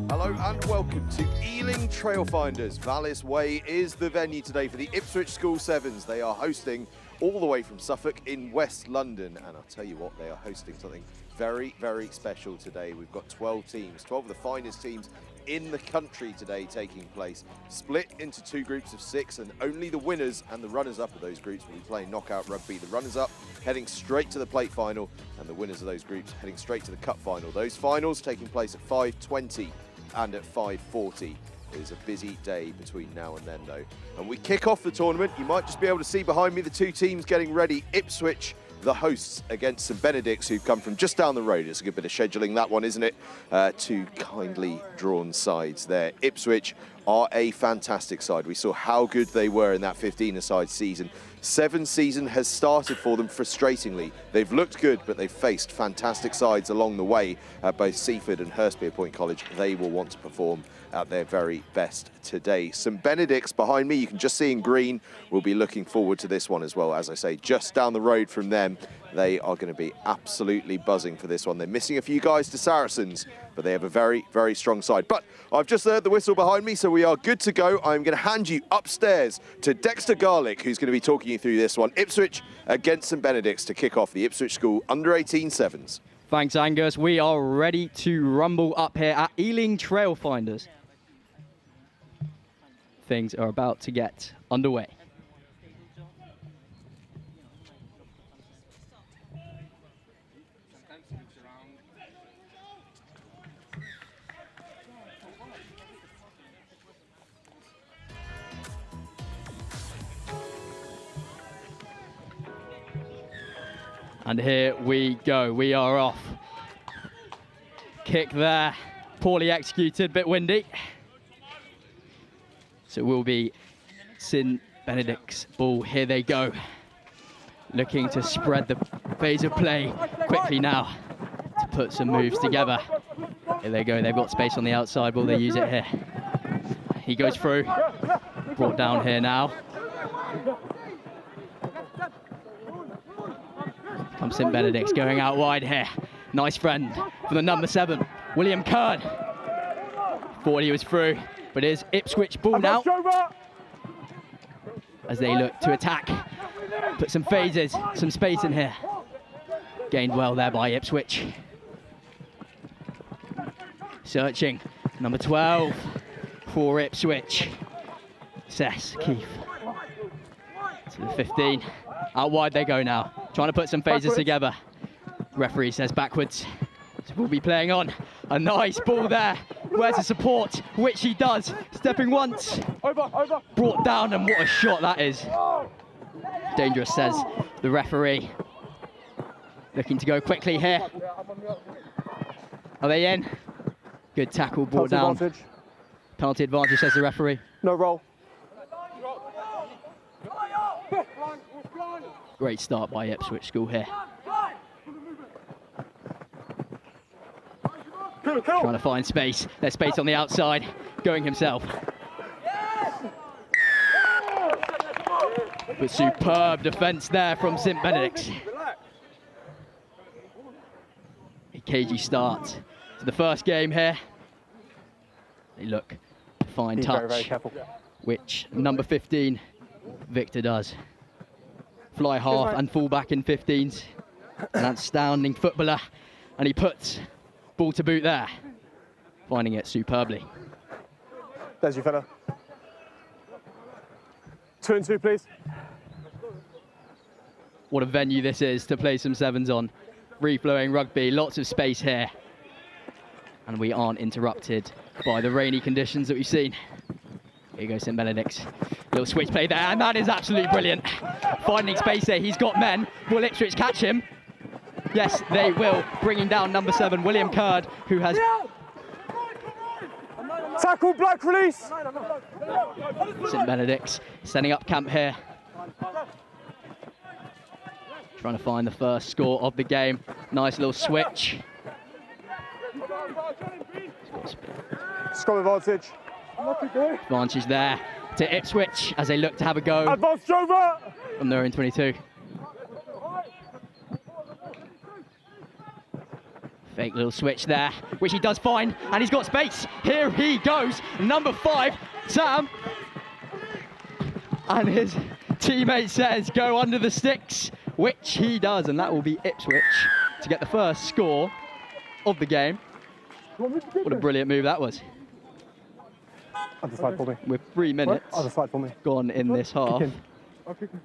Hello and welcome to Ealing Trailfinders. Vallis Way is the venue today for the Ipswich School Sevens. They are hosting all the way from Suffolk in West London. And I'll tell you what, they are hosting something very, very special today. We've got 12 teams, 12 of the finest teams in the country today taking place, split into two groups of 6, and only the winners and the runners-up of those groups will be playing knockout rugby. The runners-up heading straight to the plate final, and the winners of those groups heading straight to the cup final. Those finals taking place at 5:20 and at 5:40. It is a busy day between now and then, though. And we kick off the tournament. You might just be able to see behind me the two teams getting ready. Ipswich, the hosts, against St Benedict's, who've come from just down the road. It's a good bit of scheduling, that one, isn't it? Two kindly drawn sides there. Ipswich are a fantastic side. We saw how good they were in that 15-a-side season. 7 season has started for them frustratingly. They've looked good, but they've faced fantastic sides along the way at both Seaford and Hurstpierpoint College. They will want to perform at their very best today. St Benedict's behind me, you can just see in green. We'll be looking forward to this one as well. As I say, just down the road from them, they are going to be absolutely buzzing for this one. They're missing a few guys to Saracens, but they have a very, very strong side. But I've just heard the whistle behind me, so we are good to go. I'm going to hand you upstairs to Dexter Garlick, who's going to be talking you through this one. Ipswich against St Benedict's to kick off the Ipswich School Under-18 Sevens. Thanks, Angus. We are ready to rumble up here at Ealing Trailfinders. Things are about to get underway. And here we go, we are off. Kick there, poorly executed, bit windy. So it will be St Benedict's ball, here they go. Looking to spread the phase of play quickly now to put some moves together. Here they go, they've got space on the outside, will they use it here? He goes through, brought down here now. Comes St Benedict's going out wide here. Nice friend for the number 7, William Kern. Thought he was through, but it is Ipswich ball now. As they look to attack, put some phases, some space in here. Gained well there by Ipswich. Searching, number 12 for Ipswich. Sess Keith to the 15. Out wide they go now, trying to put some phases together. Referee says backwards. So we'll be playing on. A nice ball there. Where's the support? Which he does. Stepping once. Brought down, and what a shot that is. Dangerous, says the referee. Looking to go quickly here. Are they in? Good tackle, brought down. Advantage. Penalty advantage, says the referee. No roll. Great start by Ipswich School here. Trying to find space. There's space on the outside. Going himself. But superb defence there from St Benedict's. A cagey start to the first game here. They look to find touch, very careful. which number 15, Victor, does. Fly half and full back in 15s. An outstanding footballer, and he puts ball to boot there, finding it superbly. There's your fella. 2 and 2, please. What a venue this is to play some sevens on. Free-flowing rugby, lots of space here. And we aren't interrupted by the rainy conditions that we've seen. Here goes St Benedict's. Little switch play there, and that is absolutely brilliant. Finding space there, he's got men. Will Ipswich catch him? Yes, they will. Bringing down number 7, William Curd, who has... Tackle, black release! St Benedict's setting up camp here. Trying to find the first score of the game. Nice little switch. Scrum advantage. Advantage there to Ipswich as they look to have a go Advance Drover! from their own 22. Fake little switch there, which he does fine, and he's got space. Here he goes, number 5, Sam. And his teammate says, go under the sticks, which he does, and that will be Ipswich to get the first score of the game. What a brilliant move that was. Other side for me. With 3 minutes Other side for me. gone in this half,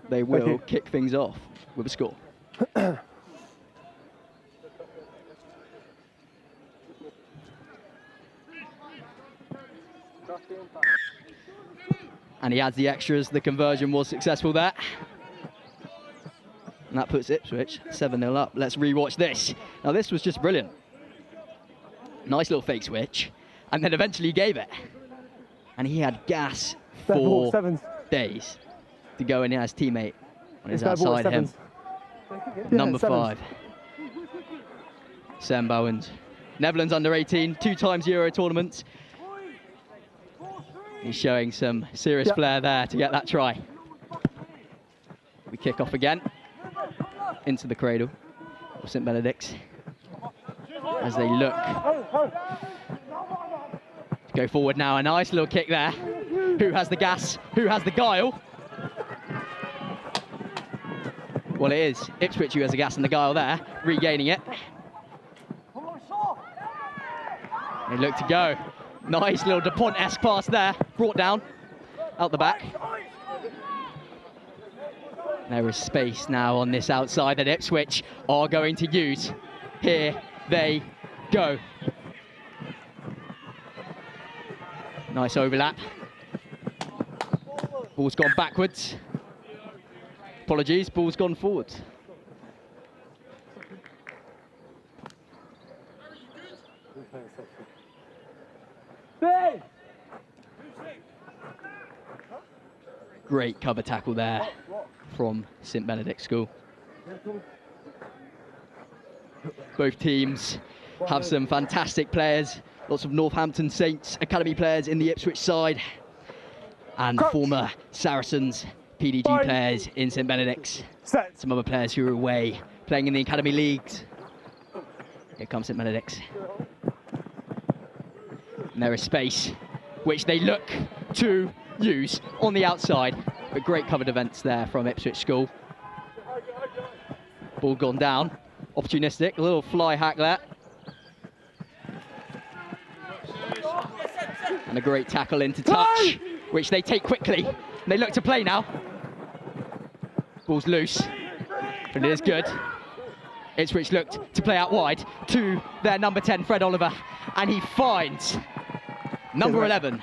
they will kick things off with a score. And he adds the extras. The conversion was successful there. And that puts Ipswich 7-0 up. Let's rewatch this. Now this was just brilliant. Nice little fake switch. And then eventually he gave it. And he had gas for days to go in as teammate when he's outside him. Number 5. Sam Bowens. Netherlands under 18, 2 times Euro tournaments. He's showing some serious flair there to get that try. We kick off again into the cradle of St Benedict's as they look to go forward now. A nice little kick there. Who has the gas? Who has the guile? Well, it is Ipswich who has the gas and the guile there, regaining it. They look to go. Nice little DuPont-esque pass there, brought down, out the back. There is space now on this outside that Ipswich are going to use. Here they go. Nice overlap. Ball's gone backwards. Apologies, ball's gone forward. Great cover tackle there from St Benedict School. Both teams have some fantastic players. Lots of Northampton Saints Academy players in the Ipswich side. And former Saracens PDG players in St Benedict's. Some other players who are away playing in the Academy Leagues. Here comes St Benedict's. And there is space, which they look to use on the outside. But great cover defence there from Ipswich School. Ball gone down. Opportunistic, a little fly hack there. And a great tackle into touch, which they take quickly. And they look to play now. Ball's loose, but it is good. Ipswich looked to play out wide to their number 10, Fred Oliver. And he finds number 11,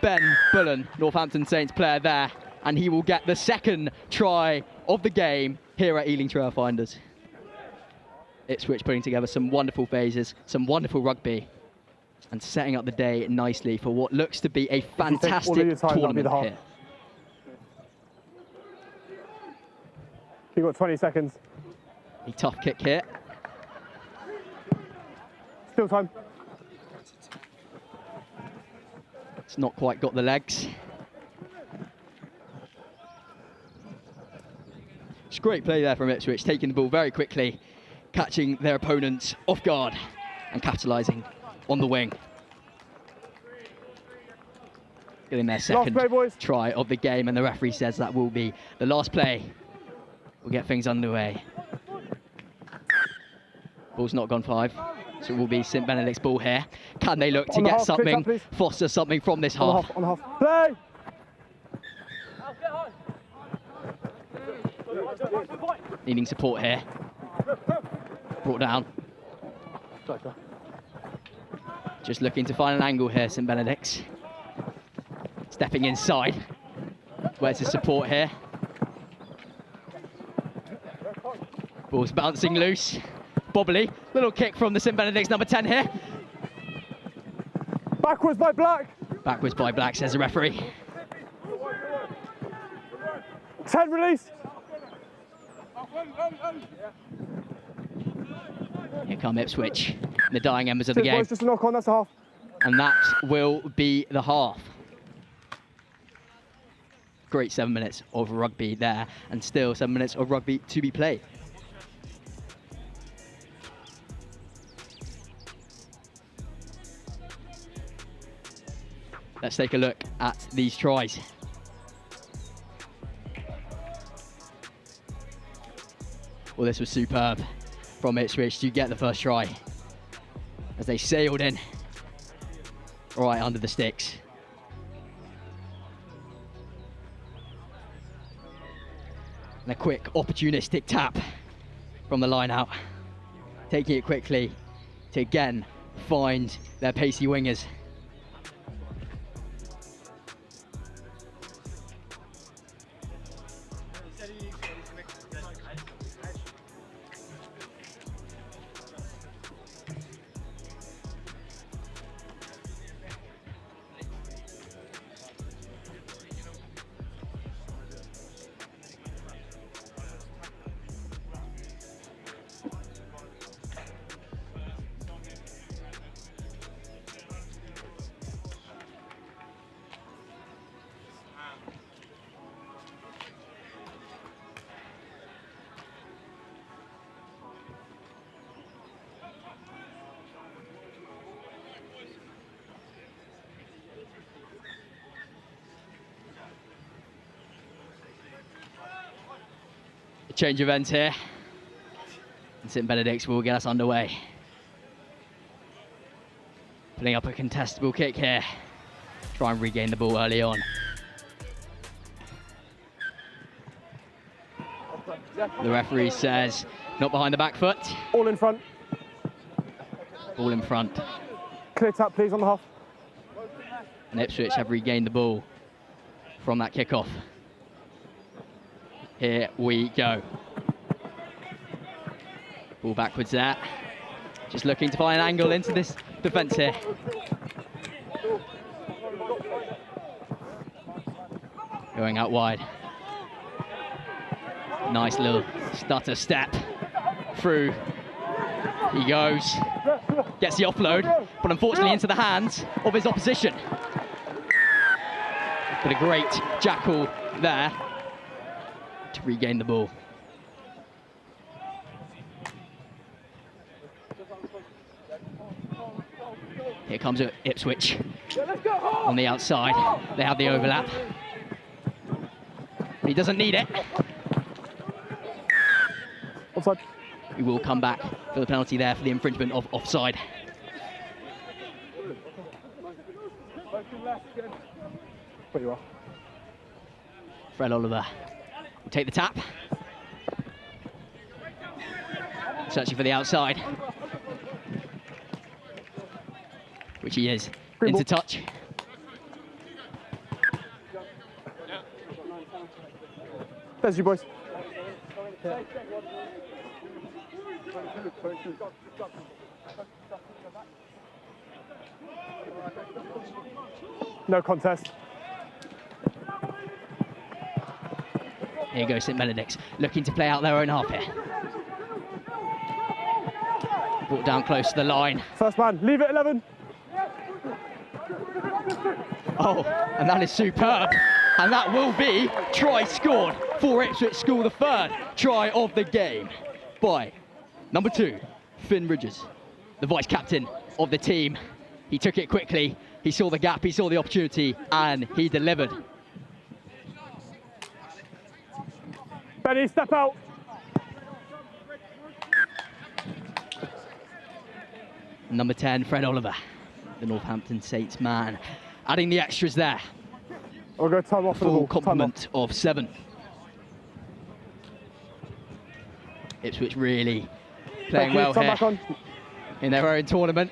Ben Bullen, Northampton Saints player there, and he will get the second try of the game here at Ealing Trailfinders. Ipswich putting together some wonderful phases, some wonderful rugby, and setting up the day nicely for what looks to be a fantastic tournament here. You've got 20 seconds. A tough kick here. Still time. It's not quite got the legs. It's great play there from Ipswich, taking the ball very quickly, catching their opponents off guard and capitalising on the wing. Getting their second try of the game, and the referee says that will be the last play. We'll get things underway. Ball's not gone 5, so it will be St Benedict's ball here. Can they look to get something, foster something from this half? On the half. Play! Needing support here. Brought down. Just looking to find an angle here, St Benedict's. Stepping inside. Where's his support here? Ball's bouncing loose. Bobbly. Little kick from the St Benedict's number 10 here. Backwards by Black. Backwards by Black, says the referee. 10 release. Here come Ipswich, the dying embers of the game. Just a knock on, that's a half. And that will be the half. Great 7 minutes of rugby there, and still 7 minutes of rugby to be played. Let's take a look at these tries. Well, this was superb from Ipswich to get the first try as they sailed in right under the sticks. And a quick opportunistic tap from the line out, taking it quickly to again find their pacey wingers. Change of ends here, and St Benedict will get us underway. Putting up a contestable kick here, try and regain the ball early on. The referee says not behind the back foot. All in front. Ball in front. Clear tap, please, on the half. And Ipswich have regained the ball from that kickoff. Here we go. Ball backwards there. Just looking to find an angle into this defence here. Going out wide. Nice little stutter step through. He goes. Gets the offload, but unfortunately into the hands of his opposition. But a great jackal there to regain the ball. Here comes Ipswich on the outside. They have the overlap. But he doesn't need it. Offside. He will come back for the penalty there for the infringement of offside. Where you are. Fred Oliver will take the tap. Searching for the outside. Which he is. Green Into ball. touch. There's you, boys. No contest. Here goes St Benedict, looking to play out their own half here. Brought down close to the line. First man, leave it 11. Oh, and that is superb. And that will be try scored for Ipswich School, the third try of the game by number 2, Finn Bridges, the vice captain of the team. He took it quickly, he saw the gap, he saw the opportunity, and he delivered. Benny, step out. Number 10, Fred Oliver, the Northampton Saints man, adding the extras there. I'll go time off for the Full ball. complement of 7. Ipswich really playing well Time here back on. in their own tournament.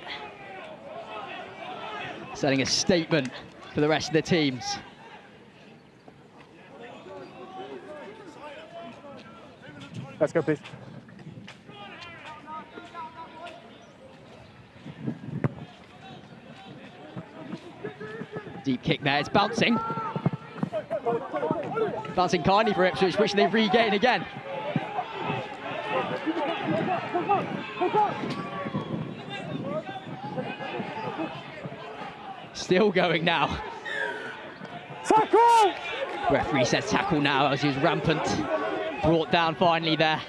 Setting a statement for the rest of the teams. Let's go, please. Deep kick there, it's bouncing. Bouncing kindly for Ipswich, which they regain again. Still going now. Tackle! Referee says tackle now as he was rampant. Brought down finally there.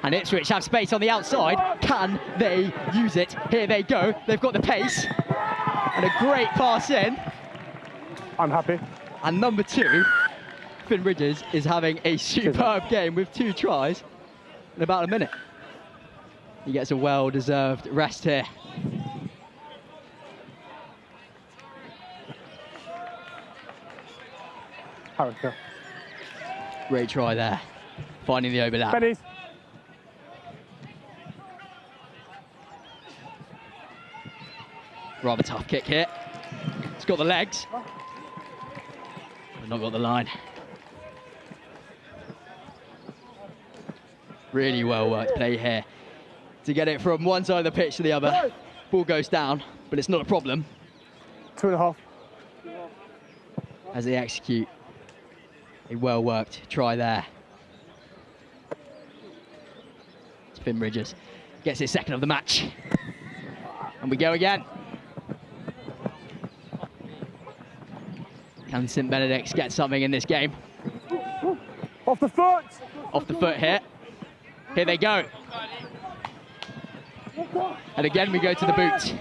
And Ipswich have space on the outside. Can they use it? Here they go. They've got the pace. And a great pass in. I'm happy. And number 2, Finn Bridges, is having a superb game with 2 tries in about a minute. He gets a well-deserved rest here. Harrison. Great try there, finding the overlap. Benny's. Rather tough kick here. It's got the legs, but not got the line. Really well worked play here to get it from one side of the pitch to the other. Ball goes down, but it's not a problem 2.5. as they execute a well-worked try there. Finn Bridges gets his second of the match. And we go again. Can St Benedict get something in this game? Off the foot! Off the foot here. Here they go. And again we go to the boot.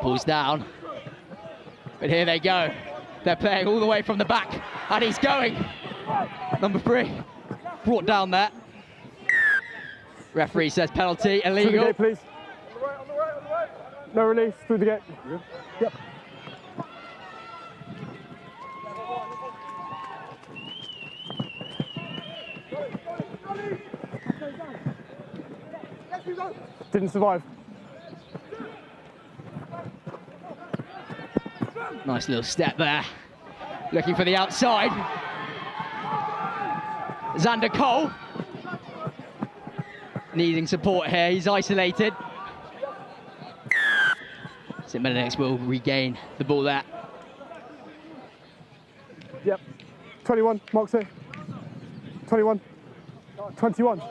Pulls down. But here they go. They're playing all the way from the back. And he's going. Number 3. Brought down there. Referee says penalty, illegal. Through the gate, please. No release, through the gate. Yep. Didn't survive. Nice little step there. Looking for the outside. Xander Cole. Needing support here, he's isolated. St Benedict will regain the ball there. Yep. 21, Mark's here. 21. 21.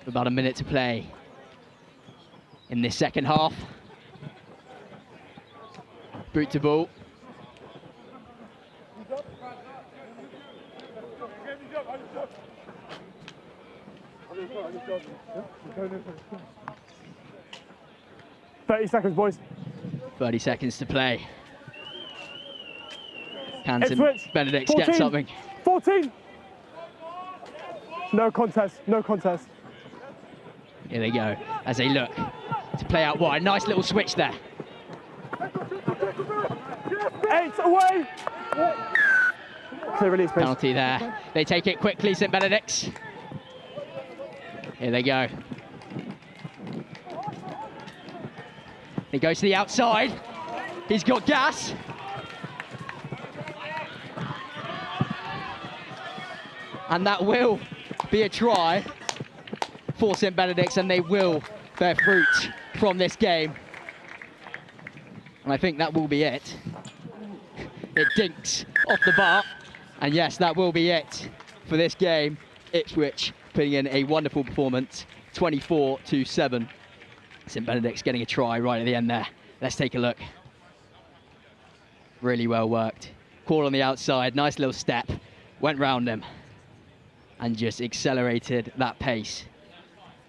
About a minute to play in this second half. Boot to ball. "30 seconds, boys." 30 seconds to play. Can St Ipswich, Benedict 14. get something? 14. No contest, no contest. Here they go, as they look to play out wide. Nice little switch there. 8 away. Clear release, please. Penalty there. They take it quickly, St Benedict's. Here they go. He goes to the outside. He's got gas. And that will be a try for St Benedict's, and they will bear fruit from this game. And I think that will be it. It dinks off the bar. And yes, that will be it for this game. Ipswich putting in a wonderful performance, 24-7. St Benedict's getting a try right at the end there. Let's take a look. Really well worked. Call on the outside, nice little step. Went round him and just accelerated that pace.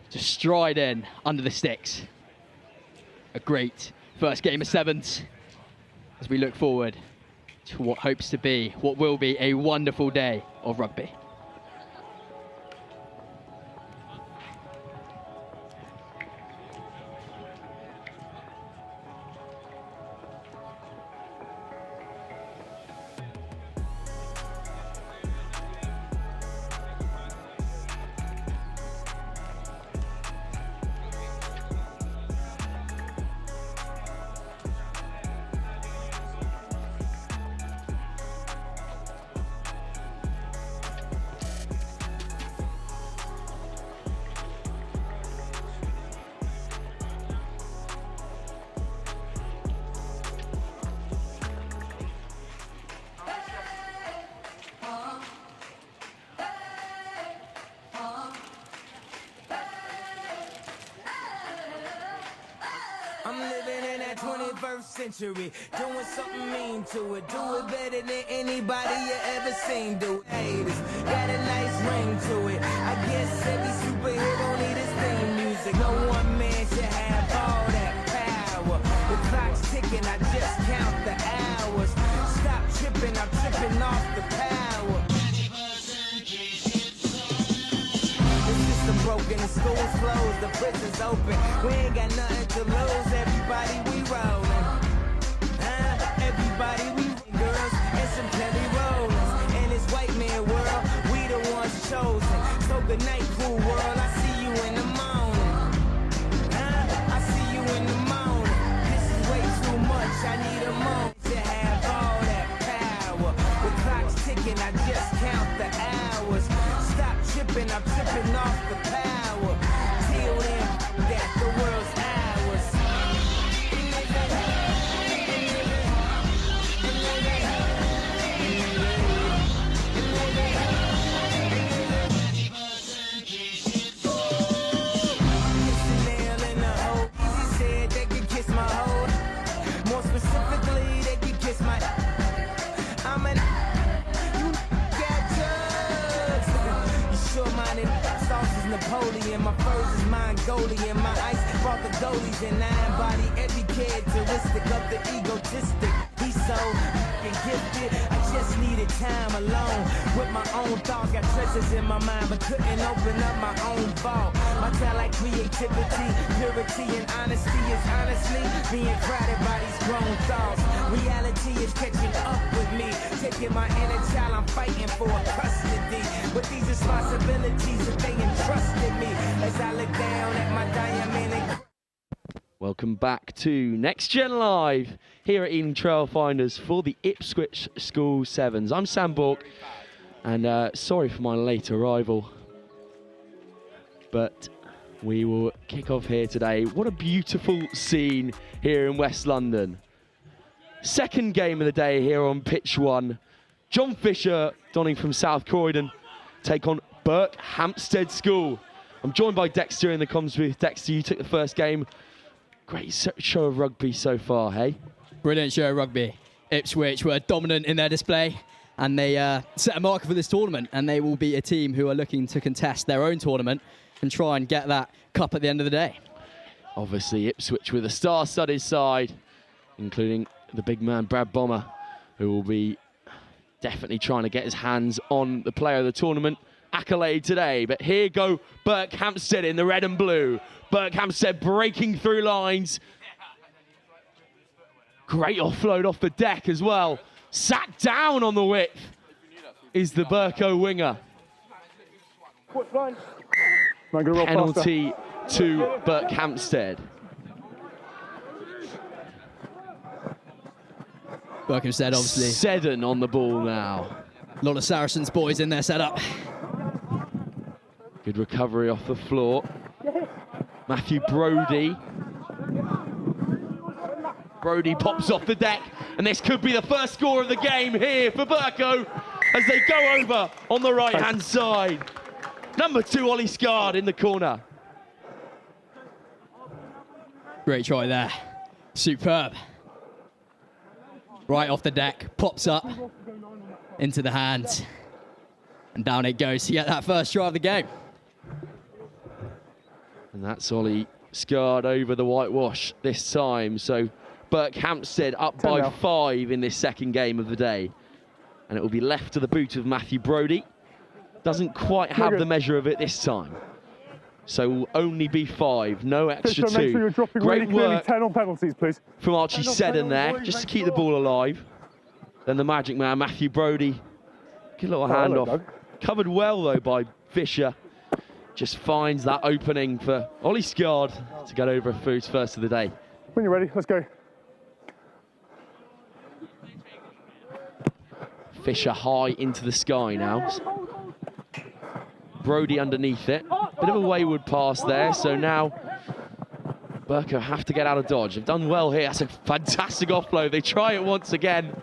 Just stride in under the sticks. A great first game of sevens as we look forward to what hopes to be, what will be a wonderful day of rugby. 21st century, doing something mean to it. Do it better than anybody you ever seen do. Haters got a nice ring to it. I guess every superhero need his theme music. No one man should have all that power. The clock's ticking, I just count the hours. Stop tripping, I'm tripping off the power. The system broken, the school's closed, the prison's open. We ain't got nothing to lose, everybody we rollin'. Everybody we girls and some Kelly Rollins. In this white man world, we the ones chosen. So good night, cool world, I see you in the morning. I see you in the morning. This is way too much, I need a moment to have all that power. The clock's ticking, I just count the hours. Stop tripping, I'm tripping off the power. Till then, that the world's ours. Napoleon, my furs is Mongolian, my ice brought the goalies and I embody every characteristic of the egotistic. He's so gifted, I just needed time alone with my own thoughts. Got treasures in my mind, but couldn't open up my own vault. My talent, creativity, purity, and honesty is honestly being crowded by these grown thoughts. Reality is catching up with me, taking my inner child, I'm fighting for custody. With these responsibilities that they entrusted me, as I look down at my diamond. Welcome back to Next Gen Live here at Ealing Trailfinders for the Ipswich School Sevens. I'm Sam Bork, and sorry for my late arrival, but we will kick off here today. What a beautiful scene here in West London. Second game of the day here on pitch 1. John Fisher, donning from South Croydon, take on Berkhamsted School. I'm joined by Dexter in the comms booth. Dexter, you took the first game. Great show of rugby so far, hey? Brilliant show of rugby. Ipswich were dominant in their display, and they set a marker for this tournament, and they will be a team who are looking to contest their own tournament and try and get that cup at the end of the day. Obviously, Ipswich with a star-studded side, including the big man, Brad Bomber, who will be definitely trying to get his hands on the player of the tournament accolade today. But here go Berkhamsted in the red and blue. Berkhamsted breaking through lines. Great offload off the deck as well. Sat down on the width is the Berko winger. Penalty to Berkhamsted. Berkhamsted, obviously. Seddon on the ball now. A lot of Saracens boys in their setup. Good recovery off the floor. Matthew Brodie. Brodie pops off the deck, and this could be the first score of the game here for Berko as they go over on the right-hand side. Number 2, Ollie Scard in the corner. Great try there. Superb. Right off the deck, pops up into the hands, and down it goes to get that first try of the game. And that's Ollie Scard over the whitewash this time. So Berkhamsted up by 5 in this second game of the day. And it will be left to the boot of Matthew Brodie. Doesn't quite have the measure of it this time. So will only be 5, no extra 2. Make sure you're dropping Great really clearly work 10 on penalties, please. from Archie Seddon there, just to keep the ball alive. Then the magic man, Matthew Brodie. Good little handoff. Covered well, though, by Fisher. Just finds that opening for Ollie Scard to get over Food's first of the day. When you're ready, let's go. Fisher high into the sky now. Brodie underneath it. Bit of a wayward pass there, so now Berko have to get out of dodge. They've done well here. That's a fantastic offload. They try it once again.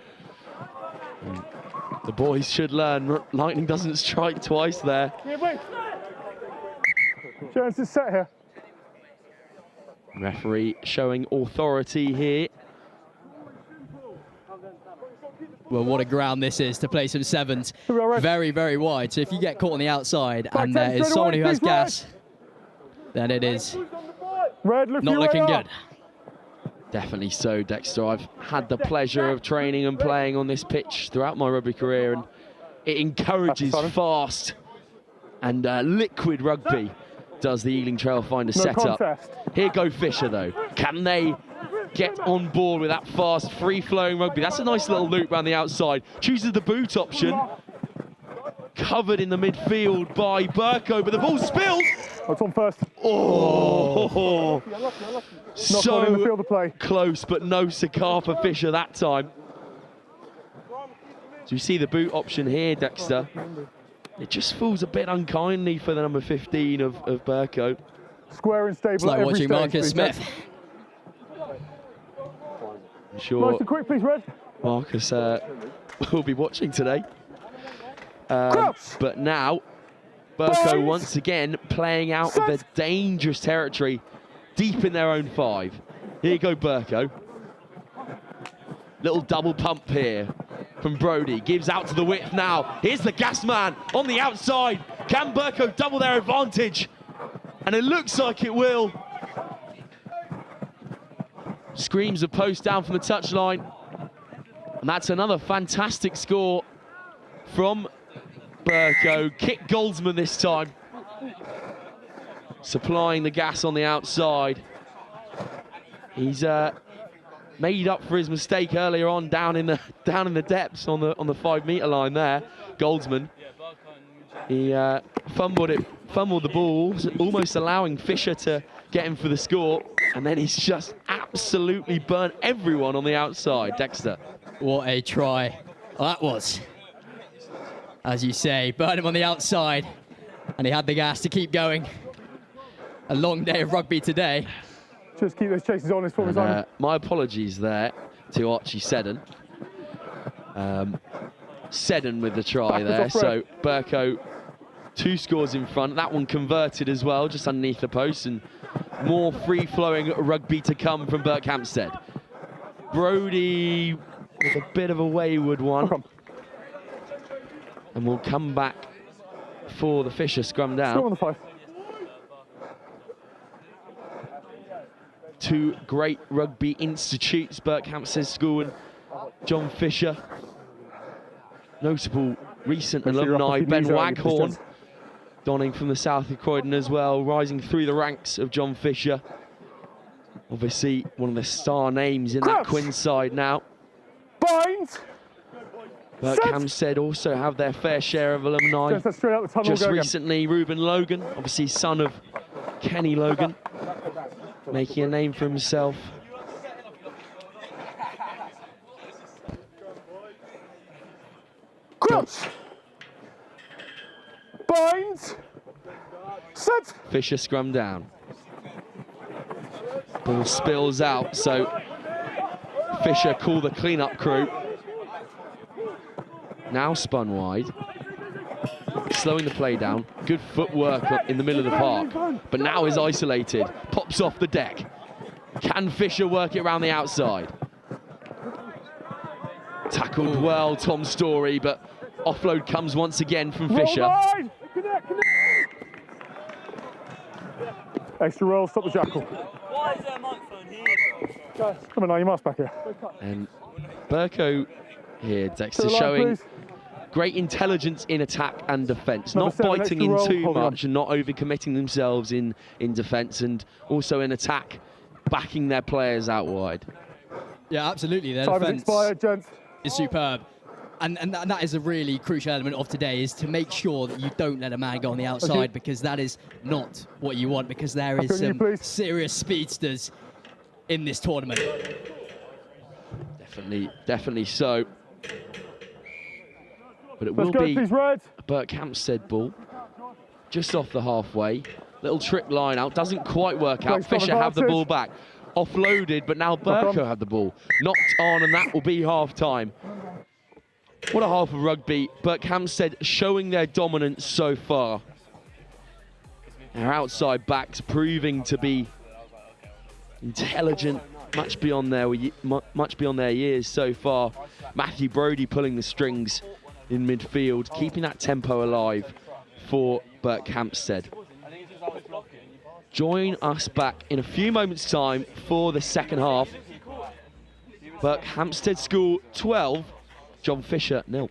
The boys should learn. Lightning doesn't strike twice there. Jones is set here. Referee showing authority here. Well, what a ground this is to play some sevens. Very, very wide. So if you get caught on the outside and there is someone who has gas, then it is not looking good. Definitely so, Dexter. I've had the pleasure of training and playing on this pitch throughout my rugby career, and it encourages fast and liquid rugby, does the Ealing Trailfinder setup. Here go Fisher, though. Can they get on board with that fast, free-flowing rugby? That's a nice little loop around the outside. Chooses the boot option. Covered in the midfield by Berkhamsted, but the ball spilled. It's on first. Oh, so in the field of play. Close, but no cigar for Fisher that time. So you see the boot option here, Dexter. It just falls a bit unkindly for the number 15 of Berkhamsted. Square and stable. It's like watching Marcus Smith. I'm sure nice and quick, please, Red. Marcus will be watching today. But now, Berkhamsted once again playing out of their dangerous territory, deep in their own 5. Here you go, Berkhamsted. Little double pump here from Brody. Gives out to the width now. Here's the gas man on the outside. Can Berkhamsted double their advantage? And it looks like it will. Screams a post down from the touchline. And that's another fantastic score from Berkhamsted. Kick Goldsman this time. Supplying the gas on the outside. He's made up for his mistake earlier on down in the depths on the 5-metre line there. Goldsman. He fumbled the ball, almost allowing Fisher to get him for the score, and then he's just absolutely burnt everyone on the outside. Dexter. What a try that was. As you say, burn him on the outside, and he had the gas to keep going. A long day of rugby today. Just keep those chases honest for me. My apologies there to Archie Seddon. Seddon with the try there. So Berkhamsted 2 scores in front. That one converted as well, just underneath the post, and more free-flowing rugby to come from Berkhamsted. Brody with a bit of a wayward one. And we'll come back for the Fisher scrum down. Still on the 5. 2 great rugby institutes, Berkhamsted School and John Fisher. Notable recent alumni, Ben Waghorn, donning from the south of Croydon as well, rising through the ranks of John Fisher. Obviously, one of the star names in that Quinn side now. Binds. Berkhamsted also have their fair share of alumni. Just recently, Reuben Logan, obviously son of Kenny Logan, making a name for himself. Crouch. Binds. Set. Fisher scrum down. Ball spills out, so Fisher call the clean-up crew. Now spun wide. Slowing the play down. Good footwork in the middle of the park. But now is isolated. Pops off the deck. Can Fisher work it around the outside? Tackled well, Tom Story, but offload comes once again from Fisher. Extra roll, stop the jackal. Why is there a microphone here? Come on now, your mask back here. And Berkhamsted here, Dexter, showing great intelligence in attack and defence, not biting in too much and not overcommitting themselves in defence, and also in attack, backing their players out wide. Yeah, absolutely. Their defence is superb. And that is a really crucial element of today, is to make sure that you don't let a man go on the outside, because that is not what you want, because there is some serious speedsters in this tournament. Definitely so. But it will be a Berkhamsted ball, just off the halfway. Little trip line out, doesn't quite work out. Fisher have the ball back. Offloaded, but now Berkhamsted have the ball. Knocked on, and that will be half-time. What a half of rugby. Berkhamsted showing their dominance so far. Their outside backs proving to be intelligent, much beyond their years so far. Matthew Brodie pulling the strings in midfield, keeping that tempo alive for Berkhamsted. Join us back in a few moments' time for the second half. Berkhamsted School 12, John Fisher 0.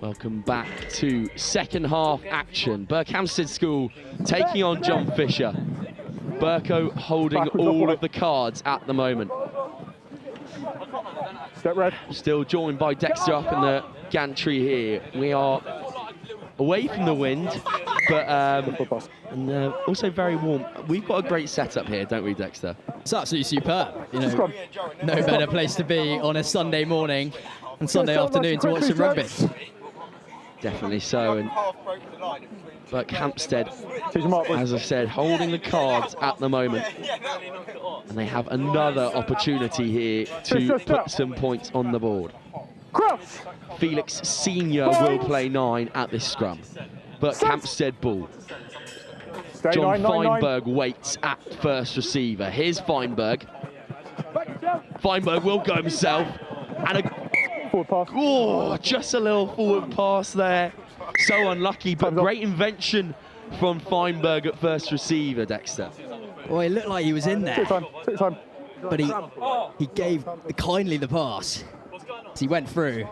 Welcome back to second half action. Berkhamsted School taking on John Fisher. Berko holding all of the cards at the moment. Step red. Still joined by Dexter up in the gantry here. We are away from the wind, but and also very warm. We've got a great setup here, don't we, Dexter? It's absolutely superb. You know, no better place to be on a Sunday morning and Sunday afternoon to watch some rugby. Definitely so. And Berkhamsted, as I said, holding the cards at the moment. And they have another opportunity here to put some points on the board. Felix Senior will play 9 at this scrum. Berkhamsted ball. John Finborough waits at first receiver. Here's Finborough. Finborough will go himself. And just a little forward pass there. So unlucky, but great invention from Finborough at first receiver, Dexter. Well, it looked like he was in there, but he gave kindly the pass. As he went through,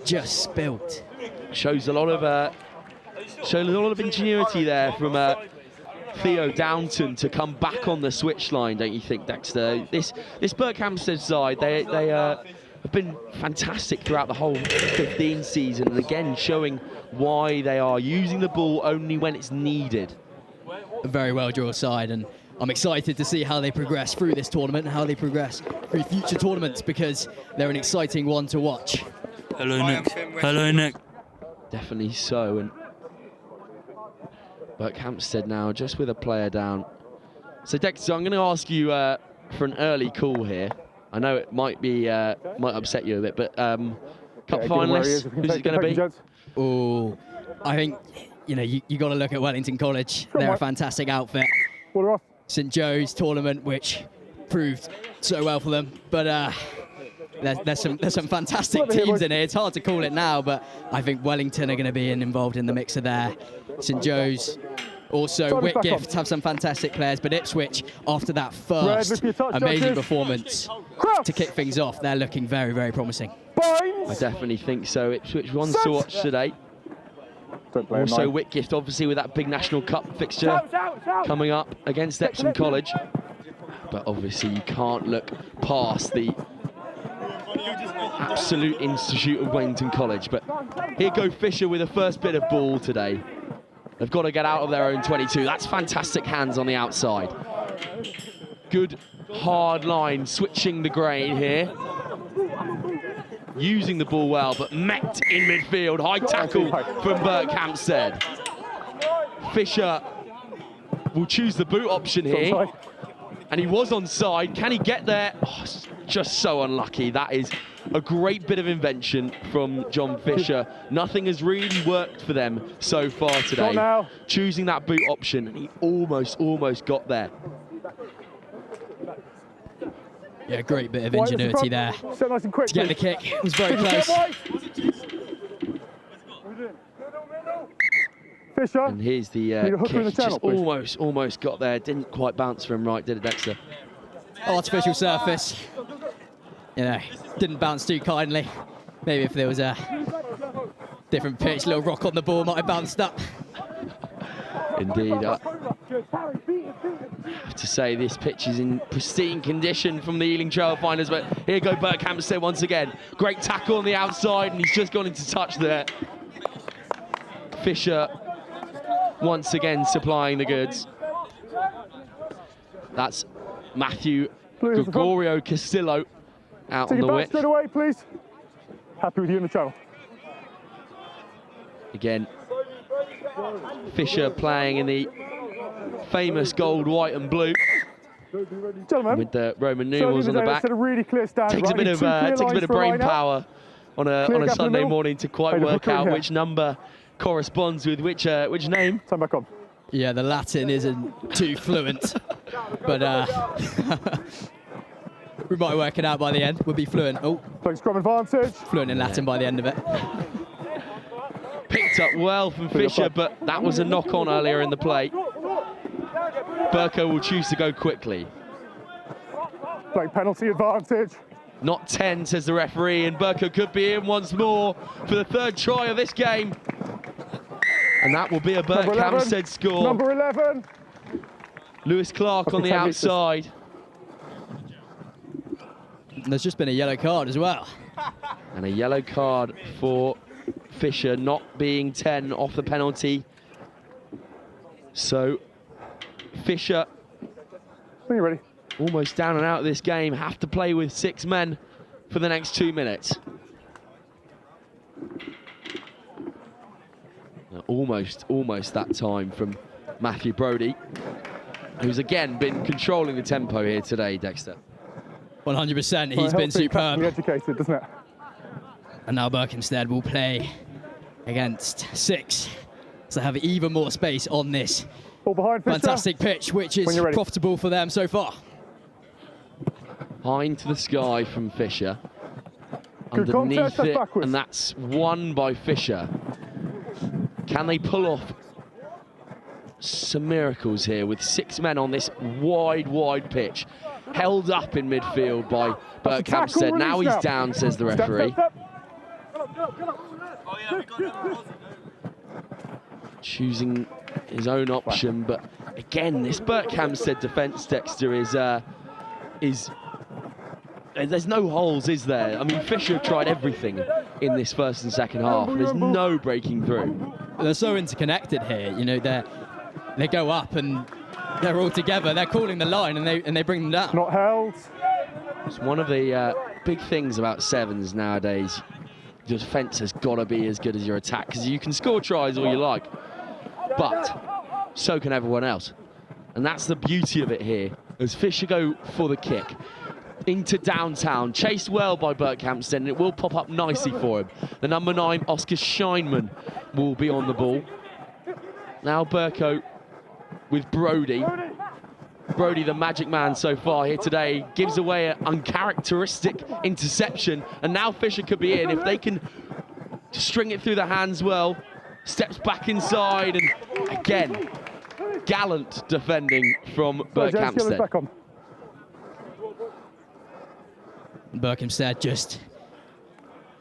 just spilt. Shows a lot of ingenuity there from Theo Downton to come back on the switch line, don't you think, Dexter? This Berkhamsted side, they have been fantastic throughout the whole 15 season, and again showing why they are using the ball only when it's needed. A very well drawn side, and I'm excited to see how they progress through this tournament and how they progress through future tournaments, because they're an exciting one to watch. Hello, Nick. Hello, Nick. Definitely so. And Berkhamsted now just with a player down. So Dexter, I'm going to ask you for an early call here. I know it might be might upset you a bit, but cup finalists, who's it going to be? Oh, I think you got to look at Wellington College. They're a fantastic outfit. St Joe's tournament, which proved so well for them, but there's some fantastic teams in here. It's hard to call it now, but I think Wellington are going to be involved in the mixer there. St Joe's, also Whitgift have some fantastic players, but Ipswich, after that first amazing performance to kick things off, they're looking very, very promising. I definitely think so. Ipswich ones to watch today. Also Whitgift, obviously, with that big National Cup fixture coming up against Epsom College. But obviously you can't look past the absolute institute of Wellington College. But here go Fisher with the first bit of ball today. They've got to get out of their own 22. That's fantastic hands on the outside. Good hard line, switching the grain here. Using the ball well, but met in midfield. High tackle from Berkhamsted. Fisher will choose the boot option here. And he was onside. Can he get there? Oh, just so unlucky. That is a great bit of invention from John Fisher. Nothing has really worked for them so far today. Choosing that boot option, and he almost got there. Yeah, great bit of ingenuity there to get the kick. It was very close. Fisher. And here's the kick, just almost got there. Didn't quite bounce for him right, did it, Dexter? Artificial surface. You know, didn't bounce too kindly. Maybe if there was a different pitch, little rock on the ball might have bounced up. Indeed. I have to say this pitch is in pristine condition from the Ealing Trail Finders, but here go Berkhamsted once again. Great tackle on the outside, and he's just gone into touch there. Fisher once again supplying the goods. That's Matthew Gregorio Castillo out on the width. Straight away, please. Happy with you in the channel. Again, Fisher playing in the famous gold, white and blue. Gentlemen, with the Roman numerals on the back. A really clear stand, takes a bit of brain power on a Sunday morning to quite work out which number corresponds with which name. Turn back on. Yeah, the Latin isn't too fluent, but we might work it out by the end. We'll be fluent. Oh, scrum advantage. Fluent in Latin by the end of it. Picked up well from Fisher, but that was a knock-on earlier in the play. Berko will choose to go quickly. Play penalty advantage. Not 10, says the referee, and Berko could be in once more for the third try of this game. And that will be a Berkhamsted score. Number 11. Lewis Clark on the outside. And there's just been a yellow card as well. And a yellow card for Fisher not being 10 off the penalty. So Fisher, when you're ready, almost down and out of this game, have to play with 6 men for the next 2 minutes. Almost that time from Matthew Brodie, who's again been controlling the tempo here today, Dexter. 100%, he's been superb. Educated, doesn't it? And now Berkhamsted will play against 6 to have even more space on this fantastic pitch, which is profitable for them so far. High into the sky from Fisher. Underneath it, and that's won by Fisher. Can they pull off some miracles here with 6 men on this wide pitch? Held up in midfield by Berkhamsted. Now he's down, says the referee. Choosing his own option, but again, this Berkhamsted defence, Dexter, is there's no holes, is there? I mean, Fisher tried everything in this first and second half. There's no breaking through. They're so interconnected here. You know, they go up and they're all together. They're calling the line and they bring them down. Not held. It's one of the big things about sevens nowadays. Your defence has got to be as good as your attack, because you can score tries all you like, but so can everyone else. And that's the beauty of it here, as Fisher go for the kick into downtown, chased well by Berkhamsted, and it will pop up nicely for him. The number 9, Oscar Scheinman, will be on the ball. Now Berko with Brodie. Brodie, the magic man so far here today, gives away an uncharacteristic interception, and now Fisher could be in if they can string it through the hands well. Steps back inside, and again, gallant defending from Berkhamsted. Berkhamsted just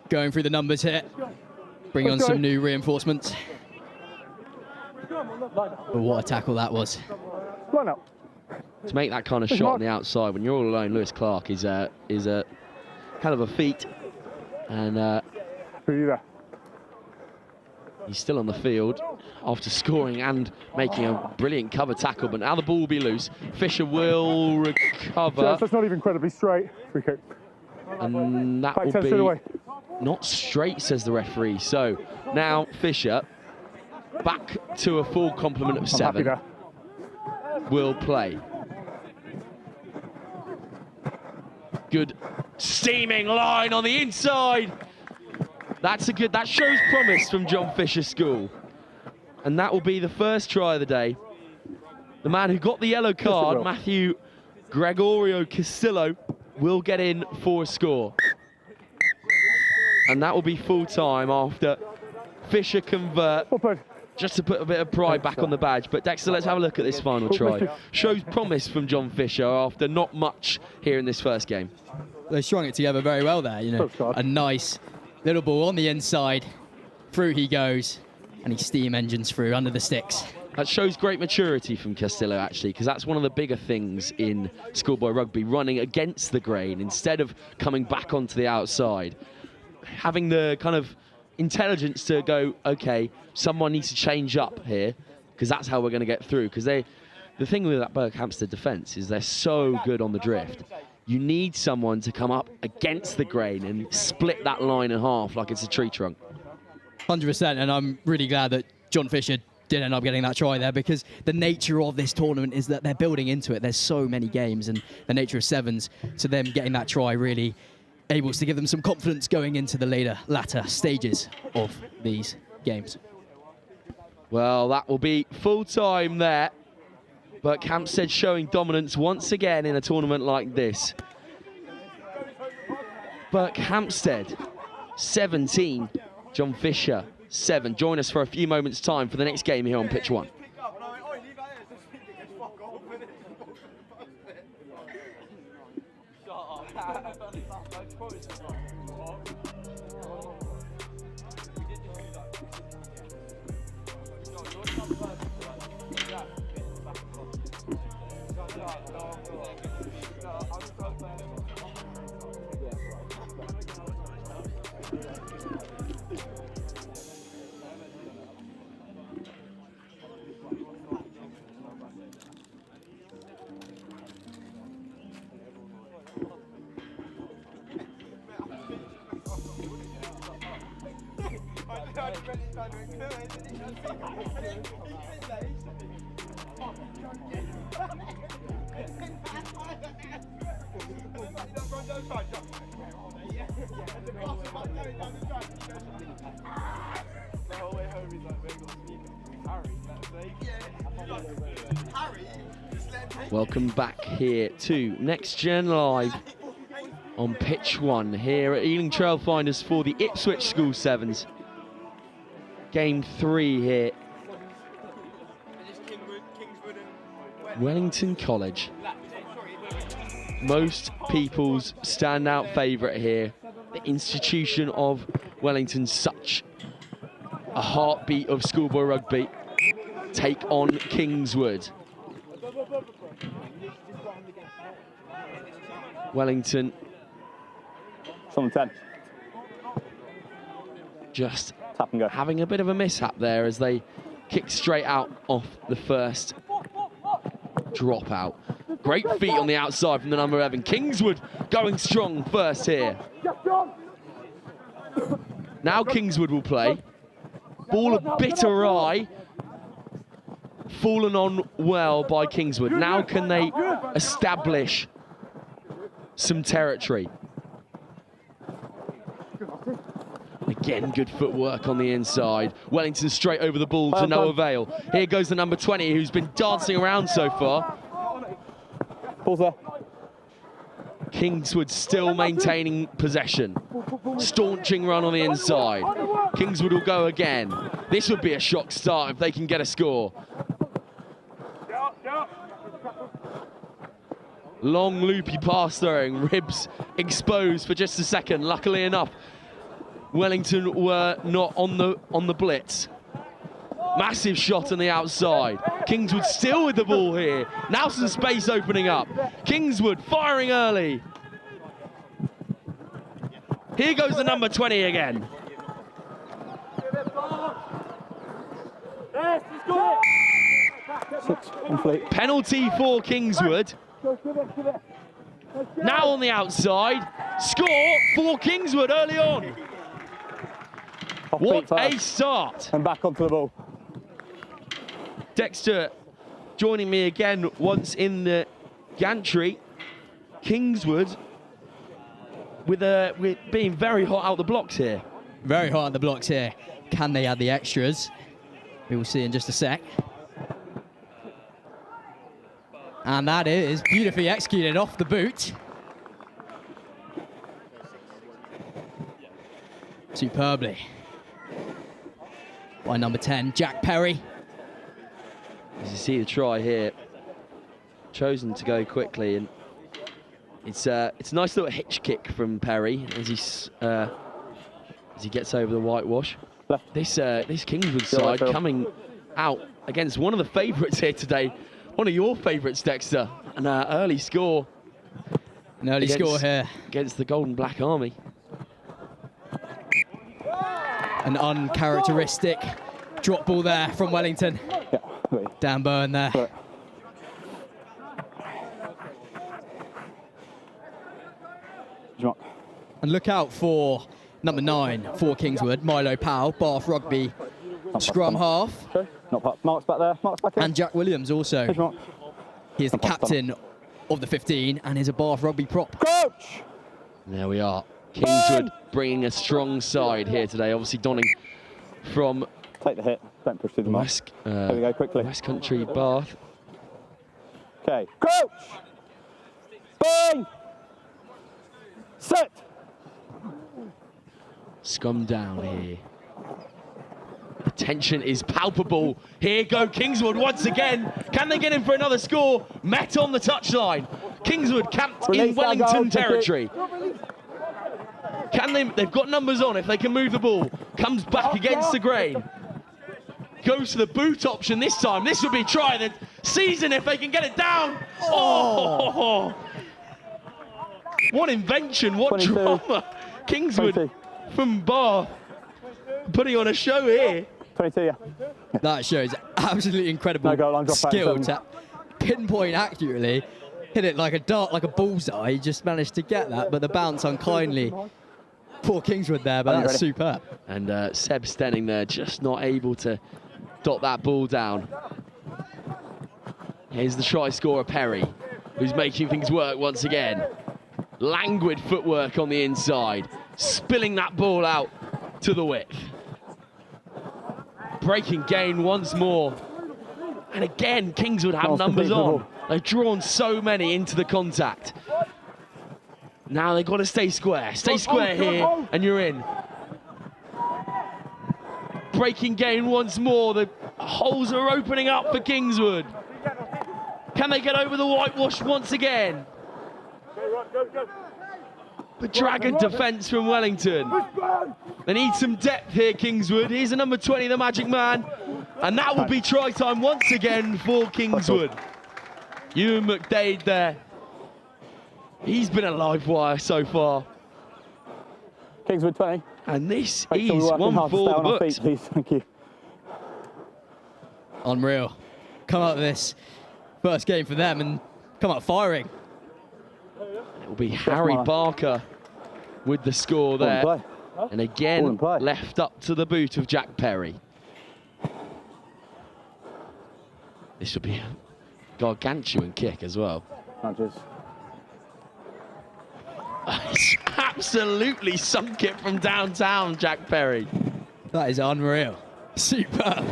going through the numbers here, bring on some new reinforcements. But what a tackle that was. Line up. To make that kind of shot on the outside when you're all alone, Lewis Clark is a hell of a feat. And he's still on the field after scoring and making a brilliant cover tackle, but now the ball will be loose. Fisher will recover. That's not even incredibly straight. Free kick. And that will be not straight, says the referee. So now Fisher, back to a full complement of 7, will play. Good steaming line on the inside. That shows promise from John Fisher School. And that will be the first try of the day. The man who got the yellow card, Matthew Gregorio Castillo, will get in for a score. And that will be full time after Fisher convert, just to put a bit of pride back on the badge. But Dexter, let's have a look at this final try. Shows promise from John Fisher after not much here in this first game. They strung it together very well there, you know. A nice little ball on the inside. Through he goes, and he steam engines through under the sticks. That shows great maturity from Castillo, actually, because that's one of the bigger things in schoolboy rugby, running against the grain instead of coming back onto the outside. Having the kind of intelligence to go, okay, someone needs to change up here, because that's how we're going to get through. Because the thing with that Berkhamsted defence is they're so good on the drift. You need someone to come up against the grain and split that line in half like it's a tree trunk. 100%, and I'm really glad that John Fisher did end up getting that try there, because the nature of this tournament is that they're building into it. There's so many games, and the nature of sevens, so them getting that try really able to give them some confidence going into the latter stages of these games. Well, that will be full time there. Berkhamsted showing dominance once again in a tournament like this. Berkhamsted 17, John Fisher 7. Join us for a few moments' time for the next game here on pitch 1. Welcome back here to Next Gen Live on pitch 1 here at Ealing Trailfinders for the Ipswich School Sevens. Game 3 here. Wellington College. Most people's standout favourite here. The institution of Wellington, such a heartbeat of schoolboy rugby. Take on Kingswood. Wellington just having a bit of a mishap there as they kick straight out off the first dropout. Great feet on the outside from the number 11. Kingswood going strong first here. Now Kingswood will play. Ball a bit awry. Fallen on well by Kingswood. Now can they establish some territory? Again, good footwork on the inside. Wellington straight over the ball to no avail. Here goes the number 20, who's been dancing around so far. Kingswood still maintaining possession. Staunching run on the inside. Kingswood will go again. This would be a shock start if they can get a score. Long loopy pass throwing, ribs exposed for just a second. Luckily enough, Wellington were not on the blitz. Massive shot on the outside. Kingswood still with the ball here. Now some space opening up. Kingswood firing early. Here goes the number 20 again. Penalty for Kingswood. Now on the outside. Score for Kingswood early on. What a start. And back onto the ball. Dexter joining me again once in the gantry. Kingswood with being very hot out the blocks here. Very hot on the blocks here. Can they add the extras? We will see in just a sec. And that is beautifully executed off the boot. Superbly. By number 10, Jack Perry. As you see the try here, chosen to go quickly, and it's a nice little hitch kick from Perry as he gets over the whitewash. This Kingswood side coming out against one of the favourites here today, one of your favourites, Dexter, an early score. An early score here against the Golden Black Army. An uncharacteristic drop ball there from Wellington. Dan Bowen there. And look out for number 9 for Kingswood, Milo Powell, Bath Rugby scrum half. Mark's back there. Mark's back in. And Jack Williams also. He is the captain of the 15 and is a Bath Rugby prop. Coach! There we are. Kingswood bringing a strong side here today. Obviously donning from take the hit. Don't push through the mark. There we go, quickly. West Country Bath. Okay. Coach! Bang! Set! Scum down here. The tension is palpable. Here go Kingswood once again. Can they get in for another score? Met on the touchline. Kingswood camped in Wellington territory. Can they? They've got numbers on if they can move the ball. Comes back against the grain. Goes to the boot option this time. This would be try the season if they can get it down. Oh! What invention, what 22. drama. Kingswood 22. from Bath putting on a show here. 22, yeah. That shows absolutely incredible No goal line, drop back, skill 7. to pinpoint accurately. Hit it like a dart, like a bullseye. He just managed to get that, but the bounce unkindly. Poor Kingswood there, but that's superb. And Seb Stenning there, just not able to dot that ball down. Here's the try scorer, Perry, who's making things work once again. Languid footwork on the inside, spilling that ball out to the width. Breaking gain once more. And again, Kingswood have numbers on. They've drawn so many into the contact. Now they've got to stay square. Stay square here, and you're in. Breaking gain once more. The holes are opening up for Kingswood. Can they get over the whitewash once again? The dragon defence from Wellington. They need some depth here, Kingswood. Here's the number 20, the Magic Man. And that will be try time once again for Kingswood. Ewan McDade there. He's been a live wire so far. Kingswood 20. And this Make sure is we're working one hard to for stay the on our books. feet, please. Thank you. Unreal. Come out of this first game for them and come out firing. It will be Harry Barker with the score there. And again, left up to the boot of Jack Perry. This will be a gargantuan kick as well. Nudges. He's absolutely sunk it from downtown, Jack Perry. That is unreal. Superb.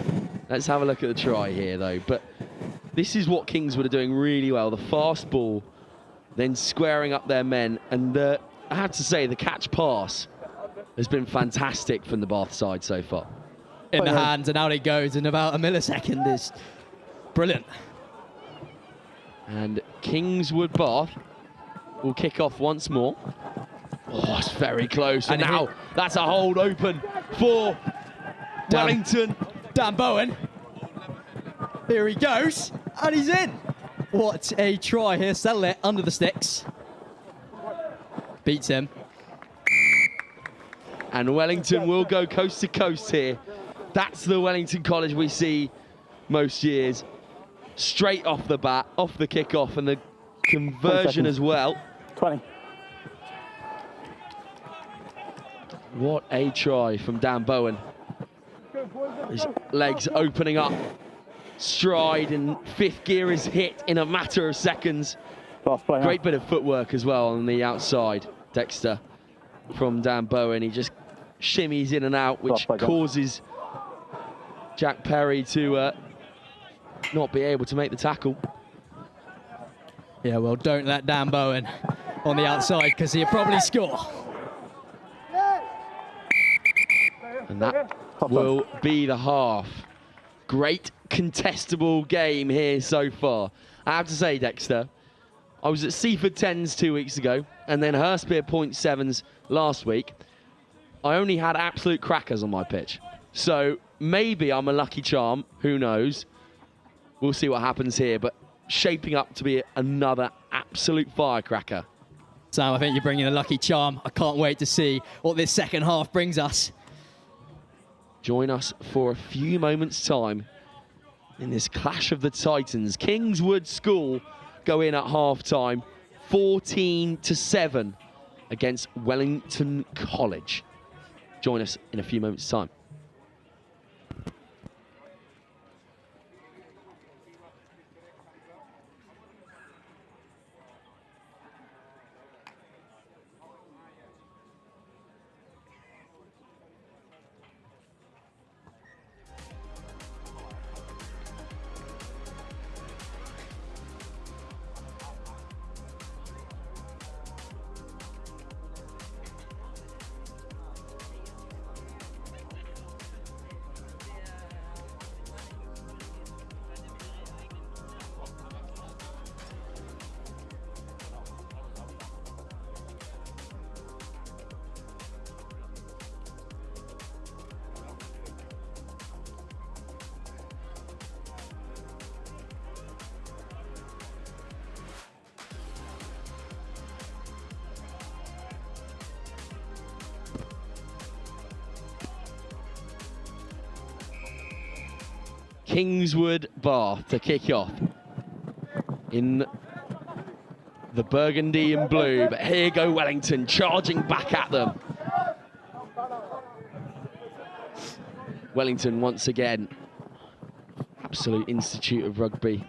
Let's have a look at the try here, though. But this is what Kingswood are doing really well. The fast ball, then squaring up their men. And I have to say, the catch pass has been fantastic from the Bath side so far. In the hands, and out it goes in about a millisecond. Is brilliant. And Kingswood Bath will kick off once more. Oh, it's very close. And now that's a hold open for Wellington. Dan Bowen. Here he goes, and he's in. What a try here. Settle it under the sticks. Beats him. And Wellington will go coast to coast here. That's the Wellington College we see most years. Straight off the bat, off the kickoff, and the conversion as well. 20. What a try from Dan Bowen. His legs opening up. Stride and fifth gear is hit in a matter of seconds. Great bit of footwork as well on the outside, Dexter. from Dan Bowen. He just shimmies in and out, which causes Jack Perry to not be able to make the tackle. Yeah, well, don't let Dan Bowen on the outside because he'll probably score. And that will be the half. Great contestable game here so far. I have to say, Dexter, I was at Seaford 10s 2 weeks ago and then Hurstpierpoint 7s last week. I only had absolute crackers on my pitch. So maybe I'm a lucky charm, who knows. We'll see what happens here, but shaping up to be another absolute firecracker. Sam, I think you're bringing a lucky charm. I can't wait to see what this second half brings us. Join us for a few moments' time in this clash of the Titans. Kingswood School go in at half-time, 14-7 against Wellington College. Join us in a few moments' time. Kingswood Bath to kick off in the burgundy and blue, but here go Wellington charging back at them. Wellington once again, absolute institute of rugby.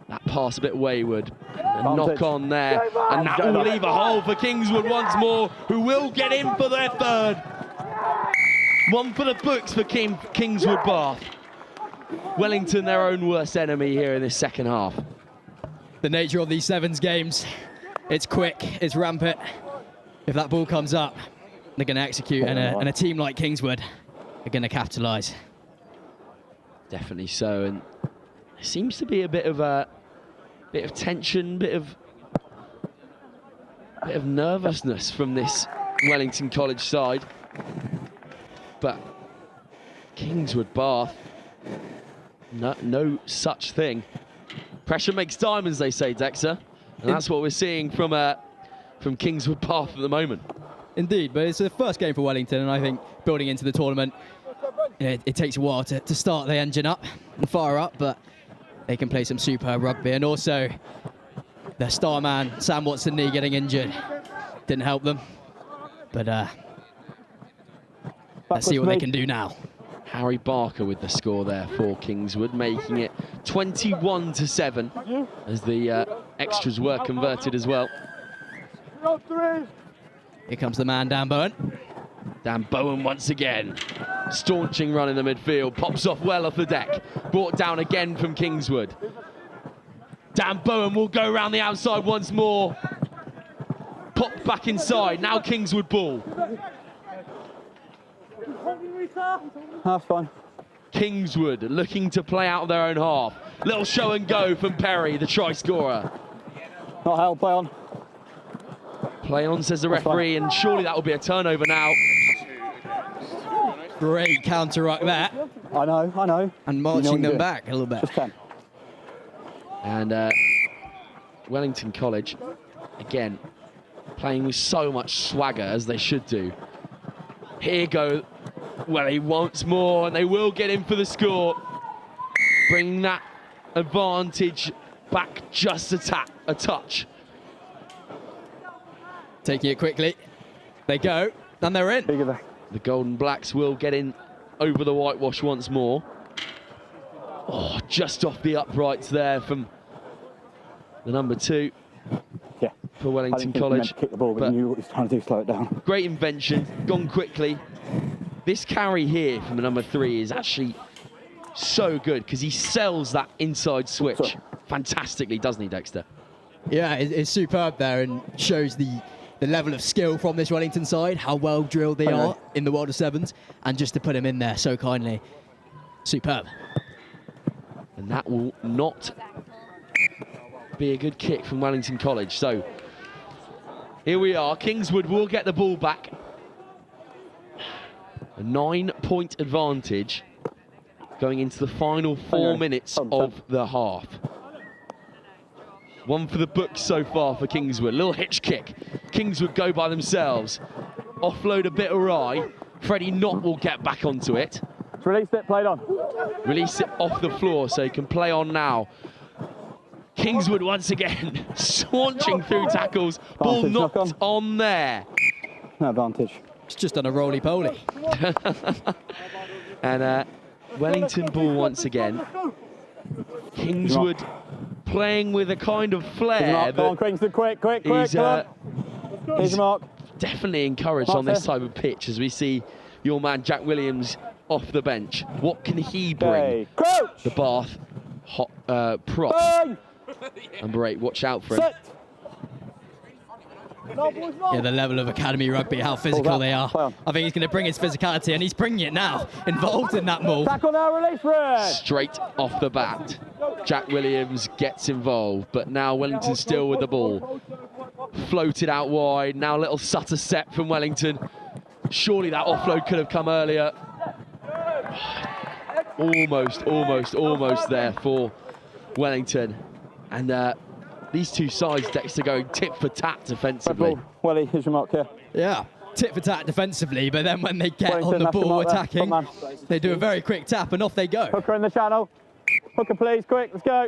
That pass a bit wayward, a knock on there, and that will leave a hole for Kingswood once more, who will get in for their third. One for the books for Kingswood Bath. Wellington, their own worst enemy here in this second half. The nature of these sevens games, it's quick, it's rampant. If that ball comes up, they're going to execute, and a team like Kingswood are going to capitalise. Definitely so, and there seems to be a bit of tension, bit of nervousness from this Wellington College side. But Kingswood Bath, no such thing. Pressure makes diamonds, they say, Dexter, and that's what we're seeing from Kingswood Bath at the moment. Indeed, but it's the first game for Wellington, and I think building into the tournament, it takes a while to start the engine up and fire up, but they can play some superb rugby. And also, their star man, Sam Watson-Nee, getting injured didn't help them. But let's see what they can do now. Harry Barker with the score there for Kingswood, making it 21-7 as the extras were converted as well. Here comes the man, Dan Bowen. Dan Bowen once again. Staunching run in the midfield, pops off well off the deck. Brought down again from Kingswood. Dan Bowen will go around the outside once more. Popped back inside, now Kingswood ball. That's fine. Kingswood looking to play out of their own half. Little show and go from Perry, the try scorer. Not held, play on. Play on, says the referee, and surely that will be a turnover now. Great counter-ruck there. I know. And marching them back a little bit. Just 10. And Wellington College, again, playing with so much swagger, as they should do. Here go Welly once more, and they will get in for the score. Bringing that advantage back just a touch. Taking it quickly. They go, and they're in. The Golden Blacks will get in over the whitewash once more. Oh, just off the uprights there from the number 2. Yeah. for Wellington I College. didn't think he meant to kick the ball, but he knew what he was trying to do, slow it down. Great invention, gone quickly. This carry here from the number 3 is actually so good because he sells that inside switch fantastically, doesn't he, Dexter? Yeah, it's superb there and shows the level of skill from this Wellington side, how well drilled they are in the world of sevens, and just to put him in there so kindly, superb. And that will not be a good kick from Wellington College. So here we are, Kingswood will get the ball back. A 9-point advantage going into the final 4 minutes of the half. One for the books so far for Kingswood. Little hitch kick. Kingswood go by themselves. Offload a bit awry. Freddie Knott will get back onto it. Release it, played on. Release it off the floor so he can play on now. Kingswood once again swanching through tackles. Ball knocked on there. No advantage. It's just on a roly-poly. And Wellington ball once again. Kingswood playing with a kind of flair. Come on, Kingswood, quick. He's Here's your mark. definitely encouraged on this type of pitch as we see your man Jack Williams off the bench. What can he bring? Crouch. The Bath prop. Number 8, watch out for him. Yeah, the level of academy rugby, how physical they are. I think he's going to bring his physicality, and he's bringing it now, involved in that move. Tackle now, release, Fred. Straight off the bat, Jack Williams gets involved, but now Wellington still with the ball. Floated out wide, now a little Sutter set from Wellington. Surely that offload could have come earlier. Almost there for Wellington. And these two sides, Dexter, going tit for tat defensively. Welly, here's your mark here. Yeah, tit for tat defensively, but then when they get on the ball attacking, they do a very quick tap and off they go. Hooker in the channel. Hooker, please, quick, let's go.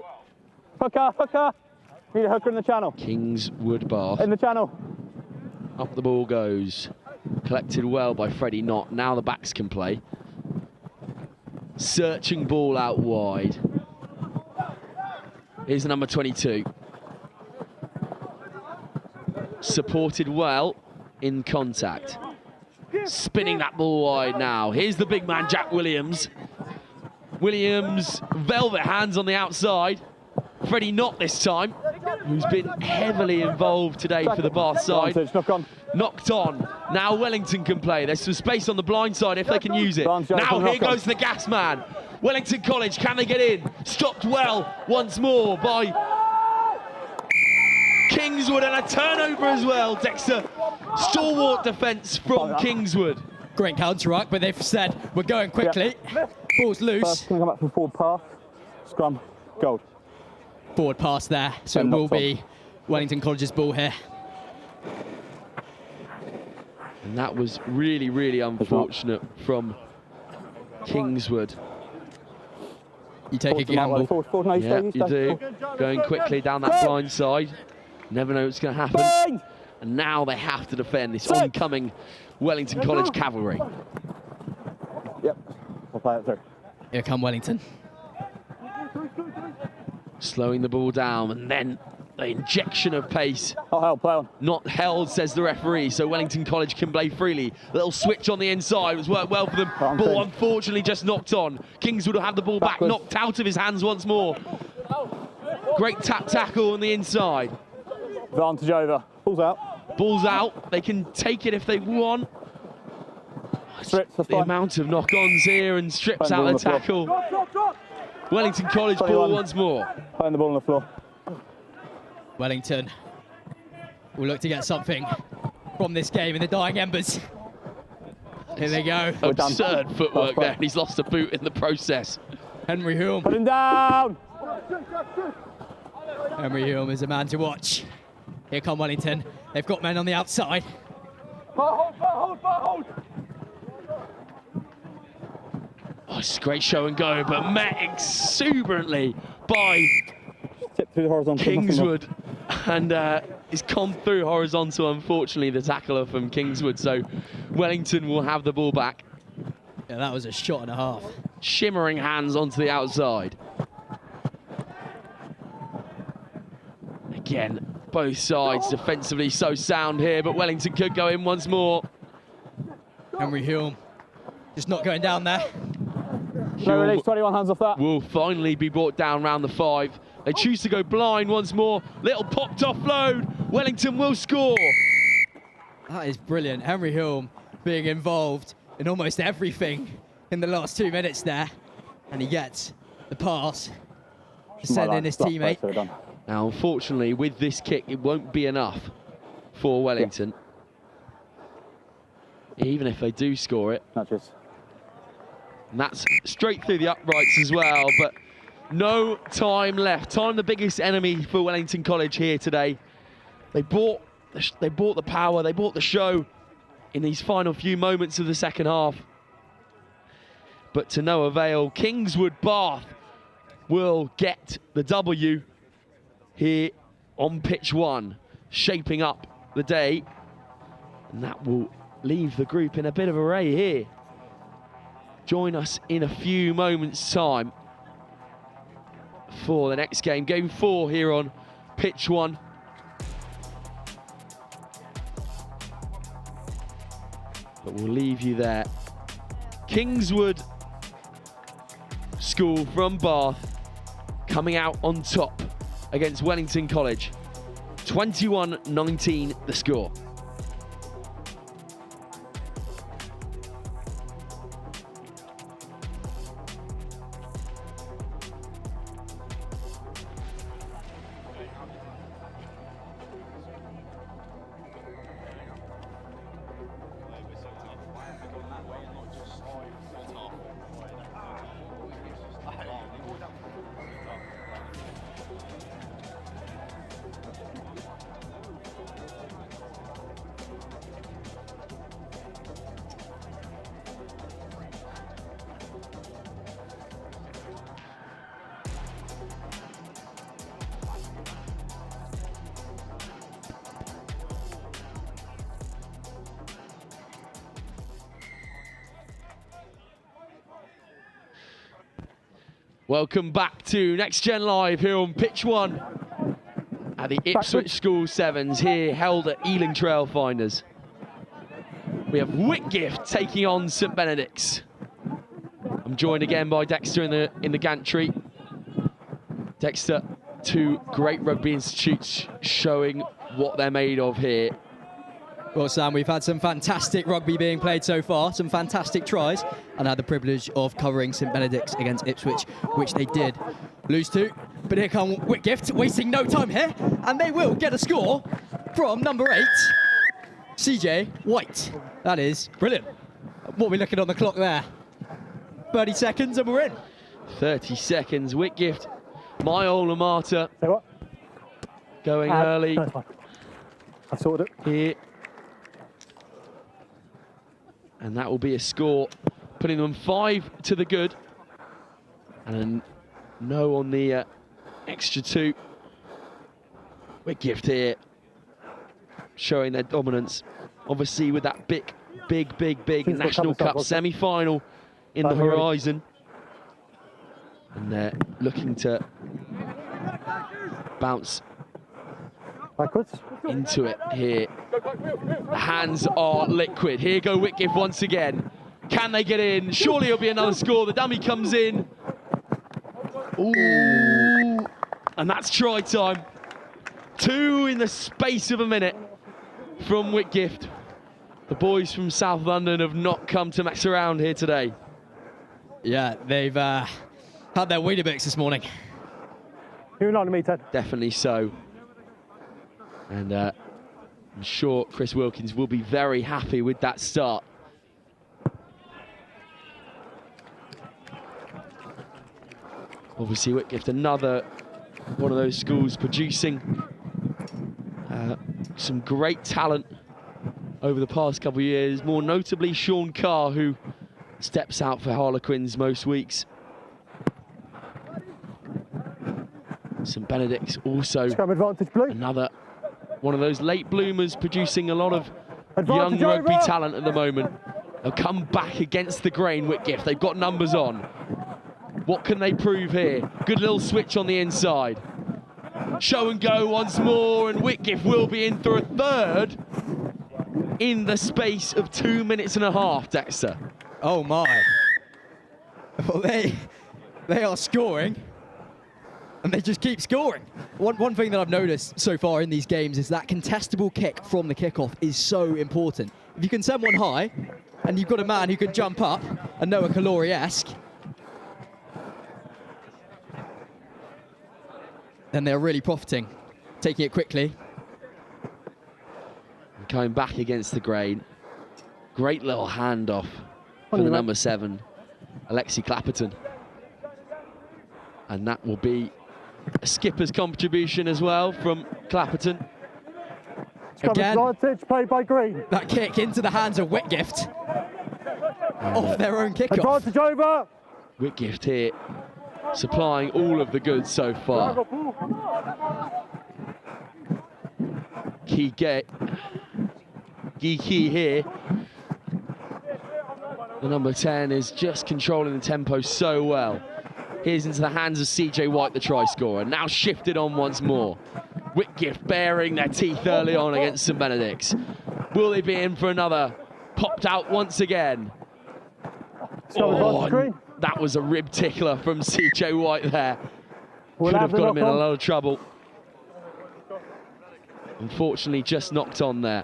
Hooker. Need a hooker in the channel. Kingswood Bath. In the channel. Up the ball goes. Collected well by Freddie Knott. Now the backs can play. Searching ball out wide. Here's the number 22. Supported well in contact. Spinning that ball wide now. Here's the big man, Jack Williams. Williams, velvet hands on the outside. Freddie Knott this time, who's been heavily involved today for the Bath side. Knocked on. Now Wellington can play. There's some space on the blind side if they can use it. Now here goes the gas man. Wellington College, can they get in? Stopped well once more by Kingswood, and a turnover as well. Dexter, stalwart defence from Kingswood. Great counter-ruck, but they've said we're going quickly. Ball's loose. Can come back for forward pass. Scrum, gold. Forward pass there, so it will be Wellington College's ball here. And that was really unfortunate from Kingswood. You take a gamble. Yeah, you do. Going quickly down that blind side. Never know what's going to happen. And now they have to defend this oncoming Wellington College cavalry. Yep, we'll play it through. Here come Wellington. Slowing the ball down, and then the injection of pace. Oh, hell, play on. Not held, says the referee, so Wellington College can play freely. Little switch on the inside, was worked well for them. Ball unfortunately just knocked on. Kingswood will have the ball back, knocked out of his hands once more. Great tap tackle on the inside. Advantage over. Ball's out. Ball's out. They can take it if they want. The amount of knock-ons here, and strips out the tackle. Wellington College ball once more. Playing the ball on the floor. Wellington will look to get something from this game in the dying embers. Here they go. Absurd footwork there, and he's lost a boot in the process. Henry Hulme. Put him down! Henry Hulme is a man to watch. Here come Wellington. They've got men on the outside. Hold. Oh, it's a great show and go, but met exuberantly by Tip through the horizontal. Kingswood. And it's gone through horizontal, unfortunately, the tackler from Kingswood. So Wellington will have the ball back. Yeah, that was a shot and a half. Shimmering hands onto the outside. Again, Both sides defensively so sound here, but Wellington could go in once more. Henry Hulme just not going down there. No release, 21 hands off that. Will finally be brought down round the 5. They choose to go blind once more. Little popped offload. Wellington will score. That is brilliant. Henry Hulme being involved in almost everything in the last 2 minutes there. And he gets the pass to send in his teammate. Now, unfortunately, with this kick, it won't be enough for Wellington. Yeah. Even if they do score it. Nudges. And that's straight through the uprights as well, but no time left. Time the biggest enemy for Wellington College here today. They bought the power, they bought the show in these final few moments of the second half. But to no avail. Kingswood Bath will get the W here on pitch 1, shaping up the day. And that will leave the group in a bit of array here. Join us in a few moments' time for the next game. Game 4 here on pitch 1. But we'll leave you there. Kingswood School from Bath coming out on top against Wellington College. 21-19 the score. Welcome back to Next Gen Live here on pitch 1 at the Ipswich School Sevens, here held at Ealing Trailfinders. We have Whitgift taking on St Benedict's. I'm joined again by Dexter in the gantry. Dexter, 2 great rugby institutes showing what they're made of here. Well, Sam, we've had some fantastic rugby being played so far, some fantastic tries, and I had the privilege of covering St Benedict's against Ipswich, which they did lose to. But here come Whitgift, wasting no time here, and they will get a score from number 8, CJ White. That is brilliant. What are we looking on the clock there? 30 seconds and we're in. 30 seconds, Whitgift, my alma mater. Say what? Going early. No, I sorted it. Here. And that will be a score, putting them 5 to the good. And a no on the extra 2. Whitgift here, showing their dominance. Obviously with that big National Cup semi-final in the horizon. And they're looking to bounce backwards into it here. The hands are liquid. Here go Whitgift once again. Can they get in? Surely it'll be another score. The dummy comes in. Ooh. And that's try time. 2 in the space of a minute from Whitgift. The boys from South London have not come to mess around here today. Yeah, they've had their Weetabix this morning. You're not on me, Ted. Definitely so. And I'm sure Chris Wilkins will be very happy with that start. Obviously Whitgift, another one of those schools producing some great talent over the past couple of years, more notably Sean Carr, who steps out for Harlequins most weeks. St Benedict's also another one of those late bloomers, producing a lot of young rugby talent at the moment. They'll come back against the grain, Whitgift. They've got numbers on. What can they prove here? Good little switch on the inside. Show and go once more, and Whitgift will be in for a third in the space of 2 minutes and a half, Dexter. Oh my. Well, they are scoring, and they just keep scoring. One thing that I've noticed so far in these games is that contestable kick from the kickoff is so important. If you can send one high, and you've got a man who can jump up, and Noah Kalori-esque, then they're really profiting, taking it quickly. Going back against the grain. Great little handoff for the number 7, Alexi Clapperton. And that will be a skipper's contribution as well from Clapperton. Again, advantage played by Green. that kick into the hands of Whitgift off their own kickoff. Advantage over. Whitgift here supplying all of the goods so far. Key here. The number 10 is just controlling the tempo so well. Here's into the hands of CJ White, the try scorer. Now shifted on once more. Whitgift bearing their teeth early on against St Benedict's. Will they be in for another? Popped out once again. Oh, that was a rib tickler from CJ White there. Could have got him in a lot of trouble. Unfortunately, just knocked on there.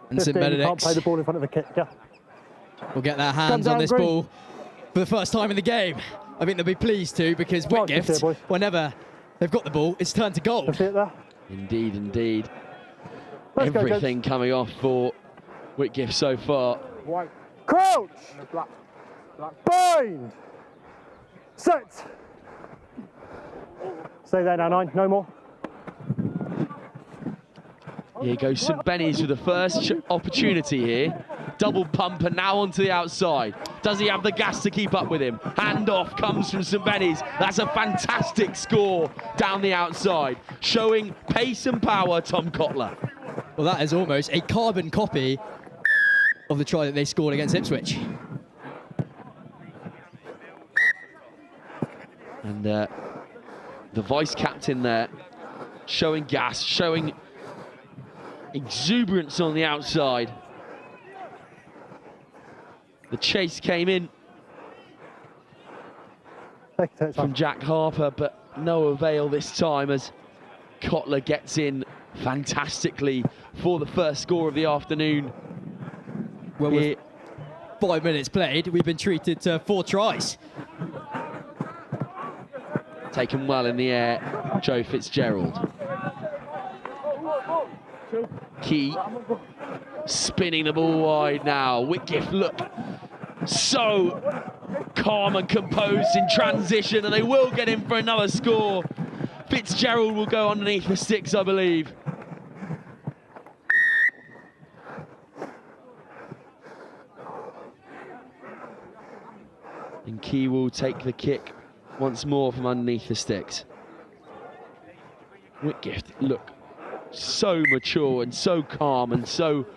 And St Benedict can't play the ball in front of the kick. Yeah. will get their hands on this ball for the first time in the game. I think they'll be pleased to, because Whitgift, whenever they've got the ball, it's turned to gold. Indeed, indeed. Everything coming off for Whitgift so far. Crouch! Bind! Set! Stay there now, 9, no more. Here goes St Benny's with the first opportunity here. Double pump and now onto the outside. Does he have the gas to keep up with him? Hand off comes from St Benny's. That's a fantastic score down the outside, showing pace and power, Tom Kotler. Well, that is almost a carbon copy of the try that they scored against Ipswich. And the vice-captain there, showing gas, showing exuberance on the outside. The chase came in from Jack Harper, but no avail this time as Kotler gets in fantastically for the first score of the afternoon. Well, with 5 minutes played, we've been treated to 4 tries. Taken well in the air, Joe Fitzgerald. Key spinning the ball wide now. Whitgift look so calm and composed in transition, and they will get in for another score. Fitzgerald will go underneath the sticks, I believe. And Key will take the kick once more from underneath the sticks. Whitgift look so mature and so calm and so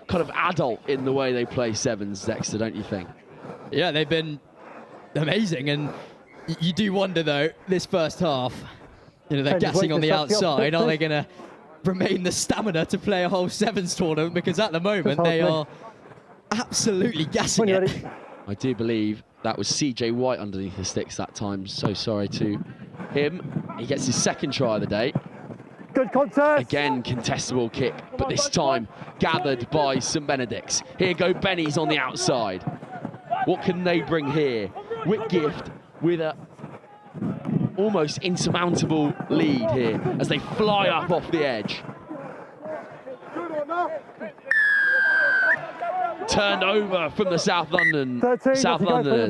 kind of adult in the way they play sevens, Dexter, don't you think? Yeah, they've been amazing, and you do wonder though, this first half, you know, they're gassing on the outside. Are they going to remain the stamina to play a whole sevens tournament? Because at the moment they are absolutely gassing it. I do believe that was CJ White underneath the sticks that time. So sorry to him. He gets his second try of the day. Good contest. Again, contestable kick, but this time gathered by St Benedict's. Here go Benny's on the outside. What can they bring here? Whitgift with a almost insurmountable lead here as they fly up off the edge. Turned over from the South Londoners. Throw the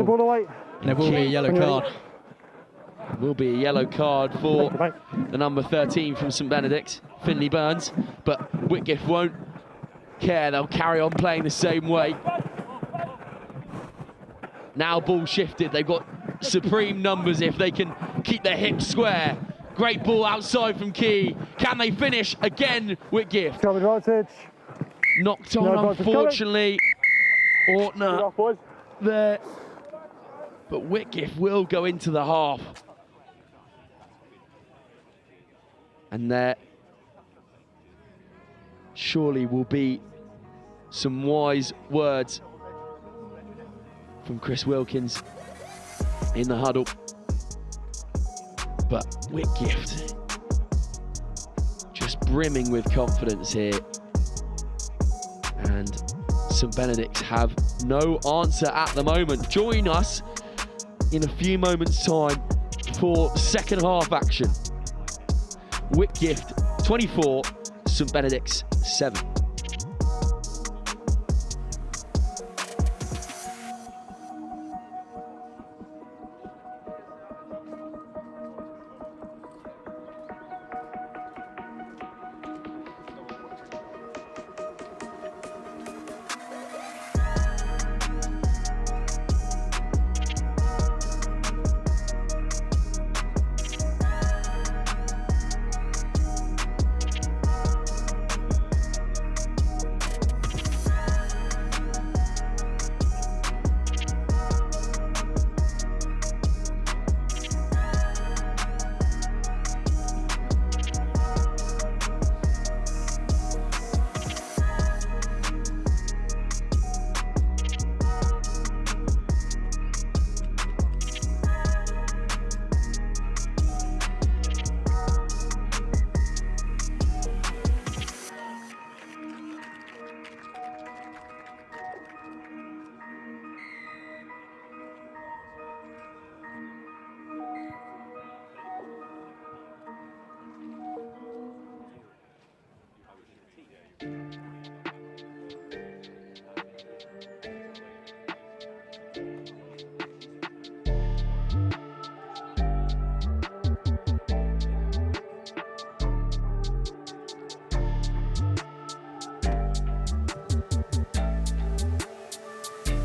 ball away. And there will be a yellow card. Will be a yellow card for the number 13 from St Benedict, Finley Burns, but Whitgift won't care. They'll carry on playing the same way. Now ball shifted. They've got supreme numbers if they can keep their hips square. Great ball outside from Key. Can they finish again? Whitgift knocked on, unfortunately. Ortner there but Whitgift will go into the half. And there surely will be some wise words from Chris Wilkins in the huddle. But Whitgift just brimming with confidence here. And St Benedict's have no answer at the moment. Join us in a few moments' time for second half action. Whitgift 24, St Benedict's 7.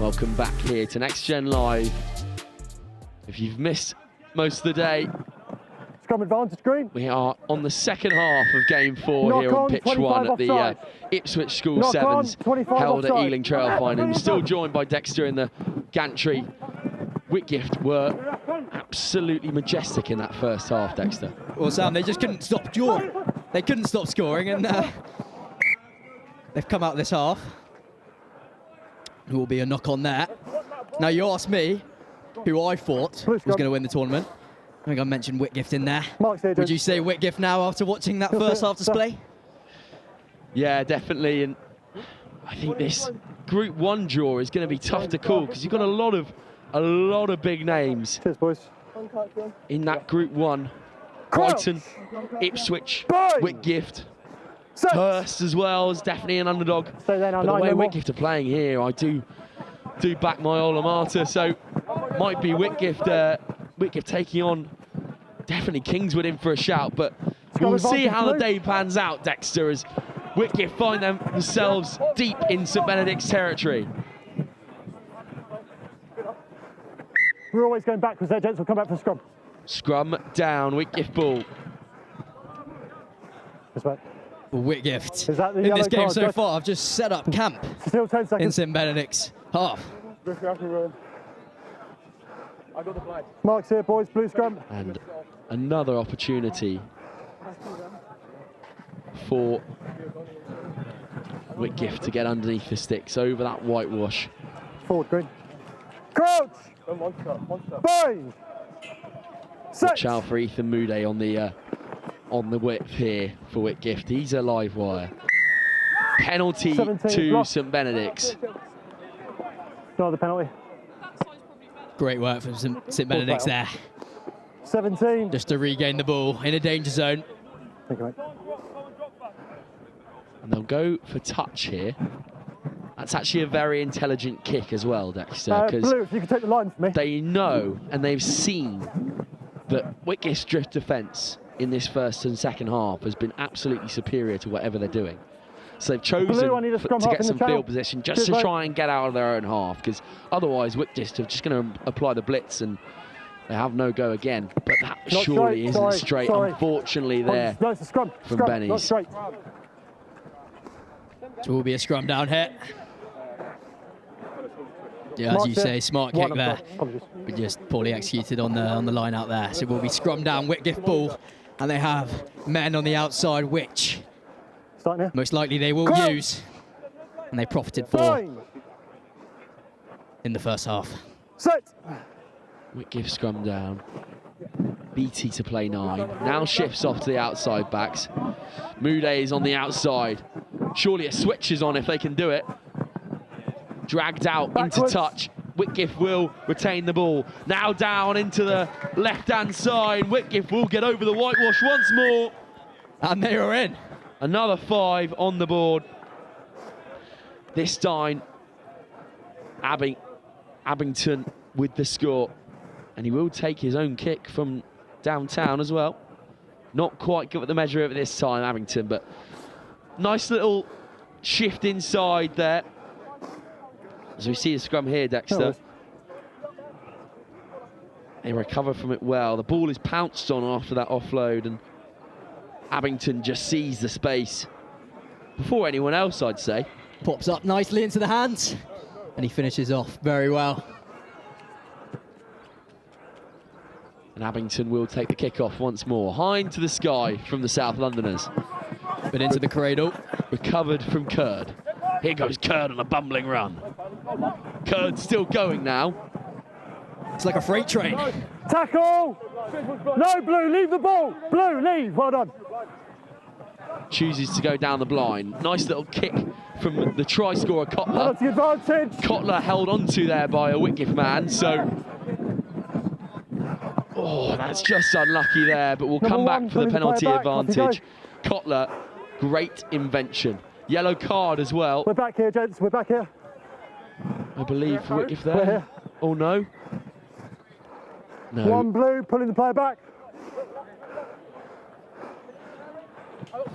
Welcome back here to Next Gen Live. If you've missed most of the day, Scrum advantage, green. We are on the second half of Game 4 Knock here on on, pitch 25 1 at the offside. Ipswich School Knock on, 7s 25 held at offside. Ealing Trail Finding. Still joined by Dexter in the gantry. Whitgift were absolutely majestic in that first half, Dexter. Well, Sam, they just couldn't stop scoring. They couldn't stop scoring, and they've come out this half. There will be a knock on there. Now, you asked me who I thought was going to win the tournament. I think I mentioned Whitgift in there. Would you say Whitgift now after watching that first half display? Yeah, definitely. And I think this Group 1 draw is going to be tough to call because you've got a lot of big names. Cheers, boys. In that Group 1. Brighton, Ipswich, Whitgift, Hurst as well is definitely an underdog. But the way Whitgift are playing here, I do back my alma mater. So might be Whitgift taking on definitely Kingswood in for a shout. But we'll see how the day pans out, Dexter, as Whitgift find themselves deep in St Benedict's territory. We're always going backwards there, gents. We'll come back for scrum. Scrum down, Whitgift ball. Whitgift. Is that the in this game card, so guys? far, I've just set up camp Still 10 seconds. in St Benedict's half. I got the flag. Marks here, boys. Blue scrum. And another opportunity for Whitgift to get underneath the sticks over that whitewash. Forward, green. Crouch! Bang! Watch out for Ethan Moody on the whip here for Whitgift. He's a live wire. Penalty to block. St Benedict's. No other penalty. Great work from St Benedict's there. 17. Just to regain the ball in a danger zone. Thank you, mate. And they'll go for touch here. That's actually a very intelligent kick as well, Dexter, because Blue, if you can take the line for me. they know and they've seen that Whitgift's drift defence in this first and second half has been absolutely superior to whatever they're doing. So they've chosen to get some field position just to try and get out of their own half, because otherwise Whitgift are just going to apply the blitz and they have no go again. But that surely isn't straight, unfortunately, there No, it's a scrum. from Scrum, Benny's. not straight. So will be a scrum down here. Yeah, as you say, smart kick One there, up, apologies. but just poorly executed on the line out there. So it will be scrum down, Whitgift ball, and they have men on the outside, which Starting here. most likely they will Go! use, and they profited for Fine. in the first half. Set. Whitgift scrum down. BT to play 9. Now shifts off to the outside backs. Mude is on the outside. Surely a switch is on if they can do it. Dragged out Backwards. into touch. Whitgift will retain the ball. Now down into the left-hand side. Whitgift will get over the whitewash once more. And they are in. Another 5 on the board. This time, Abington with the score. And he will take his own kick from downtown as well. Not quite good at the measure of it this time, Abington, but nice little shift inside there. As we see the scrum here, Dexter. They recover from it well. The ball is pounced on after that offload, and Abington just sees the space before anyone else, I'd say. Pops up nicely into the hands, and he finishes off very well. And Abington will take the kick-off once more. High into the sky from the South Londoners. But into the cradle. Recovered from Curd. Here goes Curd on a bumbling run. Curd still going now. It's like a freight train. Tackle. No, Blue, leave the ball. Blue, leave. Well done. Chooses to go down the blind. Nice little kick from the try scorer, Kotler. That's the advantage. Kotler held onto there by a Whitgift man, so... Oh, that's just unlucky there, but we'll come back for the penalty advantage. Kotler, great invention. Yellow card as well. We're back here, gents. We're back here. I believe for Whitgift We're there. here. Oh, no. No. One Blue, pulling the player back.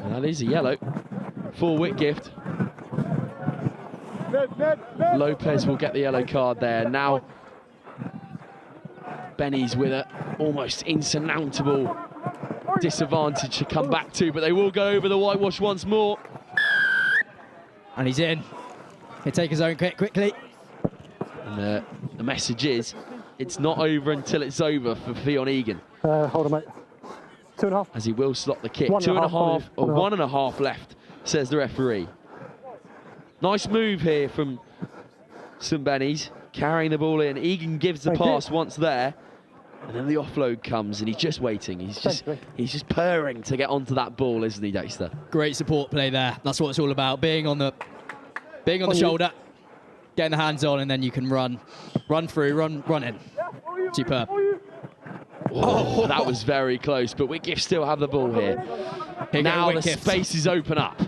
And that is a yellow for Whitgift. Lopez will get the yellow card there. Now Benny's with an almost insurmountable disadvantage to come back to, but they will go over the whitewash once more. And he's in. He'll take his own kick quickly. And the message is, it's not over until it's over for Fionn Egan. Hold on, mate. 2.5. As he will slot the kick. 1.5, or apologies. 1.5 left, says the referee. Nice move here from St Benny's, carrying the ball in. Egan gives the pass once there, and then the offload comes, and he's just waiting. He's just purring to get onto that ball, isn't he, Dexter? Great support play there. That's what it's all about. Being on the shoulder, getting the hands on, and then you can run through, run in. Superb. Oh, that was very close, but Whitgift still have the ball here. Now the spaces open up.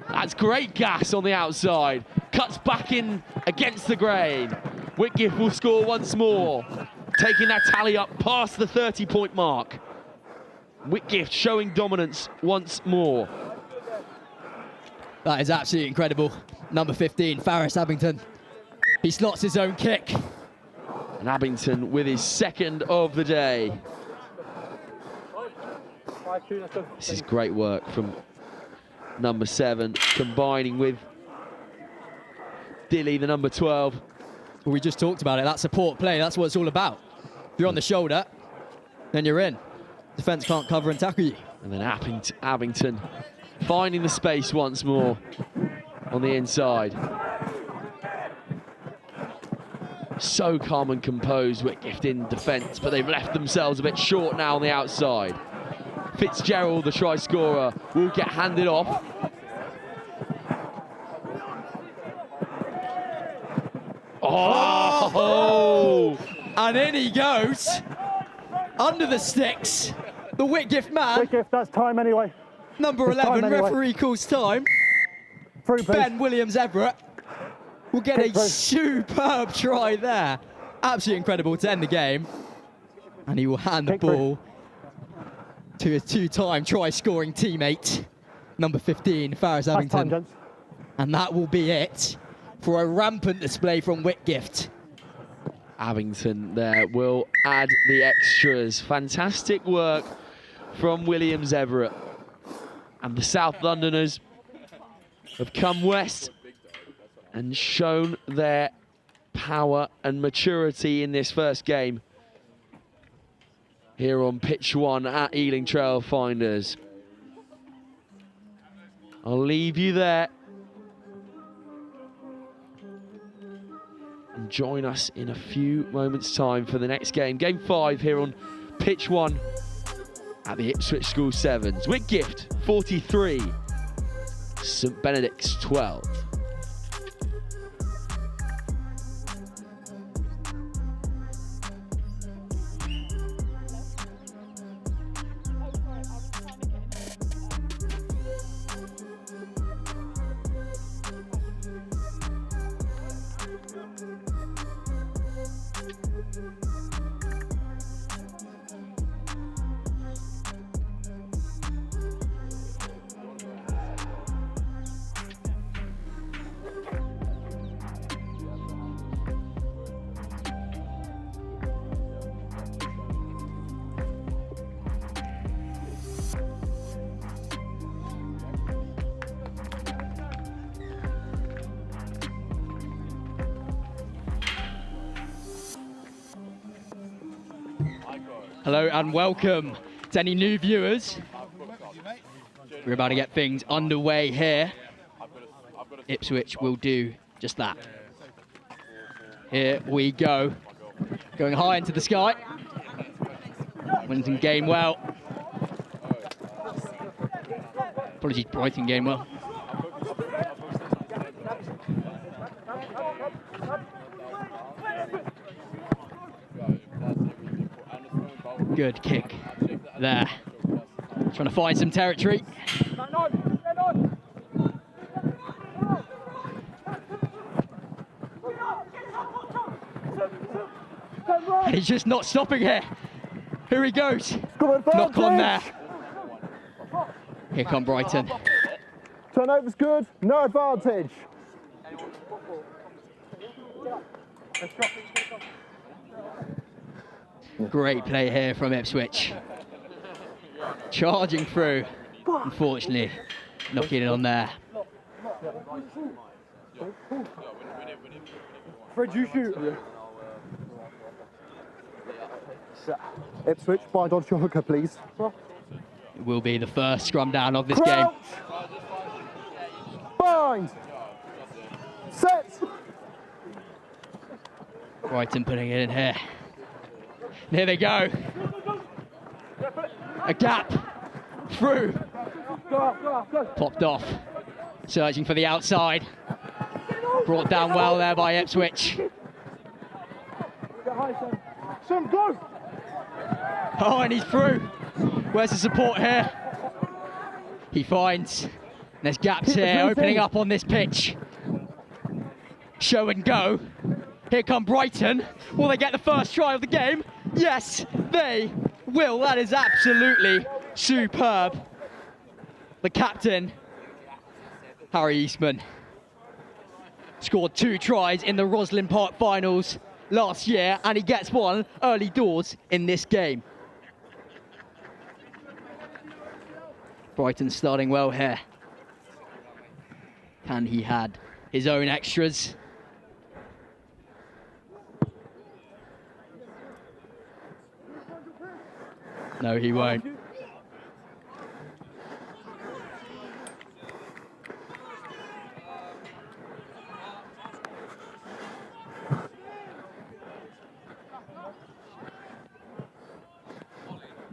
That's great gas on the outside. Cuts back in against the grain. Whitgift will score once more, taking that tally up past the 30-point mark. Whitgift showing dominance once more. That is absolutely incredible. Number 15, Faris Abington. He slots his own kick. And Abington with his second of the day. This is great work from number 7, combining with Dilly, the number 12. Well, we just talked about it. That support play, that's what it's all about. If you're on the shoulder, then you're in. Defence can't cover and tackle you. And then Abington finding the space once more on the inside. So calm and composed, Whitgift in defence, but they've left themselves a bit short now on the outside. Fitzgerald, the try scorer, will get handed off. Oh! And in he goes. Under the sticks. The Whitgift man. Whitgift, that's time anyway. Number 11, referee calls time. Through, please. Ben Williams-Everett will get a superb try there. Absolutely incredible to end the game. And he will hand the ball to his 2-time try-scoring teammate, number 15, Faris Abington. And that will be it for a rampant display from Whitgift. Abington there will add the extras. Fantastic work from Williams-Everett. And the South Londoners have come west and shown their power and maturity in this first game here on pitch 1 at Ealing Trailfinders. I'll leave you there. And join us in a few moments' time for the next game. Game 5 here on pitch 1 at the Ipswich School Sevens. Whitgift 43, St Benedict's 12. Hello and welcome to any new viewers. We're about to get things underway here. Ipswich will do just that. Here we go. Going high into the sky. Wellington game well. Apologies, Brighton game well. Good kick there. Trying to find some territory. And he's just not stopping here. Here he goes. Knock on there. Here come Brighton. Turnover's good, no advantage. Great play here from Ipswich. Charging through. Unfortunately, knocking it on there. Fred, you shoot. Ipswich, bind onto your hooker, please. It will be the first scrum down of this game. Bind. Set. Brighton putting it in here. And here they go. A gap. Through. Popped off. Searching for the outside. Brought down well there by Ipswich. Oh, and he's through. Where's the support here? He finds. There's gaps here opening up on this pitch. Show and go. Here come Brighton. Will they get the first try of the game? Yes, they will. That is absolutely superb. The captain, Harry Eastman, scored 2 tries in the Roslyn Park finals last year, and he gets one early doors in this game. Brighton starting well here. And he had his own extras. No, he won't.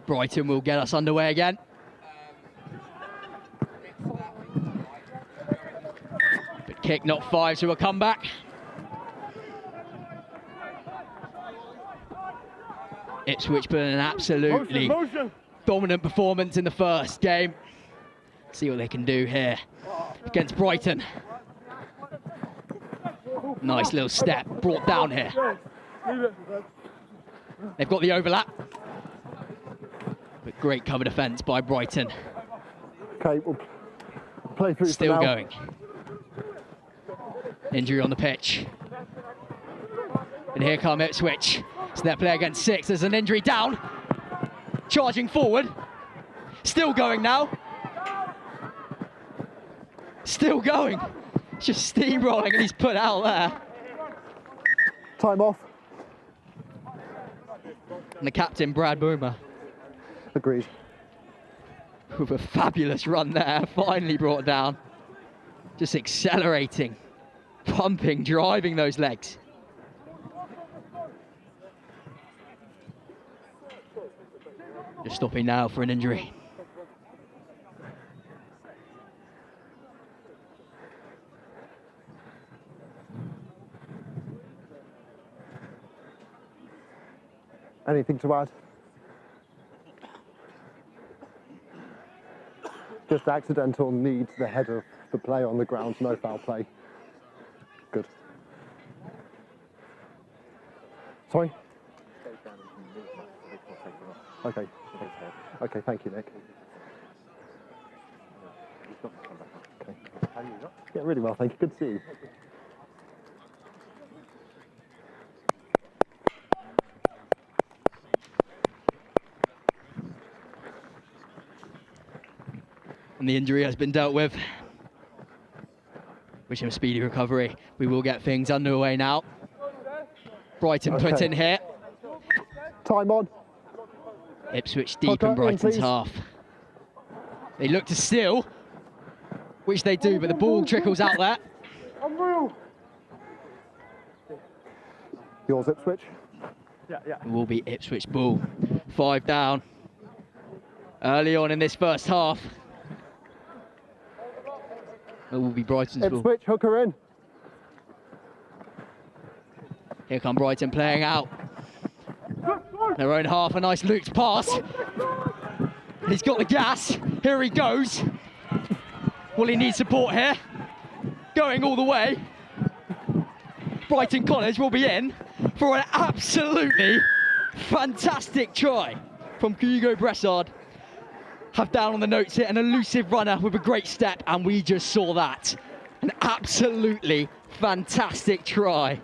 Brighton will get us underway again. But kick, not 5, so we'll come back. Ipswich put in an absolutely dominant performance in the first game. See what they can do here against Brighton. Nice little step brought down here. They've got the overlap. But great cover defence by Brighton. Okay, we'll play through. Still going. Injury on the pitch. And here come Ipswich. It's their play against 6. There's an injury down. Charging forward. Still going now. Still going. Just steamrolling, and he's put out there. Time off. And the captain, Brad Boomer, Agreed. with a fabulous run there, finally brought down. Just accelerating, pumping, driving those legs. Just stopping now for an injury. Anything to add? Just accidental knee to the head of the player on the ground, no foul play. Good. Sorry? Okay. Okay, thank you, Nick. Okay. Yeah, really well, thank you. Good to see you. And the injury has been dealt with. Wish him a speedy recovery. We will get things underway now. Brighton put in here. Time on. Ipswich deep in Brighton's half. They look to steal, which they do, but the ball trickles out there. Yours, Ipswich. It will be Ipswich ball. 5 down. Early on in this first half. It will be Brighton's ball. Ipswich, hooker in. Here come Brighton playing out. Their own half, a nice looped pass. He's got the gas. Here he goes. Well, he needs support here. Going all the way. Brighton College will be in for an absolutely fantastic try from Hugo Bressard. Have down on the notes here, an elusive runner with a great step, and we just saw that. An absolutely fantastic try.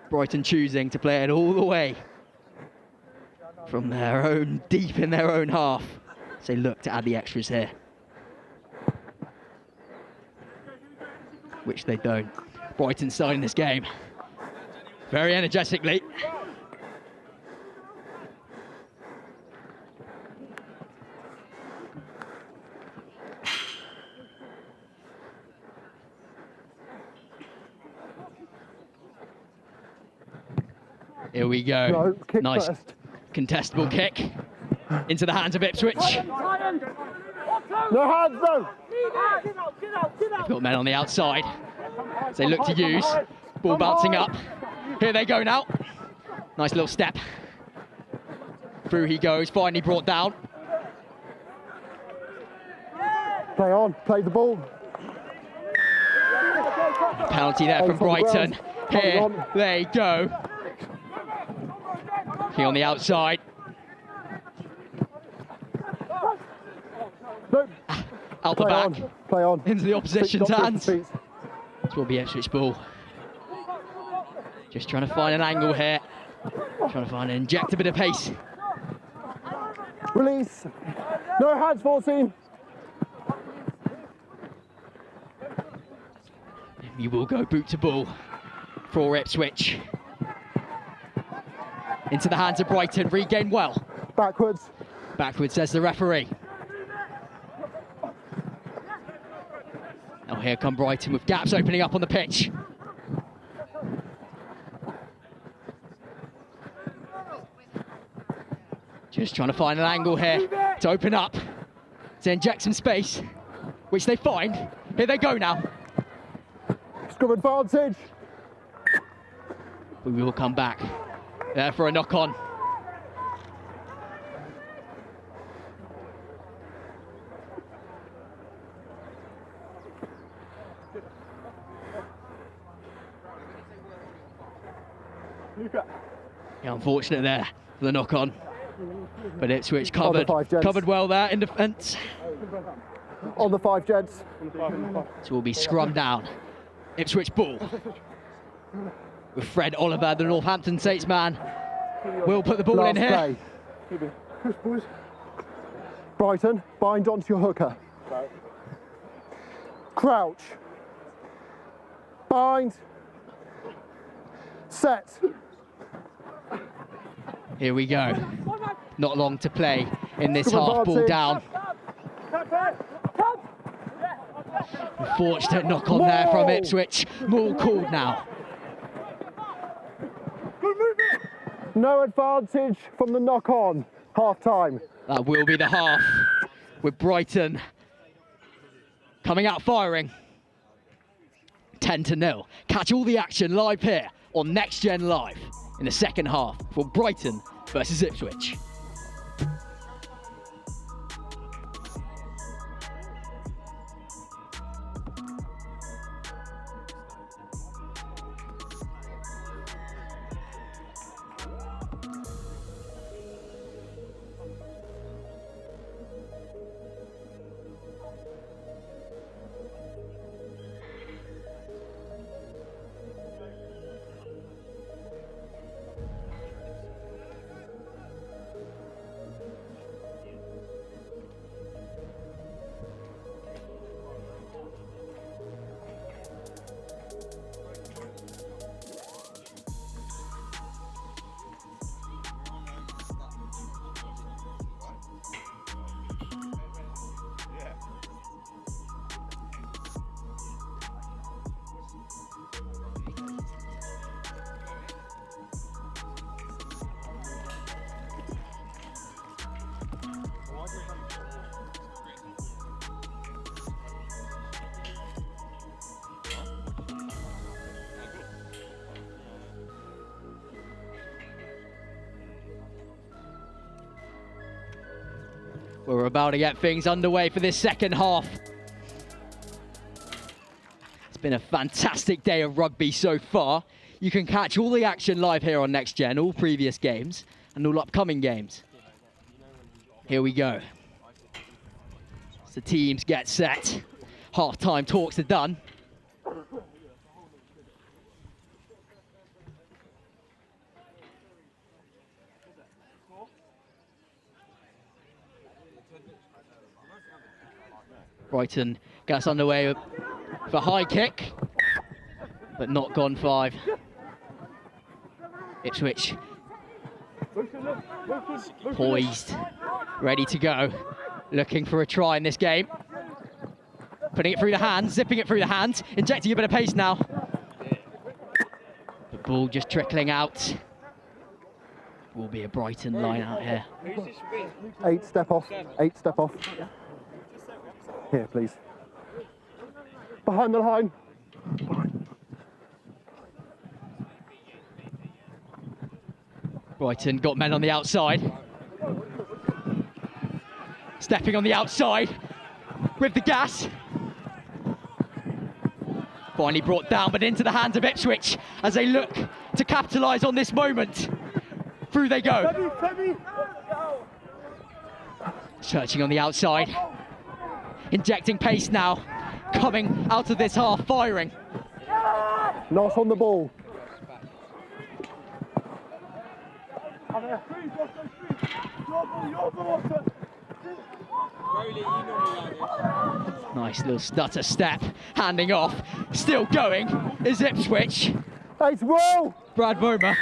Brighton choosing to play it all the way from their own, deep in their own half. So they look to add the extras here. Which they don't. Brighton starting this game very energetically. Here we go. No, kick nice first. contestable kick into the hands of Ipswich. No hands, no! They've got men on the outside. As they look to use. Ball bouncing up. Here they go now. Nice little step. Through he goes, finally brought down. Play on, play the ball. Penalty there from Brighton. Here they go. He on the outside. No. Out the back. Play on. Into the opposition's Stop hands. feet. This will be Ipswich ball. Just trying to find an angle here. Trying to find and inject a bit of pace. Release. No hands, 14. You will go boot to ball for Ipswich. Into the hands of Brighton, regain well. Backwards. Backwards, says the referee. Now here come Brighton with gaps opening up on the pitch. Just trying to find an angle here to open up, to inject some space, which they find. Here they go now. Scrum advantage. We will come back. There for a knock-on. Yeah, unfortunate there for the knock-on. But Ipswich covered well there in defence. On the 5, gents. So we'll be scrummed down. Ipswich ball. With Fred Oliver, the Northampton Saints man, will put the ball in here. Play. Brighton, bind onto your hooker. Crouch. Bind. set. Here we go. Not long to play in this half, ball down. Unfortunate knock on there from Ipswich. Maul called now. No advantage from the knock on, half time. That will be the half, with Brighton coming out firing. 10-0. Catch all the action live here on Next Gen Live in the second half for Brighton versus Ipswich. We're about to get things underway for this second half. It's been a fantastic day of rugby so far. You can catch all the action live here on Next Gen, all previous games and all upcoming games. Here we go. As the teams get set, half-time talks are done. Brighton gets underway for high kick, but not gone 5. Ipswich poised, ready to go, looking for a try in this game. Putting it through the hands, zipping it through the hands, injecting a bit of pace now. The ball just trickling out. Will be a Brighton line out here. 8 step off, 8 step off. Here, please. Behind the line. Brighton got men on the outside. Stepping on the outside with the gas. Finally brought down, but into the hands of Ipswich as they look to capitalise on this moment. Through they go. Searching on the outside. Injecting pace now, coming out of this half, firing. Not on the ball. Nice little stutter step, handing off. Still going is Ipswich. It's roll. Brad Vomer,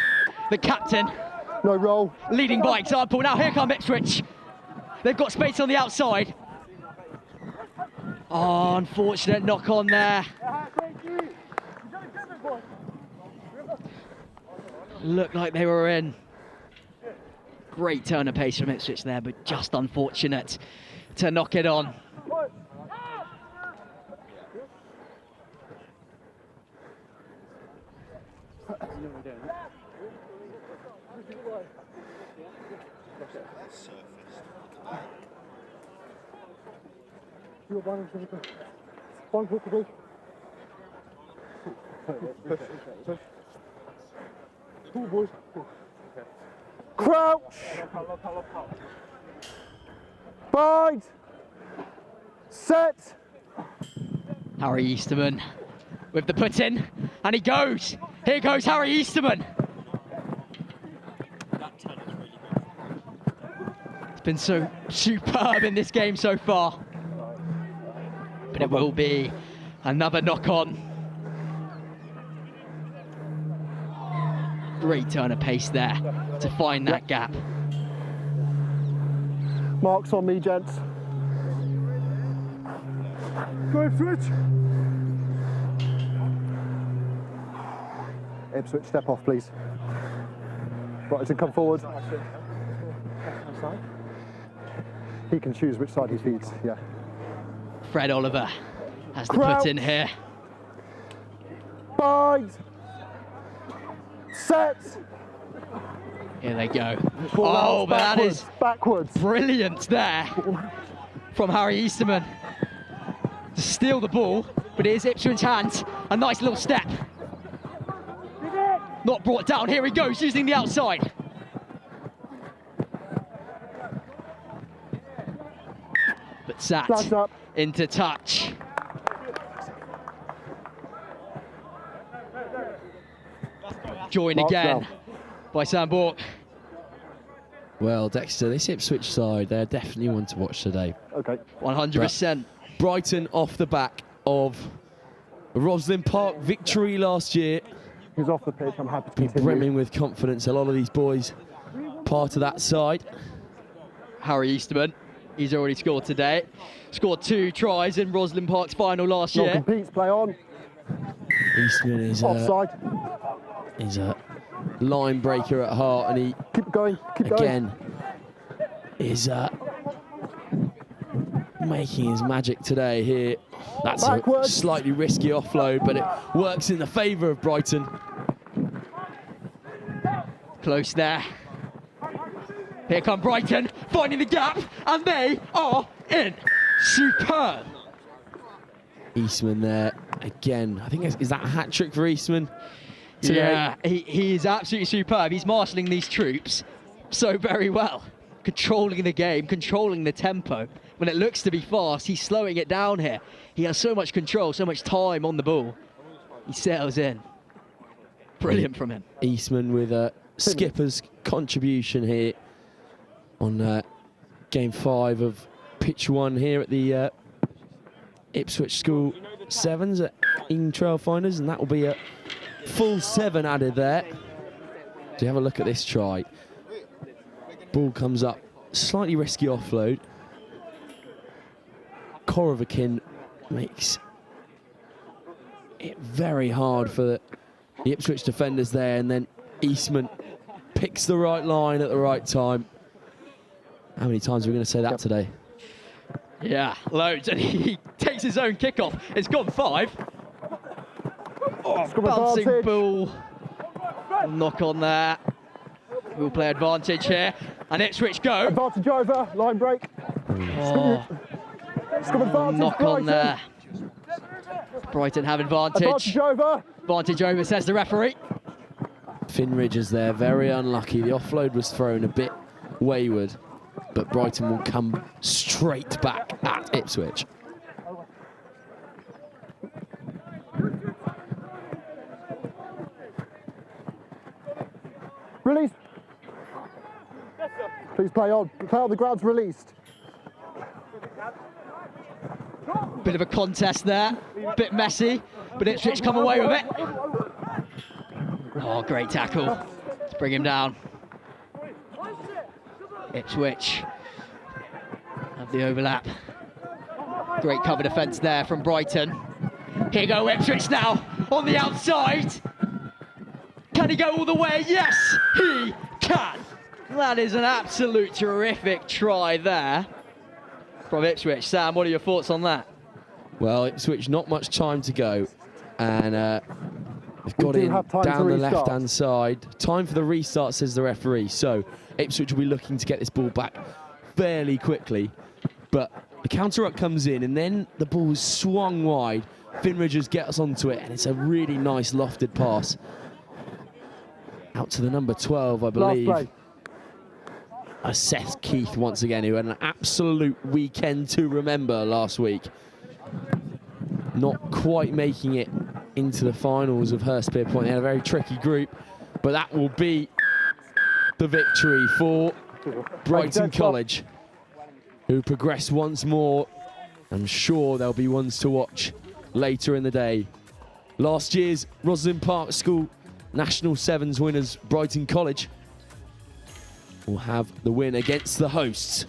the captain. No roll. Leading by example. Now here come Ipswich. They've got space on the outside. Oh, unfortunate knock on there. Looked like they were in. Great turn of pace from Ipswich there, but just unfortunate to knock it on. Crouch. Bide. Set. Harry Easterman with the put in, and he goes. Here goes Harry Easterman. It's been so superb in this game so far. But it will be another knock on. Great turn of pace there to find that gap. Marks on me, gents. Go Ipswich. Ipswich, step off, please. Brighton, come forward. He can choose which side he feeds, yeah. Fred Oliver has to Crouch. put in here. Bind. Set. Here they go. Ball Oh, out, but that is backwards. brilliant there from Harry Easterman to steal the ball, but it is Ipswich hands. A nice little step. Not brought down. Here he goes, using the outside. But Flags sat up. into touch. Joined Marks again well. by Sam Bork. Well, Dexter, this Ipswich side, they're definitely one to watch today. Okay. 100%. Brighton off the back of a Roslyn Park victory last year. He's off the pitch. I'm happy to Be continue. brimming with confidence. A lot of these boys part of that side. Harry Easterman, he's already scored today. Scored 2 tries in Roslyn Park's final last No year. competes, play on. Eastman is Offside. a line breaker at heart, and he Keep going. Keep going. again is making his magic today here. That's a Backwards. slightly risky offload, but it works in the favour of Brighton. Close there. Here come Brighton, finding the gap, and they are in. Superb. Eastman there again. I think is that a hat trick for Eastman today? Yeah, he is absolutely superb. He's marshalling these troops so very well. Controlling the game, controlling the tempo. When it looks to be fast, he's slowing it down here. He has so much control, so much time on the ball. He settles in. Brilliant from him. Eastman with a skipper's contribution here on game 5 of pitch 1 here at the Ipswich School Sevens at Ing Trailfinders, and that will be a full 7 added there. So have a look at this try. Ball comes up, slightly risky offload. Korovakin makes it very hard for the Ipswich defenders there, and then Eastman picks the right line at the right time. How many times are we going to say that today? Yeah, loads, and he takes his own kickoff. It's gone 5. Oh, bouncing advantage. ball. Knock on there. We'll play advantage here. And Ipswich go. Advantage over. Line break. Oh, Scrum advantage. knock on Brighton. there. Brighton have advantage. Advantage over. Advantage over, says the referee. Finridge is there, very unlucky. The offload was thrown a bit wayward, but Brighton will come straight back at Ipswich. Release. Please play on. Play on, the ground's released. Bit of a contest there, bit messy, but Ipswich come away with it. Oh, great tackle to bring him down. Ipswich have the overlap. Great cover defence there from Brighton. Here go Ipswich now on the outside. Can he go all the way? Yes, he can. That is an absolute terrific try there from Ipswich. Sam, what are your thoughts on that? Well, Ipswich, not much time to go, and they've got do in have time down to the restart. left-hand side. Time for the restart, says the referee. So Ipswich will be looking to get this ball back fairly quickly, but the counter-up comes in, and then the ball's swung wide. Finridge just gets onto it, and it's a really nice lofted pass out to the number 12, I Last believe. play. Seth Keith once again, who had an absolute weekend to remember last week. Not quite making it into the finals of Hurstpierpoint. They had a very tricky group, but that will be the victory for Brighton College, who progress once more. I'm sure there'll be ones to watch later in the day. Last year's Roslyn Park School National Sevens winners Brighton College will have the win against the hosts.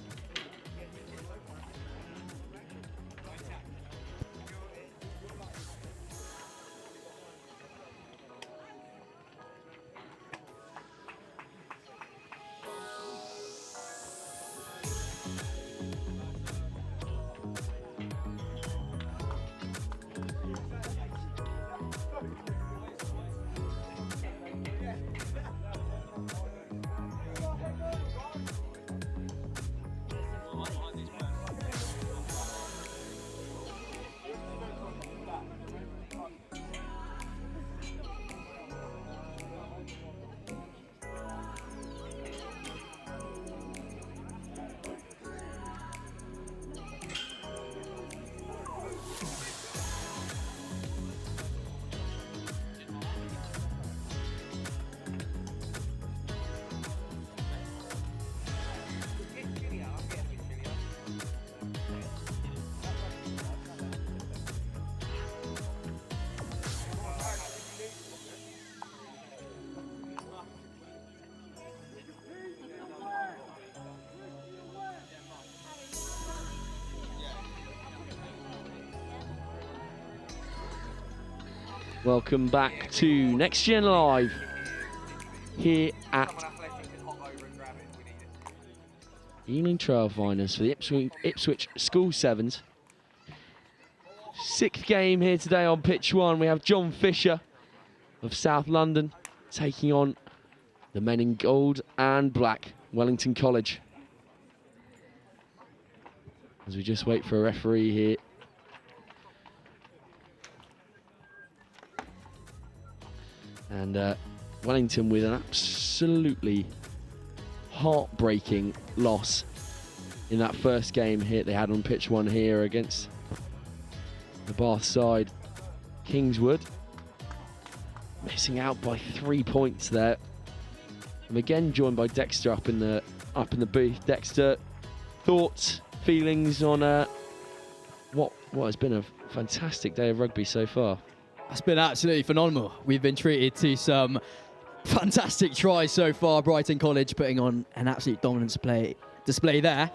Welcome back to Next Gen Live here at Ealing Trailfinders for the Ipswich School Sevens. Sixth game here today on pitch one. We have John Fisher of South London taking on the men in gold and black, Wellington College. As we just wait for a referee here. And Wellington with an absolutely heartbreaking loss in that first game here they had on pitch one here against the Bath side. Kingswood missing out by 3 points there. I'm again joined by Dexter up in the booth. Dexter, thoughts, feelings on what has been a fantastic day of rugby so far? It's been absolutely phenomenal. We've been treated to some fantastic tries so far. Brighton College putting on an absolute dominant display there.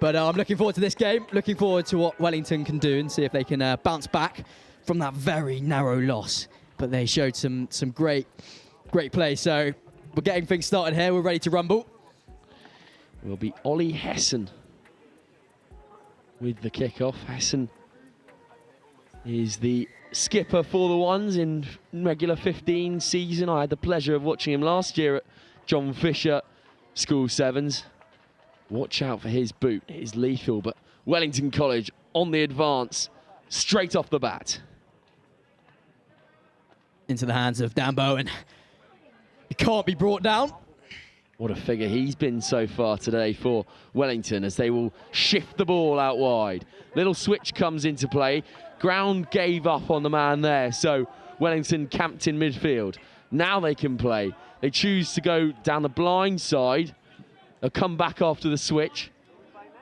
But I'm looking forward to this game, looking forward to what Wellington can do and see if they can bounce back from that very narrow loss. But they showed some great play. So we're getting things started here. We're ready to rumble. Will be Ollie Hessen with the kickoff. Hessen is the skipper for the ones in regular 15 season. I had the pleasure of watching him last year at John Fisher School Sevens. Watch out for his boot, it is lethal, but Wellington College on the advance straight off the bat. Into the hands of Dan Bowen. It can't be brought down. What a figure he's been so far today for Wellington as they will shift the ball out wide. Little switch comes into play. Ground gave up on the man there, so Wellington camped in midfield. Now they can play. They choose to go down the blind side. They'll come back after the switch.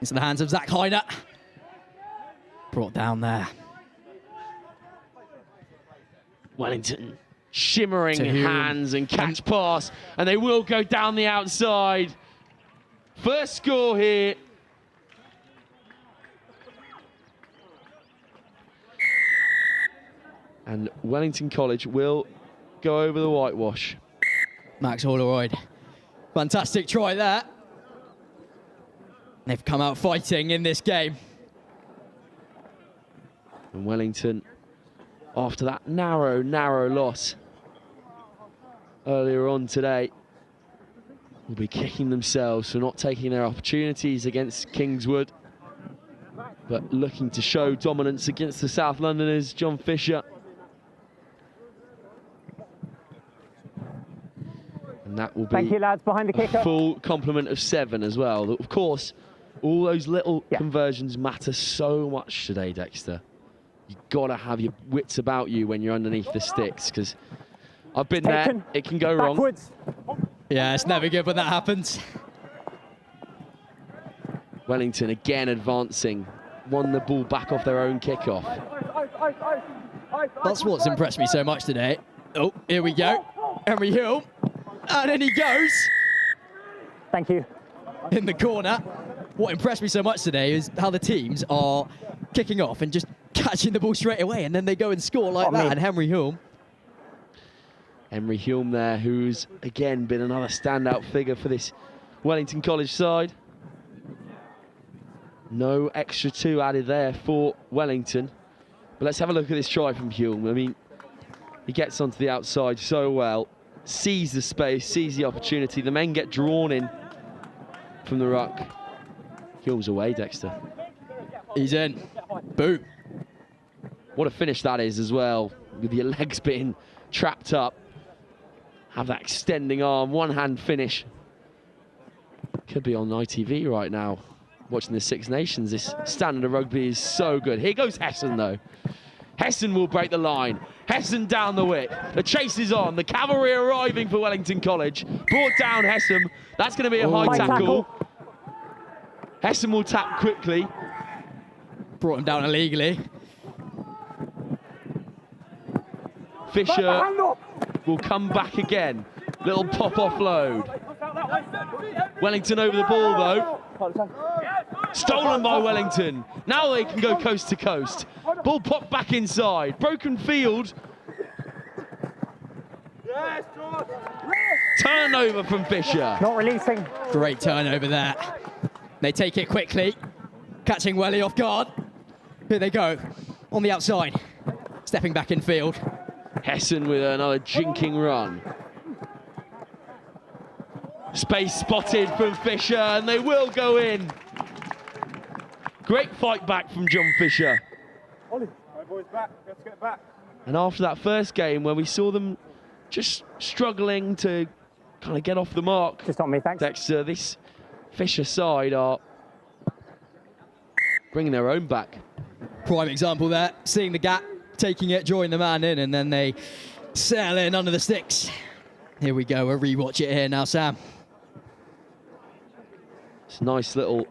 Into the hands of Zach Heiner. Brought down there. Wellington shimmering hands and catch pass, and they will go down the outside. First score here. And Wellington College will go over the whitewash. Max Holroyd. Fantastic try there. They've come out fighting in this game. And Wellington, after that narrow loss earlier on today, will be kicking themselves for not taking their opportunities against Kingswood, but looking to show dominance against the South Londoners, John Fisher. And that will be Thank you, lads, behind the kicker. A full complement of 7 as well. Of course, all those little conversions matter so much today, Dexter. You've got to have your wits about you when you're underneath the sticks, because I've been there, it can go backwards. wrong. Yeah, it's never good when that happens. Wellington again advancing, won the ball back off their own kickoff. That's what's impressed me so much today. Oh, here we go. Henry Hill, and in he goes. Thank you. In the corner. What impressed me so much today is how the teams are kicking off and just catching the ball straight away, and then they go and score like that. And Henry Hulme there, who's again been another standout figure for this Wellington College side. No extra 2 added there for Wellington. But let's have a look at this try from Hulme. I mean, he gets onto the outside so well, sees the space, sees the opportunity. The men get drawn in from the ruck. Hulme's away, Dexter. He's in. Boom. What a finish that is as well, with your legs being trapped up. Have that extending arm, one-hand finish. Could be on ITV right now, watching the Six Nations. This standard of rugby is so good. Here goes Hessen, though. Hessen will break the line. Hessen down the width. The chase is on. The cavalry arriving for Wellington College. Brought down Hessen. That's going to be a high tackle. Hessen will tap quickly. Brought him down illegally. Fisher will come back again. Little pop offload. Wellington over the ball though. Stolen by Wellington. Now they can go coast to coast. Ball popped back inside. Broken field. Turnover from Fisher. Not releasing. Great turnover there. They take it quickly. Catching Welly off guard. Here they go. On the outside. Stepping back in field. Hessen with another jinking run. Space spotted from Fisher, and they will go in. Great fight back from John Fisher. And after that first game where we saw them just struggling to kind of get off the mark, just on me, thanks. Dexter, this Fisher side are bringing their own back. Prime example there, seeing the gap, taking it, drawing the man in, and then they sail in under the sticks. Here we go, we'll rewatch it here now, Sam. It's a nice little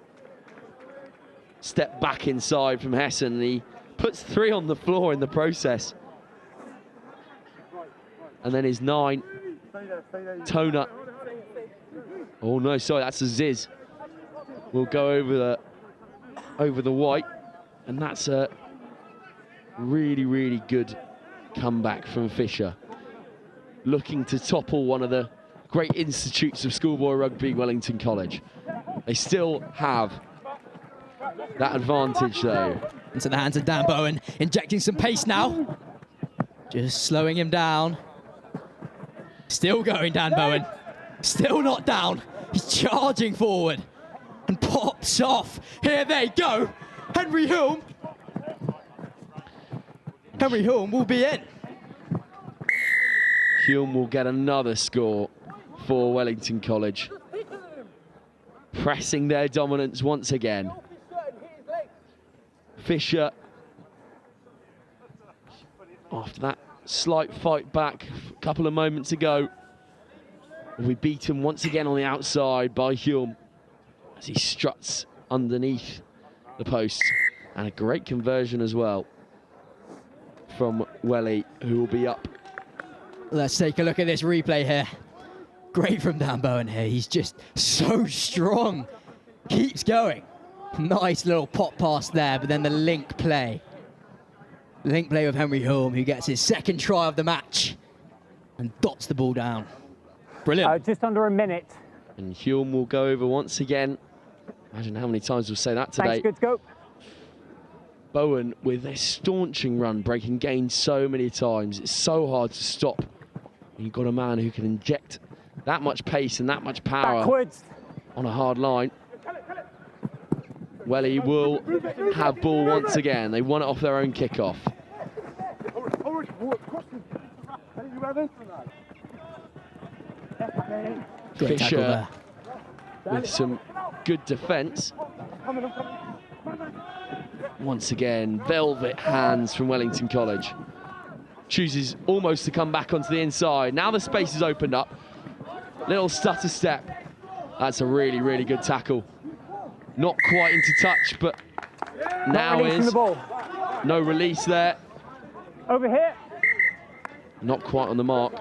step back inside from Hessen. He puts 3 on the floor in the process. And then his 9, Toner. Oh no, sorry, that's a Ziz. We'll go over the white, and that's a really, really good comeback from Fisher. Looking to topple one of the great institutes of schoolboy rugby, Wellington College. They still have that advantage though. Into the hands of Dan Bowen, injecting some pace now. Just slowing him down. Still going, Dan Bowen. Still not down. He's charging forward and pops off. Here they go. Henry Hulme. Henry Hulme will be in. Hulme will get another score for Wellington College. Pressing their dominance once again. Fisher, after that slight fight back a couple of moments ago, will be beaten once again on the outside by Hulme as he struts underneath the post. And a great conversion as well from Welly, who will be up. Let's take a look at this replay here. Great from Dan Bowen here. He's just so strong. Keeps going. Nice little pop pass there, but then the link play. Link play with Henry Hulme, who gets his 2nd try of the match and dots the ball down. Brilliant. Just under a minute. And Hulme will go over once again. Imagine how many times we'll say that today. Thanks, good go. Bowen with a staunching run, breaking gains so many times. It's so hard to stop. You've got a man who can inject that much pace and that much power backwards on a hard line. Welly will have ball once again. They won it off their own kickoff. Great tackle there. With some good defence. Once again, velvet hands from Wellington College. Chooses almost to come back onto the inside. Now the space is opened up. Little stutter step. That's a really, really good tackle. Not quite into touch, but now is no release there. Over here. Not quite on the mark.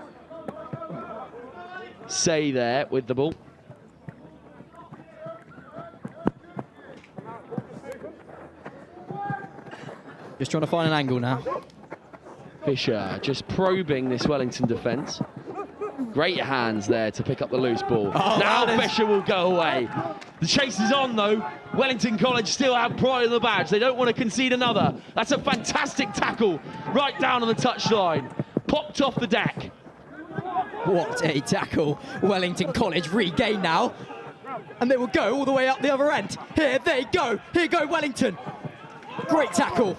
say there with the ball. Just trying to find an angle now. Fisher just probing this Wellington defence. Great hands there to pick up the loose ball. Oh, now Fisher will go away. The chase is on though. Wellington College still have pride in the badge. They don't want to concede another. That's a fantastic tackle right down on the touchline. Popped off the deck. What a tackle. Wellington College regain now. And they will go all the way up the other end. Here they go. Here go Wellington. Great tackle.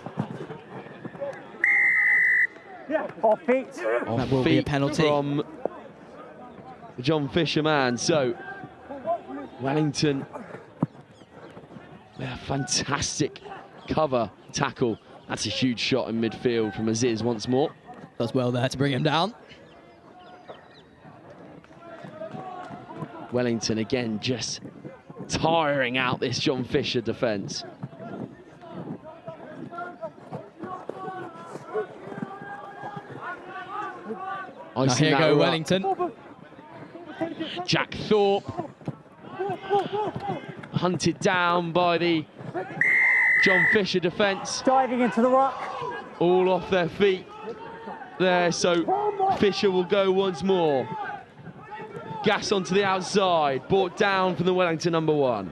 Off feet. That will be a penalty From the John Fisher man. So Wellington, yeah, fantastic cover tackle. That's a huge shot in midfield from Aziz once more. Does well there to bring him down. Wellington again just tiring out this John Fisher defence. Now here go Wellington. Jack Thorpe hunted down by the John Fisher defence. Diving into the ruck. All off their feet there, so Fisher will go once more. Gas onto the outside, brought down from the Wellington number 1.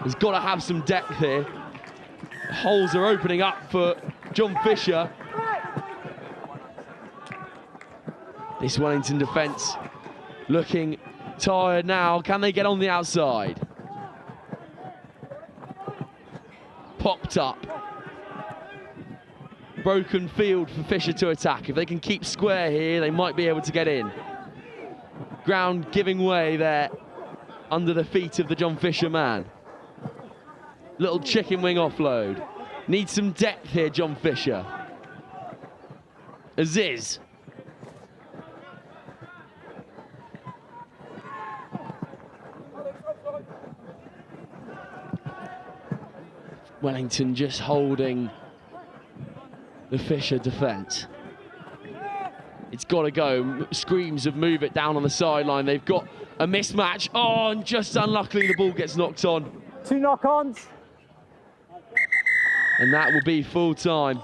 He's got to have some depth here. Holes are opening up for John Fisher. This Wellington defence looking tired now. Can they get on the outside? Popped up. Broken field for Fisher to attack. If they can keep square here, they might be able to get in. Ground giving way there under the feet of the John Fisher man. Little chicken wing offload. Needs some depth here, John Fisher. Aziz. Wellington just holding the Fisher defence. It's got to go. Screams of move it down on the sideline. They've got a mismatch. Oh, and just unluckily the ball gets knocked on. 2 knock-ons. And that will be full time.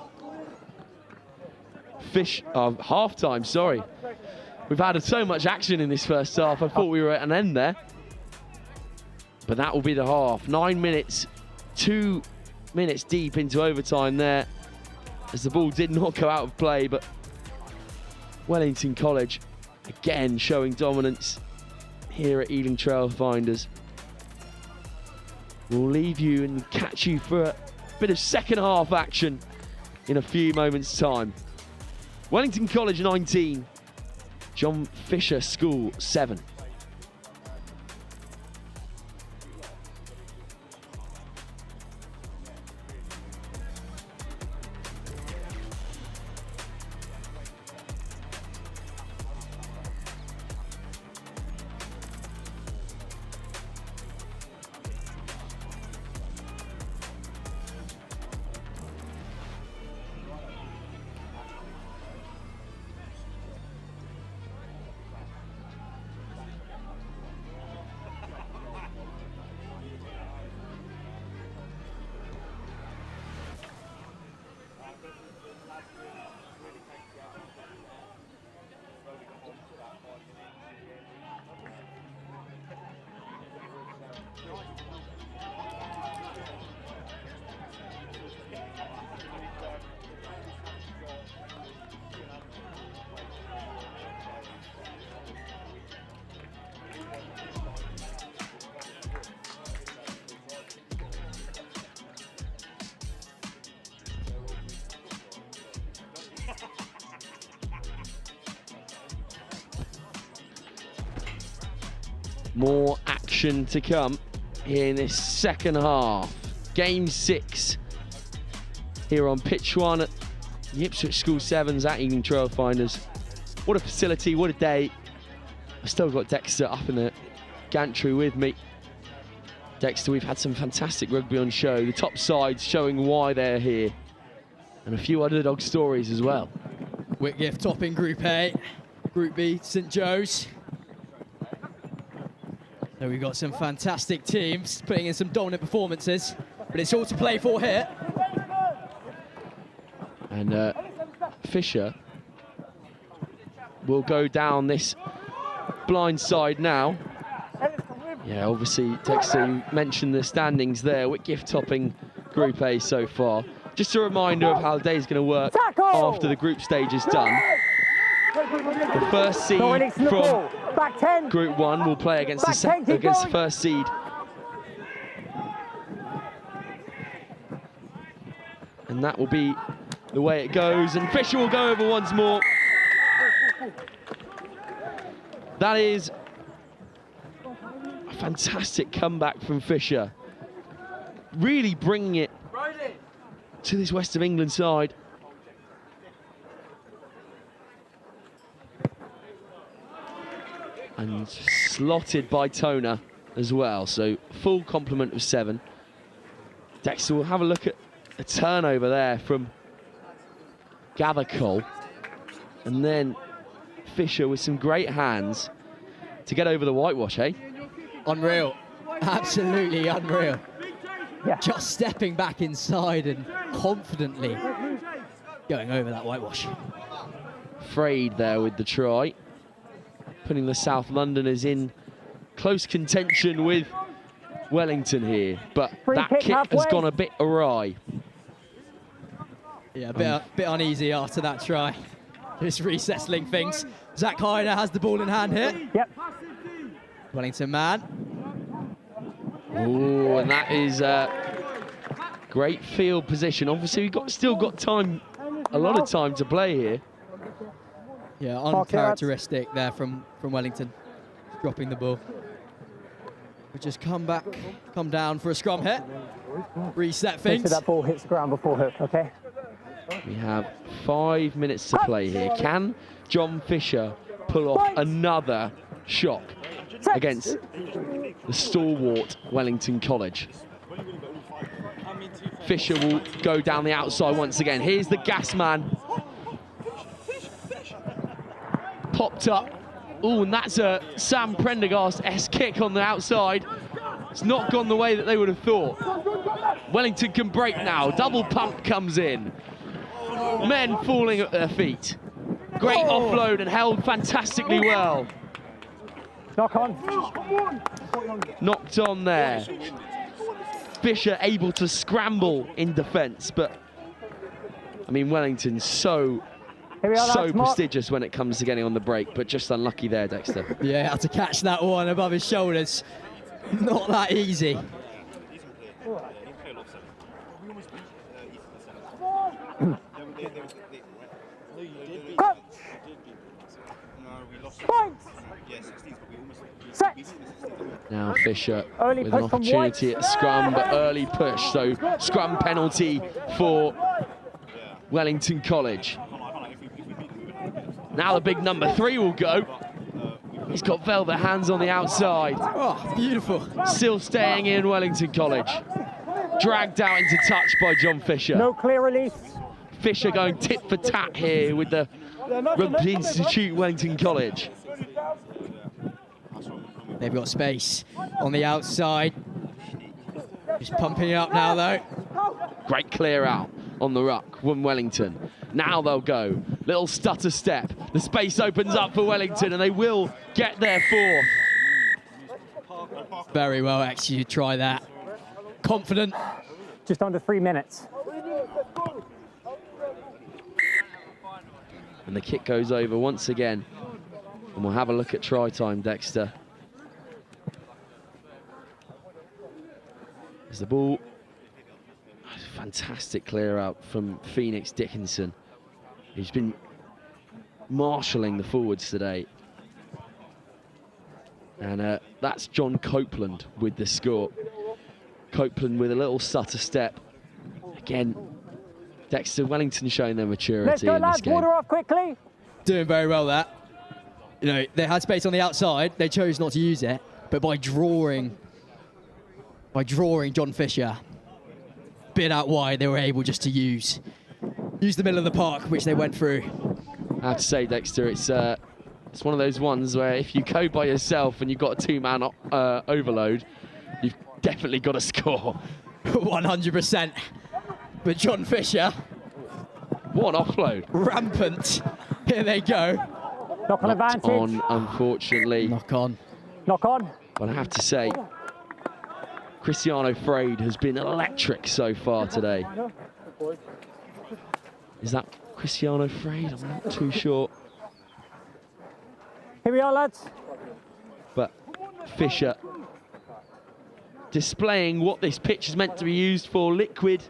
Half time, sorry. We've had so much action in this first half. I thought we were at an end there. But that will be the half. 9 minutes, 2 minutes deep into overtime there, as the ball did not go out of play, but Wellington College again showing dominance here at Ealing Trailfinders. We'll leave you and catch you for a bit of second half action in a few moments' time. Wellington College 19, John Fisher School 7. More action to come here in this second half. Game 6 here on pitch 1 at the Ipswich School 7s at Ealing Trailfinders. What a facility, what a day. I've still got Dexter up in the gantry with me. Dexter, we've had some fantastic rugby on show. The top sides showing why they're here. And a few underdog stories as well. Whitgift topping Group A. Group B, St Joe's. So we've got some fantastic teams putting in some dominant performances, but it's all to play for here. And Fisher will go down this blind side now. Yeah, obviously, Dexter, you mentioned the standings there. Whitgift topping Group A so far. Just a reminder of how the day is going to work after the group stage is done. The first seed from Group 1 will play against the first seed. And that will be the way it goes. And Fisher will go over once more. That is a fantastic comeback from Fisher. Really bringing it to this West of England side. And slotted by Toner as well, so full complement of 7. Dexter will have a look at a turnover there from Gathercole, and then Fisher with some great hands to get over the whitewash, eh? Unreal, absolutely unreal. Yeah. Just stepping back inside and confidently going over that whitewash. Frayed there with the try, putting the South Londoners in close contention with Wellington here, but that kick has gone a bit awry. Yeah, a bit uneasy after that try. Just resettling things. Zach Hyder has the ball in hand here. Yep. Wellington man. Oh, and that is great field position. Obviously, we've still got time, a lot of time to play here. Yeah, uncharacteristic there from Wellington, dropping the ball. We just come down for a scrum hit, reset things. Make sure that ball hits the ground before hook, okay? We have 5 minutes to play here. Can John Fisher pull off another shock against the stalwart Wellington College? Fisher will go down the outside once again. Here's the gas man. Popped up. Oh, and that's a Sam Prendergast-esque kick on the outside. It's not gone the way that they would have thought. Wellington can break now. Double pump comes in. Men falling at their feet. Great offload and held fantastically well. Knock on. Knocked on there. Fisher able to scramble in defence, but I mean, Wellington's so prestigious when it comes to getting on the break, but just unlucky there, Dexter. Yeah, had to catch that one above his shoulders. Not that easy. Now Fisher with an opportunity at scrum, but early push, so scrum penalty for Wellington College. Now the big number 3 will go. He's got velvet hands on the outside. Oh, beautiful. Still staying in Wellington College. Dragged out into touch by John Fisher. No clear release. Fisher going tit for tat here with the Rugby Institute Wellington College. They've got space on the outside. Just pumping it up now, though. Great clear out on the ruck from Wellington. Now they'll go. Little stutter step. The space opens up for Wellington and they will get their 4th. Very well, actually, you try that. Confident. Just under 3 minutes. And the kick goes over once again. And we'll have a look at try time, Dexter. There's the ball. Fantastic clear out from Phoenix Dickinson. He's been marshalling the forwards today. And that's John Copeland with the score. Copeland with a little stutter step. Again, Dexter, Wellington showing their maturity in this game. Water off quickly. Doing very well there. You know, they had space on the outside. They chose not to use it, but by drawing John Fisher bit out wide, they were able just to use the middle of the park, which they went through. I have to say, Dexter, it's It's one of those ones where if you go by yourself and you've got a two-man overload, you've definitely got to score. 100%. But John Fisher, what an offload. Rampant. Here they go. Knock on advantage. On, unfortunately. Knock on. Knock on. But I have to say, Cristiano Frade has been electric so far today. Is that Cristiano Frade? I'm not too sure. Here we are, lads. But Fisher displaying what this pitch is meant to be used for, liquid,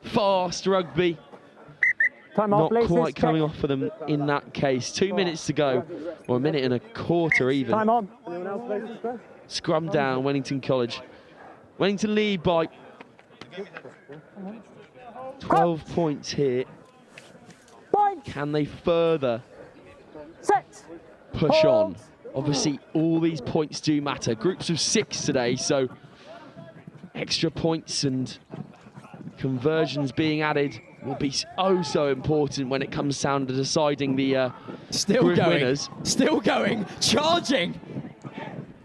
fast rugby. Time off, Not please. quite coming off for them in that case. 2 minutes to go, or a minute and a quarter even. Time on. Scrum down, Wellington College. Wellington lead by 12 points here. Can they further push on? Obviously, all these points do matter. Groups of 6 today, so extra points and conversions being added will be so important when it comes down to deciding the group winners. Still going, charging.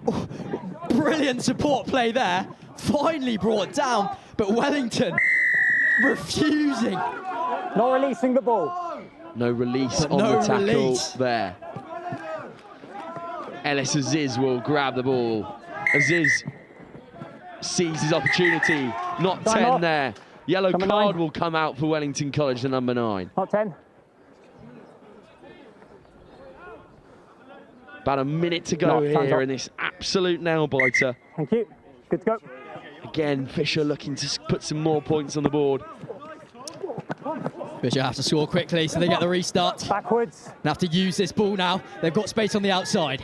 Oh, brilliant support play there. Finally brought down, but Wellington refusing. Not releasing the ball. No release on the tackle there. Ellis Aziz will grab the ball. Aziz sees his opportunity. Not 10 there. Yellow card will come out for Wellington College, the number 9. Not 10. About a minute to go here in this absolute nail-biter. Thank you. Good to go. Again, Fisher looking to put some more points on the board. Fisher have to score quickly so they get the restart. Backwards. They have to use this ball now. They've got space on the outside.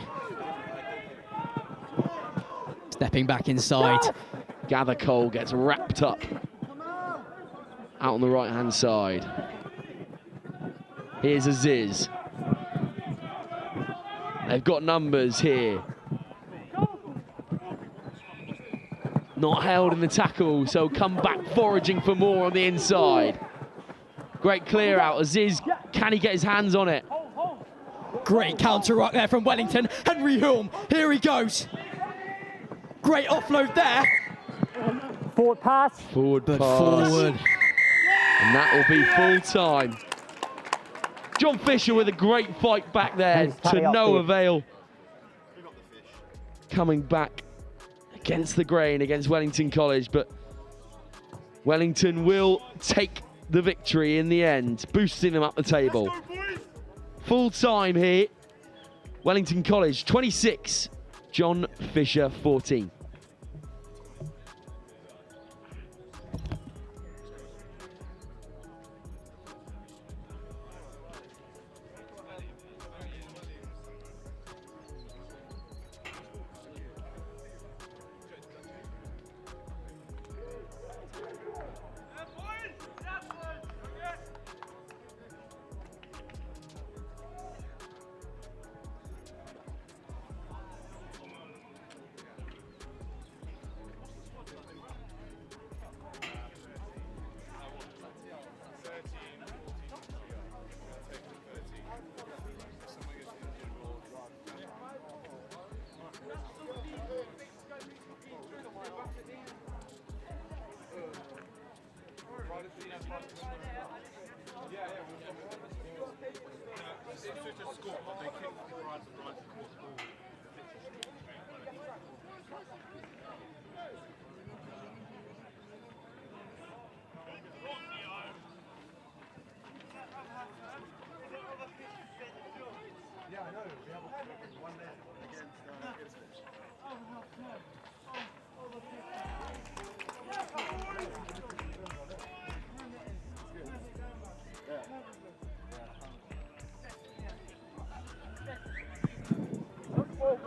Stepping back inside. Gather Cole gets wrapped up out on the right-hand side. Here's Aziz. They've got numbers here. Not held in the tackle, so come back foraging for more on the inside. Great clear out. Aziz, can he get his hands on it? Great counter ruck there from Wellington. Henry Hulme, here he goes. Great offload there. Forward pass. Forward pass. Forward. And that will be full time. John Fisher with a great fight back there to no avail. Coming back against the grain, against Wellington College, but Wellington will take the victory in the end, boosting them up the table. Full time here. Wellington College 26, John Fisher 14.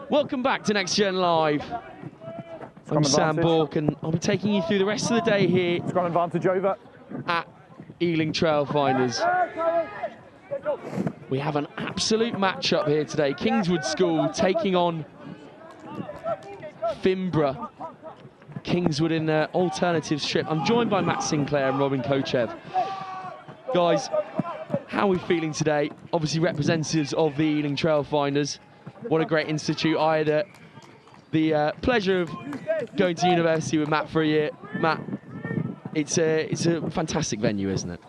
Welcome back to Next Gen Live. I'm Sam Bork and I'll be taking you through the rest of the day here Scrum advantage over at Ealing Trailfinders. We have an absolute matchup here today. Kingswood School taking on Finborough. Kingswood in their alternative strip. I'm joined by Matt Sinclair and Robin Kochev. Guys, how are we feeling today? Obviously representatives of the Ealing Trailfinders. what a great institute. I had the pleasure of going to university with Matt for a year. Matt, it's a fantastic venue, isn't it?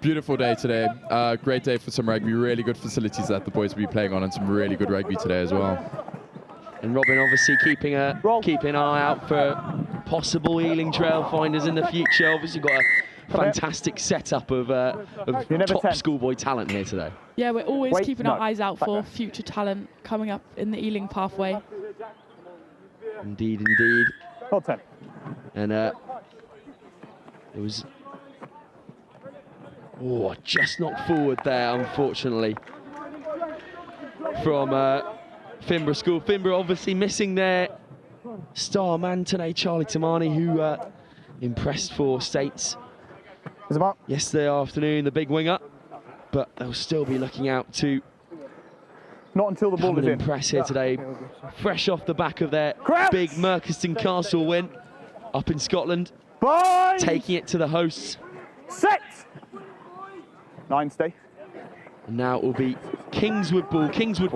Beautiful day today. Great day for some rugby. Really good facilities that the boys will be playing on, and some really good rugby today as well. And Robin obviously keeping an eye out for possible Ealing trail finders in the future. Obviously got a fantastic setup of top schoolboy talent here today. Yeah, we're always keeping our eyes out for future talent coming up in the Ealing pathway. Indeed, indeed. Hold 10. And it was just not forward there, unfortunately, from Finborough School. Finborough obviously missing their star man today, Charlie Tamani, who impressed for States yesterday afternoon, the big winger. But they'll still be looking out to not until the ball is in. Impress here today, fresh off the back of their big Merchiston Castle win up in Scotland, taking it to the hosts. Set! 9 stay. And now it will be Kingswood ball. Kingswood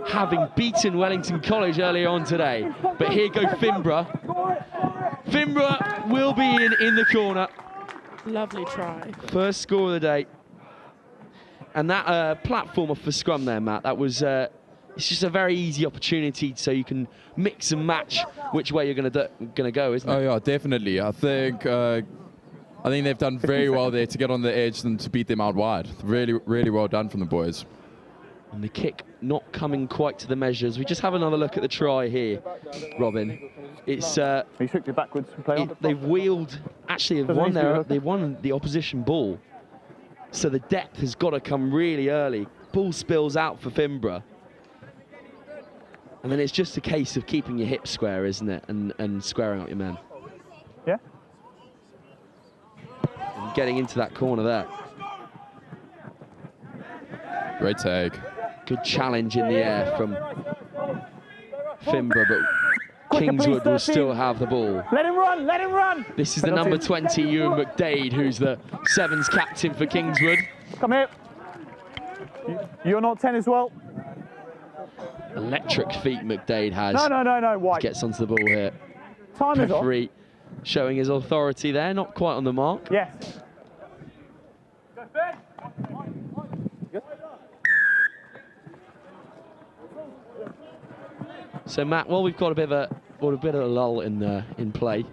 having beaten Wellington College earlier on today. But here go Finborough. Finborough will be in the corner. Lovely try. First score of the day. And that platformer for scrum there, Matt, that was it's just a very easy opportunity so you can mix and match which way you're going to go, isn't it? Oh yeah, definitely. I think they've done very well there to get on the edge and to beat them out wide. Really, really well done from the boys. And the kick not coming quite to the measures. We just have another look at the try here, Robin. It's he took it backwards and play on. They've wheeled. Actually, they've won the opposition ball. So the depth has got to come really early. Ball spills out for Finborough. And then it's just a case of keeping your hips square, isn't it? And squaring up your men. Yeah. And getting into that corner there. Great tag. Good challenge in the air from Finborough, but Kingswood will still have the ball. Let him run, let him run! This is the number 20, Ewan McDade, who's the sevens captain for Kingswood. Come here. You're not 10 as well. Electric feet McDade has. No, White. Gets onto the ball here. Time is off. Referee showing his authority there, not quite on the mark. Yes. So Matt, well, we've got a bit of a lull in play.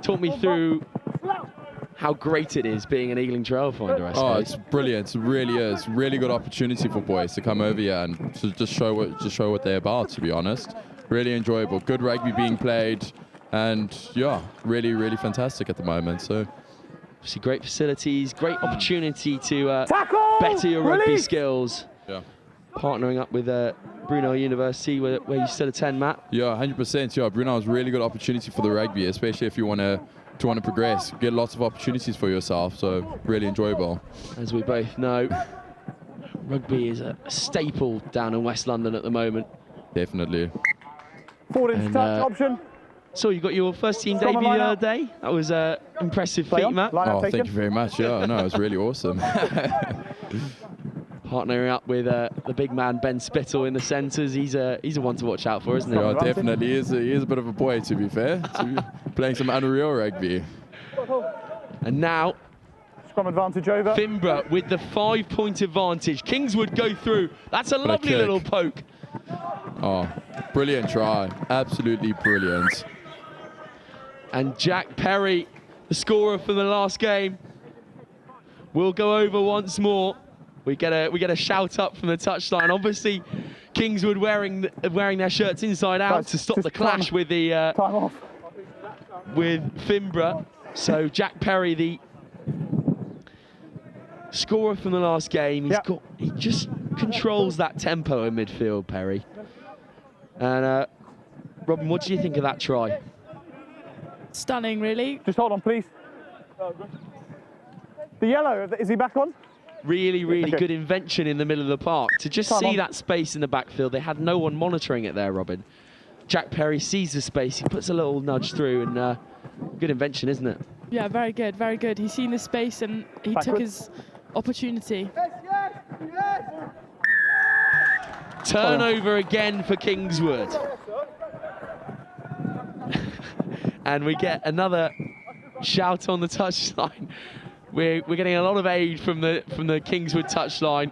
Talk me through how great it is being an Ealing trail finder, I suppose. Oh, it's brilliant. It really is. Really good opportunity for boys to come over here and to just show what they're about, to be honest. Really enjoyable. Good rugby being played, and yeah, really, really fantastic at the moment. So obviously great facilities, great opportunity to Tackle! better your rugby Release! skills. yeah. Partnering up with Brunel University, where you stood a 10, Matt. Yeah, 100%. Yeah, Brunel is a really good opportunity for the rugby, especially if you want to progress, get lots of opportunities for yourself. So really enjoyable. As we both know, rugby is a staple down in West London at the moment. Definitely. Forward touch option. So you got your first team debut the other day. That was an impressive feat, Matt. Oh, thank you very much. Yeah, no, it was really awesome. Partnering up with the big man Ben Spittle in the centres. He's a one to watch out for, isn't he? Yeah, definitely. He is a bit of a boy, to be fair. Playing some unreal rugby. And now, scrum advantage over. Finborough with the 5-point advantage. Kingswood go through. That's a lovely little poke. Oh, brilliant try. Absolutely brilliant. And Jack Perry, the scorer from the last game, will go over once more. We get a shout up from the touchline. Obviously, Kingswood wearing their shirts inside out to stop the clash with the time off with Finborough. So Jack Perry, the scorer from the last game, he just controls that tempo in midfield, Perry. And Robin, what do you think of that try? Stunning, really. Just hold on, please. The yellow, is he back on? Really, really good invention in the middle of the park. To just see that space in the backfield, they had no one monitoring it there, Robin. Jack Perry sees the space, he puts a little nudge through, and good invention, isn't it? Yeah, very good, very good. He's seen the space and he took his opportunity. Turnover again for Kingswood. And we get another shout on the touchline. We're getting a lot of aid from the Kingswood touchline.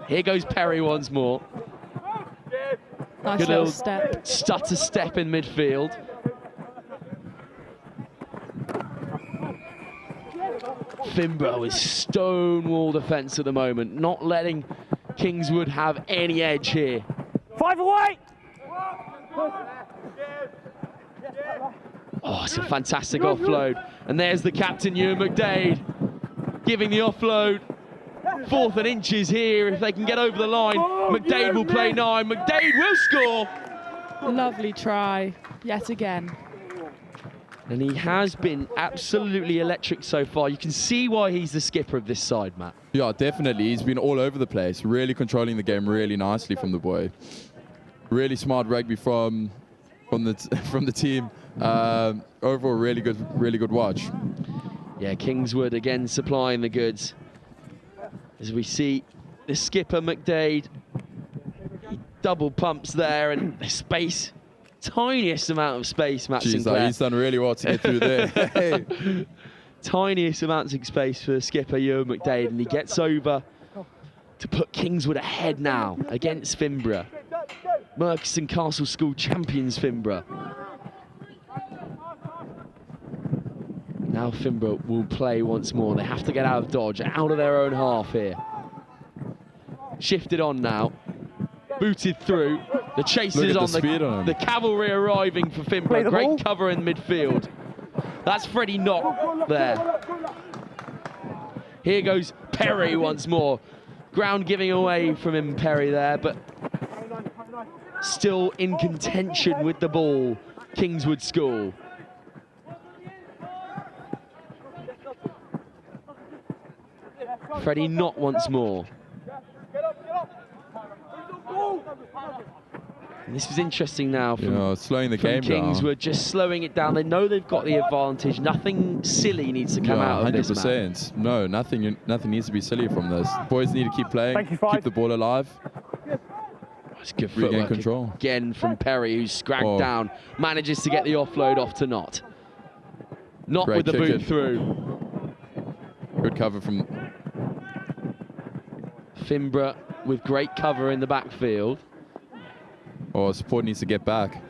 Here goes Perry once more. Nice Good little little step. stutter step in midfield. Finborough is stonewall defence at the moment, not letting Kingswood have any edge here. 5 away! Oh, it's a fantastic offload. And there's the captain, Ewan McDade, giving the offload. 4th and inches here if they can get over the line. McDade will play 9. McDade will score. Lovely try, yet again. And he has been absolutely electric so far. You can see why he's the skipper of this side, Matt. Yeah, definitely. He's been all over the place, really controlling the game really nicely from the boy. Really smart rugby from the team. Overall, really good watch. Yeah, Kingswood again supplying the goods. As we see the skipper McDade, he double pumps there, and the space, tiniest amount of space, Matt Sinclair. He's done really well to get through there. Tiniest amounts of space for the skipper, Ewan McDade, and he gets over to put Kingswood ahead now against Finborough. Merkiston Castle School champions Finborough. Now Finborough will play once more. They have to get out of dodge, out of their own half here. Shifted on now, booted through. The chase is on, the cavalry arriving for Finborough. Great cover in midfield. That's Freddie Knott there. Here goes Perry once more. Ground giving away from him, Perry there, but still in contention with the ball, Kingswood School. Freddie Knott once more. And this was interesting now from, slowing the game down. Kingswood, just slowing it down. They know they've got the advantage. Nothing silly needs to come out of this, 100%. No, nothing needs to be silly from this. Boys need to keep playing, keep the ball alive. It's good footwork control again from Perry, who's scragged down. Manages to get the offload off to Knott. Knott with the boot through. Good cover from Finborough with great cover in the backfield. Oh, support needs to get back.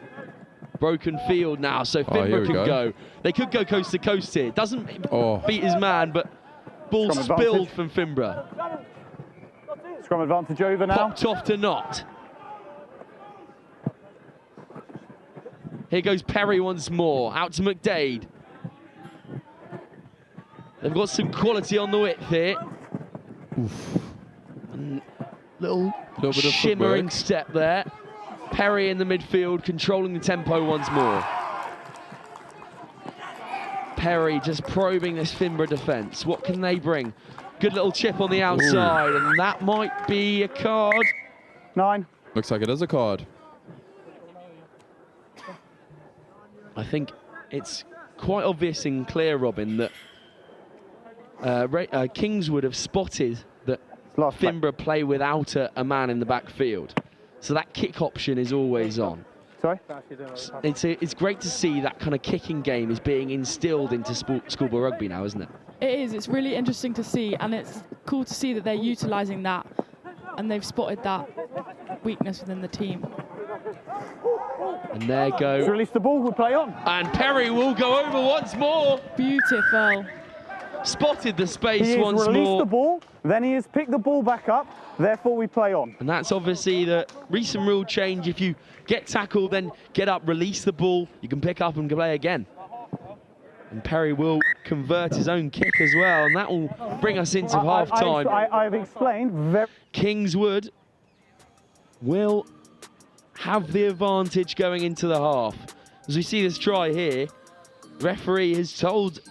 Broken field now, so Finborough can go. They could go coast to coast here. Doesn't beat his man, but ball spilled from Finborough. Scrum advantage over now. Popped off to Knott. Here goes Perry once more, out to McDade. They've got some quality on the width here. Little bit of shimmering step there. Perry in the midfield, controlling the tempo once more. Perry just probing this Finborough defence. What can they bring? Good little chip on the outside, and that might be a card. 9. Looks like it is a card. I think it's quite obvious and clear, Robin, that Kingswood have spotted that Finborough play without a man in the backfield. So that kick option is always on. Sorry? It's great to see that kind of kicking game is being instilled into schoolboy rugby now, isn't it? It is. It's really interesting to see, and it's cool to see that they're utilising that, and they've spotted that weakness within the team. And there go. Release the ball, we'll play on. And Perry will go over once more. Beautiful. Spotted the space he once released more. The ball, then he has picked the ball back up, therefore we play on. And that's obviously the recent rule change. If you get tackled, then get up, release the ball, you can pick up and play again. And Perry will convert his own kick as well, and that will bring us into half-time. I've explained. Kingswood will have the advantage going into the half. As we see this try here, referee has told,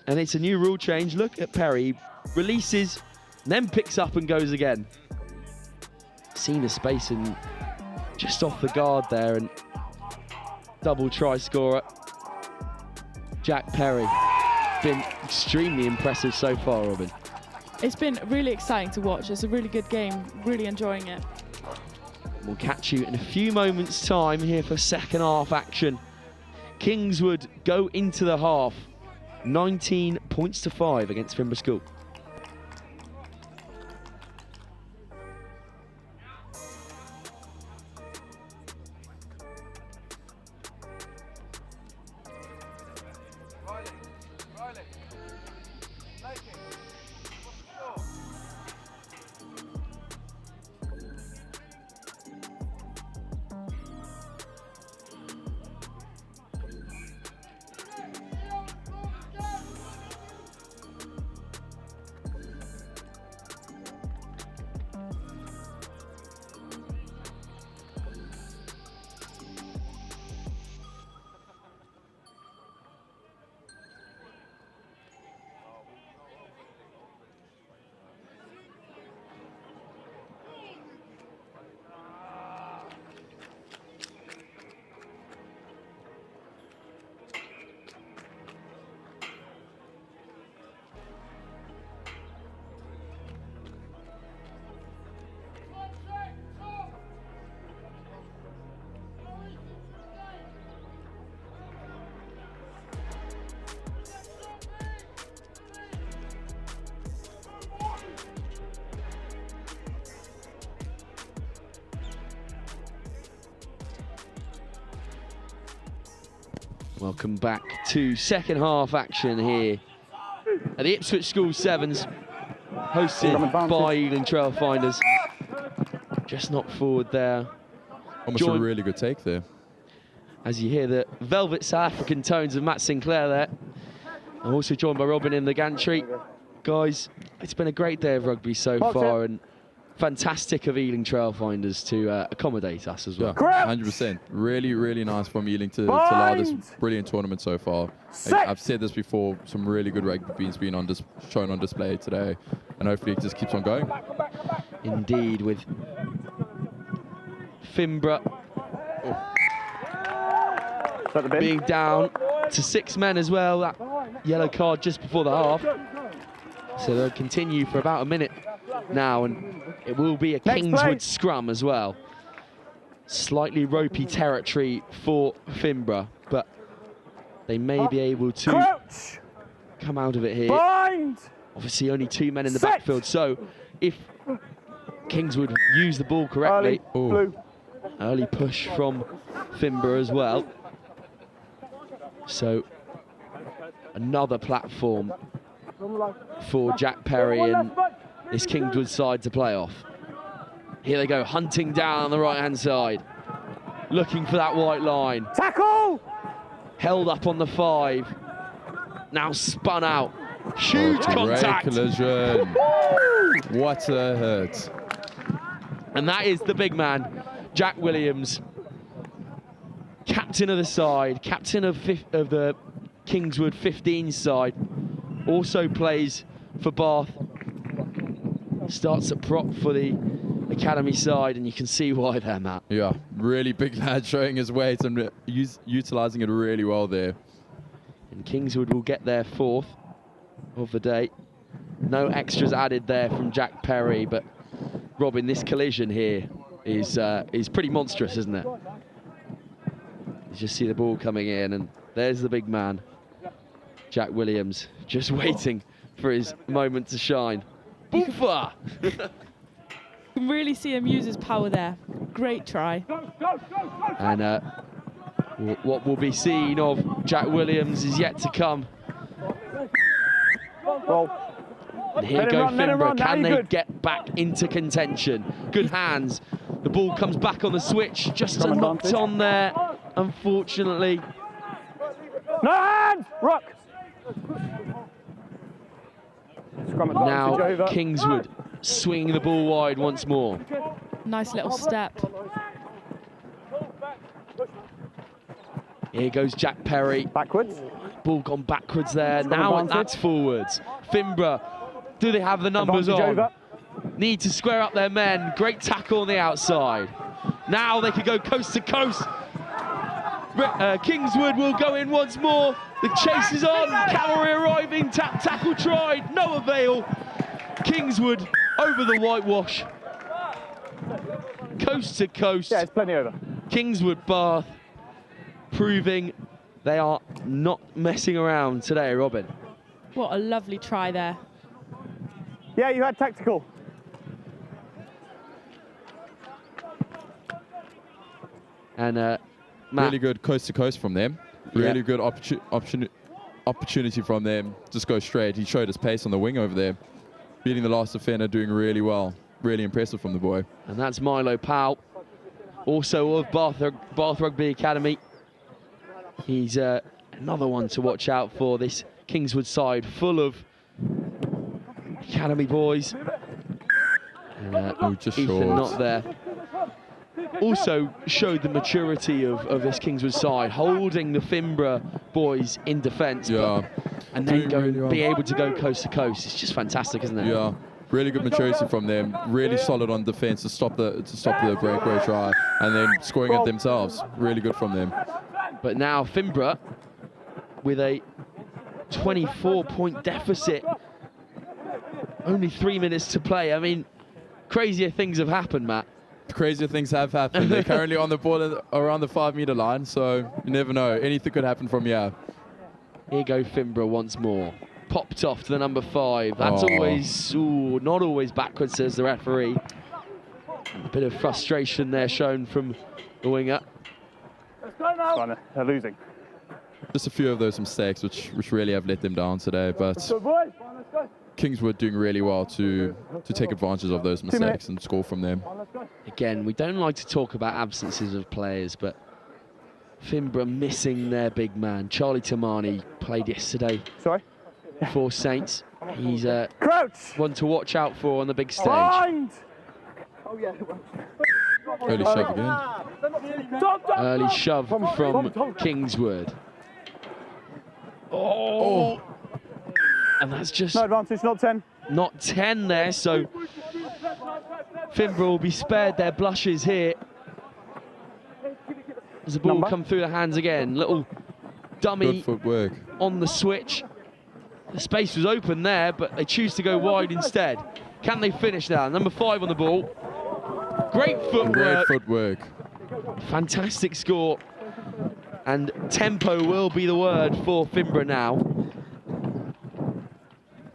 and it's a new rule change, look at Perry, releases, then picks up and goes again. Seen the space and just off the guard there, and double try scorer, Jack Perry. Been extremely impressive so far, Robin. It's been really exciting to watch. It's a really good game, really enjoying it. We'll catch you in a few moments' time here for second half action. Kingswood go into the half, 19 points to 5 against Finborough School. Welcome back to second half action here at the Ipswich School Sevens, hosted by Ealing Trailfinders. Just not forward there. Almost a really good take there. As you hear the velvet South African tones of Matt Sinclair there. I'm also joined by Robin in the gantry. Guys, it's been a great day of rugby so far, and fantastic of Ealing Trailfinders to accommodate us as well. Yeah, 100%. Really, really nice from Ealing to allow this brilliant tournament so far. I've said this before, some really good rugby being shown on display today, and hopefully it just keeps on going. Indeed, with Finborough being down to 6 men as well. That yellow card just before the half. So they'll continue for about a minute now, and it will be a Kingswood scrum as well. Slightly ropey territory for Finborough, but they may be able to come out of it here. Obviously only 2 men in the backfield, so if Kingswood use the ball correctly, early push from Finborough as well. So another platform for Jack Perry and this Kingswood side to play off. Here they go, hunting down the right-hand side, looking for that white line. Tackle! Held up on the 5, now spun out. Huge contact. Collision. What a hurt. And that is the big man, Jack Williams, captain of the side, captain of the Kingswood 15 side, also plays for Bath, starts at prop for the academy side, and you can see why there, Matt. Yeah, really big lad showing his weight and utilising it really well there. And Kingswood will get their 4th of the day. No extras added there from Jack Perry, but Robin, this collision here is pretty monstrous, isn't it? You just see the ball coming in, and there's the big man, Jack Williams, just waiting for his moment to shine. Boofa! You can really see him use his power there. Great try. And what will be seen of Jack Williams is yet to come. And here go Finborough. Can they get back into contention? Good hands. The ball comes back on the switch. Just knocked on there, unfortunately. No hands! Rock! Now Kingswood swinging the ball wide once more. Nice little step. Here goes Jack Perry. Backwards. Ball gone backwards there. Now that's forwards. Finborough, do they have the numbers on? Need to square up their men. Great tackle on the outside. Now they could go coast to coast. Kingswood will go in once more. The chase is on. Cavalry arriving. Tackle tried. No avail. Kingswood over the whitewash. Coast to coast. Yeah, it's plenty over. Kingswood Bath proving they are not messing around today, Robin. What a lovely try there. Yeah, you had tactical. And Matt. Really good coast to coast from them. Really good opportunity from them. Just go straight. He showed his pace on the wing over there. Beating the last defender, doing really well. Really impressive from the boy. And that's Milo Powell, also of Bath Rugby Academy. He's another one to watch out for, this Kingswood side full of academy boys. And, just Ethan short. not there. Also showed the maturity of this Kingswood side, holding the Finborough boys in defence. Yeah. And then Really be able to go coast to coast. It's just fantastic, isn't it? Yeah. Really good maturity from them. Really solid on defence to stop the breakaway try, and then scoring it themselves. Really good from them. But now Finborough with a 24-point deficit. Only 3 minutes to play. I mean, crazier things have happened, Matt. Crazier things have happened. They're currently on the ball around the 5-metre line, so you never know. Anything could happen from here. Here go Finborough once more. Popped off to the number 5. That's always, not always backwards, says the referee. A bit of frustration there shown from the winger. They're losing. Just a few of those mistakes which really have let them down today, but Kingswood doing really well to take advantage of those mistakes and score from them. Again, we don't like to talk about absences of players, but Finborough missing their big man. Charlie Tamani played yesterday for Saints. He's one to watch out for on the big stage. Early shove again. Early shove from Kingswood. Oh! And that's just... No advantage, not 10. Not 10 there, so Finborough will be spared their blushes here. As the ball come through the hands again. Little dummy Good footwork on the switch. The space was open there, but they choose to go wide instead. Can they finish now? Number 5 on the ball. Great footwork. Great footwork. Fantastic score. And tempo will be the word for Finborough now.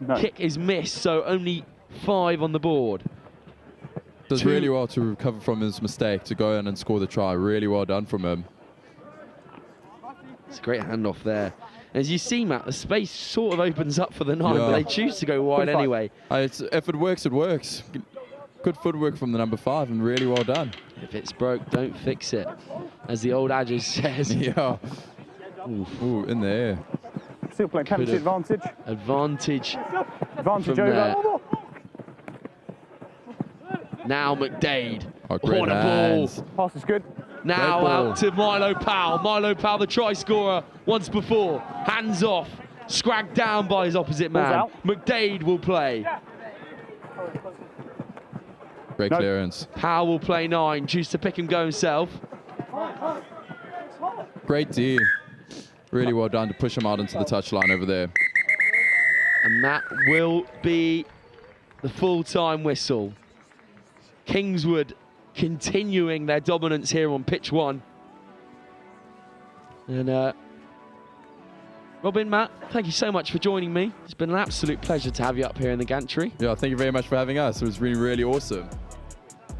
No. Kick is missed, so only 5 on the board. Does really well to recover from his mistake, to go in and score the try. Really well done from him. It's a great handoff there. As you see, Matt, the space sort of opens up for the 9, but they choose to go wide anyway. If it works, it works. Good footwork from the number 5, and really well done. If it's broke, don't fix it, as the old adage says. Yeah. Ooh, in the air. Still playing penalty advantage. Advantage Advantage from over. there. Now McDade. Oh, great what a hands. ball. Pass is good. Now out to Milo Powell. Milo Powell, the try scorer once before. Hands off. Scragged down by his opposite man. McDade will play. Great clearance. Powell will play 9. Choose to pick him go himself. Great D. Really well done to push him out into the touchline over there. And that will be the full-time whistle. Kingswood continuing their dominance here on pitch 1. And Robin, Matt, thank you so much for joining me. It's been an absolute pleasure to have you up here in the gantry. Yeah, thank you very much for having us. It was really, really awesome.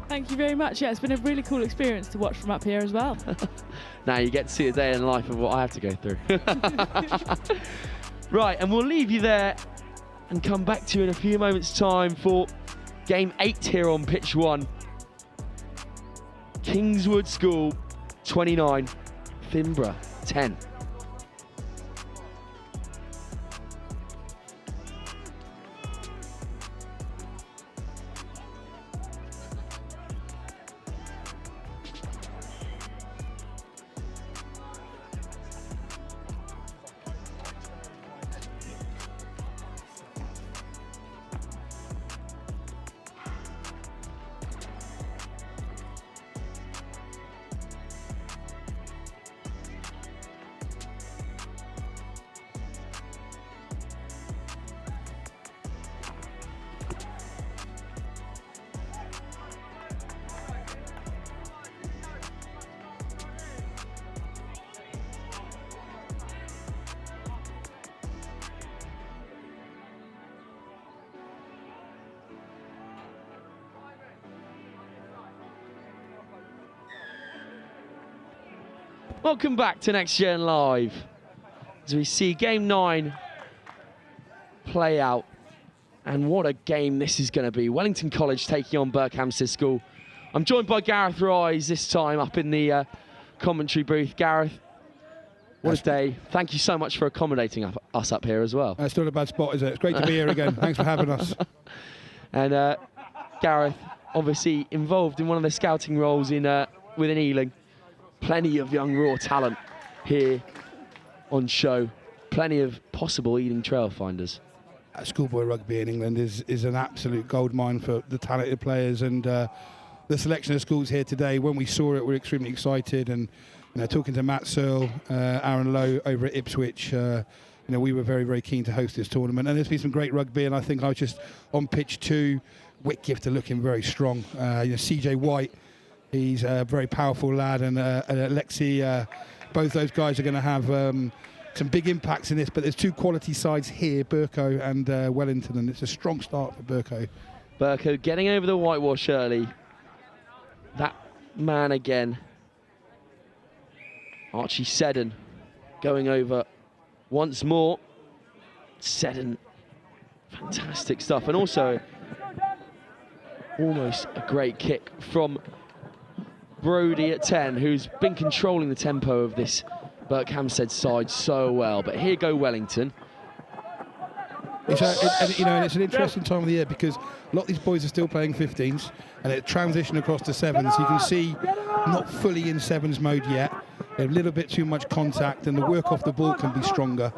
Thank you very much. Yeah, it's been a really cool experience to watch from up here as well. Now you get to see a day in the life of what I have to go through. Right, and we'll leave you there and come back to you in a few moments' time for game 8 here on pitch 1. Kingswood School 29, Finborough 10. Welcome back to Next Gen Live as we see Game 9 play out. And what a game this is going to be. Wellington College taking on Berkhamsted School. I'm joined by Gareth Rise this time up in the commentary booth. Gareth, what a day. Thank you so much for accommodating us up here as well. It's not a bad spot, is it? It's great to be here again. Thanks for having us. And Gareth, obviously involved in one of the scouting roles in within Ealing. Plenty of young raw talent here on show. Plenty of possible Ealing trail finders. Schoolboy rugby in England is an absolute goldmine for the talented players, and the selection of schools here today, when we saw it, we're extremely excited. And talking to Matt Searle, Aaron Lowe over at Ipswich, we were very, very keen to host this tournament. And there's been some great rugby, and I think I was just on pitch 2. Whitgift are looking very strong. CJ White, he's a very powerful lad, and Alexi, both those guys are going to have some big impacts in this. But there's 2 quality sides here, Berkhamsted and Wellington, and it's a strong start for Berkhamsted. Berkhamsted getting over the whitewash early. That man again. Archie Seddon going over once more. Seddon, fantastic stuff. And also almost a great kick from Brody at 10, who's been controlling the tempo of this Berkhamsted side so well. But here go Wellington. It's an interesting time of the year because a lot of these boys are still playing 15s, and it transition across to 7s. You can see not fully in 7s mode yet. A little bit too much contact, and the work off the ball can be stronger.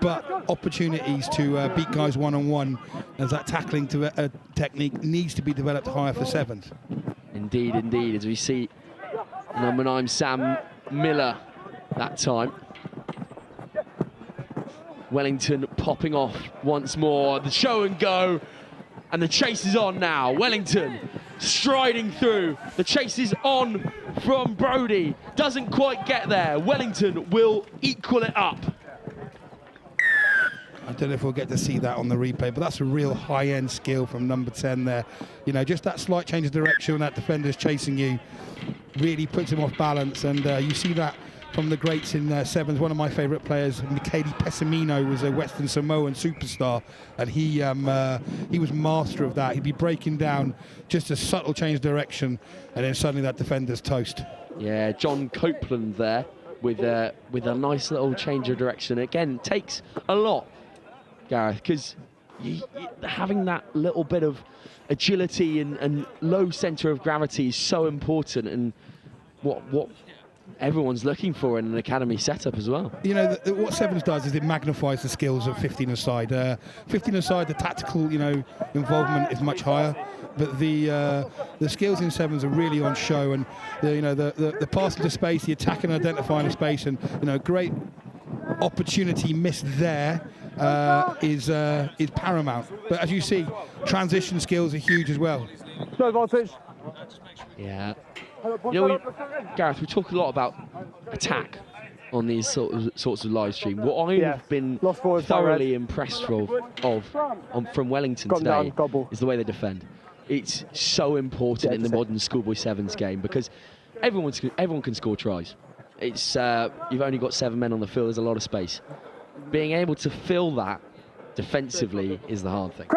But opportunities to beat guys one-on-one, as that tackling technique needs to be developed higher for 7s. Indeed, indeed, as we see number 9, Sam Miller, that time. Wellington popping off once more, the show and go, and the chase is on now. Wellington striding through, the chase is on from Brody, doesn't quite get there. Wellington will equal it up. I don't know if we'll get to see that on the replay, but that's a real high-end skill from number 10 there. Just that slight change of direction when that defender's chasing you really puts him off balance, and you see that from the greats in 7s. One of my favourite players, Michele Pessimino, was a Western Samoan superstar, and he was master of that. He'd be breaking down just a subtle change of direction, and then suddenly that defender's toast. Yeah, John Copeland there with a nice little change of direction. Again, takes a lot, Gareth, because having that little bit of agility and low centre of gravity is so important, and what everyone's looking for in an academy setup as well. What 7s does is it magnifies the skills of 15 aside. 15 aside, the tactical, involvement is much higher, but the skills in 7s are really on show, and the pass into space, the attack and identifying a space, and great opportunity missed there is paramount. But as you see, transition skills are huge as well. No advantage. Yeah. Gareth, we talk a lot about attack on these sorts of live stream. What I've been thoroughly impressed from Wellington today is the way they defend. It's so important in the modern schoolboy 7s game because everyone can score tries. It's you've only got 7 men on the field. There's a lot of space. Being able to fill that defensively is the hard thing.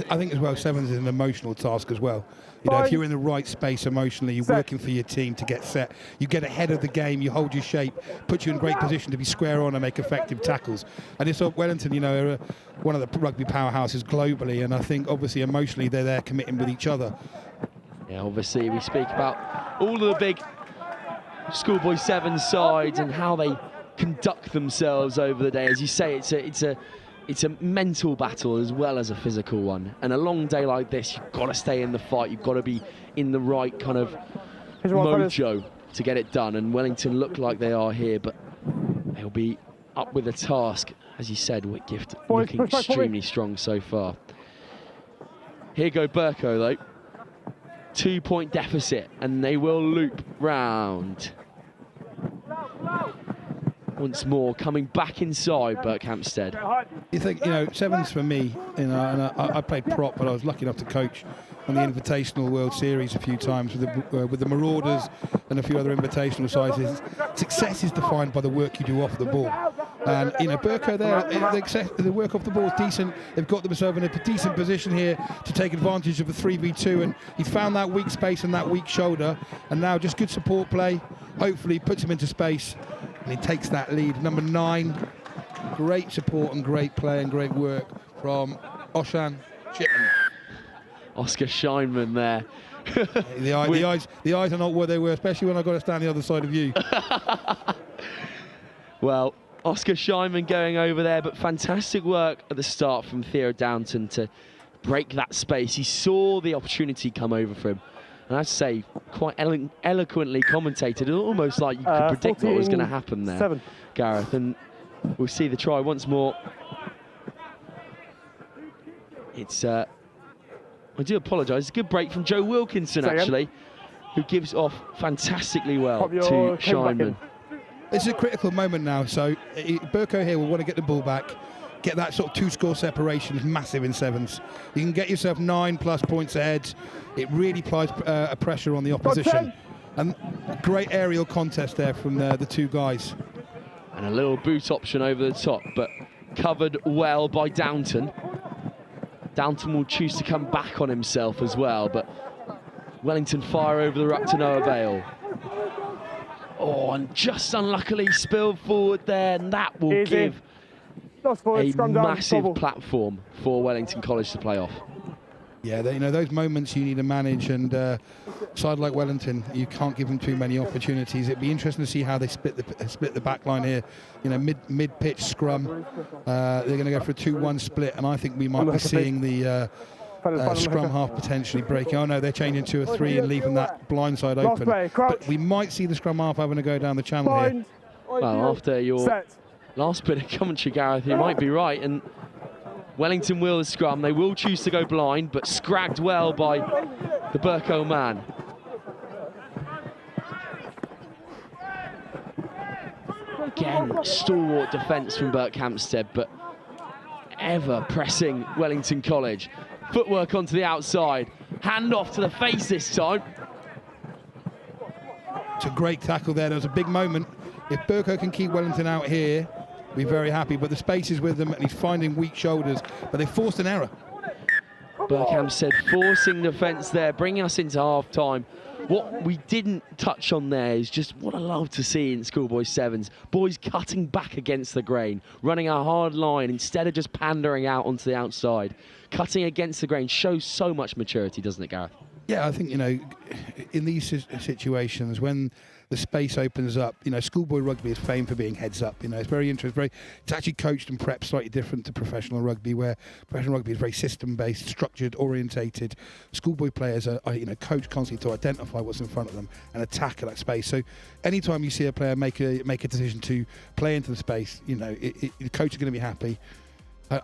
I think as well, 7s is an emotional task as well. If you're in the right space emotionally, you're working for your team to get set. You get ahead of the game, you hold your shape, puts you in great position to be square on and make effective tackles. And it's Wellington, are one of the rugby powerhouses globally, and I think obviously emotionally they're there committing with each other. Yeah, obviously we speak about all of the big schoolboy 7 sides and how they conduct themselves over the day. As you say, it's a mental battle as well as a physical one. And a long day like this, you've got to stay in the fight. You've got to be in the right kind of mojo to get it done. And Wellington look like they are here, but they'll be up with a task. As you said, Whitgift looking extremely strong so far. Here go Berkhamsted though. 2-point deficit, and they will loop round. Once more, coming back inside Berkhamsted. You think, 7s for me, and I played prop, but I was lucky enough to coach on the Invitational World Series a few times with the Marauders and a few other invitational sizes. Success is defined by the work you do off the ball. And, you know, Berkhamsted there, the work off the ball is decent. They've got themselves in a decent position here to take advantage of the 3v2, and he's found that weak space and that weak shoulder, and now just good support play. Hopefully puts him into space, and he takes that lead. Number 9, great support and great play and great work from Oshan Chipman. Oscar Scheinman there. the eyes are not where they were, especially when I got to stand the other side of you. Well, Oscar Scheinman going over there, but fantastic work at the start from Theo Downton to break that space. He saw the opportunity come over for him, and I'd say quite eloquently commentated, almost like you could predict what was going to happen there, 7. Gareth. And we'll see the try once more. It's I do apologise. It's a good break from Joe Wilkinson, actually, who gives off fantastically well to Scheinman. This is a critical moment now, so Berko here will want to get the ball back, get that sort of 2-score separation is massive in 7s. You can get yourself 9+ points ahead. It really applies a pressure on the opposition. And great aerial contest there from the 2 guys. And a little boot option over the top, but covered well by Downton. Downton will choose to come back on himself as well, but Wellington fire over the ruck to no avail. Oh, and just unluckily spilled forward there, and that will give a massive platform for Wellington College to play off. Yeah, you know, those moments you need to manage, and side like Wellington, you can't give them too many opportunities. It'd be interesting to see how they split the back line here. You know, mid-pitch scrum. They're going to go for a 2-1 split, and I think we might be seeing the scrum half potentially breaking. Oh no, they're changing to a 3 and leaving that blind side open. But we might see the scrum half having to go down the channel here. Well, after your last bit of commentary, Gareth, you might be right, and Wellington will the scrum. They will choose to go blind, but scragged well by the Berkhamsted man. Again, stalwart defence from Berkhamsted, but ever pressing Wellington College. Footwork onto the outside, hand off to the face this time. It's a great tackle there. There was a big moment. If Berkhamsted can keep Wellington out here, we'll be very happy, but the space is with them and he's finding weak shoulders, but they forced an error. Berkhamsted forcing defence there, bringing us into half-time. What we didn't touch on there is just what I love to see in schoolboy 7s. Boys cutting back against the grain, running a hard line instead of just pandering out onto the outside. Cutting against the grain shows so much maturity, doesn't it, Gareth? Yeah, I think, you know, in these situations, when the space opens up, you know, schoolboy rugby is famed for being heads up. You know, it's very interesting. It's actually coached and prepped slightly different to professional rugby, where professional rugby is very system-based, structured, orientated. Schoolboy players are, you know, coached constantly to identify what's in front of them and attack at that space. So, anytime you see a player make a decision to play into the space, you know, the coach is going to be happy.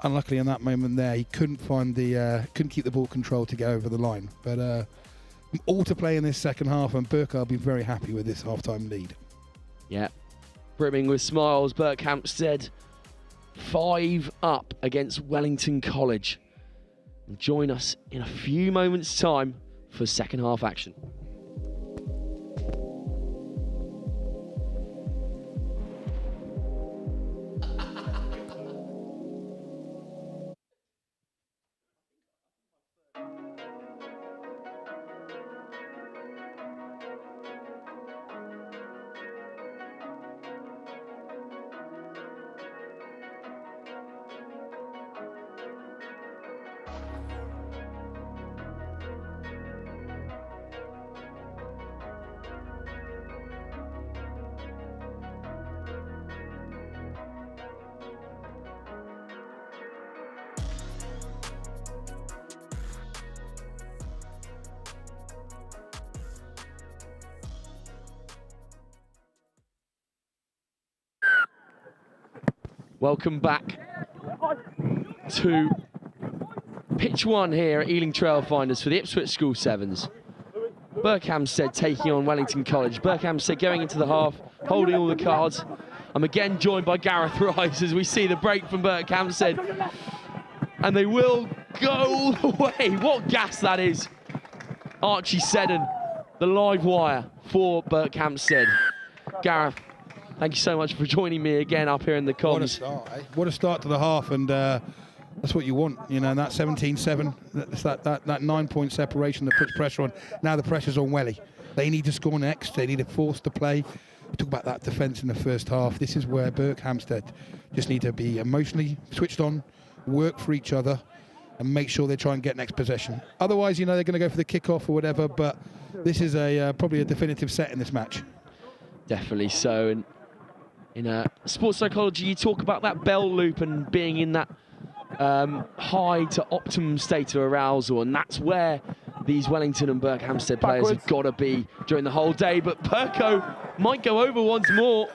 Unluckily, in that moment there, he couldn't find couldn't keep the ball control to get over the line. But all to play in this second half, and Berkhamsted will be very happy with this half-time lead. Yeah, brimming with smiles. Berkhamsted 5 up against Wellington College. And join us in a few moments' time for second half action. Welcome back to pitch 1 here at Ealing Trailfinders for the Ipswich School 7s. Berkhamsted taking on Wellington College. Berkhamsted going into the half, holding all the cards. I'm again joined by Gareth Rice as we see the break from Berkhamsted. And they will go all the way. What gas that is Archie Seddon, the live wire for Berkhamsted. Gareth, thank you so much for joining me again up here in the comms. What a start, eh? What a start to the half, and that's what you want, you know, and that 17-7, that 9-point separation that puts pressure on. Now the pressure's on Welly. They need to score next. They need to force the play. We talk about that defence in the first half. This is where Berkhamsted just need to be emotionally switched on, work for each other, and make sure they try and get next possession. Otherwise, you know, they're going to go for the kick-off or whatever, but this is probably a definitive set in this match. Definitely so. And in sports psychology, you talk about that bell loop and being in that high to optimum state of arousal, and that's where these Wellington and Berkhamsted players have got to be during the whole day. But Perko might go over once more.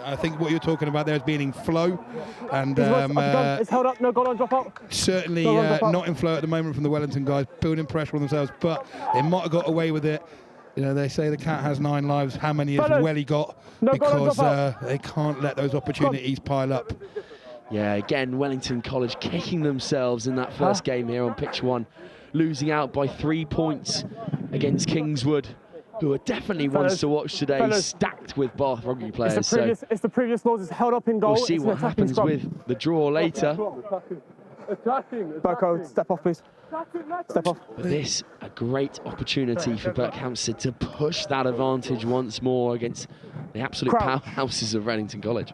I think what you're talking about there is being in flow, and it's held up, no goal on drop out. Certainly not in flow at the moment from the Wellington guys, building pressure on themselves, but they might have got away with it. You know, they say the cat has 9 lives. How many has Welly got? Because they can't let those opportunities pile up. Yeah, again, Wellington College kicking themselves in that first game here on pitch 1, losing out by 3 points against Kingswood, who are definitely ones to watch today, stacked with Bath rugby players. It's the previous laws, it's held up in goal. We'll see what happens with the draw later. Berko, step off, please. Step off. But this, a great opportunity for Berkhamsted to push that advantage once more against the absolute powerhouses of Wellington College.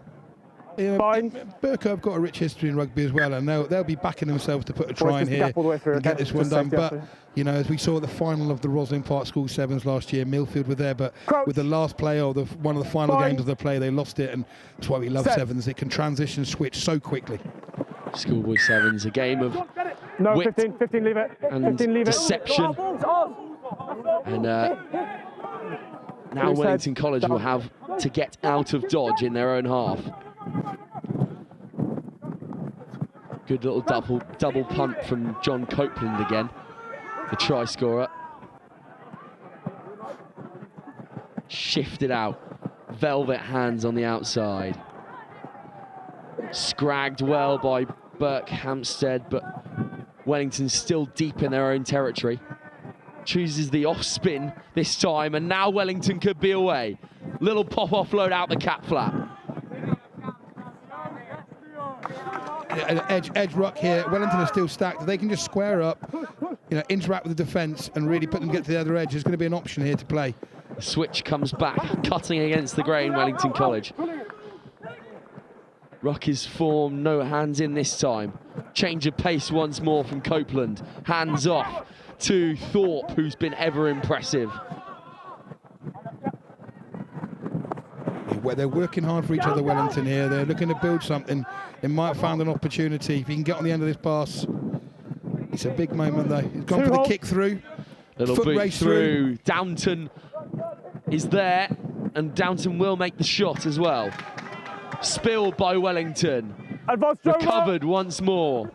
Berkhamsted have got a rich history in rugby as well, and they'll be backing themselves to put a try in here and get this one done. But you know, as we saw at the final of the Rosslyn Park School Sevens last year, Millfield were there, but with the last play or one of the final games of the play, they lost it, and that's why we love Sevens. It can transition, switch so quickly. Schoolboy Sevens, a game of wit 15, leave it. and 15, leave deception. And now Wellington College will have to get out of dodge in their own half. Good little double punt from John Copeland again, the try scorer. Shifted out, velvet hands on the outside. Scragged well by Berkhamsted, but Wellington still deep in their own territory. Chooses the off spin this time, and now Wellington could be away. Little pop offload out the cap flap. Edge ruck here. Wellington are still stacked. They can just square up, you know, interact with the defence and really put them get to the other edge. There's going to be an option here to play. The switch comes back, cutting against the grain, Wellington College. Ruck is formed, no hands in this time. Change of pace once more from Copeland. Hands off to Thorpe, who's been ever impressive. Where they're working hard for each other, Wellington here. They're looking to build something. They might have found an opportunity. If he can get on the end of this pass, it's a big moment though. He's gone for the kick through. Little foot boot race through. Downton is there, and Downton will make the shot as well. Spilled by Wellington. Recovered once more.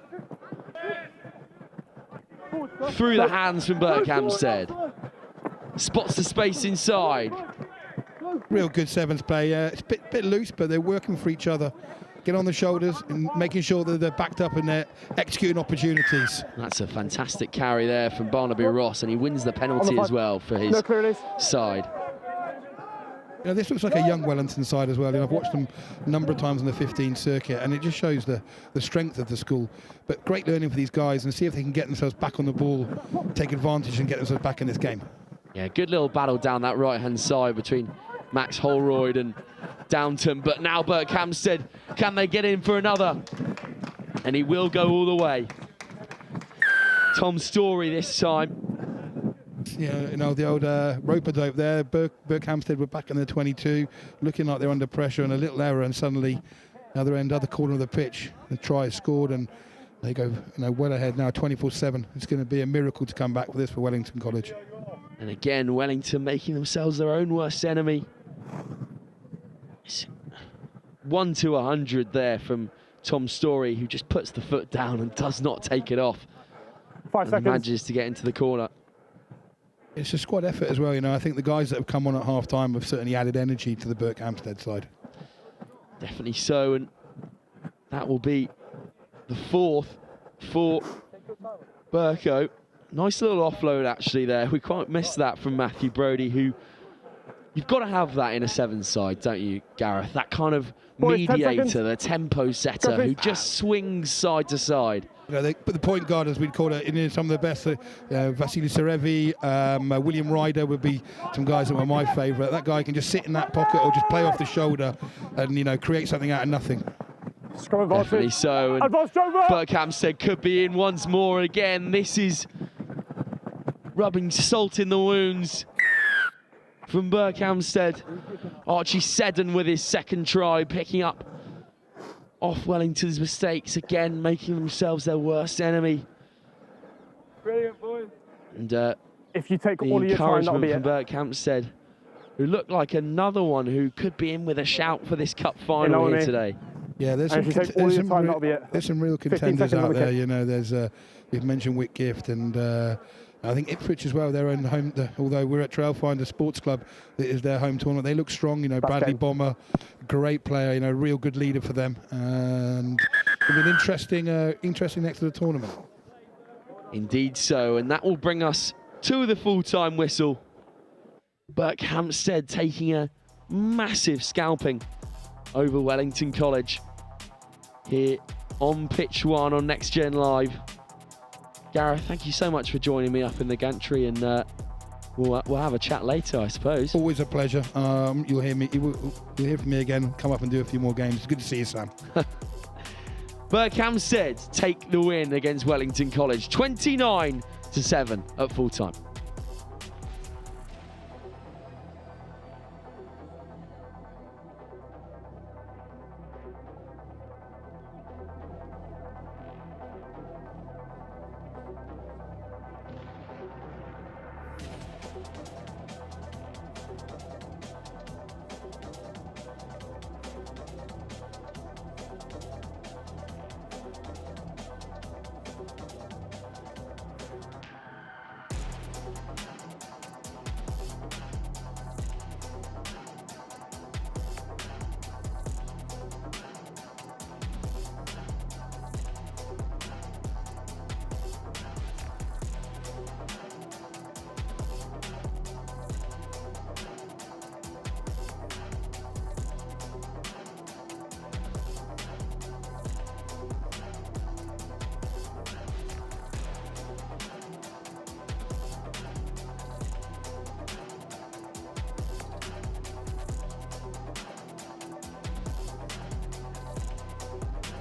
Through the hands from Berkhamsted. Spots the space inside. Real good Sevens play. It's a bit loose, but they're working for each other. Get on the shoulders and making sure that they're backed up and they're executing opportunities. That's a fantastic carry there from Barnaby Ross, and he wins the penalty as well for his side. You know, this looks like a young Wellington side as well. You know, I've watched them a number of times on the 15 circuit, and it just shows the strength of the school. But great learning for these guys, and see if they can get themselves back on the ball, take advantage and get themselves back in this game. Yeah, good little battle down that right-hand side between Max Holroyd and Downton, but now Berkhamsted, can they get in for another? And he will go all the way. Tom Story this time. Yeah, you know, the old roper dope there. Berkhamsted were back in the 22, looking like they're under pressure, and a little error, and suddenly other corner of the pitch, the try is scored, and they go, you know, well ahead now, 24-7. It's going to be a miracle to come back with this for Wellington College. And again, Wellington making themselves their own worst enemy. It's 1 to 100 there from Tom Story, who just puts the foot down and does not take it off. 5 seconds. Manages to get into the corner. It's a squad effort as well, you know. I think the guys that have come on at half-time have certainly added energy to the Berkhamsted side. Definitely so, and that will be the 4th for Berko. Nice little offload actually there. We quite missed that from Matthew Brodie, who you've got to have that in a 7 side, don't you, Gareth? That kind of mediator, the tempo setter who just swings side to side. You know, but the point guard, as we'd call it, in some of the best, Vasily Serevi, William Ryder would be some guys that were my favourite. That guy can just sit in that pocket or just play off the shoulder and, you know, create something out of nothing. Definitely so. And Berkhamsted could be in once more. Again, this is rubbing salt in the wounds from Berkhamsted. Archie Seddon with his second try, picking up off Wellington's mistakes again, making themselves their worst enemy. Brilliant, boys. And if you take the all of your time, that'll encouragement be from Berkhamsted, who looked like another one who could be in with a shout for this cup final here today. Yeah, there's some real contenders out there. You know, there's we've mentioned Whitgift and I think Ipswich as well. Their own home. Although we're at Trailfinder Sports Club, it is their home tournament. They look strong. You know, Bradley Bomber, great player. You know, real good leader for them. And it'll be an interesting next to the tournament. Indeed so, and that will bring us to the full-time whistle. Berkhamsted taking a massive scalping over Wellington College here on pitch 1 on Next Gen Live. Gareth, thank you so much for joining me up in the gantry, and we'll have a chat later, I suppose. Always a pleasure. You'll hear from me again. Come up and do a few more games. It's good to see you, Sam. Berkhamsted take the win against Wellington College, 29-7 at full time.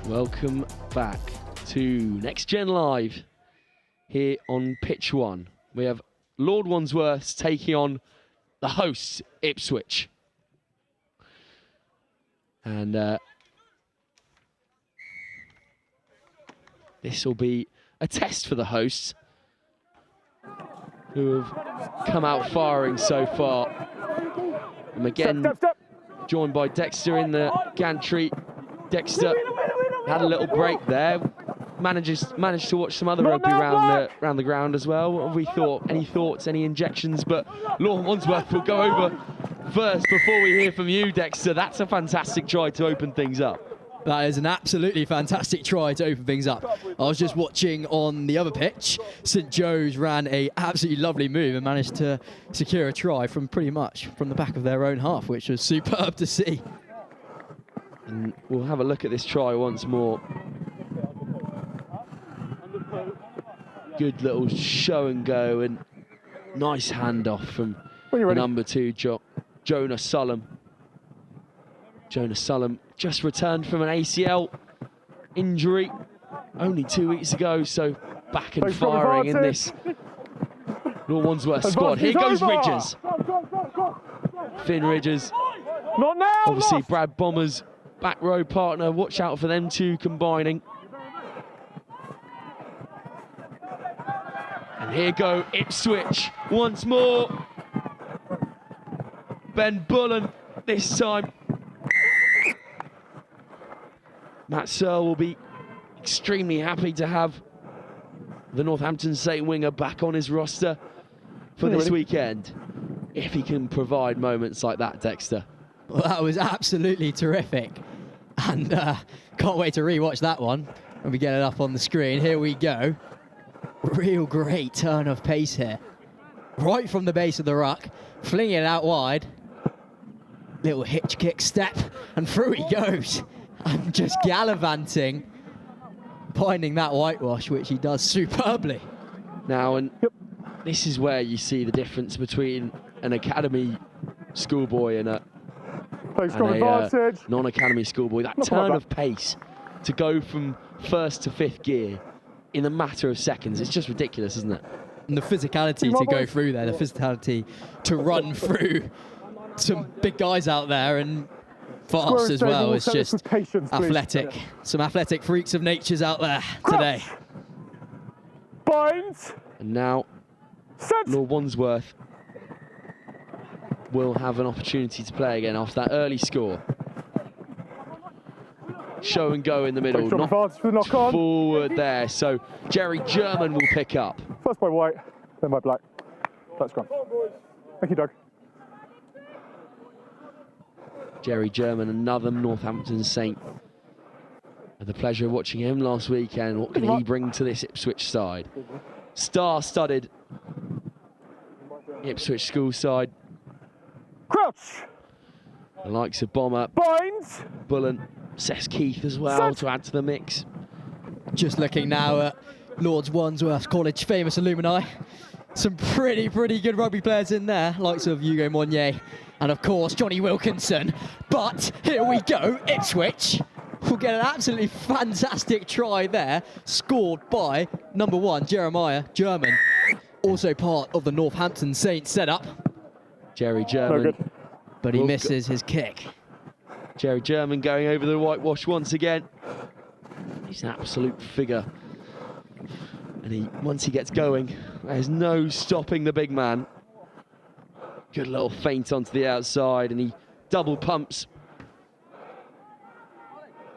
Welcome back to Next Gen Live here on pitch 1. We have Lord Wandsworth taking on the hosts, Ipswich. And this will be a test for the hosts, who have come out firing so far. And again, joined by Dexter in the gantry. Dexter had a little break there. Managed to watch some other rugby around the ground as well. What have we thought? Any thoughts? Any injections? But Lord Wandsworth will go over first before we hear from you, Dexter. That's a fantastic try to open things up. That is an absolutely fantastic try to open things up. I was just watching on the other pitch. St Joe's ran a absolutely lovely move and managed to secure a try from pretty much from the back of their own half, which was superb to see. And we'll have a look at this try once more. Good little show and go, and nice handoff from number 2, Jonah Sullum. Jonah Sullum just returned from an ACL injury only 2 weeks ago, so back and firing in this Lord Wandsworth squad. Here goes Ridgers. Finn Ridgers. Not now! Obviously, Brad Bomber's back row partner. Watch out for them two combining. And here go Ipswich once more. Ben Bullen this time. Matt Searle will be extremely happy to have the Northampton State winger back on his roster for this weekend, if he can provide moments like that, Dexter. Well, that was absolutely terrific, and can't wait to re-watch that one when we get it up on the screen. Here we go. Real great turn of pace here. Right from the base of the ruck, flinging it out wide. Little hitch kick step, and through he goes. And just gallivanting, finding that whitewash, which he does superbly. Now, and this is where you see the difference between an academy schoolboy and a non-academy schoolboy. That turn of pace to go from first to fifth gear in a matter of seconds. It's just ridiculous, isn't it? And the physicality to go through there, the physicality to run through some big guys out there and fast as well. It's just athletic. Some athletic freaks of nature's out there today. Binds. And now, Lord Wandsworth will have an opportunity to play again after that early score. Show and go in the middle, knock forward there. So Jerry German will pick up. First by white, then by black. That's gone. Thank you, Doug. Jerry German, another Northampton Saint. Had the pleasure of watching him last weekend. What can he bring to this Ipswich side? Star-studded Ipswich school side. Crouch. The likes of Bomber, Binds. Bullen, Sess Keith as well to add to the mix. Just looking now at Lord's Wandsworth College famous alumni. Some pretty good rugby players in there, likes of Hugo Monnier and of course Johnny Wilkinson. But here we go, Ipswich will get an absolutely fantastic try there, scored by number 1 Jeremiah German, also part of the Northampton Saints setup. Jerry German, but he misses his kick. Jerry German going over the whitewash once again. He's an absolute figure. And once he gets going, there's no stopping the big man. Good little feint onto the outside, and he double pumps.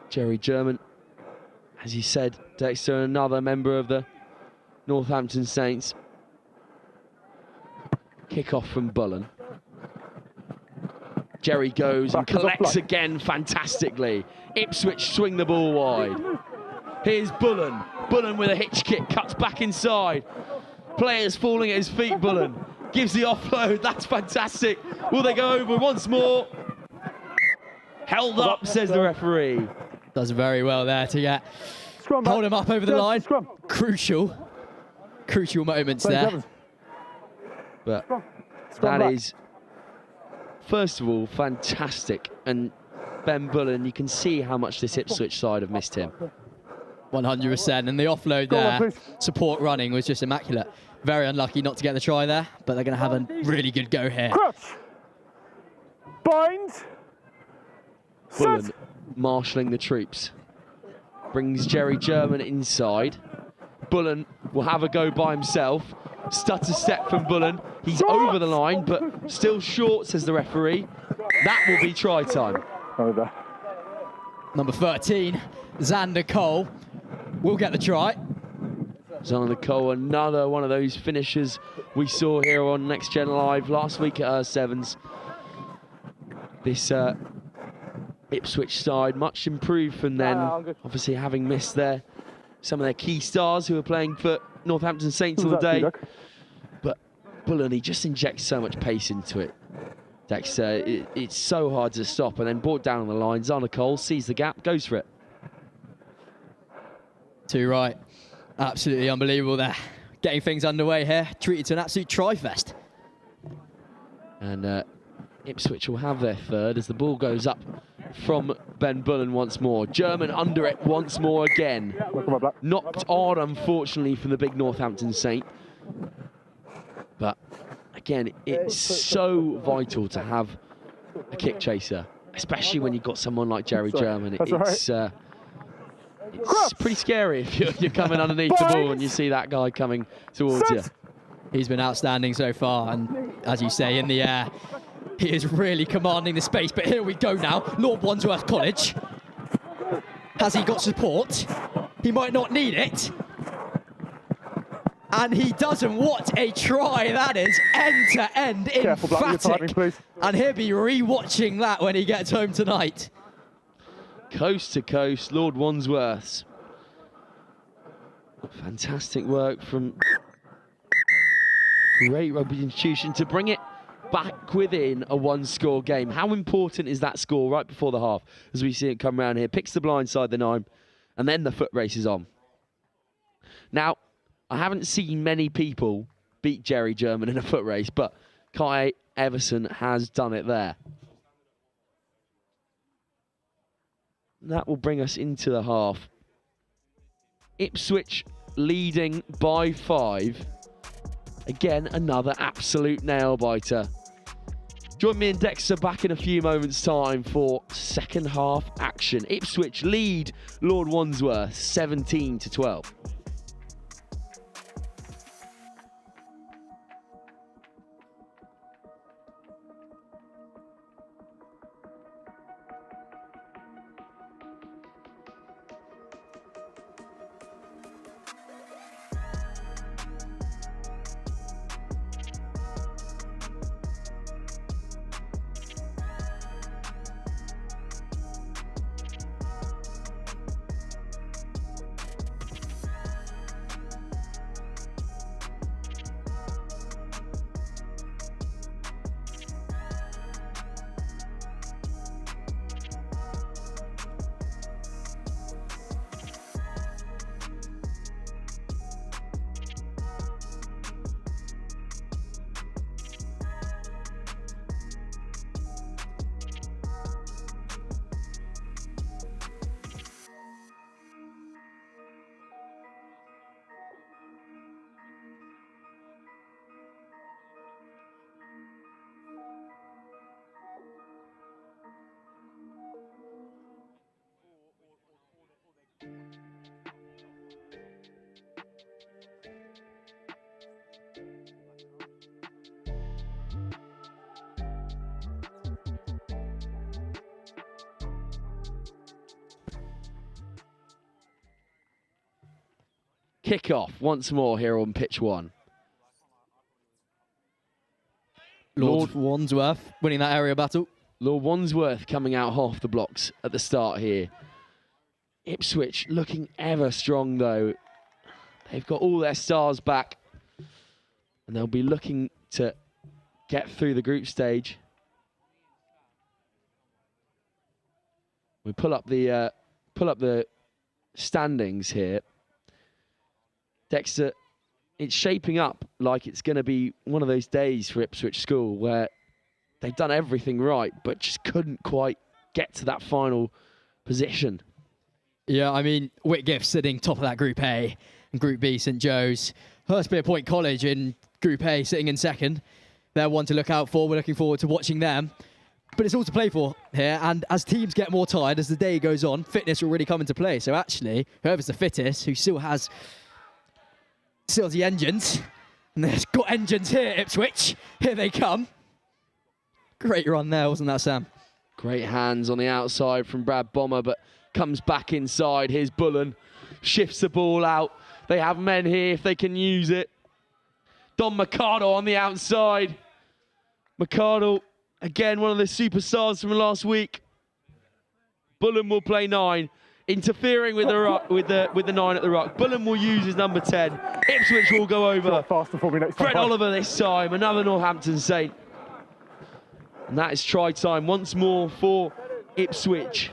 Jerry German, as he said, Dexter, another member of the Northampton Saints. Kick off from Bullen. Jerry goes and collects again fantastically. Ipswich swing the ball wide. Here's Bullen. Bullen with a hitch kick, cuts back inside. Players falling at his feet, Bullen. Gives the offload, that's fantastic. Will they go over once more? Held up, says the referee. Does very well there to get, hold him up over the line. Crucial moments there. But that is, first of all, fantastic. And Ben Bullen, you can see how much this Ipswich side have missed him. 100%, and the offload there, support running was just immaculate. Very unlucky not to get the try there, but they're going to have a really good go here. Crouch. Bind. Bullen marshalling the troops. Brings Jerry German inside. Bullen will have a go by himself. Stutter step from Bullen. He's over the line, but still short, says the referee. That will be try time. Number 13, Xander Cole, will get the try. Xander Cole, another one of those finishers we saw here on Next Gen Live last week at Sevens. This Ipswich side much improved from then, obviously having missed some of their key stars who are playing for Northampton Saints on the day. But Bullen, he just injects so much pace into it. Dexter, it's so hard to stop, and then brought down on the line. Xander Cole sees the gap, goes for it. Too right. Absolutely unbelievable there. Getting things underway here, treated to an absolute try-fest. And Ipswich will have their third as the ball goes up from Ben Bullen once more. German under it once more again. Knocked on, unfortunately, from the big Northampton Saint. But again, it's so vital to have a kick chaser, especially when you've got someone like Jerry German. It's pretty scary if you're coming underneath the ball and you see that guy coming towards you. He's been outstanding so far, and as you say, in the air, he is really commanding the space. But here we go now, Lord Wandsworth College. Has he got support? He might not need it. And he doesn't. What a try that is, end-to-end emphatic. And he'll be re-watching that when he gets home tonight. Coast to coast, Lord Wandsworth's. Fantastic work from great rugby institution to bring it back within a one-score game. How important is that score right before the half as we see it come around here? Picks the blind side, the 9, and then the foot race is on. Now, I haven't seen many people beat Jerry German in a foot race, but Kai Everson has done it there. That will bring us into the half. Ipswich leading by 5. Again, another absolute nail-biter. Join me and Dexter back in a few moments' time for second half action. Ipswich lead Lord Wandsworth 17-12. Kick-off once more here on pitch 1. Lord Wandsworth winning that area battle. Lord Wandsworth coming out half the blocks at the start here. Ipswich looking ever strong though. They've got all their stars back and they'll be looking to get through the group stage. We pull up the standings here. Dexter, it's shaping up like it's going to be one of those days for Ipswich School where they've done everything right, but just couldn't quite get to that final position. Yeah, I mean, Whitgift sitting top of that Group A, and Group B, St Joe's. Hurstpierpoint College in Group A sitting in second. They're one to look out for. We're looking forward to watching them. But it's all to play for here, and as teams get more tired, as the day goes on, fitness will really come into play. So actually, whoever's the fittest, who still has the engines, and there's got engines here, Ipswich. Here they come. Great run there, wasn't that, Sam? Great hands on the outside from Brad Bomber, but comes back inside. Here's Bullen, shifts the ball out. They have men here if they can use it. Don Mercado on the outside. Mercado, again, one of the superstars from last week. Bullen will play 9. Interfering with the 9 at the ruck. Bullen will use his number 10. Ipswich will go over. Fred Oliver this time, another Northampton Saint. And that is try time once more for Ipswich.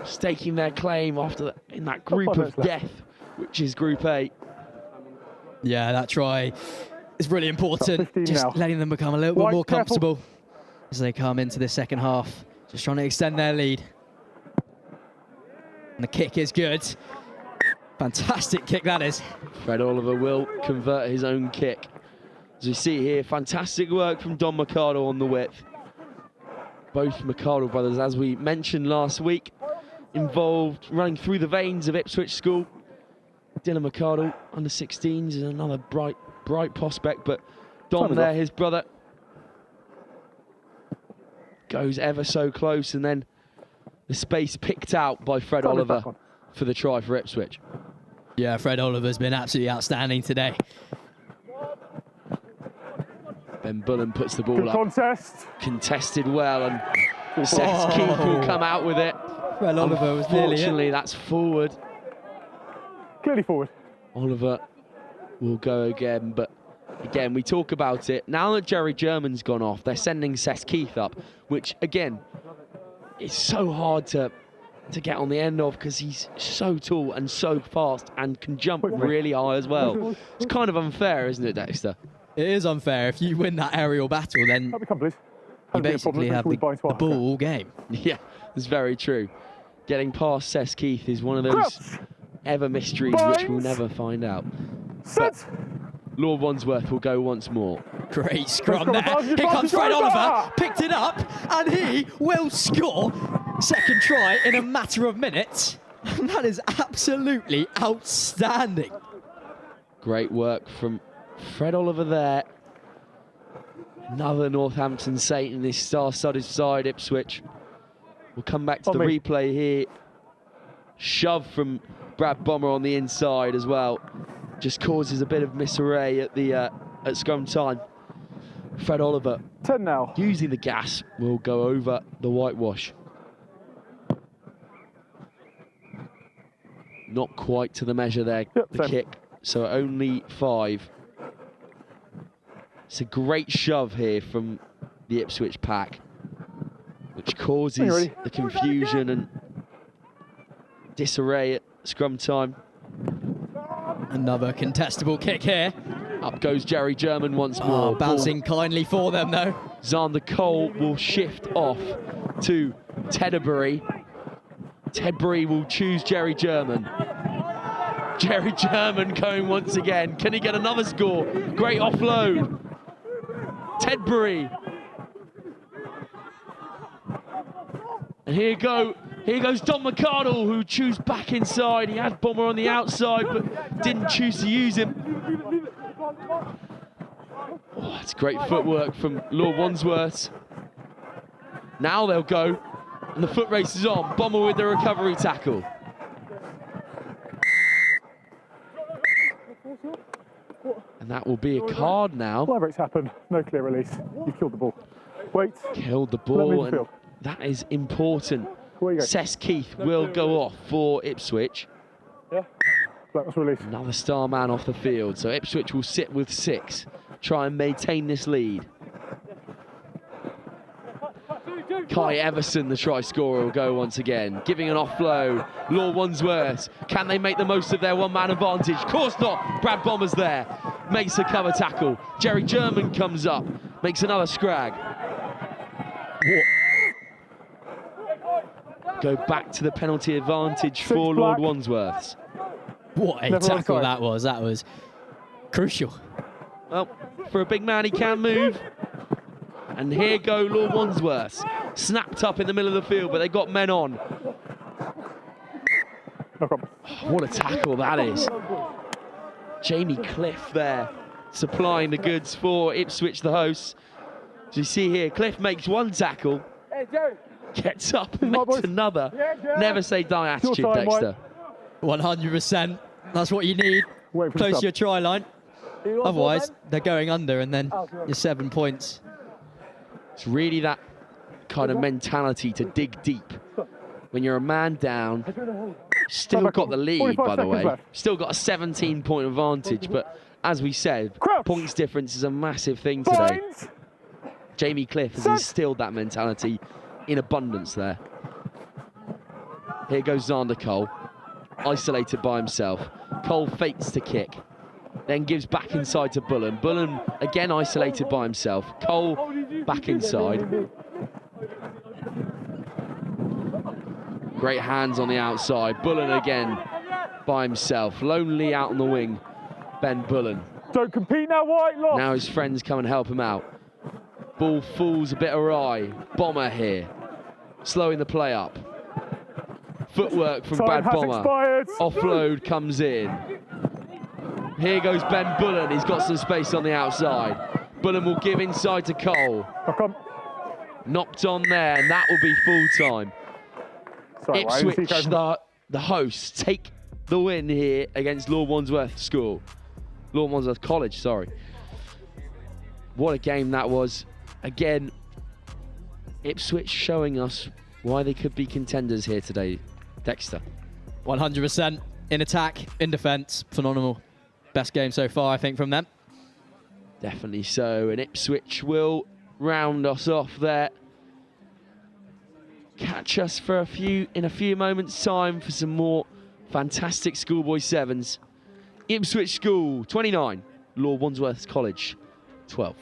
Staking their claim after in that group of death, which is Group A. Yeah, that try is really important. Just letting them become a little bit more comfortable as they come into the second half. Just trying to extend their lead. And the kick is good. Fantastic kick that is. Fred Oliver will convert his own kick. As we see here, fantastic work from Don Mercado on the width. Both Mercado brothers, as we mentioned last week, involved running through the veins of Ipswich School. Dylan Mercado, under 16s, is another bright prospect, but Don there, his brother, goes ever so close, and then the space picked out by Fred Oliver for the try for Ipswich. Yeah, Fred Oliver's been absolutely outstanding today. Ben Bullen puts the ball up. Contested well, and Seth Keith will come out with it. Fred Oliver was nearly Unfortunately, that's forward. Clearly forward. Oliver will go again, but again, we talk about it. Now that Jerry German's gone off, they're sending Seth Keith up, which again, is so hard to get on the end of because he's so tall and so fast and can jump really high as well. It's kind of unfair, isn't it, Dexter? It is unfair. If you win that aerial battle, then you basically have the ball all game. Yeah, it's very true. Getting past Seth Keith is one of those ever mysteries which we'll never find out. But Lord Wandsworth will go once more. Great scrum there. Here comes Fred Oliver, picked it up, and he will score. Second try in a matter of minutes. And that is absolutely outstanding. Great work from Fred Oliver there. Another Northampton Saint in this star-studded side, Ipswich. We'll come back to the replay here. Shove from Brad Bomber on the inside as well. Just causes a bit of misarray at the at scrum time. Fred Oliver 10 now. Using the gas will go over the whitewash. Not quite to the measure there, the kick, so only 5. It's a great shove here from the Ipswich pack, which causes the confusion and disarray at scrum time. Another contestable kick here. Up goes Jerry German once more. Bouncing kindly for them though. Xander Cole will shift off to Tedbury. Tedbury will choose Jerry German. Jerry German going once again. Can he get another score? Great offload. Tedbury. And here goes Don McCardle, who chose back inside. He had Bomber on the outside, but didn't choose to use him. Oh, it's great footwork from Lord Wandsworth. Now they'll go, and the foot race is on. Bomber with the recovery tackle. And that will be a card now. Whatever it's happened, no clear release. You killed the ball. Wait. Killed the ball, and that is important. Seth Keith will go off for Ipswich. Yeah, that was released. Another star man off the field, so Ipswich will sit with 6, try and maintain this lead. Kai Everson, the try scorer, will go once again, giving an offload. Lord Wandsworth, can they make the most of their one-man advantage? Of course not. Brad Bomber's there, makes a cover tackle. Jerry German comes up, makes another scrag. Go back to the penalty advantage for Lord Wandsworth's. What a tackle that was. That was crucial. Well, for a big man, he can move. And here go Lord Wandsworth. Snapped up in the middle of the field, but they got men on. What a tackle that is. Jamie Cliff there, supplying the goods for Ipswich, the hosts. As you see here, Cliff makes one tackle. Gets up and makes another. Never say die attitude, Dexter. 100%. That's what you need. Close to your try line. Otherwise, they're going under, and then you're 7 points. It's really that kind of mentality to dig deep. When you're a man down, still got the lead, by the way. Still got a 17-point advantage, but as we said, points difference is a massive thing today. Jamie Cliff has instilled that mentality in abundance there. Here goes Xander Cole, isolated by himself. Cole fakes to kick, then gives back inside to Bullen. Bullen again isolated by himself. Cole back inside. Great hands on the outside. Bullen again by himself. Lonely out on the wing, Ben Bullen. Don't compete now, White. Lost. Now his friends come and help him out. Ball falls a bit awry. Bomber here, slowing the play up. Footwork from Brad Bomber. Offload comes in. Here goes Ben Bullen. He's got some space on the outside. Bullen will give inside to Cole. Knocked on there, and that will be full time. Ipswich, the hosts, take the win here against Lord Wandsworth School. Lord Wandsworth College, sorry. What a game that was. Again, Ipswich showing us why they could be contenders here today. Dexter. 100%. in attack, in defence, phenomenal. Best game so far, I think, from them. Definitely so, and Ipswich will round us off there. Catch us for in a few moments' time for some more fantastic schoolboy sevens. Ipswich School 29, Lord Wandsworth College 12.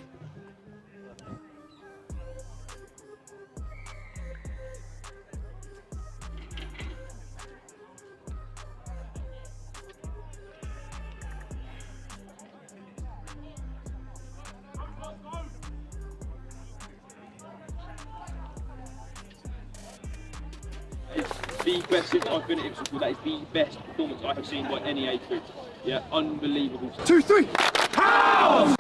The best since I've been at Ipswich. That is the best performance I have seen by any age group. Yeah, unbelievable. 2, 3, house!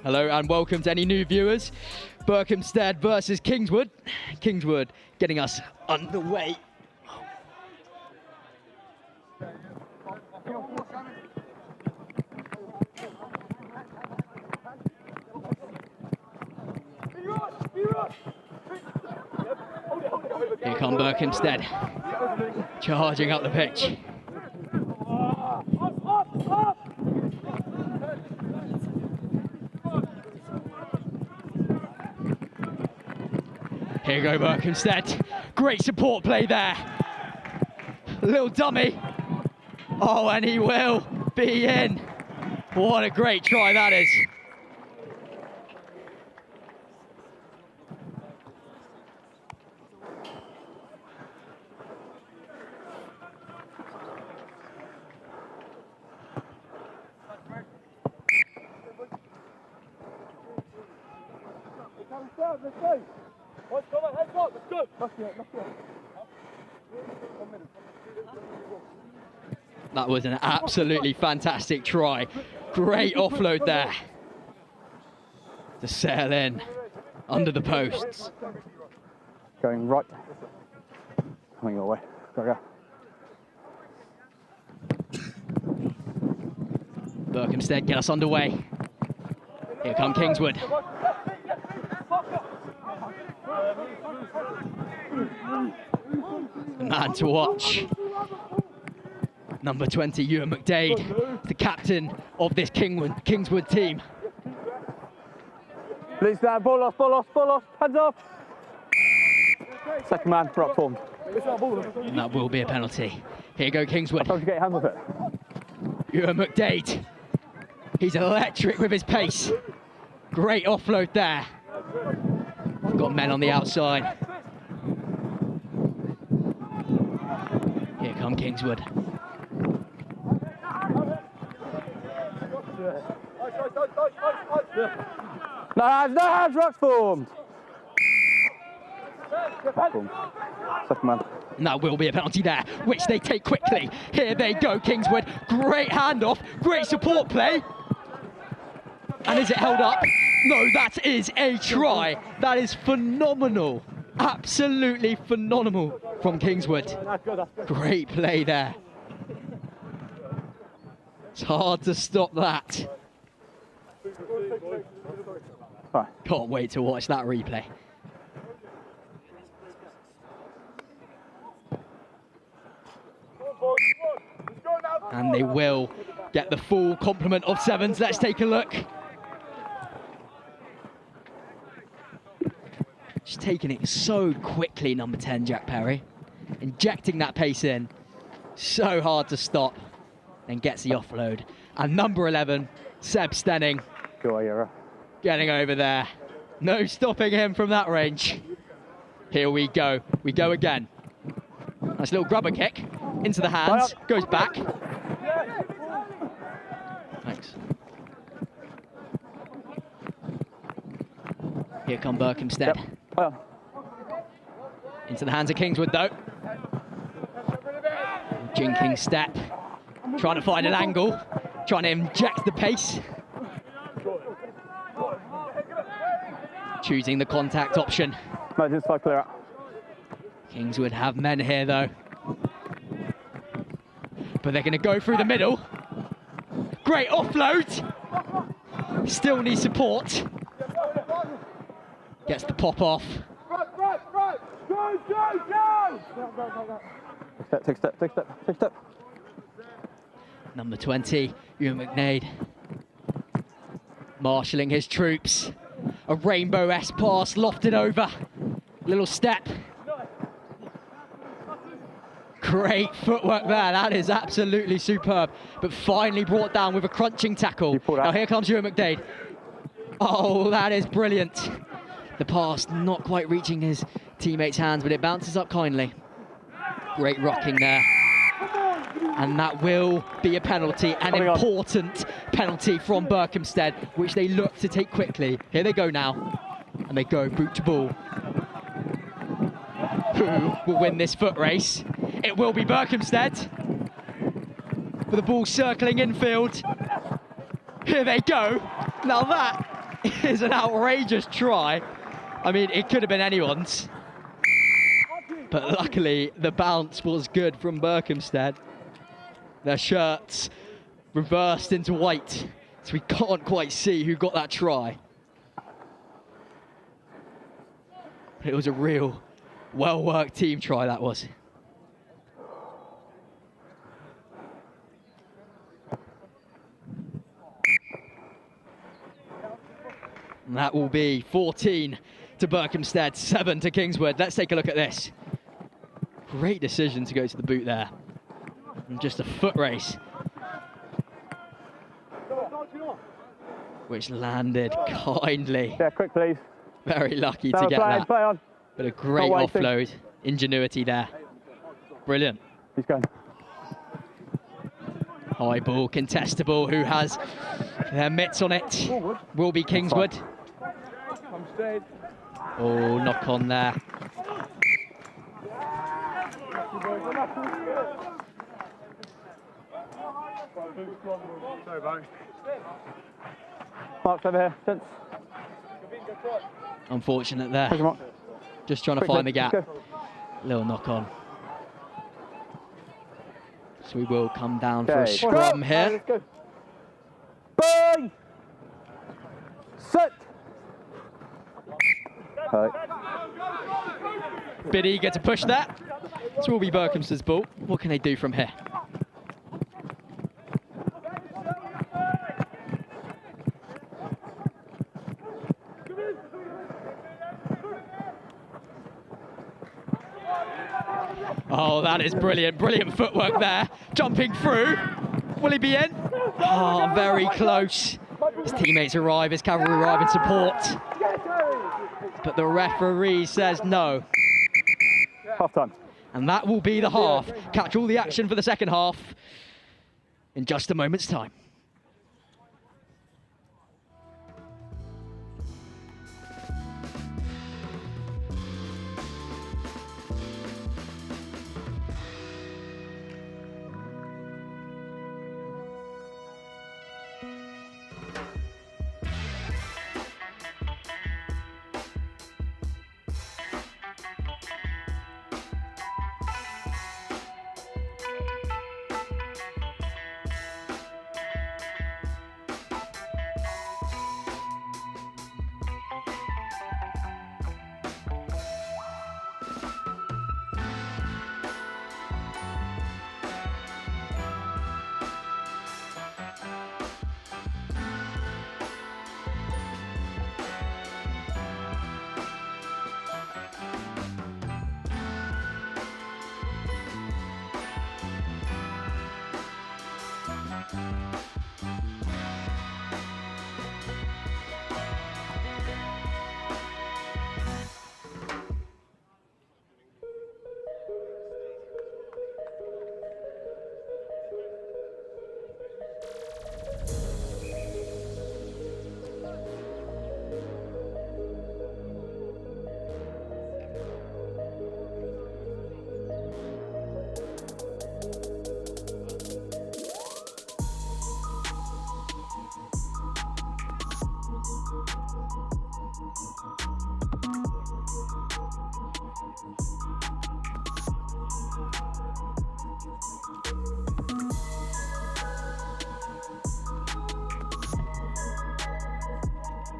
Hello and welcome to any new viewers. Berkhamsted versus Kingswood. Kingswood getting us underway. Here come Berkhamsted, charging up the pitch. Here go Berkhamsted. Great support play there. Little dummy. Oh, and he will be in. What a great try that is. That was an absolutely fantastic try. Great offload there to sail in under the posts. Going right. Coming your way. Go. Berkhamsted get us underway. Here come Kingswood. The man to watch. Number 20, Ewan McDade, the captain of this Kingswood team. Please stand, ball off, hands off. Second man, right form. And that will be a penalty. Here go Kingswood. Don't get your hand with it. Ewan McDade, he's electric with his pace. Great offload there. We've got men on the outside. Here come Kingswood. No hands, ruck's formed. Second man. And that will be a penalty there, which they take quickly. Here they go, Kingswood. Great handoff, great support play. And is it held up? No, that is a try. That is phenomenal. Absolutely phenomenal from Kingswood. Great play there. It's hard to stop that. Can't wait to watch that replay. And they will get the full complement of sevens. Let's take a look. Just taking it so quickly, number 10, Jack Perry. Injecting that pace in. So hard to stop. And gets the offload. And number 11, Seb Stenning. Go, Ira. getting over there. No stopping him from that range. Here we go. We go again. Nice little grubber kick into the hands. Goes back. Thanks. Here come Berkhamsted. Into the hands of Kingswood though. Jinking step. Trying to find an angle. Trying to inject the pace. Choosing the contact option. Clear out. Kingswood have men here though. But they're going to go through the middle. Great offload. Still needs support. Gets the pop off. Take step. Number 20, Ewan McNaid. Marshalling his troops. A rainbow-esque pass lofted over. Little step. Great footwork there. That is absolutely superb. But finally brought down with a crunching tackle. Now here comes Ewan McNaid. Oh, that is brilliant. The pass not quite reaching his teammate's hands, but it bounces up kindly. Great rocking there. And that will be a penalty, an important penalty from Berkhamsted, which they look to take quickly. Here they go now. And they go boot to ball. Who will win this foot race? It will be Berkhamsted. With the ball circling infield. Here they go. Now that is an outrageous try. I mean, it could have been anyone's. But luckily, the bounce was good from Berkhamsted. Their shirts reversed into white, so we can't quite see who got that try. But it was a real, well-worked team try, that was. And that will be 14 to Berkhamsted, 7 to Kingswood. Let's take a look at this. Great decision to go to the boot there. And just a foot race. Which landed kindly. Yeah, quick please. Very lucky to get that. Play on. But a great offload. Ingenuity there. Brilliant. He's going. High ball, contestable. Who has their mitts on it? Will be Kingswood. Oh, knock on there. Mark's over here. Sense. Unfortunate there. Just trying to find the gap. Little knock on. So we will come down for a scrum here. Let's go. Bye. Set. Bit eager to push that. This will be Berkhamsted's ball. What can they do from here? Oh, that is brilliant. Brilliant footwork there. Jumping through. Will he be in? Oh, very close. His teammates arrive, his cavalry arrive in support. But the referee says no. Half time. And that will be the half. Catch all the action for the second half in just a moment's time.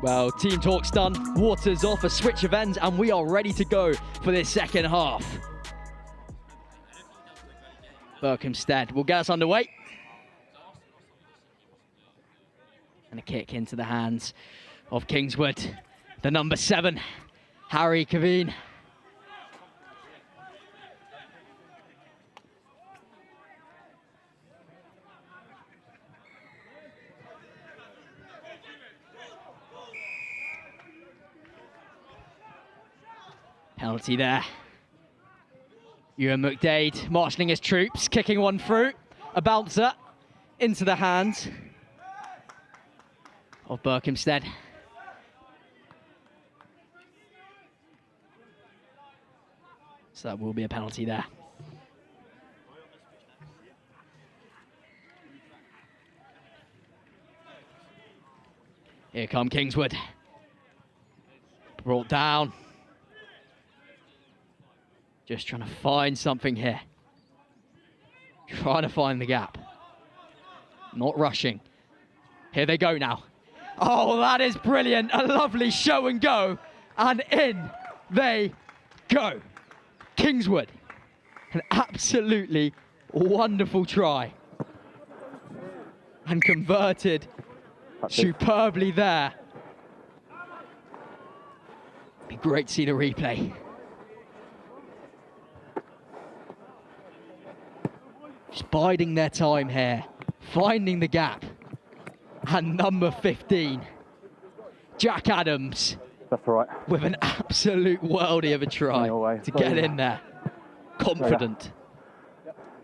Well, team talk's done, water's off, a switch of ends, and we are ready to go for this second half. Berkhamsted will get us underway. And a kick into the hands of Kingswood, the number 7, Harry Kaveen. Penalty there. Ewan McDade marshalling his troops, kicking one through. A bouncer into the hands of Berkhamsted. So that will be a penalty there. Here come Kingswood. Brought down. Just trying to find something here. Trying to find the gap. Not rushing. Here they go now. Oh, that is brilliant. A lovely show and go. And in they go. Kingswood. An absolutely wonderful try. And converted superbly there. Be great to see the replay. Just biding their time here, finding the gap. And number 15, Jack Adams. That's all right. With an absolute worldie of a try to get in there. Confident.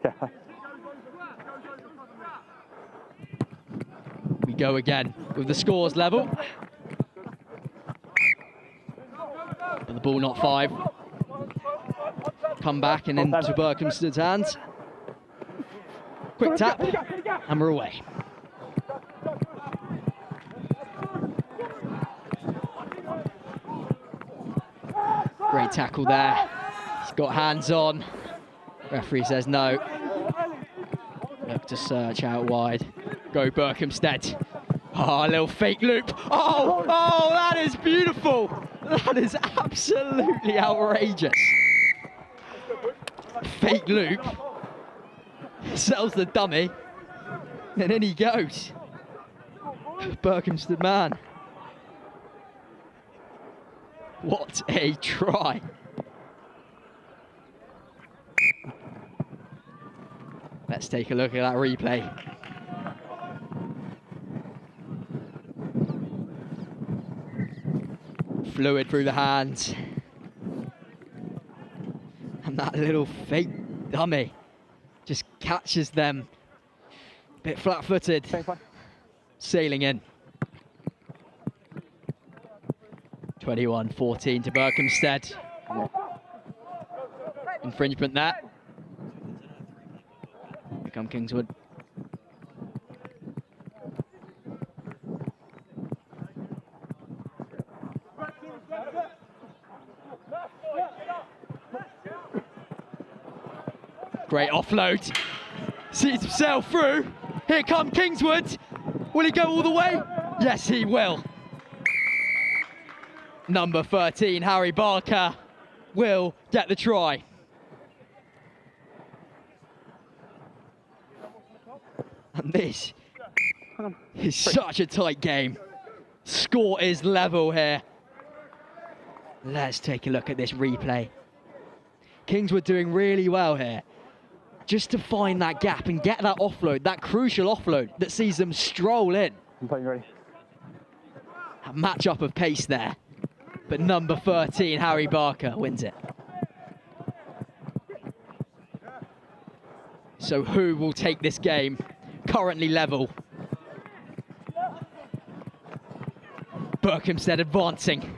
Yeah. We go again with the scores level. But the ball not 5. Come back and into Berkhamsted's hands. Quick tap, and we're away. Great tackle there. He's got hands on. Referee says no. Look to search out wide. Go Berkhamsted. Oh, a little fake loop. Oh, that is beautiful. That is absolutely outrageous. Fake loop. Sells the dummy, and in he goes. Berkhamsted man. What a try. Let's take a look at that replay. Fluid through the hands. And that little fake dummy just catches them a bit flat-footed, sailing in. 21-14 to Berkhamsted. Infringement there. Here come Kingswood. Great offload. Sees himself through. Here come Kingswood. Will he go all the way? Yes, he will. Number 13, Harry Barker, will get the try. And this is such a tight game. Score is level here. Let's take a look at this replay. Kingswood doing really well here. Just to find that gap and get that offload, that crucial offload that sees them stroll in. I'm playing ready. A match-up of pace there. But number 13, Harry Barker, wins it. So who will take this game? Currently level. Berkhamsted advancing.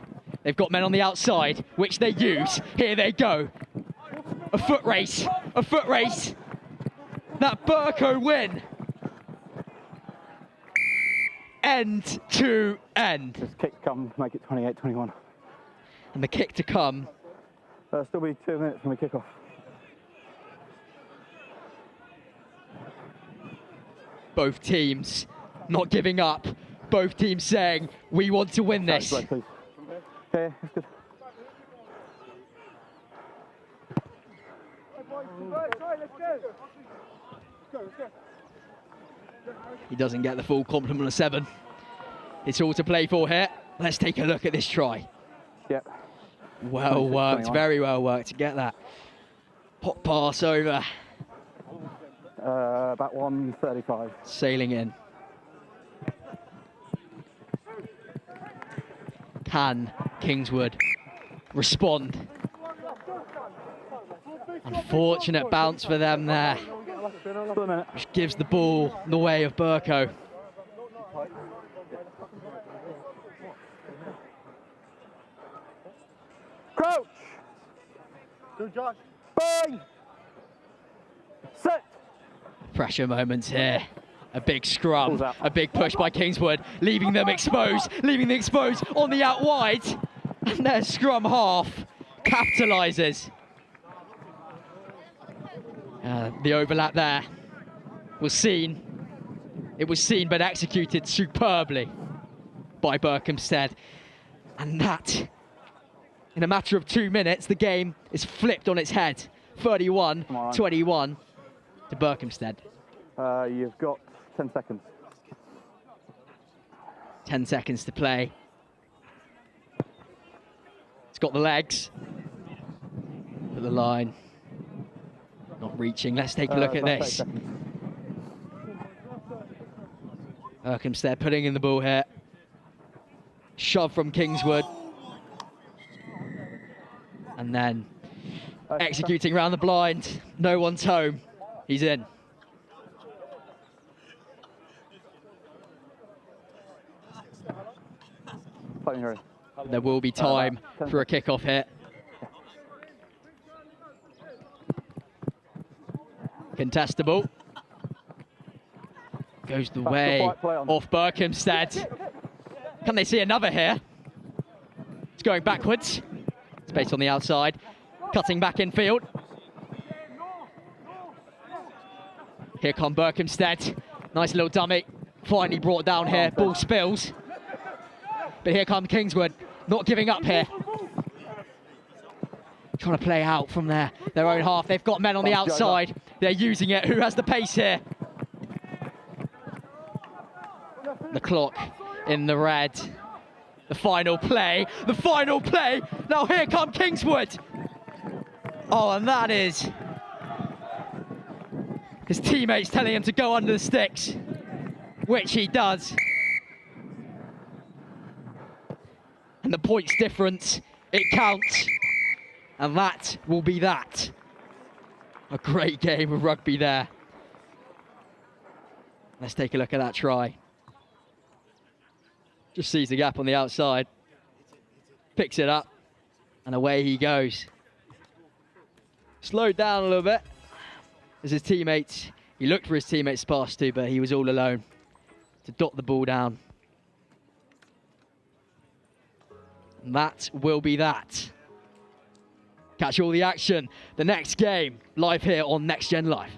They've got men on the outside, which they use. Here they go. A foot race, a foot race. That Burko win. End to end. This kick come, make it 28-21. And the kick to come. That'll still be 2 minutes from the kickoff. Both teams not giving up. Both teams saying, we want to win this. Okay, that's good. He doesn't get the full complement of 7. It's all to play for here. Let's take a look at this try. Yep. Well worked, very well worked to get that hot pass over. About 135. Sailing in. Can Kingswood respond? Unfortunate bounce for them there, which gives the ball in the way of Berko. Crouch! Good Josh. Bang! Set! Pressure moments here. A big scrum, a big push by Kingswood, leaving them exposed on the out wide. And their scrum half capitalises. The overlap there was seen. It was seen but executed superbly by Berkhamsted. And that, in a matter of 2 minutes, the game is flipped on its head. 31-21 to Berkhamsted. You've got 10 seconds. 10 seconds to play. It's got the legs. But the line not reaching. Let's take a look at this. Berkhamsted putting in the ball here. Shove from Kingswood. And then executing around the blind. No one's home. He's in. There will be time for a kick-off here. Contestable. Goes the way of Berkhamsted. Can they see another here? It's going backwards. Space on the outside. Cutting back in field. Here come Berkhamsted. Nice little dummy. Finally brought down here. Ball spills. But here come Kingswood. Not giving up here. Trying to play out from their own half. They've got men on the outside. They're using it. Who has the pace here? The clock in the red. The final play. The final play. Now here come Kingswood. Oh, and that is his teammates telling him to go under the sticks, which he does. And the points difference, it counts. And that will be that. A great game of rugby there. Let's take a look at that try. Just sees the gap on the outside. Picks it up. And away he goes. Slowed down a little bit. As his teammates, he looked for his teammates pass to, but he was all alone to dot the ball down. And that will be that. Catch all the action. The next game, live here on Next Gen Live.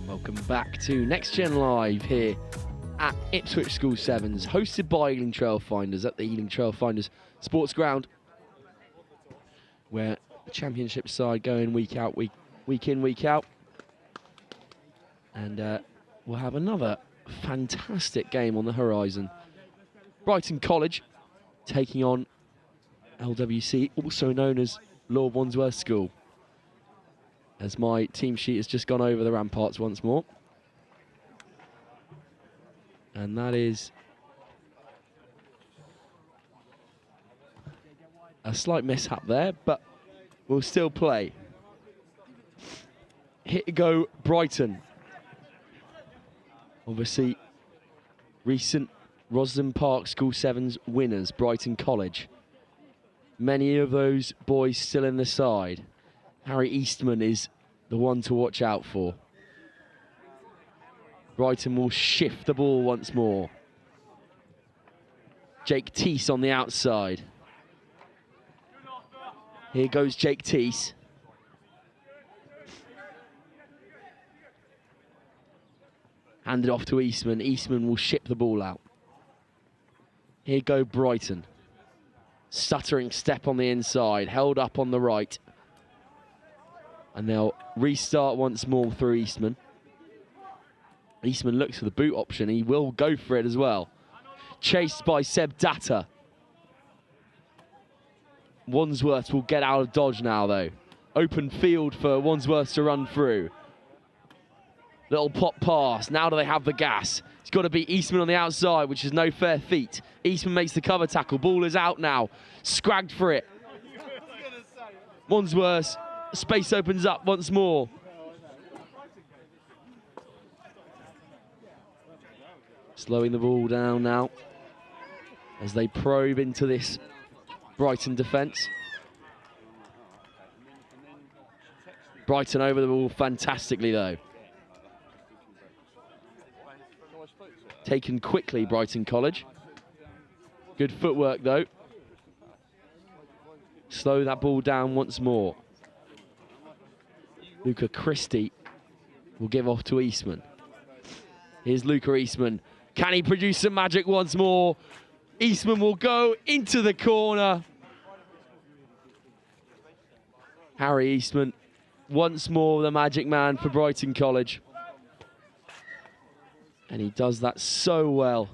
Welcome back to Next Gen Live here at Ipswich School Sevens, hosted by Ealing Trailfinders at the Ealing Trailfinders Sports Ground, where the championship side go in week in, week out. And we'll have another fantastic game on the horizon. Brighton College taking on LWC, also known as Lord Wandsworth School. As my team sheet has just gone over the ramparts once more. And that is a slight mishap there, but we'll still play. Hit go Brighton. Obviously, recent Roslyn Park School Sevens winners, Brighton College. Many of those boys still in the side. Harry Eastman is the one to watch out for. Brighton will shift the ball once more. Jake Teese on the outside. Here goes Jake Teese. Handed off to Eastman. Eastman will ship the ball out. Here go Brighton. Stuttering step on the inside, held up on the right. And they'll restart once more through Eastman. Eastman looks for the boot option. He will go for it as well. Chased by Seb Datta. Wandsworth will get out of dodge now, though. Open field for Wandsworth to run through. Little pop pass. Now do they have the gas? It's got to be Eastman on the outside, which is no fair feat. Eastman makes the cover tackle. Ball is out now. Scragged for it. Wandsworth. Space opens up once more. Slowing the ball down now as they probe into this Brighton defence. Brighton over the ball fantastically, though. Taken quickly, Brighton College. Good footwork, though. Slow that ball down once more. Luca Christie will give off to Eastman. Here's Luca Eastman. Can he produce some magic once more? Eastman will go into the corner. Harry Eastman, once more the magic man for Brighton College. And he does that so well.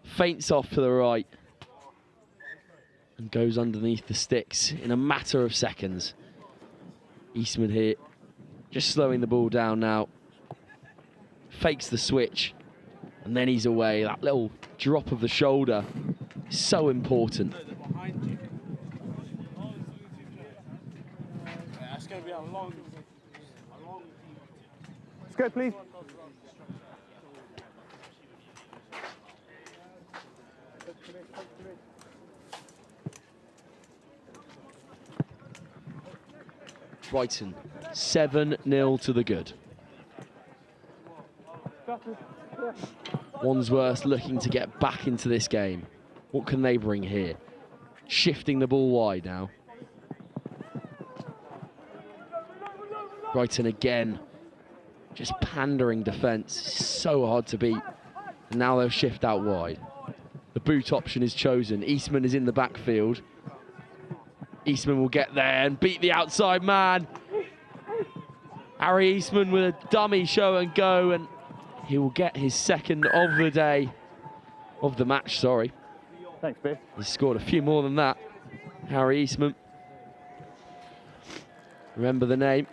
Feints off to the right. And goes underneath the sticks in a matter of seconds. Eastman here, just slowing the ball down now. Fakes the switch. And then he's away. That little drop of the shoulder is so important. Let's go, please. Brighton, 7-0 to the good. Wandsworth looking to get back into this game. What can they bring here? Shifting the ball wide now. Brighton again, just pandering defence. So hard to beat. And now they'll shift out wide. The boot option is chosen. Eastman is in the backfield. Eastman will get there and beat the outside man. Harry Eastman with a dummy show and go, and he will get his second of the day, of the match, sorry. Thanks, Biff. He scored a few more than that. Harry Eastman. Remember the name.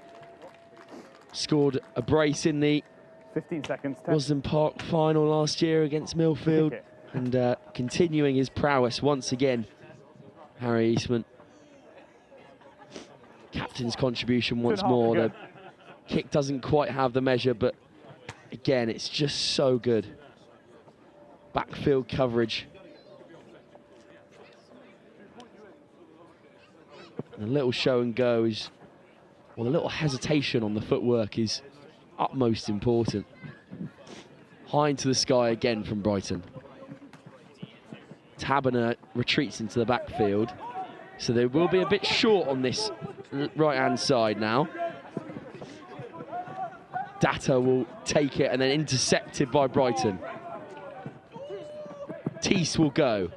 Scored a brace in the 15 seconds. Roslyn Park final last year against Millfield. And continuing his prowess once again, Harry Eastman. Captain's contribution once more. The kick doesn't quite have the measure, but again, it's just so good. Backfield coverage. And a little show and go is, well, a little hesitation on the footwork is utmost important. High into the sky again from Brighton. Taberner retreats into the backfield. So they will be a bit short on this right-hand side now. Datta will take it and then intercepted by Brighton. Teese will go.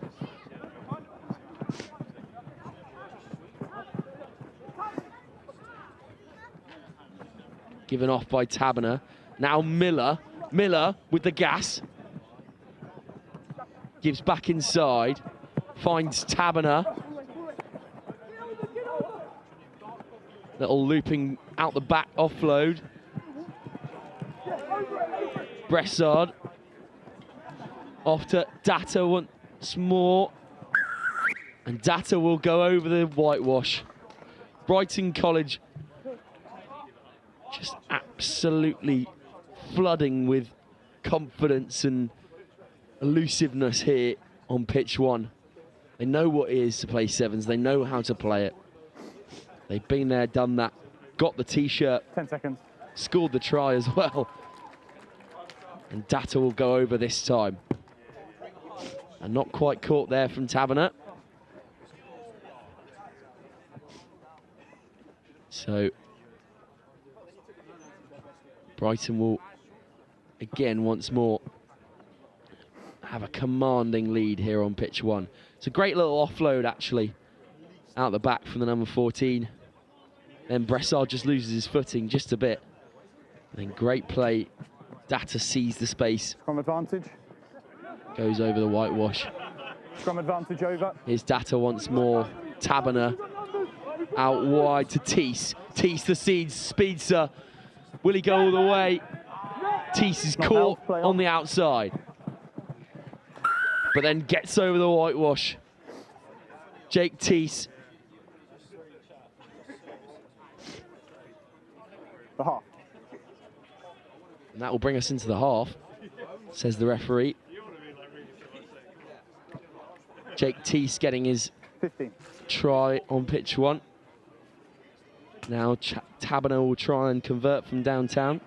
Given off by Taberner. Now Miller. Miller with the gas. Gives back inside. Finds Taberner. Little looping out the back offload. Bressard. Off to Data once more. And Data will go over the whitewash. Brighton College just absolutely flooding with confidence and elusiveness here on pitch one. They know what it is to play sevens. They know how to play it. They've been there, done that, got the t-shirt. 10 seconds. Scored the try as well. And Data will go over this time. And not quite caught there from Taberner. So Brighton will again once more have a commanding lead here on pitch one. It's a great little offload actually out the back from the number 14. Then Bressard just loses his footing just a bit. And then great play. Data sees the space. Scrum advantage. Goes over the whitewash. Scrum advantage over. Here's Data once more. Taberner out wide to Teese. Teese the seeds, speedster. Will he go all the way? Teese is caught on the outside. But then gets over the whitewash. Jake Teese. The half. And that will bring us into the half, says the referee. Jake Teese getting his 15. Try on pitch one. Now Taberner will try and convert from downtown.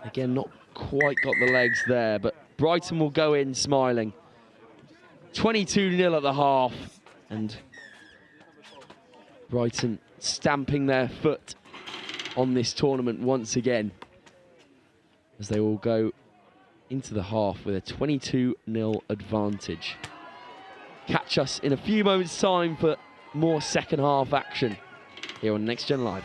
Again, not quite got the legs there, but Brighton will go in smiling. 22-0 at the half, and Brighton stamping their foot on this tournament once again, as they will go into the half with a 22-0 advantage. Catch us in a few moments' time for more second half action here on Next Gen Live.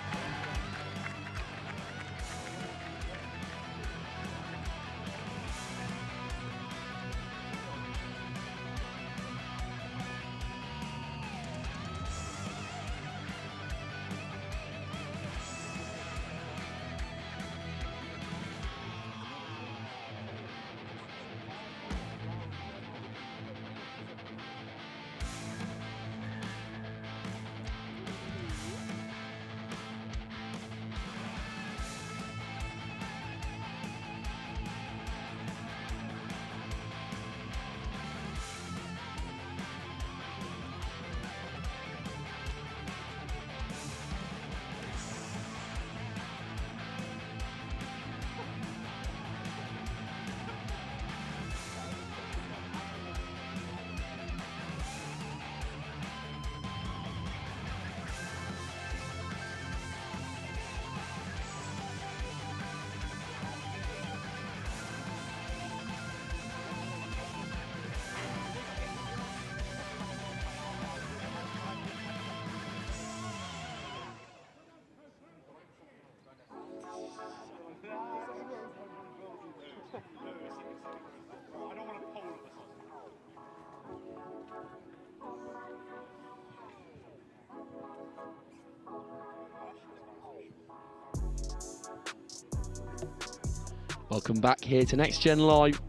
Welcome back here to Next Gen Live.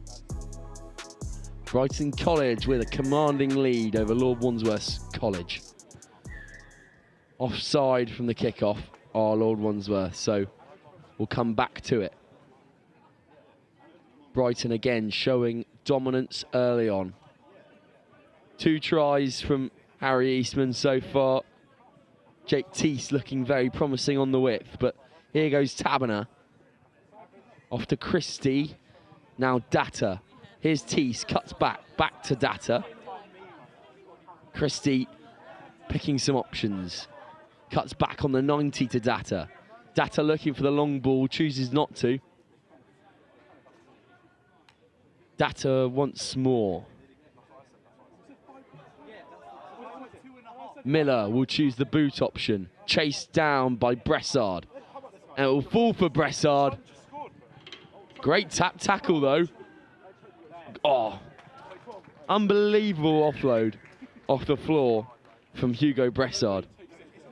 Brighton College with a commanding lead over Lord Wandsworth College. Offside from the kickoff are Lord Wandsworth, so we'll come back to it. Brighton again showing dominance early on. 2 tries from Harry Eastman so far. Jake Teese looking very promising on the width, but here goes Taberner. Off to Christie. Now Data. Here's Teese, cuts back to Data. Christie picking some options. Cuts back on the 90 to Data. Data looking for the long ball, chooses not to. Data once more. Miller will choose the boot option. Chased down by Bressard. And it will fall for Bressard. Great tap tackle though. Oh, unbelievable offload off the floor from Hugo Bressard.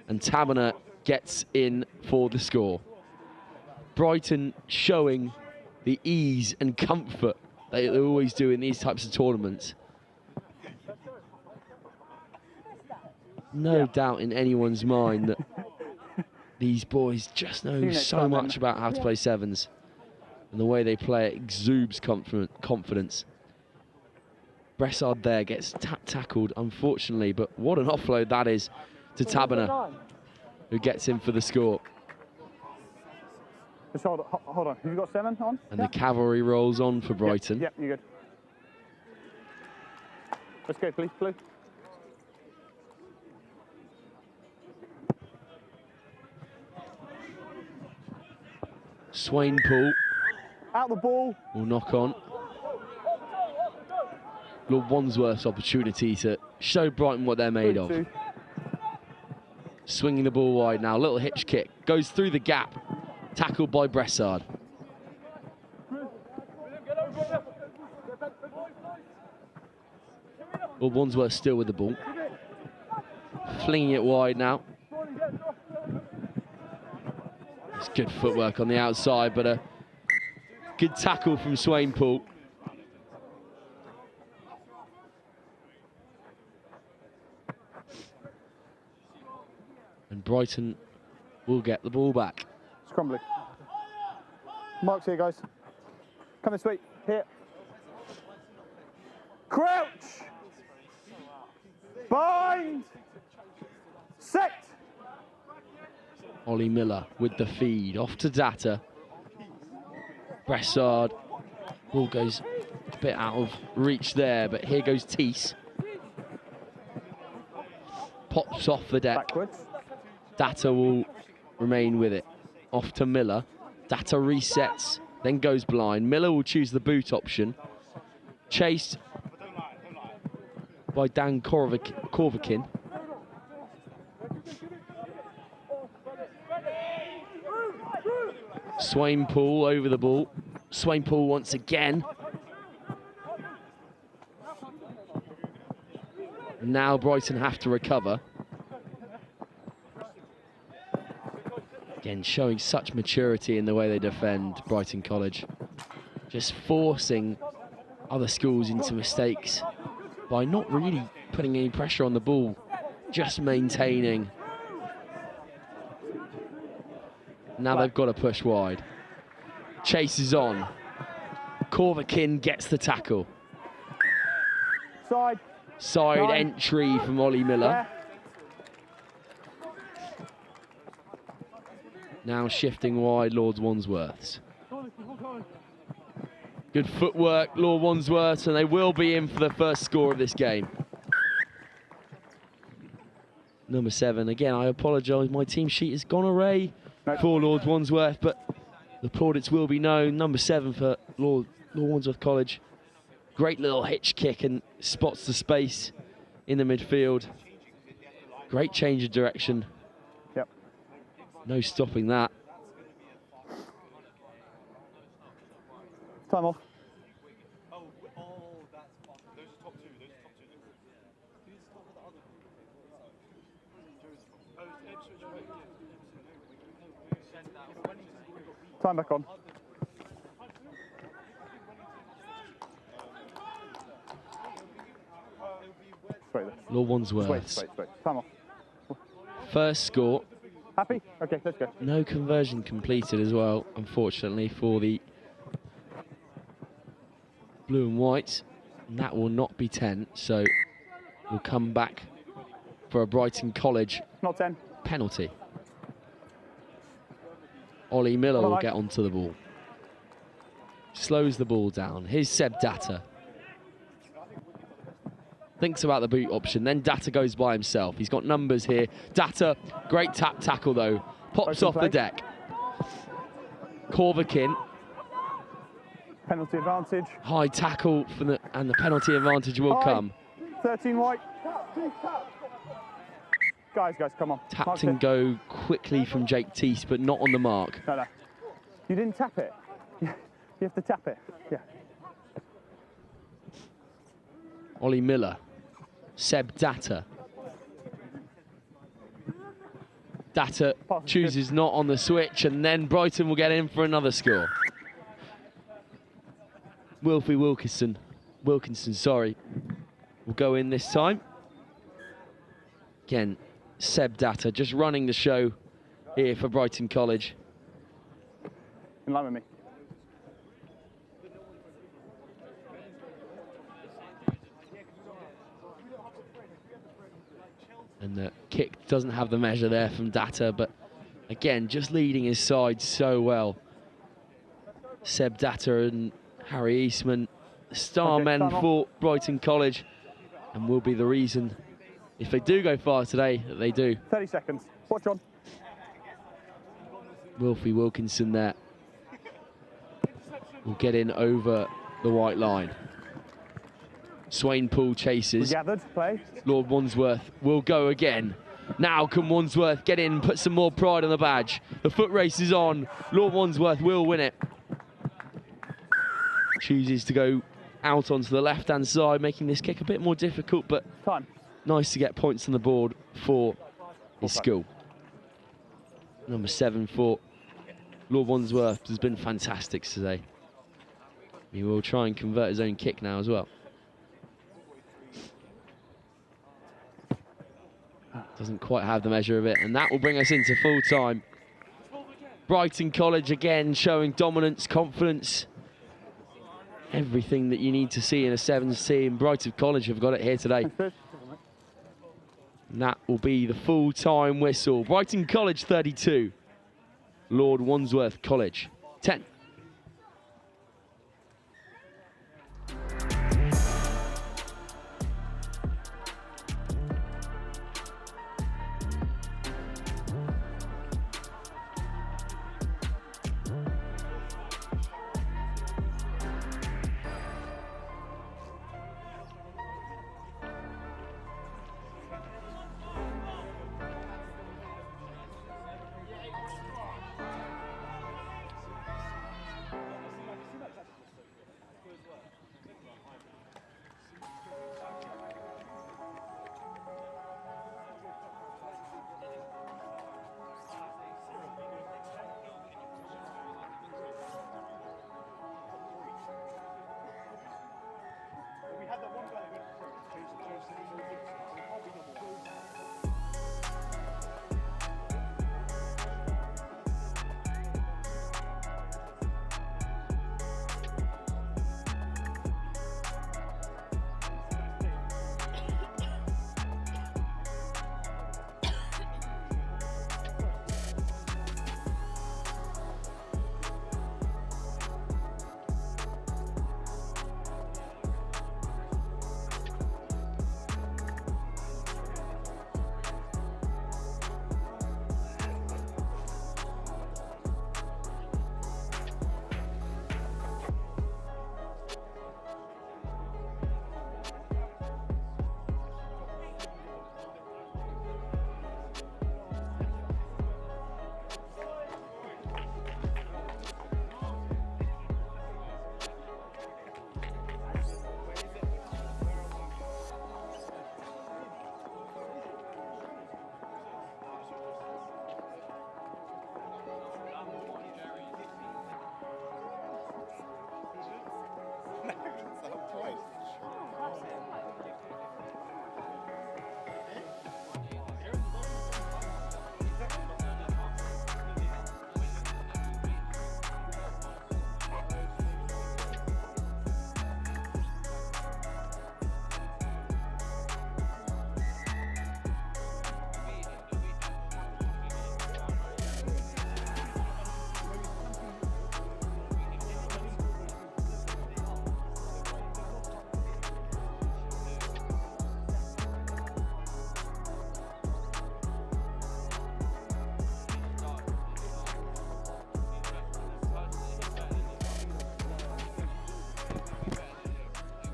And Taberner gets in for the score. Brighton showing the ease and comfort that they always do in these types of tournaments. No doubt in anyone's mind that these boys just know so much about how to play sevens. And the way they play it exudes confidence. Bressard there gets tackled, unfortunately, but what an offload that is to Taberner, who gets in for the score. Just hold on. Have you got 7 on? And the cavalry rolls on for Brighton. Yeah, you're good. Let's go, please, Blue. Swainpool out the ball will knock on. Lord Wandsworth's opportunity to show Brighton what they're made of. Swinging the ball wide now, little hitch kick, goes through the gap, tackled by Bressard. Lord Wandsworth still with the ball. Flinging it wide now. It's good footwork on the outside, but a good tackle from Swainpool. And Brighton will get the ball back. Scrumbly. Mark's here, guys. Come this way. Here. Crouch. Bind. Set. Ollie Miller with the feed, off to Data. Bressard, ball goes a bit out of reach there, but here goes Teese. Pops off the deck. Backwards. Data will remain with it. Off to Miller. Data resets, then goes blind. Miller will choose the boot option. Chased by Dan Korvakin. Swainpool over the ball. Swainpool once again. Now Brighton have to recover. Again, showing such maturity in the way they defend, Brighton College. Just forcing other schools into mistakes by not really putting any pressure on the ball, just maintaining. Now they've got to push wide. Chase is on. Korvakin gets the tackle. Side entry from Ollie Miller. Now shifting wide, Lord Wandsworth's. Good footwork, Lord Wandsworth, and they will be in for the first score of this game. Number 7, again, I apologise, my team sheet has gone array for Lord Wandsworth, but the plaudits will be known. Number 7 for Lord Wandsworth College. Great little hitch kick and spots the space in the midfield. Great change of direction. Yep. No stopping that. Time off. Time back on. Lord Wandsworth. Wait. Time off. First score. Happy? Okay, let's go. No conversion completed as well, unfortunately, for the blue and white. And that will not be 10, so we'll come back for a Brighton College not 10 penalty. Ollie Miller will get onto the ball. Slows the ball down. Here's Seb Data. Thinks about the boot option, then Data goes by himself. He's got numbers here. Data, great tap tackle though. Pops off the deck. Korvakin. Penalty advantage. High tackle and the penalty advantage will come. 13 white. Guys, come on. Tapped and go quickly from Jake Teese, but not on the mark. No. You didn't tap it. You have to tap it. Yeah. Ollie Miller. Seb Data. Data chooses not on the switch, and then Brighton will get in for another score. Wilkinson, will go in this time. Again, Seb Data just running the show here for Brighton College. In line with me. And the kick doesn't have the measure there from Data, but again, just leading his side so well. Seb Data and Harry Eastman, star men for Brighton College, and will be the reason, if they do go far today, that they do. 30 seconds. Watch on. Wilkinson there will get in over the white line. Swainpool chases. Gathered, play. Lord Wandsworth will go again. Now can Wandsworth get in, put some more pride on the badge. The foot race is on. Lord Wandsworth will win it. Chooses to go out onto the left-hand side, making this kick a bit more difficult, but nice to get points on the board for his school. Number 7 for Lord Wandsworth has been fantastic today. He will try and convert his own kick now as well. Doesn't quite have the measure of it, and that will bring us into full time. Brighton College again showing dominance, confidence, everything that you need to see in a sevens team. Brighton College have got it here today. And that will be the full time whistle. Brighton College 32, Lord Wandsworth College 10.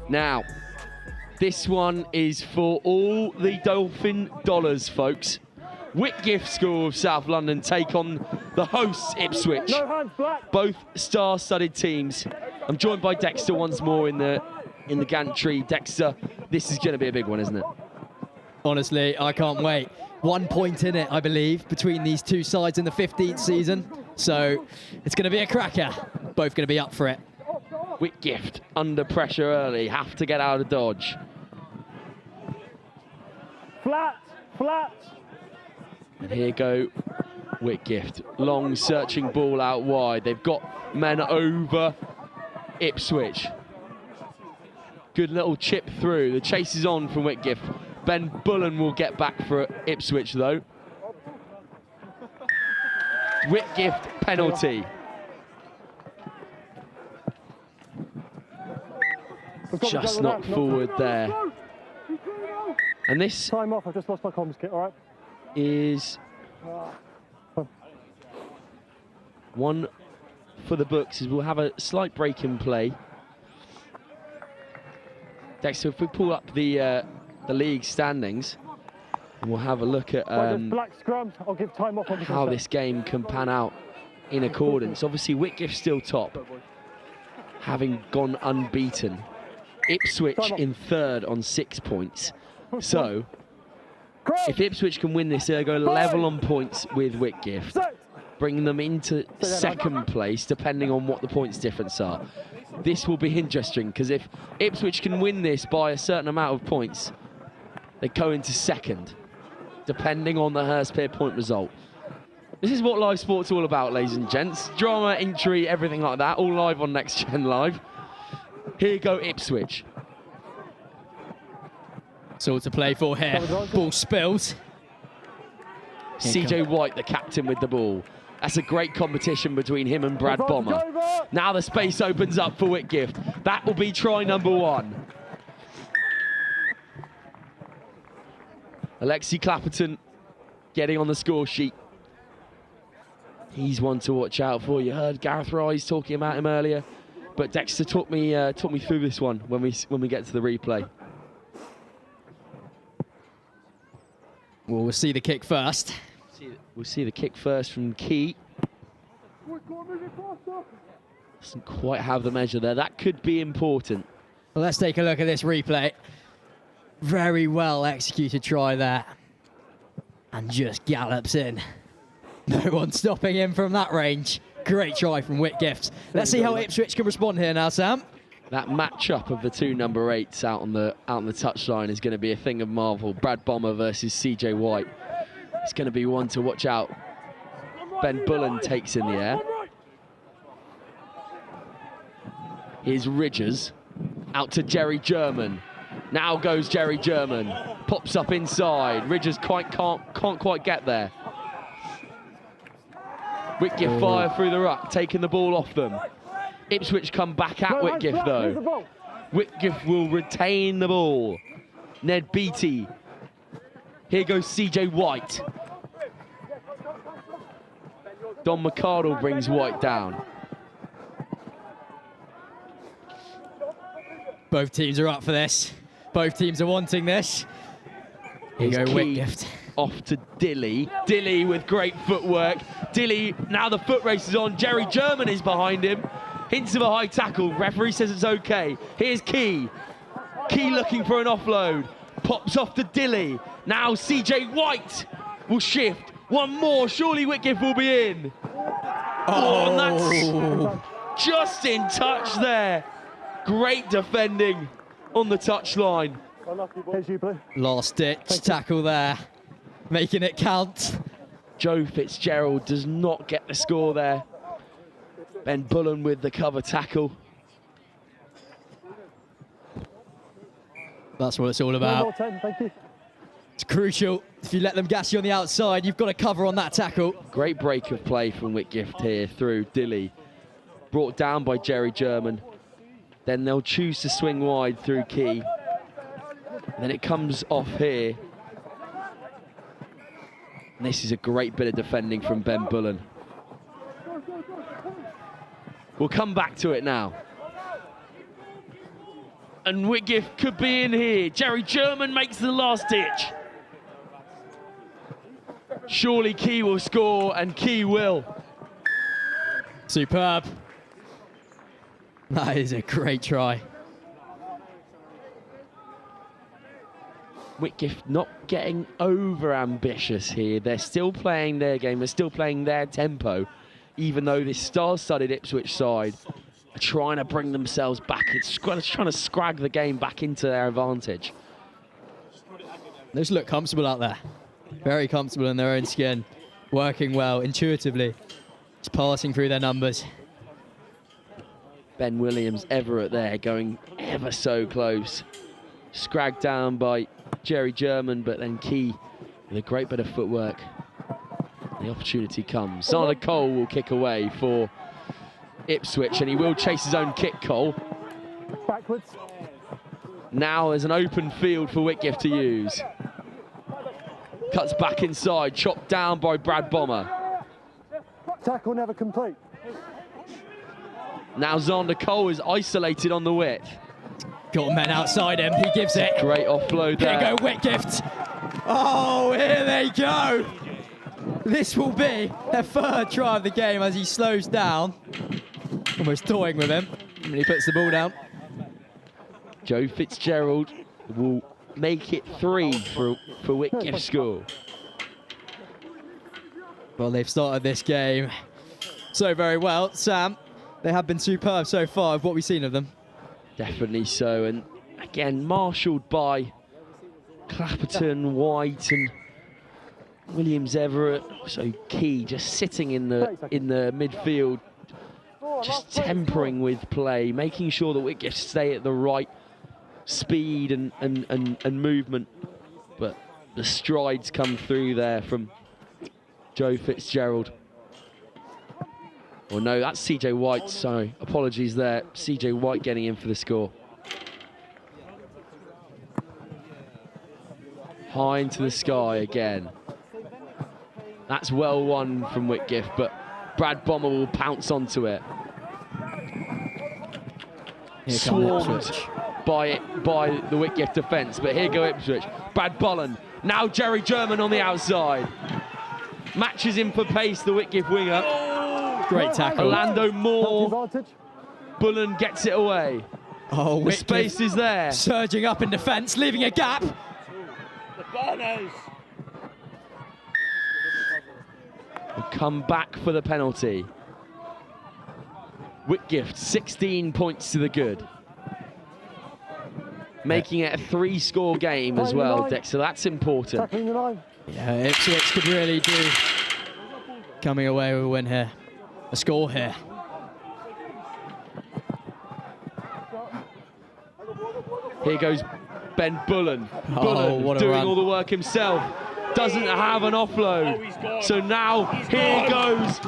Now, this one is for all the Dolphin dollars, folks. Whitgift School of South London take on the hosts, Ipswich. No hands, Black. Both star-studded teams. I'm joined by Dexter once more in the gantry. Dexter, this is going to be a big one, isn't it? Honestly, I can't wait. 1 point in it, I believe, between these two sides in the 15th season. So it's going to be a cracker. Both going to be up for it. Whitgift under pressure early, have to get out of dodge. Flat, flat. And here go Whitgift. Long searching ball out wide. They've got men over Ipswich. Good little chip through. The chase is on from Whitgift. Ben Bullen will get back for Ipswich though. Whitgift penalty. Just knocked forward there. And this time off, I've just lost my comms kit, all right? Is one for the books, as we'll have a slight break in play. Dexter, if we pull up the league standings, and we'll have a look at black scrum. I'll give time off on how this game can pan out in accordance. Obviously, Whitgift still top, having gone unbeaten. Ipswich in third on 6 points. So, if Ipswich can win this, they'll go level on points with Whitgift, bringing them into second place, depending on what the points difference are. This will be interesting, because if Ipswich can win this by a certain amount of points, they go into second, depending on the Hurstpierpoint result. This is what live sport's all about, ladies and gents. Drama, injury, everything like that, all live on Next Gen Live. Here go Ipswich. So to play for here. Ball spills. CJ White, the captain, with the ball. That's a great competition between him and Brad Bomber. Now the space opens up for Whitgift. That will be try number 1. Alexi Clapperton getting on the score sheet. He's one to watch out for. You heard Gareth Rise talking about him earlier, but Dexter talked me through this one when we get to the replay. Well, we'll see the kick first. We'll see the kick first from Key. Doesn't quite have the measure there. That could be important. Well, let's take a look at this replay. Very well executed try there. And just gallops in. No one stopping him from that range. Great try from Whitgift. Let's see how Ipswich can respond here now, Sam. That matchup of the two number 8s out on the touchline is going to be a thing of marvel. Brad Bomber versus CJ White. It's going to be one to watch out. Ben Bullen takes in the air. Here's Ridgers. Out to Jerry German. Now goes Jerry German. Pops up inside. Ridgers can't quite get there. Whitgift fire through the ruck, taking the ball off them. Ipswich come back at Whitgift though. Whitgift will retain the ball. Ned Beattie. Here goes CJ White. Don McCardle brings White down. Both teams are up for this. Both teams are wanting this. Here you go, Whitgift. Off to Dilly. Dilly with great footwork. Dilly, now the foot race is on. Jerry German is behind him. Hints of a high tackle. Referee says it's okay. Here's Key. Key looking for an offload. Pops off to Dilly. Now CJ White will shift. One more. Surely Whitgift will be in. Oh, and that's just in touch there. Great defending on the touchline. Last ditch tackle there. Making it count. Joe Fitzgerald does not get the score there. Ben Bullen with the cover tackle. That's what it's all about. It's crucial. If you let them gas you on the outside, you've got to cover on that tackle. Great break of play from Whitgift here through Dilly. Brought down by Jerry German. Then they'll choose to swing wide through Key. Then it comes off here. And this is a great bit of defending from Ben Bullen. We'll come back to it now. And Whitgift could be in here. Jerry German makes the last ditch. Surely Key will score, and Key will. Superb. That is a great try. Whitgift not getting over ambitious here. They're still playing their game. They're still playing their tempo, even though this star-studded Ipswich side are trying to bring themselves back. It's trying to scrag the game back into their advantage. They just look comfortable out there. Very comfortable in their own skin. Working well, intuitively. Just passing through their numbers. Ben Williams, Everett there, going ever so close. Scragged down by Jerry German, but then Key with a great bit of footwork. The opportunity comes. Sana Cole will kick away for Ipswich, and he will chase his own kick, Cole. Backwards. Now there's an open field for Whitgift to use. Cuts back inside, chopped down by Brad Bomber. Tackle never complete. Now Zander Cole is isolated on the width. Got men outside him, he gives it. Great offload there. Here go Whitgift. Oh, here they go. This will be their third try of the game as he slows down. Almost toying with him, and he puts the ball down. Joe Fitzgerald will make it 3 for Whitgift School. Well, they've started this game so very well. Sam, they have been superb so far of what we've seen of them. Definitely so, and again, marshalled by Clapperton, White and Williams Everett. So Key just sitting in the midfield, just tempering with play, making sure that Whitgift stay at the right speed and movement. But the strides come through there from Joe Fitzgerald. Oh no, that's CJ White, sorry, apologies there. CJ White getting in for the score. High into the sky again. That's well won from Whitgift, but Brad Bomber will pounce onto it. Swarmed by the Whitgift defence, but here go Ipswich. Brad Bolland, now Jerry German on the outside. Matches him for pace, the Whitgift winger. Great tackle. Orlando Moore. Bullen gets it away. Oh, the space is there. Surging up in defence, leaving a gap. The burners. We'll come back for the penalty. Whitgift, 16 points to the good. Making it a 3-score game as well, Dexter. That's important. Yeah, Ipswich could really do coming away with a win here. A score here. Here goes Ben Bullen. Bullen doing all the work himself. Doesn't have an offload. So now here goes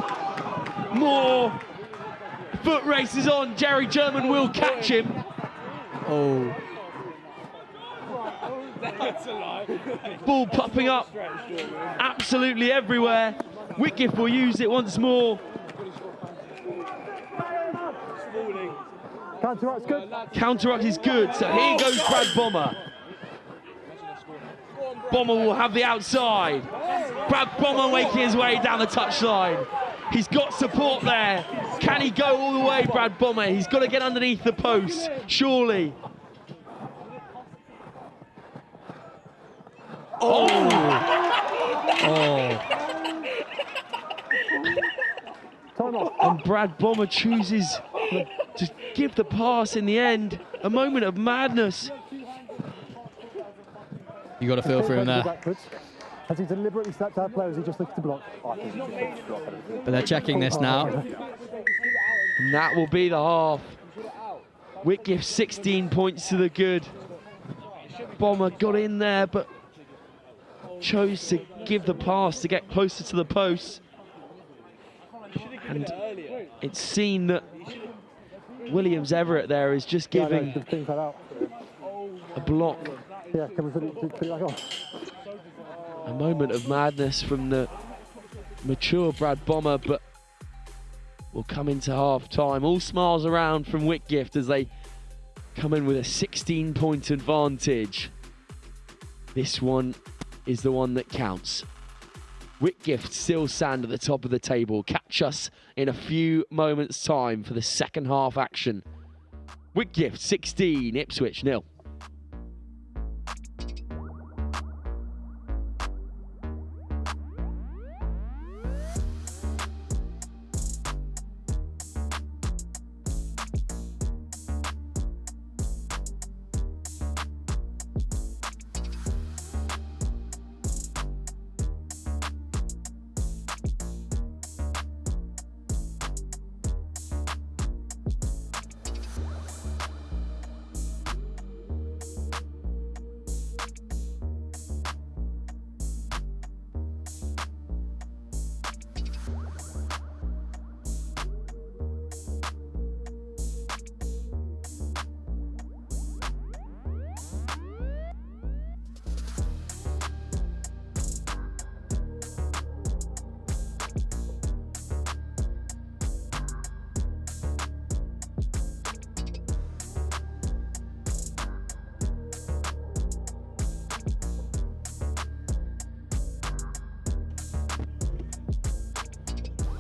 Moore. Foot race is on. Jerry German will catch him. Oh. Ball popping up absolutely everywhere. Whitgift will use it once more. Counter-ruck's good. Counter-ruck is good. So here goes Brad Bomber. Bomber will have the outside. Brad Bomber making his way down the touchline. He's got support there. Can he go all the way, Brad Bomber? He's got to get underneath the post, surely. Oh! And Brad Bomber chooses to give the pass in the end. A moment of madness. You got to feel for him there. Has he deliberately stepped out players? He just looks to block. But they're checking this now. And that will be the half. Whitgift 16 points to the good. Bomber got in there, but chose to give the pass to get closer to the post. And it's seen that Williams Everett there is just giving a block. Yeah, can we put it back on? A moment of madness from the mature Brad Bomber, but will come into half time. All smiles around from Whitgift as they come in with a 16-point advantage. This one is the one that counts. Whitgift still stand at the top of the table. Catch us in a few moments' time for the second half action. Whitgift 16, Ipswich 0.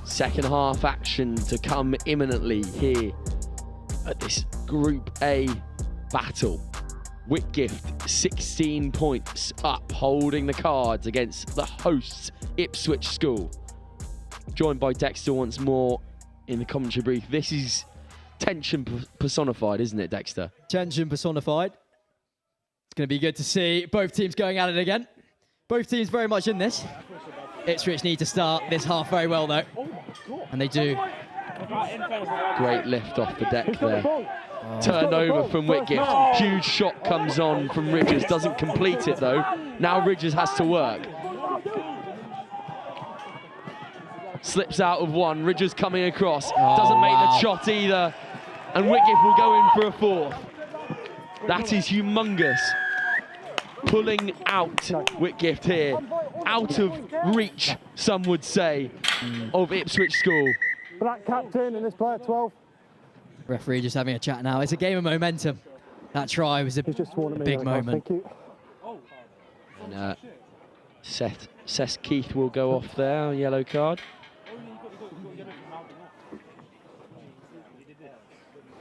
Second half action to come imminently here at this Group A battle. Whitgift 16 points up, holding the cards against the hosts Ipswich School. Joined by Dexter once more in the commentary booth. This is tension personified, isn't it, Dexter? Tension personified. It's going to be good to see both teams going at it again. Both teams very much in this. Ipswich need to start this half very well, though. And they do. Great lift off the deck there. Turnover from Whitgift. Huge shot comes on from Ridges. Doesn't complete it, though. Now Ridges has to work. Slips out of one. Ridges coming across. Doesn't make the shot either. And Whitgift will go in for a fourth. That is humongous. Pulling out Whitgift here. Out of reach, some would say, of Ipswich School. Black captain and this player 12. Referee just having a chat now. It's a game of momentum. That try was a big moment. Thank you. And Seth Keith will go off there, yellow card.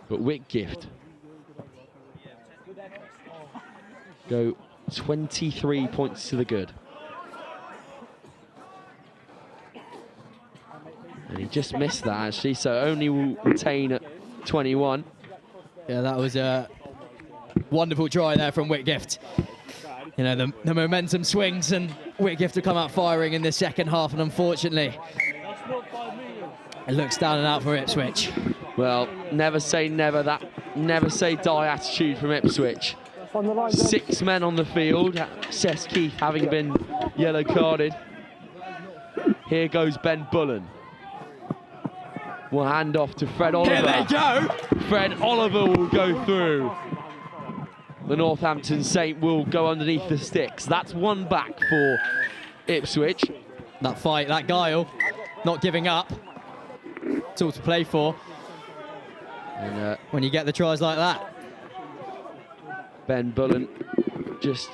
But Whitgift go 23 points to the good. And he just missed that, actually, so only will retain at 21. Yeah, that was a wonderful try there from Whitgift. You know, the momentum swings and Whitgift will come out firing in the second half, and unfortunately, it looks down and out for Ipswich. Well, never say never, that never say die attitude from Ipswich. 6 men on the field, Seth Keith having been yellow carded. Here goes Ben Bullen. We'll hand off to Fred Oliver. Here they go! Fred Oliver will go through. The Northampton Saint will go underneath the sticks. That's one back for Ipswich. That fight, that guile, not giving up. It's all to play for. And, when you get the tries like that. Ben Bullen, just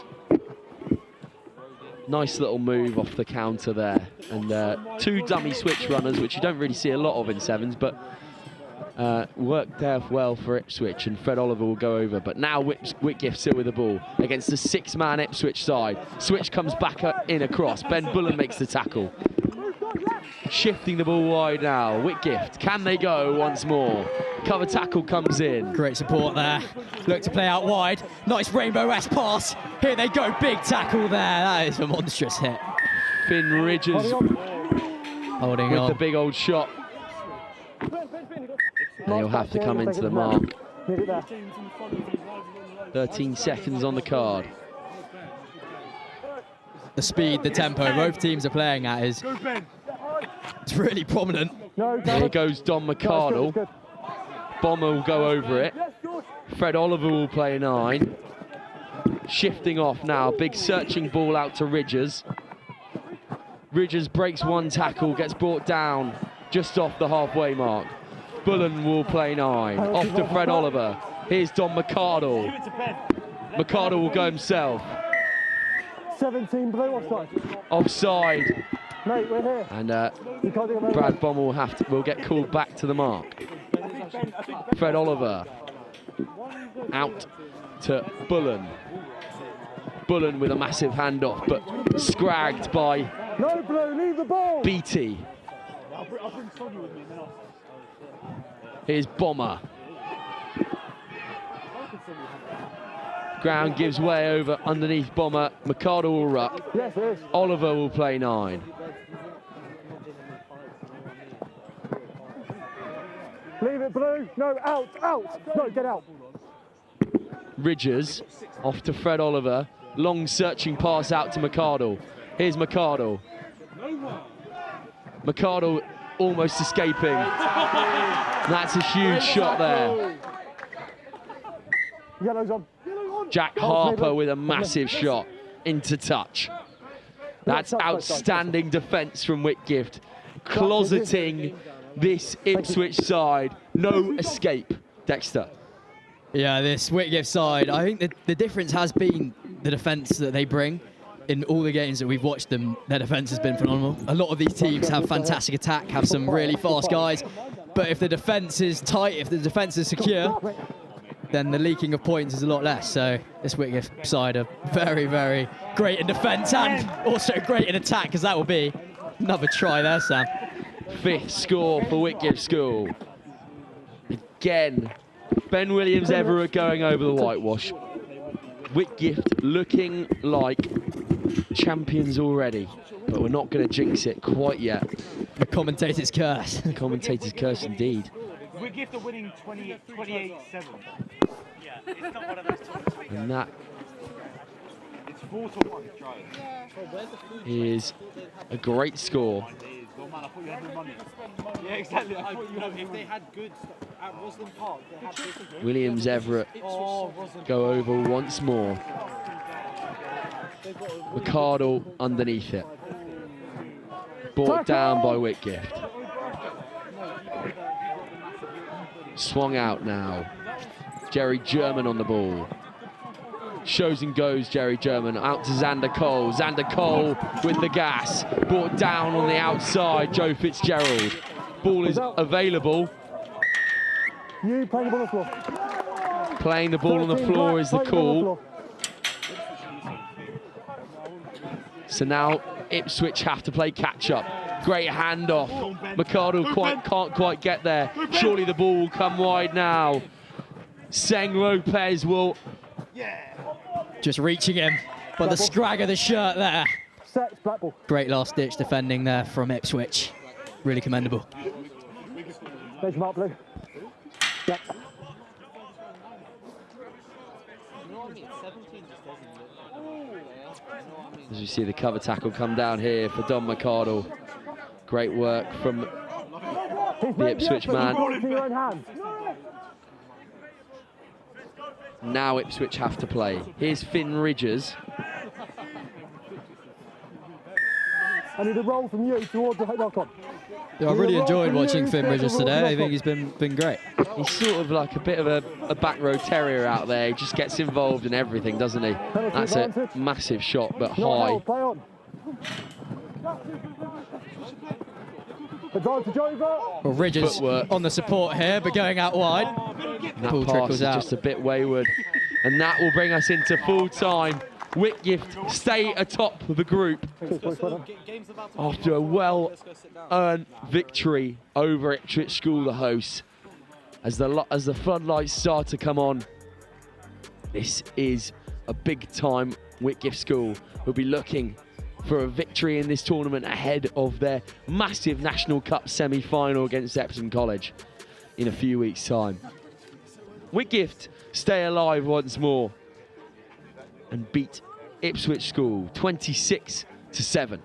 nice little move off the counter there. And 2 dummy switch runners, which you don't really see a lot of in sevens, but worked out well for Ipswich, and Fred Oliver will go over. But now Whitgift still with the ball against the 6-man Ipswich side. Switch comes back in across. Ben Bullen makes the tackle. Shifting the ball wide now. Whitgift, can they go once more? Cover tackle comes in. Great support there. Look to play out wide. Nice rainbow-esque pass. Here they go, big tackle there. That is a monstrous hit. Finn Ridges holding with on. the big old shot. And he'll have to come into the mark. 13 seconds on the card. The speed, the tempo both teams are playing at is it's really prominent. Here goes Don McCardle. Bomber will go over it. Fred Oliver will play 9. Shifting off now. Big searching ball out to Ridges. Ridges breaks one tackle, gets brought down just off the halfway mark. Bullen will play 9. Off to Fred Oliver. Here's Don McCardle. McCardle will go himself. 17 blue offside. Offside. Mate, we're here. And You can't do it, mate. Brad Bommel will get called back to the mark. Fred Oliver out to Bullen. Bullen with a massive handoff, but scragged by No, Blue, leave the ball. Beattie. Here's Bomber. Ground gives way over underneath Bomber. Mercado will ruck. Yes, it is. Oliver will play 9. Leave it, Blue. No, out, out. No, get out. Ridgers off to Fred Oliver. Long searching pass out to Mercado. Here's Mercado. Mercado almost escaping. That's a huge shot there. Yellow's on. Jack Harper with a massive shot into touch. That's outstanding defence from Whitgift. Closeting this Ipswich side. No escape. Dexter. Yeah, this Whitgift side, I think the difference has been the defence that they bring. In all the games that we've watched them, their defence has been phenomenal. A lot of these teams have fantastic attack, have some really fast guys, but if the defence is tight, if the defence is secure, then the leaking of points is a lot less. So this Whitgift side are very, very great in defence and also great in attack, because that will be another try there, Sam. 5th score for Whitgift School. Again, Ben Williams Everett going over the whitewash. Whitgift looking like champions already, but we're not going to jinx it quite yet. The commentator's curse. The commentator's curse indeed. Whitgift are winning 28-7. Yeah, it's not one of those tournaments. And that It's 4-1 tries. is a great score. Oh man, I thought you had more money. Yeah, exactly. I thought you had if they had goods at Roslyn Park, they had goods. Williams Everett go over once more. Mercado underneath it. Brought down by Whitgift. Swung out now. Jerry German on the ball. Shows and goes Jerry German out to Xander Cole. Xander Cole with the gas. Brought down on the outside, Joe Fitzgerald. Ball is available. You playing the ball on the floor. Playing the ball on the floor is the call. So now Ipswich have to play catch up. Great handoff. Mercado can't quite get there. Surely the ball will come wide now. Seng Lopez will... Just reaching him, but the scrag of the shirt there. Great last ditch defending there from Ipswich. Really commendable. There's Mark Blue. Yep. As you see the cover tackle come down here for Don Mercado. Great work from the Ipswich man. Now Ipswich have to play. Here's Finn Ridgers. I need a roll from you towards the knock-on. Yeah, I've really enjoyed watching Finn Ridgers today. I think he's been great. He's sort of like a bit of a back row terrier out there. He just gets involved in everything, doesn't he? That's a massive shot, but high. Well, Ridgers on the support here, but going out wide. That Ball pass trickles is out. just a bit wayward. And that will bring us into full time. Whitgift stay atop the group after a well-earned victory over Ipswich School, the hosts. As the floodlights start to come on, this is a big-time Whitgift School. We'll be looking for a victory in this tournament ahead of their massive National Cup semi-final against Epsom College in a few weeks' time. Whitgift stay alive once more and beat Ipswich School 26-7.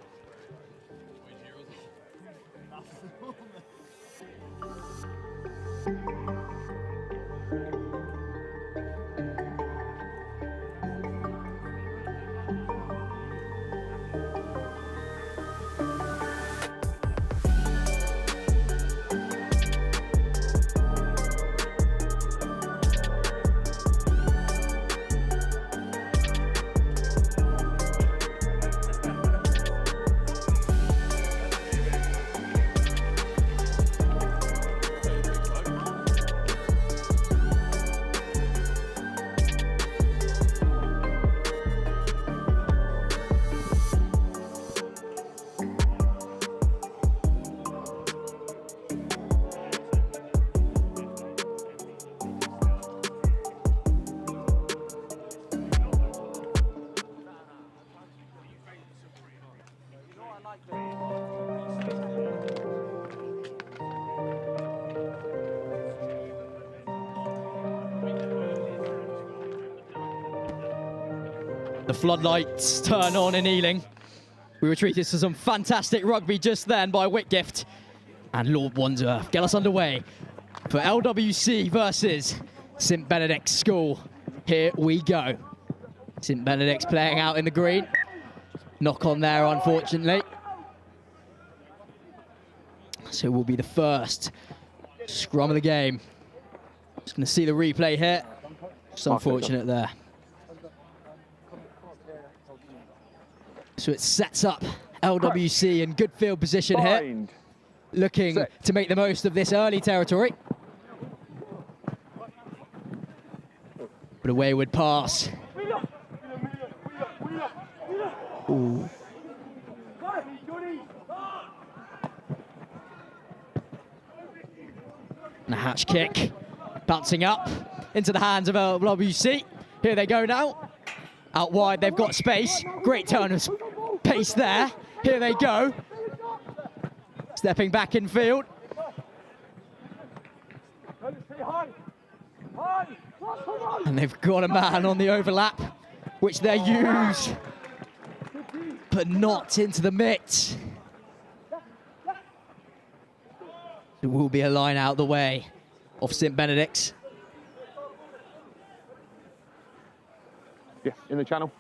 The floodlights turn on in Ealing. We were treated to some fantastic rugby just then by Whitgift and Lord Wandsworth. Get us underway for LWC versus St Benedict School. Here we go. St Benedict's playing out in the green. Knock on there, unfortunately. So will be the first scrum of the game. Just going to see the replay here. Just unfortunate there. So it sets up LWC in good field position here. Looking to make the most of this early territory. But a wayward pass. Ooh. And a hatch kick, bouncing up into the hands of LWC. Here they go now. Out wide, they've got space. Great turn of pace there. Here they go. Stepping back in field. And they've got a man on the overlap, which they use, but not into the mix. There will be a line out the way of St Benedict's. Yeah, in the channel.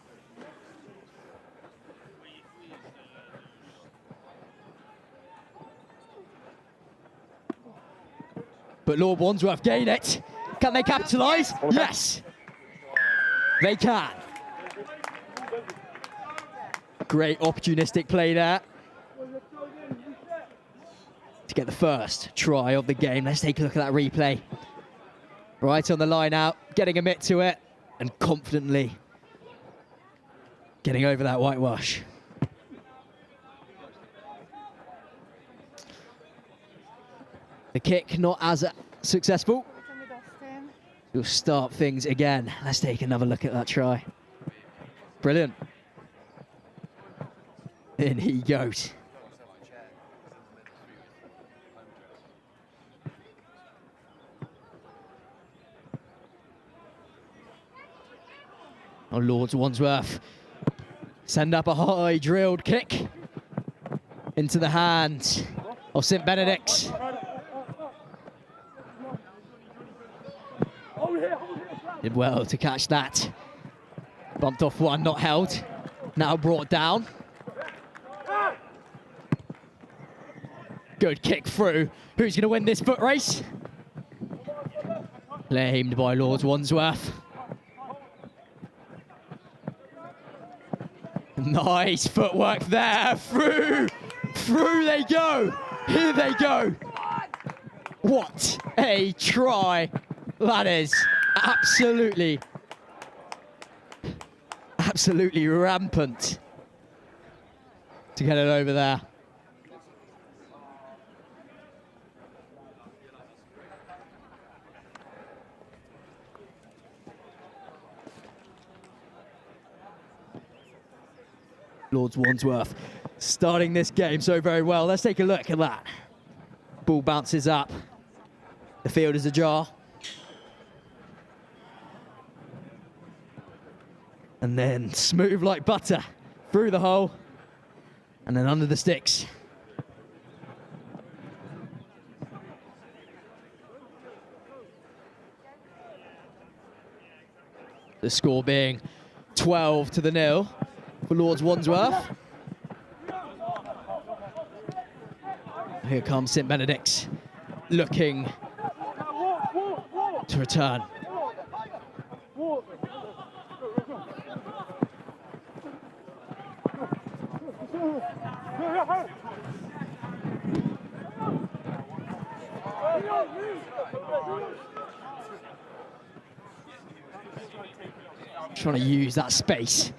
But Lord Wandsworth gain it. Can they capitalise? Yes, they can. Great opportunistic play there to get the first try of the game. Let's take a look at that replay. Right on the line out, getting a mitt to it and confidently getting over that whitewash. The kick not as successful. We'll start things again. Let's take another look at that try. Brilliant. In he goes. Oh, Lords Wandsworth send up a high drilled kick into the hands of St Benedict. Did well to catch that. Bumped off one, not held. Now brought down. Good kick through. Who's going to win this foot race? Claimed by Lords Wandsworth. Nice footwork there. Through. Through they go. Here they go. What a try that is. Absolutely rampant to get it over there. Lords Wandsworth starting this game so very well. Let's take a look at that. Ball bounces up. The field is ajar. And then smooth like butter through the hole and then under the sticks. The score being 12-0 for Lords Wandsworth. Here comes St Benedict looking to return. Trying to use that space.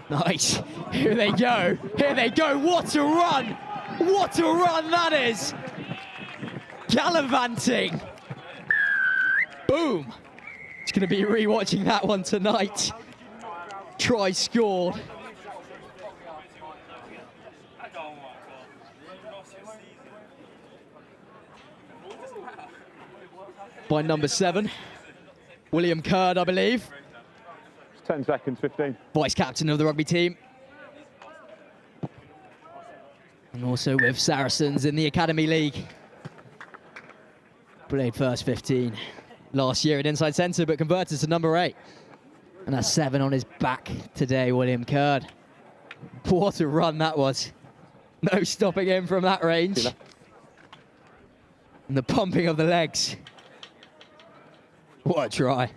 Nice. Here they go. Here they go. What a run. What a run that is. Gallivanting. Boom. It's going to be rewatching that one tonight. Try scored. By number 7, William Curd, I believe. 10 seconds, 15. Vice captain of the rugby team. And also with Saracens in the Academy League. Played first 15 last year at inside centre, but converted to number 8. And that's 7 on his back today, William Curd. What a run that was. No stopping him from that range. And the pumping of the legs. What a try.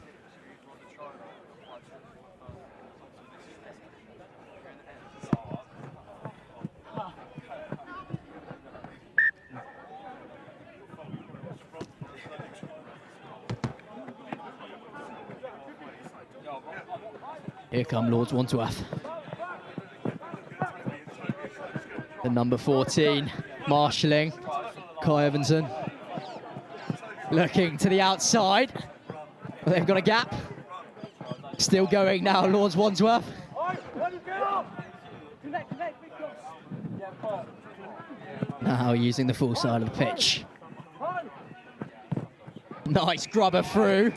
Here come Lords Wandsworth. The number 14, marshalling, Kai Evanson. Looking to the outside. They've got a gap. Still going now, Lords Wandsworth. Now using the full side of the pitch. Nice grubber through.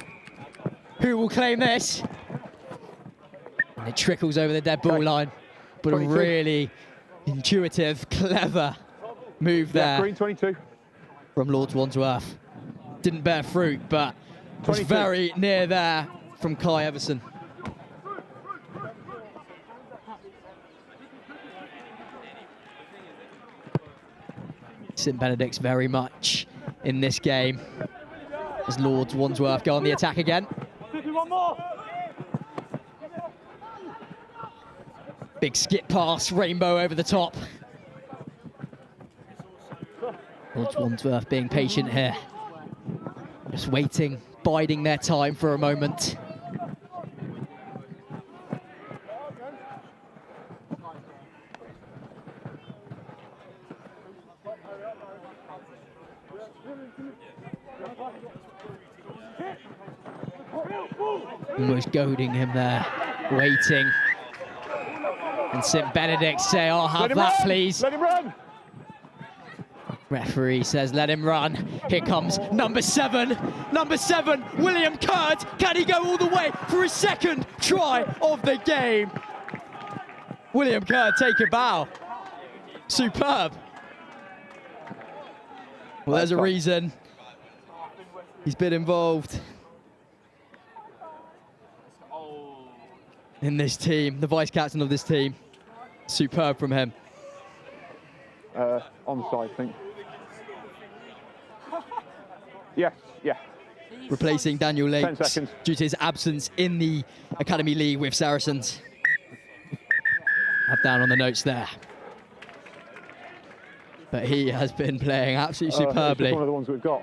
Who will claim this? And it trickles over the dead ball line. But 22. A really intuitive, clever move there. Green 22. From Lords Wandsworth. Didn't bear fruit, but was 22. Very near there from Kai Everson. St Benedict's very much in this game as Lords Wandsworth go on the attack again. Big skip pass, rainbow over the top. Lords Wandsworth being patient here. Just waiting, biding their time for a moment. Almost goading him there, waiting. And St Benedict say, "I'll have that, please." Let him run. Referee says, "Let him run." Here comes number 7. Number 7, William Curd. Can he go all the way for his second try of the game? William Curd, take a bow. Superb. Well, there's a reason he's been involved in this team, the vice captain of this team. Superb from him. Onside, I think. Yes, yeah. Replacing Daniel 10 Lakes seconds. due to his absence in the Academy League with Saracens. Have down on the notes there. But he has been playing absolutely superbly. It's one of the ones we've got.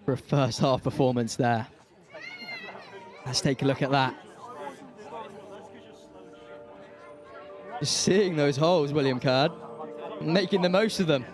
For a first half performance there. Let's take a look at that. Just seeing those holes, William Curd, making the most of them.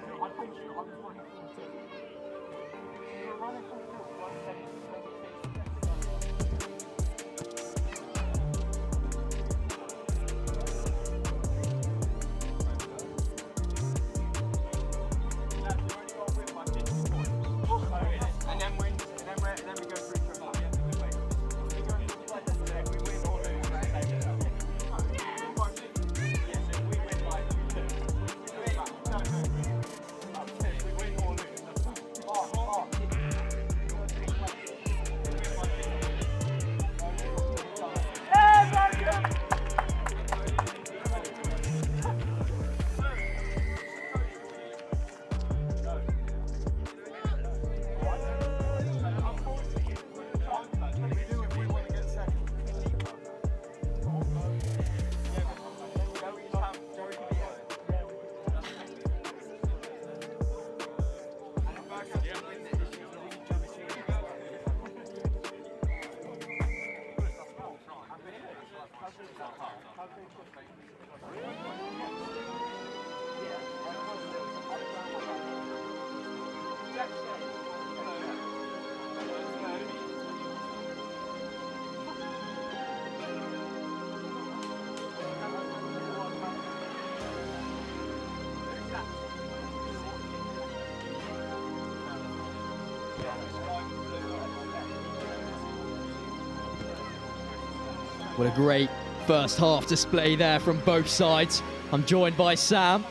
What a great first half display there from both sides. I'm joined by Sam.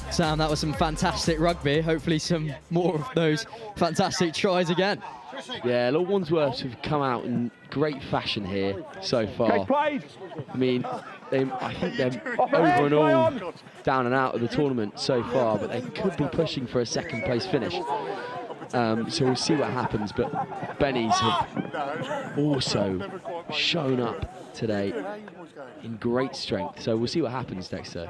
Sam, that was some fantastic rugby. Hopefully some more of those fantastic tries again. Yeah, Lord Wandsworth have come out in great fashion here so far. I mean, I think they're over and all down and out of the tournament so far, but they could be pushing for a second place finish. So we'll see what happens, but Bennies have also shown up today in great strength. So we'll see what happens, Dexter.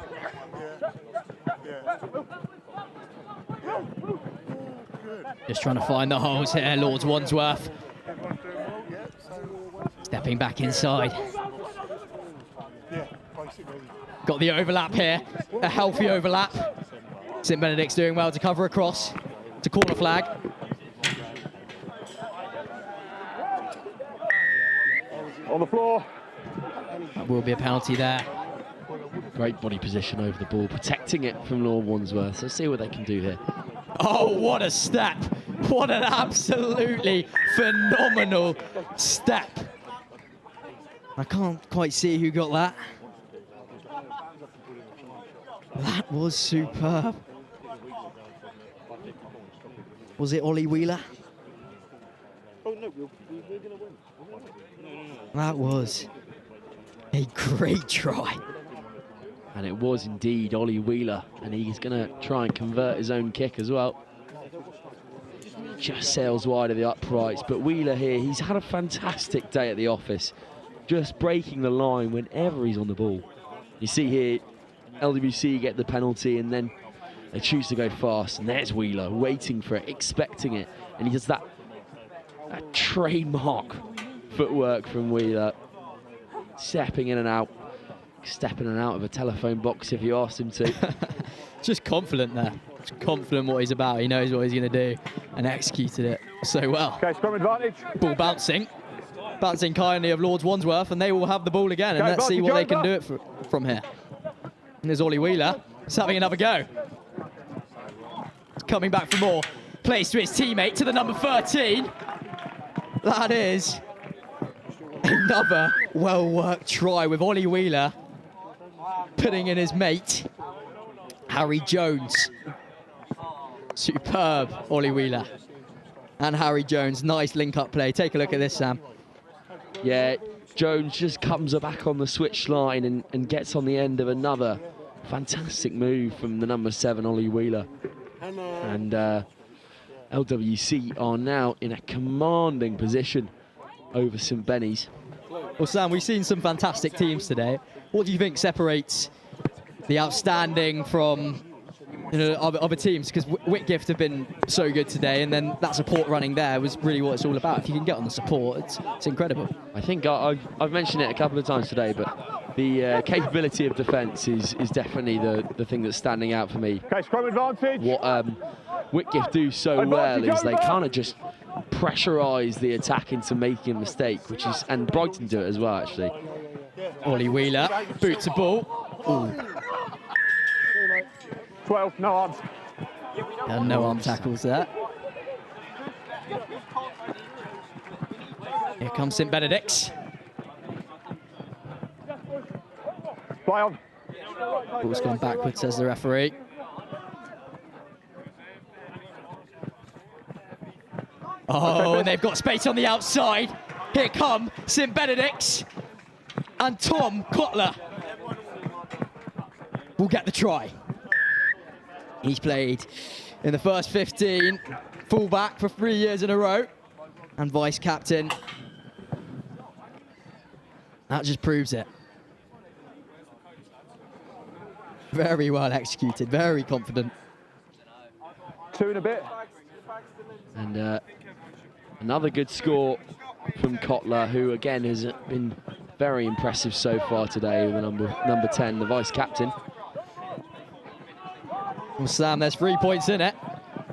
Just trying to find the holes here, Lords Wandsworth. Stepping back inside. Got the overlap here, a healthy overlap. St Benedict's doing well to cover across to corner flag. On the floor. That will be a penalty there. Great body position over the ball, protecting it from Lord Wandsworth. So see what they can do here. Oh, what a step. What an absolutely phenomenal step. I can't quite see who got that. That was superb. Was it Ollie Wheeler? Oh, no, we're going to win. That was a great try. And it was indeed Ollie Wheeler, and he's going to try and convert his own kick as well. Just sails wide of the uprights, but Wheeler here, he's had a fantastic day at the office, just breaking the line whenever he's on the ball. You see here, LWC get the penalty, and then they choose to go fast, and there's Wheeler waiting for it, expecting it, and he does that trademark footwork from Wheeler, stepping in and out of a telephone box if you asked him to. Just confident there. Just confident what he's about. He knows what he's going to do and executed it so well. Okay, scrum advantage. Ball bouncing. Bouncing kindly of Lords Wandsworth, and they will have the ball again. And let's see what they can do it from here. And there's Ollie Wheeler. He's having another go. He's coming back for more. Plays to his teammate, to the number 13. That is another well-worked try with Ollie Wheeler putting in his mate, Harry Jones. Superb, Ollie Wheeler. And Harry Jones, nice link-up play. Take a look at this, Sam. Yeah, Jones just comes back on the switch line and gets on the end of another fantastic move from the number 7, Ollie Wheeler. And LWC are now in a commanding position over St Benny's. Well, Sam, we've seen some fantastic teams today. What do you think separates the outstanding from other teams? Because Whitgift have been so good today, and then that support running there was really what it's all about. If you can get on the support, it's incredible. I think I've mentioned it a couple of times today, but the capability of defence is definitely the thing that's standing out for me. Okay, scrum advantage. What Whitgift do so well is they kind of just pressurise the attack into making a mistake, and Brighton do it as well, actually. Ollie Wheeler, boot to ball. Ooh. 12, no arms. And no arm tackles there. Here comes St Benedict's. Play on. Ball's gone backwards, says the referee. Oh, and they've got space on the outside. Here come St Benedict's. And Tom Kotler will get the try. He's played in the first 15, fullback for 3 years in a row, and vice-captain. That just proves it. Very well executed, very confident. 2 and a bit. And another good score from Kotler, who again has been very impressive so far today with the number 10, the vice-captain. Well, Sam, there's 3 points in it.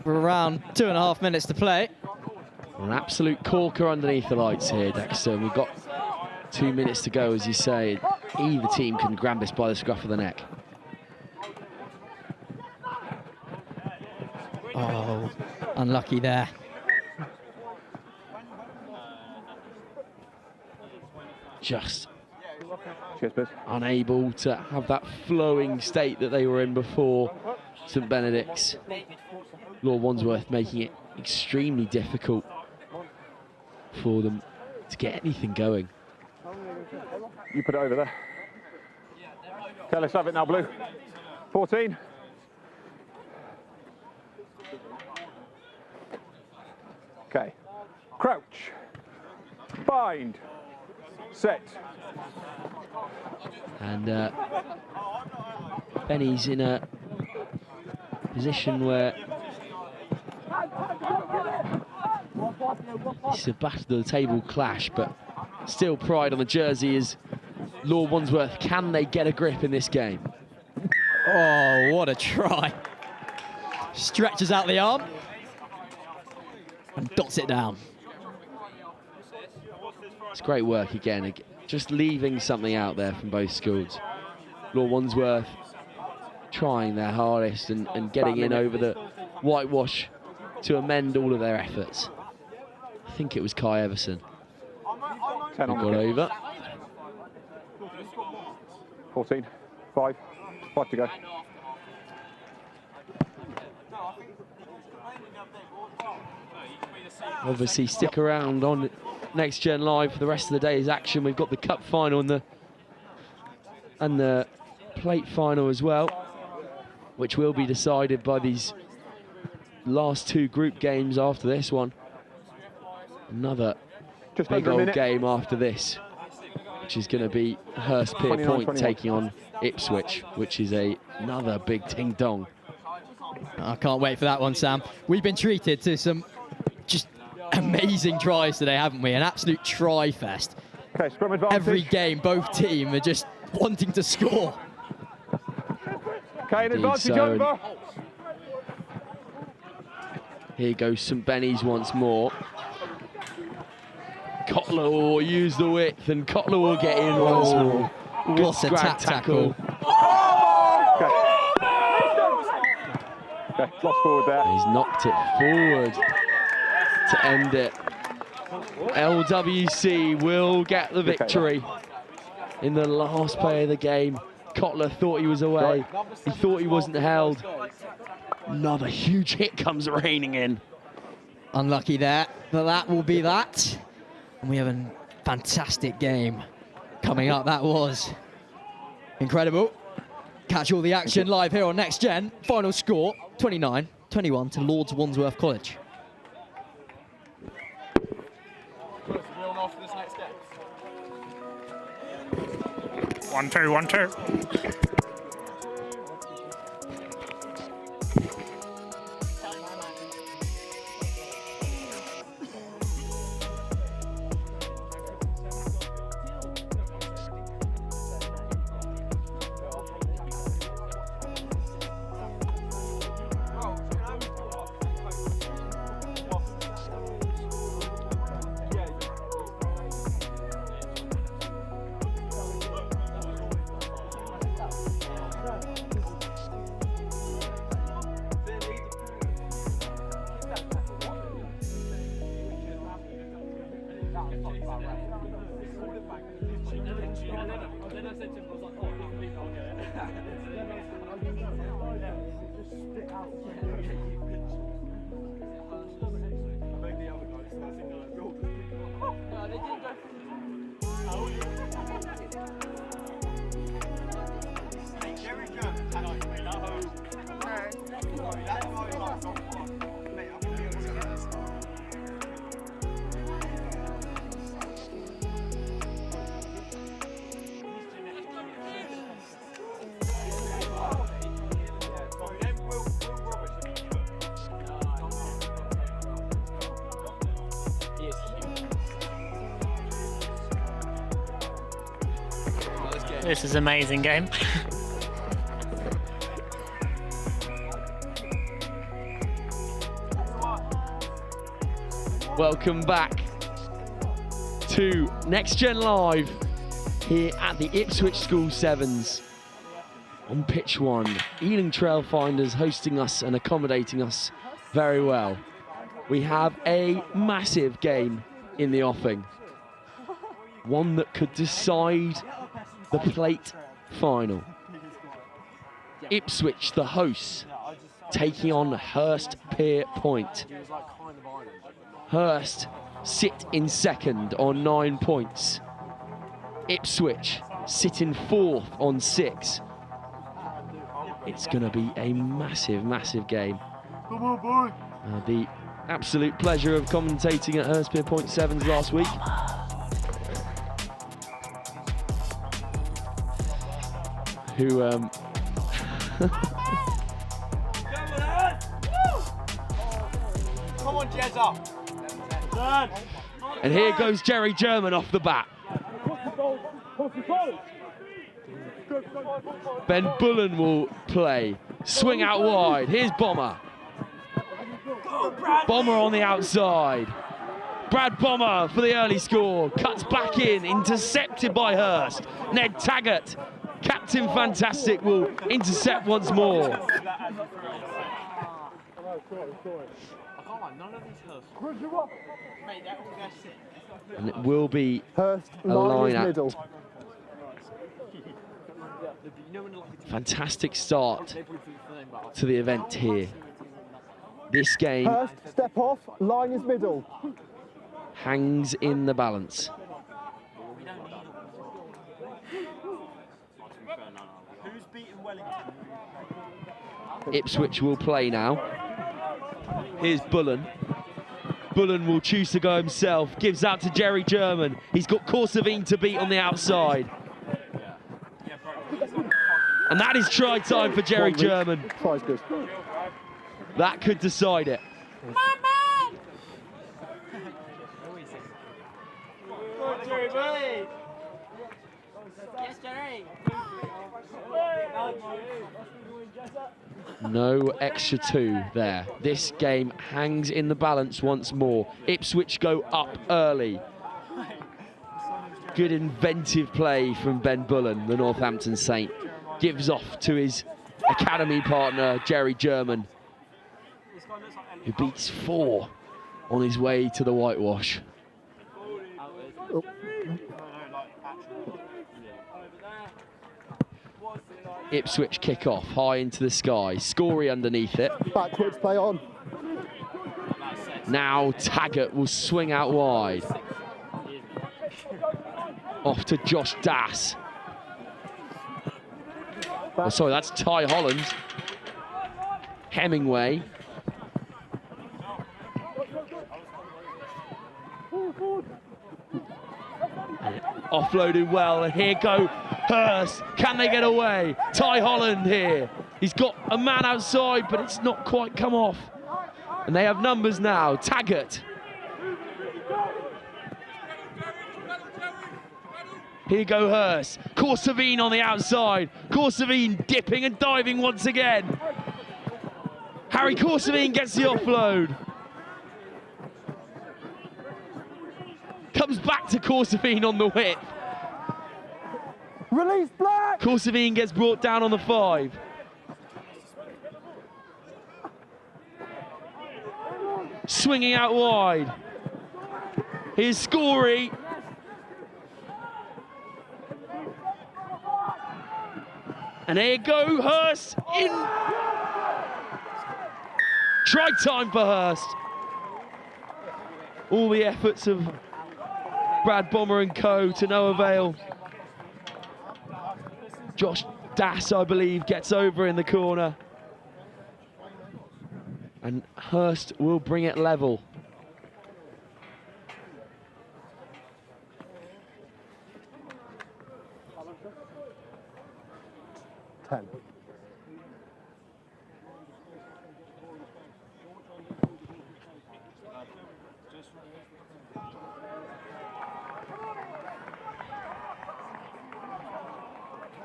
We're around 2.5 minutes to play. An absolute corker underneath the lights here, Dexter. And we've got 2 minutes to go, as you say. Either team can grab this by the scruff of the neck. Oh, unlucky there. Just Cheers, Biz. Unable to have that flowing state that they were in before St Benedict's. Lord Wandsworth making it extremely difficult for them to get anything going. You put it over there. Okay, let's have it now, Blue. 14. Okay. Crouch. Bind. Set. And Benny's in a position where it's a battle of the table clash, but still pride on the jersey is Lord Wandsworth. Can they get a grip in this game? Oh, what a try. Stretches out the arm and dots it down. It's great work again, just leaving something out there from both schools. Lord Wandsworth trying their hardest and getting in over the whitewash to amend all of their efforts. I think it was Kai Everson who got over. 14. 5. 5 to go. Obviously, stick around on Next Gen Live for the rest of the day's action. We've got the cup final and the plate final as well, which will be decided by these last two group games after this one. Another big old game after this, which is going to be Hurstpierpoint taking on Ipswich, which is another big ting-dong. I can't wait for that one, Sam. We've been treated to some just amazing tries today, haven't we? An absolute try fest. Okay, scrum advantage. Every game, both teams are just wanting to score. Okay, an advantage over. Here goes St Benny's once more. Kotler will use the width, and Kotler will get in once more. Good scrag tackle. Okay, lost forward there. He's knocked it forward to end it. LWC will get the victory in the last play of the game. Kotler thought he was away. He thought he wasn't held. Another huge hit comes raining in. Unlucky there, but that will be that. And we have a fantastic game coming up. That was incredible. Catch all the action live here on Next Gen. Final score, 29-21 to Lords Wandsworth College. One, two, 1-2. This is an amazing game. Welcome back to Next Gen Live here at the Ipswich School Sevens on pitch one. Ealing Trailfinders hosting us and accommodating us very well. We have a massive game in the offing. One that could decide the plate final. Ipswich, the hosts, taking on Hurstpierpoint. Hurst sit in second on 9 points. Ipswich sit in fourth on 6. It's going to be a massive, massive game. Come on, boy. The absolute pleasure of commentating at Hurstpierpoint Sevens last week. Who Come on, Jezza. and here goes Jerry German off the bat. Ben Bullen will play. Swing out wide. Here's Bomber. Bomber on the outside. Brad Bomber for the early score. Cuts back in. Intercepted by Hurst. Ned Taggart, Captain Fantastic, will intercept once more. And it will be Hurst, a line line is out. middle. Fantastic start to the event here. This game Hurst, step off, line is middle. hangs in the balance. Who's beaten Wellington? Ipswich will play now. Here's Bullen. Bullen will choose to go himself. Gives out to Jerry German. He's got Corsavine to beat on the outside. And that is try time for Jerry German. Try's good. That could decide it. No extra 2 there. This game hangs in the balance once more. Ipswich go up early. Good inventive play from Ben Bullen, the Northampton Saint. Gives off to his academy partner, Jerry German, who beats 4 on his way to the whitewash. Oh. Ipswich kick off high into the sky. Scory underneath it. Backwards, play on. Now Taggart will swing out wide. Off to Josh Das. Oh, sorry, that's Ty Holland. Hemingway. Offloaded well, and here go Hurst. Can they get away? Ty Holland here. He's got a man outside, but it's not quite come off. And they have numbers now. Taggart. Here go Hurst. Corsavine on the outside. Corsavine dipping and diving once again. Harry Corsavine gets the offload. Comes back to Corsavine on the whip. Release Black! Corsavine gets brought down on the 5. Swinging out wide. Here's Scory. And here go Hurst in. Try time for Hurst. All the efforts of Brad Bomber and co to no avail. Josh Das, I believe, gets over in the corner. And Hurst will bring it level.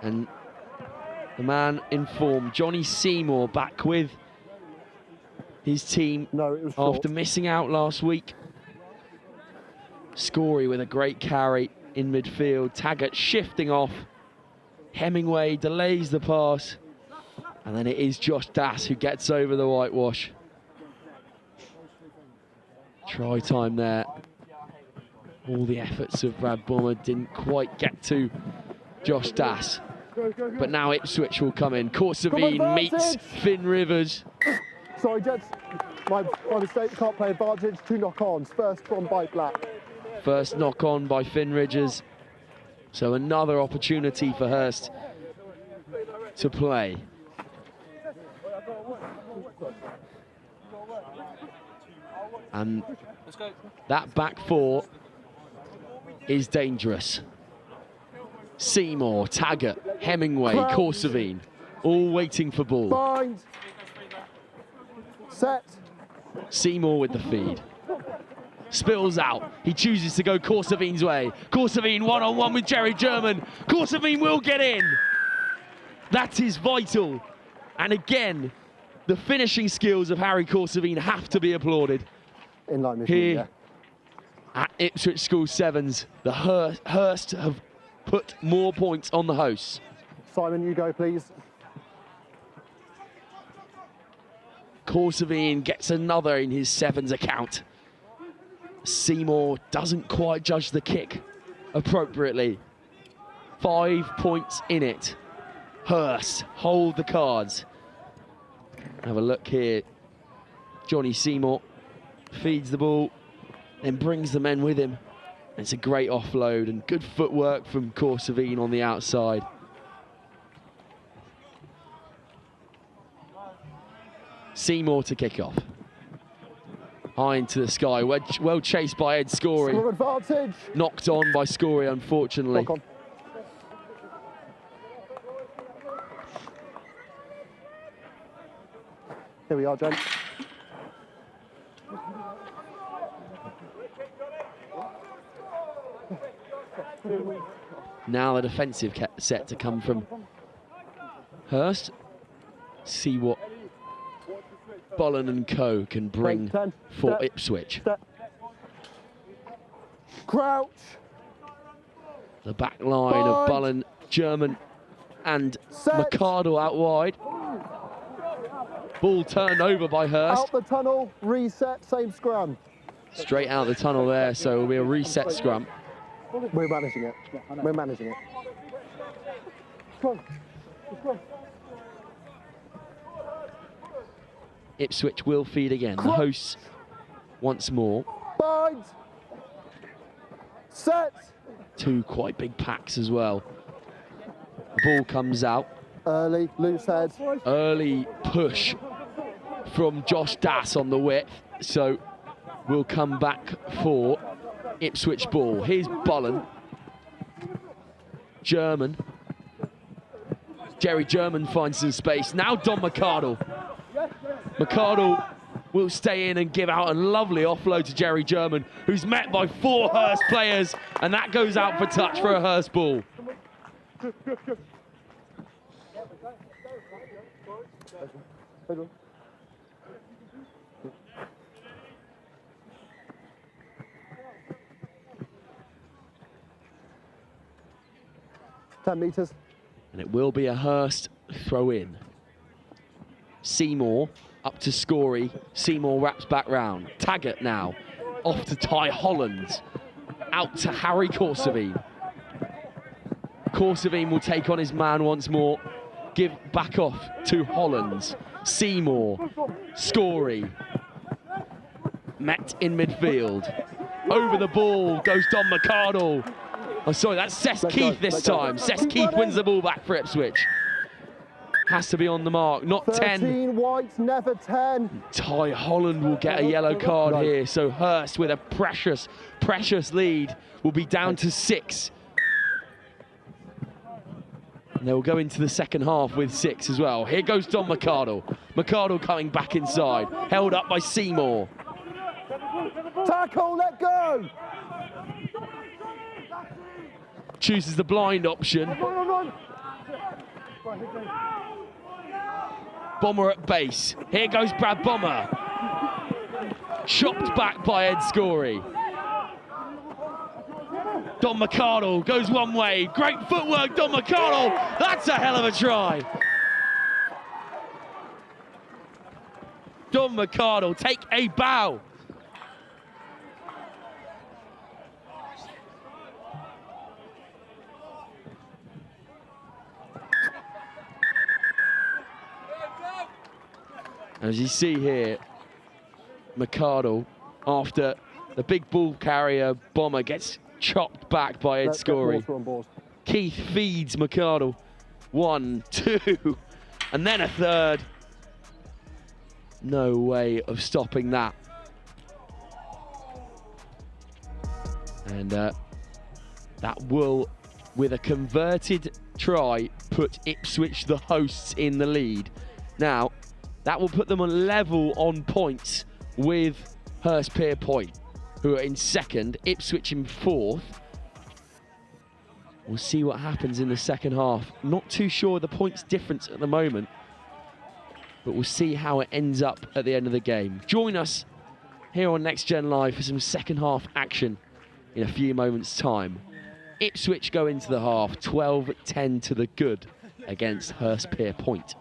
And the man in form, Johnny Seymour, back with his team after missing out last week. Scory with a great carry in midfield. Taggart shifting off. Hemingway delays the pass. And then it is Josh Das who gets over the whitewash. Try time there. All the efforts of Brad Bomber didn't quite get to Josh Das. But now Ipswich will come in. Corsavine meets Finn Rivers. Sorry, Jets. My mistake. Can't play advantage. 2 knock-ons. First one by Black. First knock-on by Finn Rivers. So another opportunity for Hurst to play. And that back four is dangerous. Seymour, Taggart, Hemingway, Corsavine, all waiting for ball. Bind. Set. Seymour with the feed. Spills out. He chooses to go Corsavine's way. Corsavine one-on-one with Jerry German. Corsavine will get in. That is vital. And again, the finishing skills of Harry Corsavine have to be applauded. In line mission, Here yeah. at Ipswich School Sevens, the Hurst have put more points on the hosts. Simon, you go, please. Corsavine gets another in his sevens account. Seymour doesn't quite judge the kick appropriately. 5 points in it. Hurst hold the cards. Have a look here. Johnny Seymour feeds the ball, then brings the men with him. It's a great offload and good footwork from Corsavine on the outside. Seymour to kick off. High into the sky, well chased by Ed Scory. Score advantage. Knocked on by Scory, unfortunately. Knock on. Here we are, gents. Now the defensive set to come from Hurst. See what Bollen and co can bring for Ipswich. Crouch. The back line of Bollen, German and McArdle out wide. Ball turned over by Hurst. Out the tunnel, reset, same scrum. Straight out the tunnel there, so it'll be a reset scrum. We're managing it. We're managing it. Come on. Ipswich will feed again. The hosts once more. Bind. Set. 2 quite big packs as well. The ball comes out. Early, loose head. Early push from Josh Das on the width. So we'll come back for Ipswich ball. Here's Bollen. German. Jerry German finds some space. Now Don McArdle. McArdle will stay in and give out a lovely offload to Jerry German, who's met by 4 Hurst players, and that goes out for touch for a Hurst ball. 10 metres. And it will be a Hurst throw in. Seymour up to Scory. Seymour wraps back round. Taggart now off to Ty Hollands. Out to Harry Corsavine. Corsavine will take on his man once more. Give back off to Hollands. Seymour. Scory. Met in midfield. Over the ball goes Don McArdle. Oh, sorry, that's Seth Keith this time. Seth Keith wins the ball back for Ipswich. Has to be on the mark, not 10. 13 whites, never 10. Ty Holland will get a yellow card here, so Hurst with a precious, precious lead will be down to 6. And they will go into the second half with 6 as well. Here goes Don McArdle. McArdle coming back inside, held up by Seymour. Tackle, let go. Chooses the blind option. Bomber at base. Here goes Brad Bomber. Chopped back by Ed Scory. Don McArdle goes one way. Great footwork, Don McArdle. That's a hell of a try. Don McArdle, take a bow. As you see here, McArdle, after the big ball carrier Bomber gets chopped back by Ed Scory. Keith feeds McArdle. 1, 2, and then a third. No way of stopping that. And that will, with a converted try, put Ipswich, the hosts, in the lead. Now, that will put them on level on points with Hurstpierpoint, who are in second, Ipswich in fourth. We'll see what happens in the second half. Not too sure the points difference at the moment, but we'll see how it ends up at the end of the game. Join us here on Next Gen Live for some second half action in a few moments' time. Ipswich go into the half 12-10 to the good against Hurstpierpoint.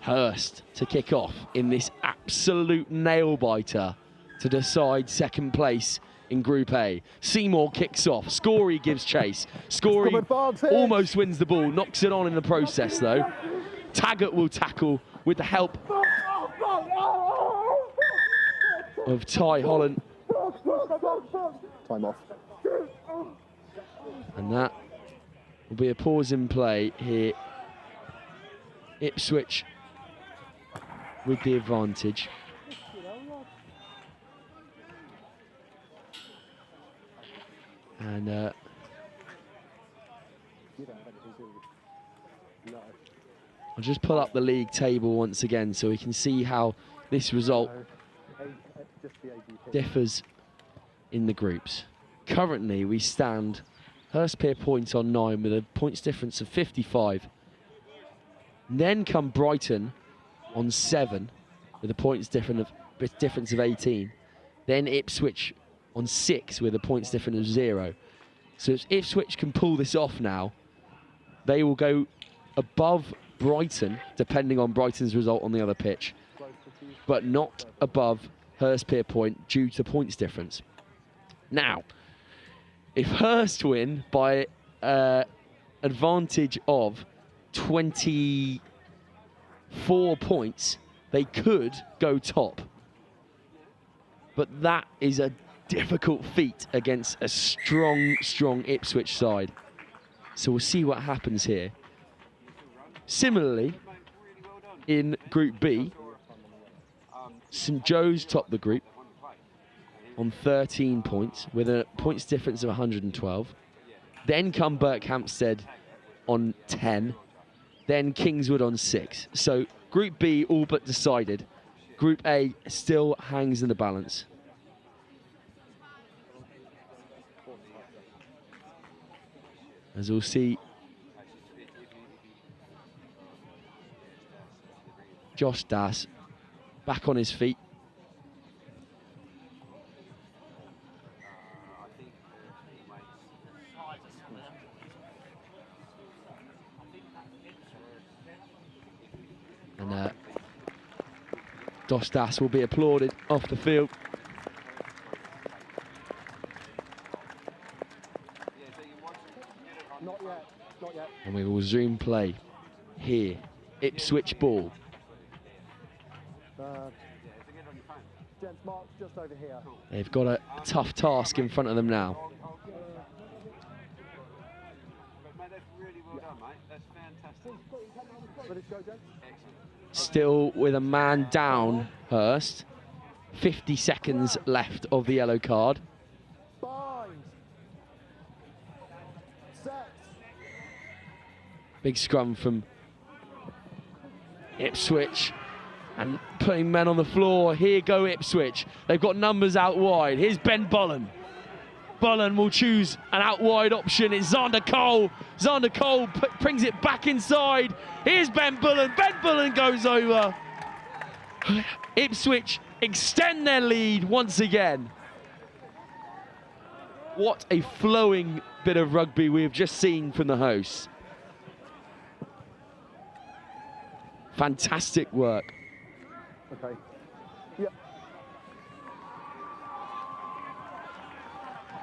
Hurst to kick off in this absolute nail-biter to decide second place in Group A. Seymour kicks off, Scory gives chase. Scory almost wins the ball, knocks it on in the process though. Taggart will tackle with the help of Ty Holland. Time off. And that will be a pause in play here. Ipswich with the advantage. And I'll just pull up the league table once again so we can see how this result differs in the groups. Currently we stand Hurstpierpoint on 9 with a points difference of 55. Then come Brighton on 7 with a points difference of 18. Then Ipswich on 6 with a points difference of 0. So if Ipswich can pull this off now, they will go above Brighton, depending on Brighton's result on the other pitch, but not above Hurstpierpoint due to points difference. Now, if Hurst win by advantage of 24 points, they could go top. But that is a difficult feat against a strong, strong Ipswich side. So we'll see what happens here. Similarly, in Group B, St Joe's top the group on 13 points with a points difference of 112. Then come Berkhamsted on 10. Then Kingswood on 6. So Group B all but decided. Group A still hangs in the balance. As we'll see, Josh Das back on his feet. And Josh Das will be applauded off the field. Not yet, not yet. And we will resume play here. Ipswich ball. Gents, marks just over here. They've got a tough task in front of them now. Still with a man down, Hurst. 50 seconds left of the yellow card. Big scrum from Ipswich and putting men on the floor. Here go Ipswich. They've got numbers out wide. Here's Ben Bullen. Bullen will choose an out wide option. It's Xander Cole. Xander Cole brings it back inside. Here's Ben Bullen. Ben Bullen goes over. Ipswich extend their lead once again. What a flowing bit of rugby we've just seen from the hosts. Fantastic work. Okay. Yep.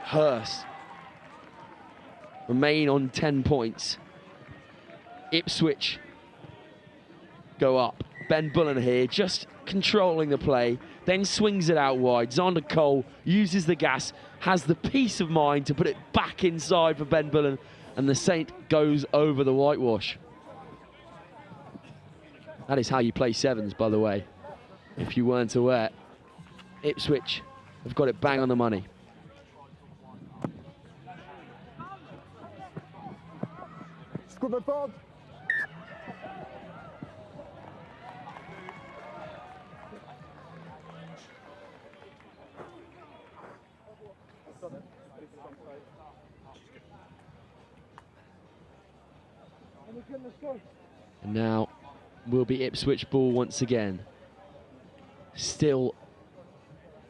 Hurst remain on 10 points. Ipswich go up. Ben Bullen here just controlling the play, then swings it out wide. Xander Cole uses the gas, has the peace of mind to put it back inside for Ben Bullen, and the Saint goes over the whitewash. That is how you play sevens, by the way. If you weren't aware, Ipswich have got it bang on the money. Scrum advance. And now will be Ipswich ball once again. Still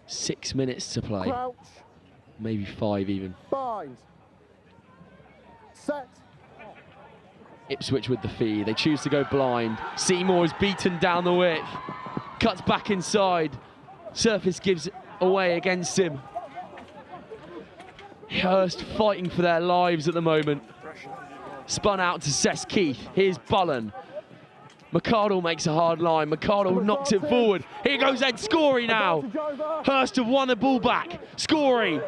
6 minutes to play. Crouch. Maybe 5 even. Bind. Set. Ipswich with the feed. They choose to go blind. Seymour is beaten down the width. Cuts back inside. Surface gives away against him. Hurst fighting for their lives at the moment. Spun out to Sess Keith. Here's Bullen. McCardle makes a hard line. McCardle knocks it forward. Here goes Ed Scory now. Hurst have won the ball back. Scory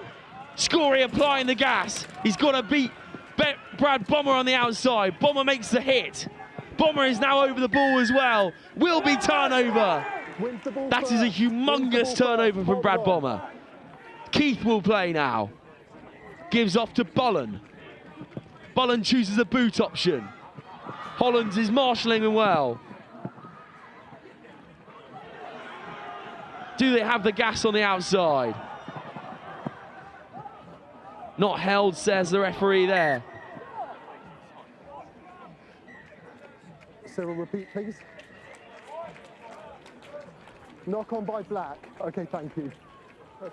applying the gas. He's got to beat Brad Bomber on the outside. Bomber makes the hit. Bomber is now over the ball as well. Will be turnover. That is a humongous turnover from Brad Bomber. Keith will play now. Gives off to Bullen. Bullen chooses the boot option. Hollands is marshalling him well. Do they have the gas on the outside? Not held, says the referee there. Cyril, repeat, please. Knock on by Black. Okay, thank you.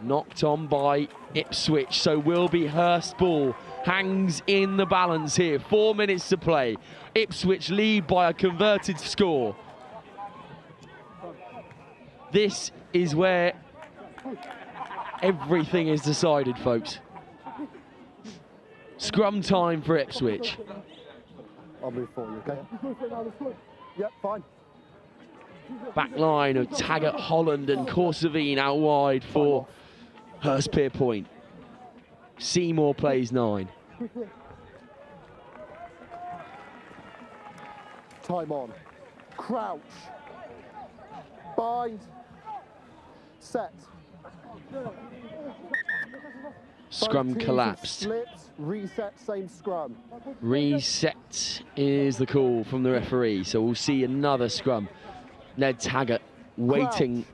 Knocked on by Ipswich, so will be Hurst ball. Hangs in the balance here. 4 minutes to play. Ipswich lead by a converted score. This is where everything is decided, folks. Scrum time for Ipswich. I'll move for you, okay? Yep, fine. Back line of Taggart, Holland and Corsavine out wide for Hurstpierpoint. Seymour plays 9. Time on. Crouch. Bind. Set. Scrum collapsed. Slips, reset, same scrum. Reset is the call from the referee, so we'll see another scrum. Ned Taggart waiting,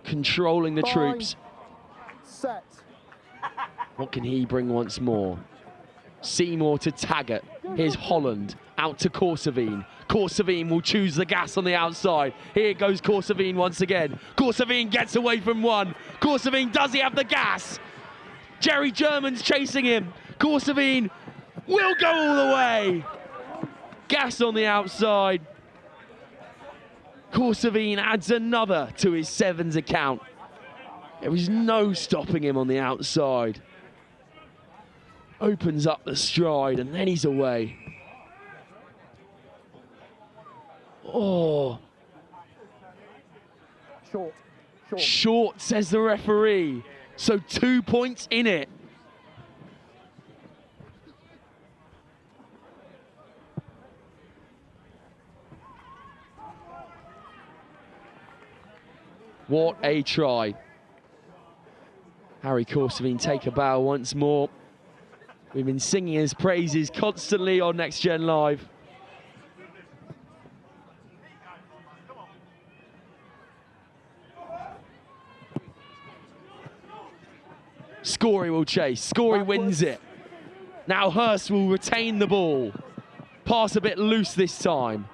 controlling the troops. Set. What can he bring once more? Seymour to Taggart. Here's Holland out to Corsavine. Corsavine will choose the gas on the outside. Here goes Corsavine once again. Corsavine gets away from one. Corsavine, does he have the gas? Jerry German's chasing him. Corsavine will go all the way. Gas on the outside. Corsavine adds another to his sevens account. There is no stopping him on the outside. Opens up the stride and then he's away. Oh. Short. Short, says the referee. So 2 points in it. What a try. Harry Corsavine take a bow once more. We've been singing his praises constantly on Next Gen Live. Scory will chase. Scory wins it. Now Hurst will retain the ball. Pass a bit loose this time.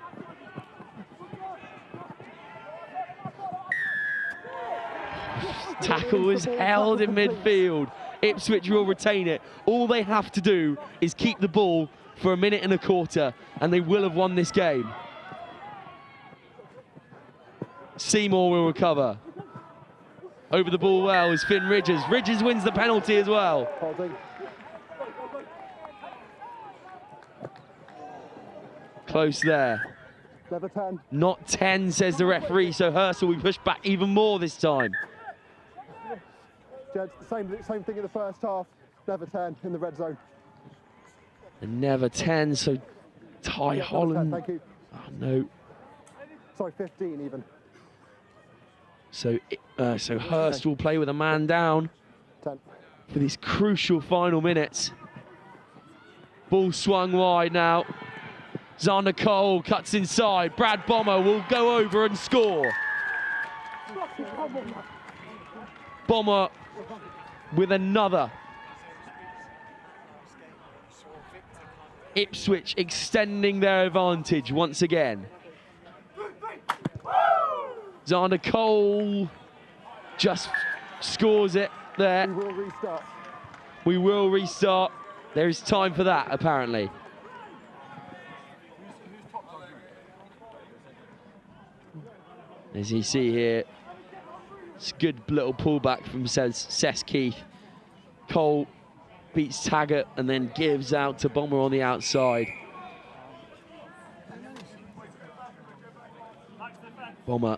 Tackle is held in midfield. Ipswich will retain it. All they have to do is keep the ball for a minute and a quarter, and they will have won this game. Seymour will recover. Over the ball well is Finn Ridges. Ridges wins the penalty as well. Close there. Never 10. Not 10, says the referee, so Hurst will be pushed back even more this time. Jed, same thing in the first half. Never 10 in the red zone. And never 10, so Ty Holland. 10, thank you. Oh, no. Sorry, 15 even. So Hurst will play with a man down 10. For these crucial final minutes. Ball swung wide now. Xander Cole cuts inside. Brad Bomber will go over and score. Bomber with another. Ipswich extending their advantage once again. Xander Cole just scores it there. We will restart. We will restart. There is time for that, apparently. As you see here, it's a good little pullback from Sess Keith. Cole beats Taggart and then gives out to Bomber on the outside. Bomber,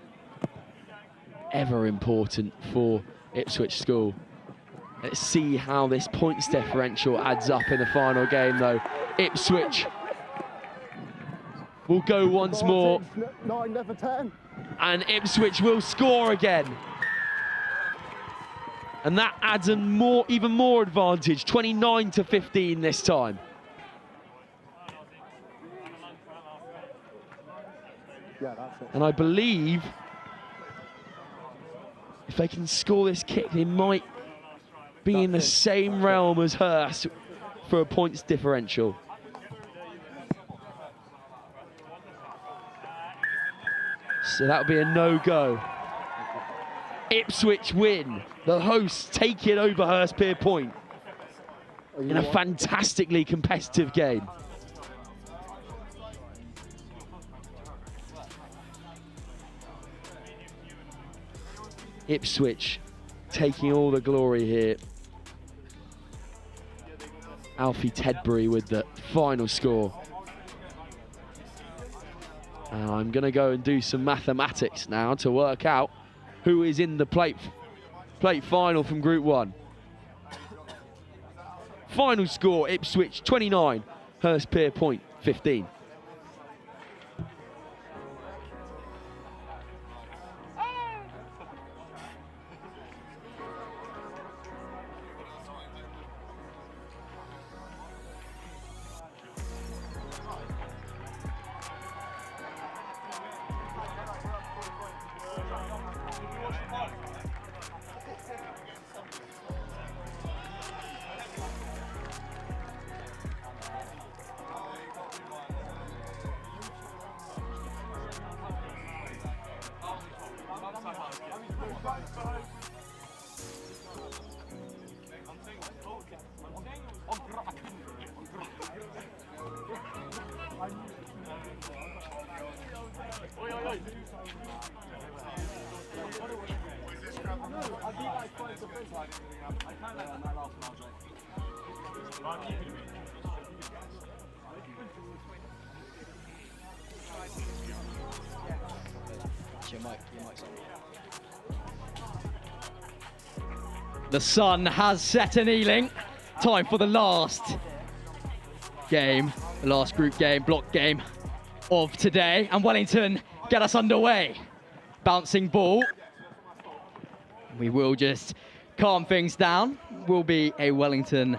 ever important for Ipswich School. Let's see how this points differential adds up in the final game, though. Ipswich will go once more. 9, never 10. And Ipswich will score again. And that adds even more advantage, 29-15 this time. Yeah, that's it. And I believe if they can score this kick, they might be in the same realm as Hurst for a points differential. So that would be a no-go. Ipswich win. The hosts take it over Hurstpierpoint in a fantastically competitive game. Ipswich taking all the glory here. Alfie Tedbury with the final score. And I'm going to go and do some mathematics now to work out who is in the plate final from Group 1. Final score, Ipswich 29, Hurstpierpoint 15. Your mic's on. The sun has set in Ealing. Time for the last game, the last group game, block game of today. And Wellington get us underway. Bouncing ball. We will just calm things down. Will be a Wellington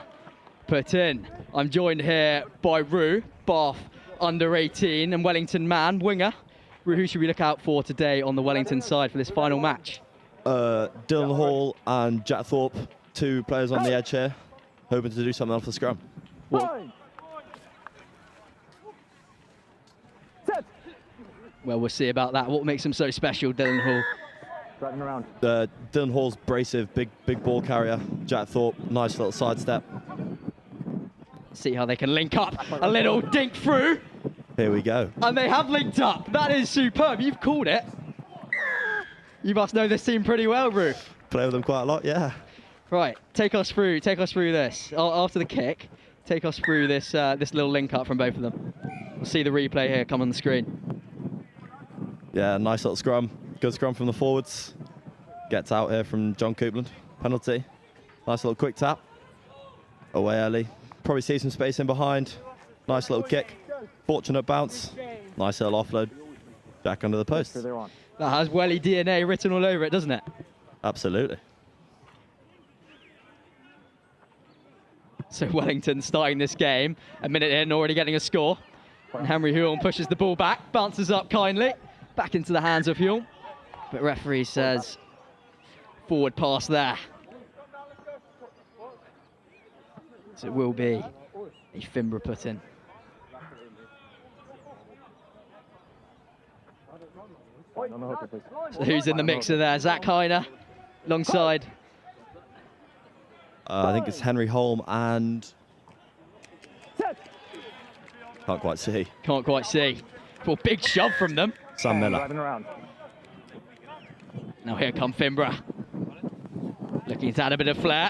put in. I'm joined here by Rue, Bath under 18 and Wellington man, winger. Rue, who should we look out for today on the Wellington side for this final match? Dylan Hall and Jack Thorpe, 2 players on the edge here, hoping to do something off the scrum. Well, we'll see about that. What makes him so special, Dylan Hall? Driving around. Dylan Hall's brasive, big ball carrier. Jack Thorpe, nice little sidestep. See how they can link up. A little dink through. Here we go. And they have linked up. That is superb. You've called it. You must know this team pretty well, Rue. Play with them quite a lot, yeah. Right, take us through this. After the kick, take us through this this little link up from both of them. We'll see the replay here come on the screen. Yeah, nice little scrum. Good scrum from the forwards. Gets out here from John Coupland. Penalty. Nice little quick tap. Away early. Probably see some space in behind. Nice little kick. Fortunate bounce. Nice little offload. Jack under the post. That has Welly DNA written all over it, doesn't it? Absolutely. So Wellington starting this game. A minute in, already getting a score. And Henry Huell pushes the ball back. Bounces up kindly. Back into the hands of Huell. But referee says forward pass there. So it will be a Finborough put in. So who's in the mixer there? Zach Heiner, alongside. I think it's Henry Holm and... Can't quite see. Can't quite see. Well, big shove from them. Sam Miller. Now here come Finborough. Looking to add a bit of flair.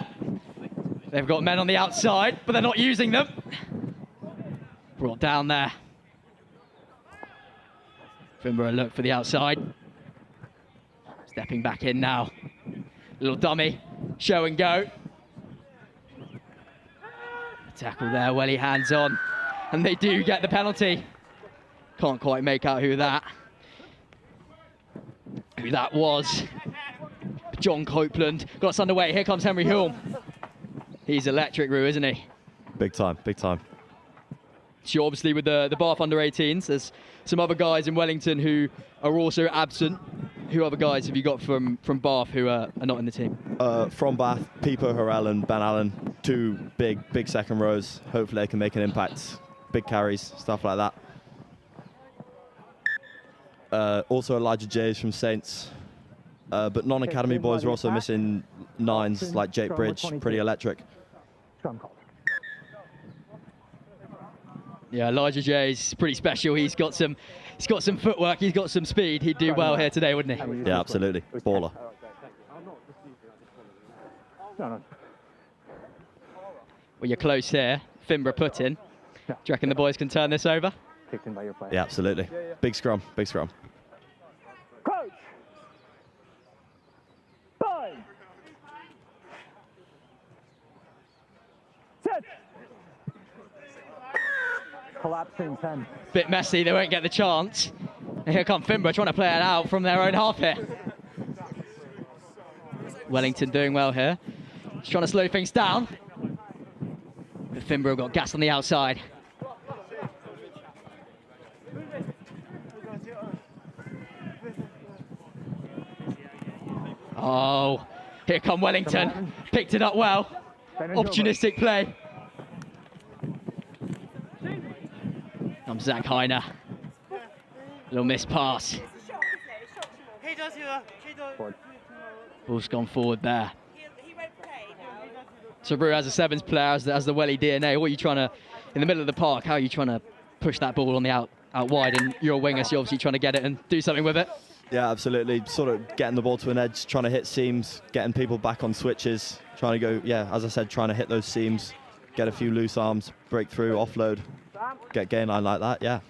They've got men on the outside, but they're not using them. Brought down there. Finborough look for the outside. Stepping back in now. Little dummy, show and go. Tackle there, Welly hands on. And they do get the penalty. Can't quite make out who that was. John Copeland got us underway. Here comes Henry Huell. He's electric, Rue, isn't he? Big time, big time. So obviously with the Bath under-18s, there's some other guys in Wellington who are also absent. Who other guys have you got from Bath who are not in the team? From Bath, Pipo Harrell and Ben Allen, 2 big second rows. Hopefully they can make an impact. Big carries, stuff like that. Also Elijah Jays from Saints. But non-academy boys are also missing 9s like Jake Bridge, pretty electric. Yeah, Elijah J is pretty special. He's got some footwork. He's got some speed. He'd do well here today, wouldn't he? Yeah, absolutely. Baller. Well, you're close here. Finborough put in. Do you reckon the boys can turn this over? Yeah, absolutely. Big scrum, big scrum. Coach. Five. Set. Collapsing 10. Bit messy, they won't get the chance. And here come Finborough trying to play it out from their own half here. Wellington doing well here. Just trying to slow things down. But Finborough got gas on the outside. Oh, here come Wellington. Picked it up well. Opportunistic play. Comes Zach Heiner. Little missed pass. Ball's gone forward there. So Rue, as a sevens player, as the Welly DNA, what are you trying to, in the middle of the park, how are you trying to push that ball on the out wide? And you're a winger, so you're obviously trying to get it and do something with it. Yeah, absolutely. Sort of getting the ball to an edge, trying to hit seams, getting people back on switches, trying to go, yeah, as I said, trying to hit those seams, get a few loose arms, break through, offload, get gain line like that, yeah.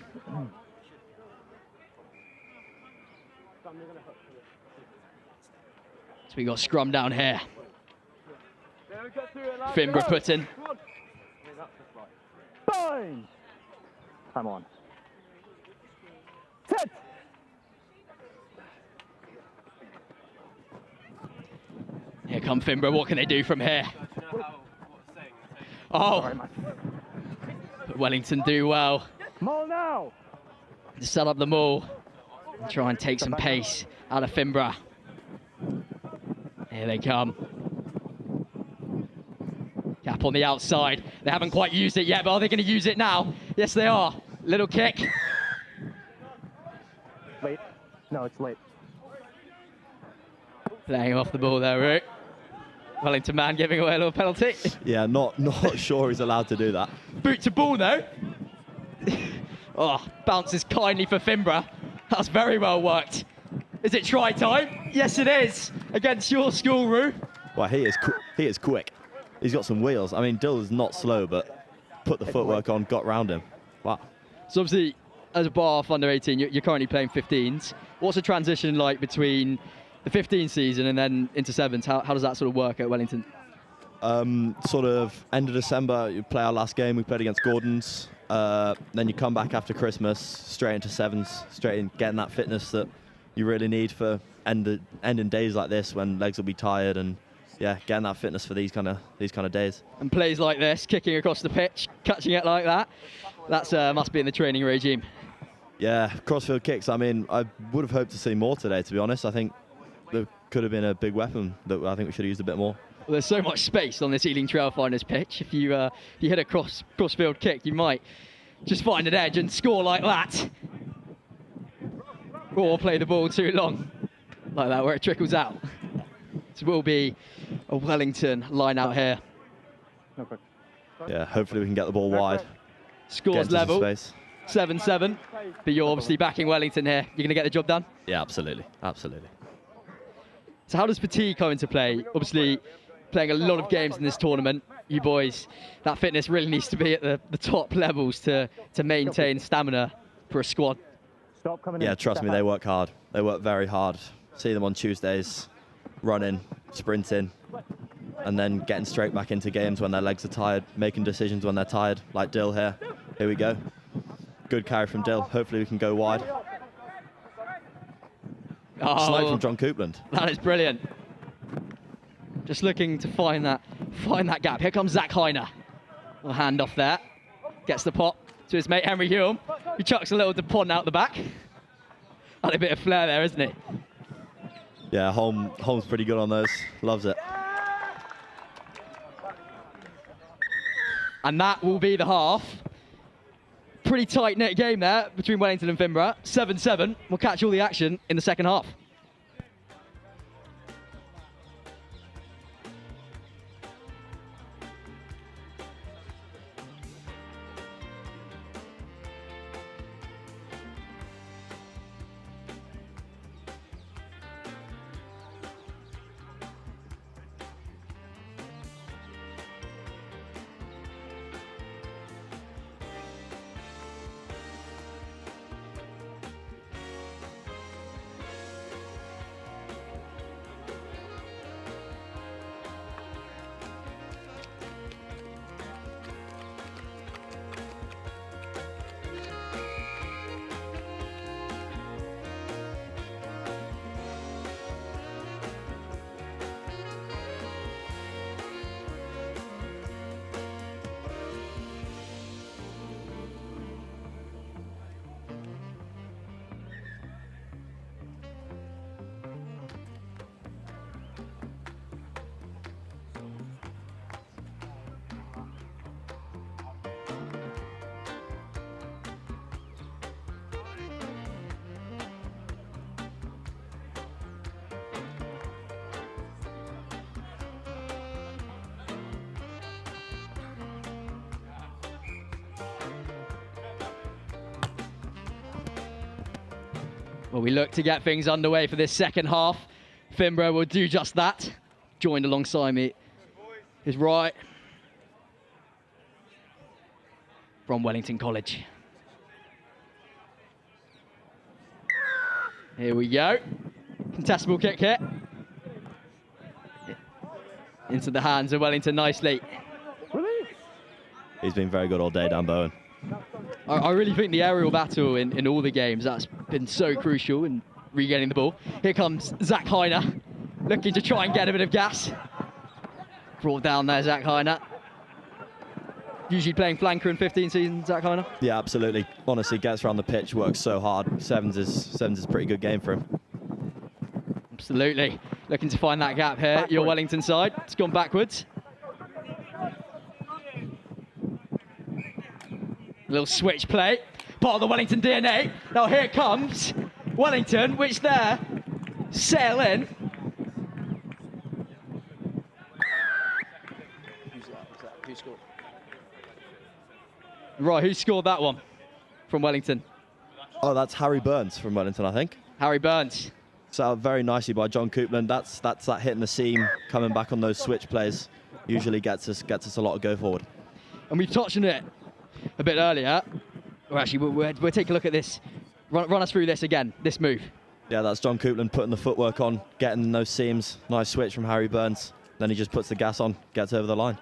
So we got scrum down here. Finborough putting. Fine. Come on. Set. Here come Finborough. What can they do from here? Oh. But Wellington do well. Maul now. To set up the maul. And try and take some pace out of Finborough. Here they come. Gap on the outside. They haven't quite used it yet, but are they going to use it now? Yes, they are. Little kick. Late. No, it's late. Playing off the ball there, Root. Wellington man giving away a little penalty. Yeah, not sure he's allowed to do that. Boot to ball, though. Oh, bounces kindly for Finborough. That's very well worked. Is it try time? Yes, it is. Against your school, Roo. Well, he is quick. He's got some wheels. I mean, Dill is not slow, but put the footwork on, got round him. Wow. So obviously, as a bar off under 18, you're currently playing 15s. What's the transition like between the 15 season and then into 7s? How does that sort of work at Wellington? Sort of end of December, you play our last game. We played against Gordon's. Then you come back after Christmas, straight into 7s, straight in getting that fitness that you really need for ending days like this when legs will be tired, and yeah, getting that fitness for these kind of days. And plays like this, kicking across the pitch, catching it like that, that's must be in the training regime. Yeah, crossfield kicks. I mean, I would have hoped to see more today, to be honest. I think there could have been a big weapon that I think we should have used a bit more. Well, there's so much space on this Ealing Trailfinders pitch. If you hit a crossfield kick, you might just find an edge and score like that. Or play the ball too long, like that, where it trickles out. This will be a Wellington line out here. Yeah, hopefully we can get the ball wide. Scores level, 7-7. But you're obviously backing Wellington here. You're going to get the job done? Yeah, absolutely, absolutely. So how does fatigue come into play? Obviously, playing a lot of games in this tournament, you boys, that fitness really needs to be at the top levels to maintain stamina for a squad. Yeah, trust me, they work hard. They work very hard. See them on Tuesdays, running, sprinting, and then getting straight back into games when their legs are tired, making decisions when they're tired, like Dill here. Here we go. Good carry from Dill. Hopefully we can go wide. Oh, Slight from John Coupland. That is brilliant. Just looking to find that gap. Here comes Zach Heiner. A hand off there. Gets the pop to his mate Henry Hume. He chucks a little Dupont out the back. Had a bit of flair there, isn't he? Yeah, Holmes pretty good on those. Loves it. And that will be the half. Pretty tight-knit game there between Wellington and Finborough. 7-7. We'll catch all the action in the second half. Well, we look to get things underway for this second half. Finborough will do just that. Joined alongside me, his right, from Wellington College. Here we go. Contestable kick here. Into the hands of Wellington nicely. He's been very good all day, Dan Bowen. I really think the aerial battle in all the games, that's been so crucial in regaining the ball. Here comes Zach Heiner, looking to try and get a bit of gas. Brought down there, Zach Heiner. Usually playing flanker in 15 seasons, Zach Heiner? Yeah, absolutely. Honestly, gets around the pitch, works so hard. Sevens is a pretty good game for him. Absolutely. Looking to find that gap here. Your Wellington side. It's gone backwards. A little switch play. Part of the Wellington DNA. Now here comes Wellington, which there sail in. Who scored? Right, who scored that one from Wellington? Oh, that's Harry Burns from Wellington, I think. Harry Burns. Set up very nicely by John Coupland. That's that hitting the seam, coming back on those switch plays. Usually gets us a lot of go forward. And we've touched on it a bit earlier. Well, actually, we'll take a look at this. Run us through this again, this move. Yeah, that's John Coupland putting the footwork on, getting in those seams. Nice switch from Harry Burns. Then he just puts the gas on, gets over the line.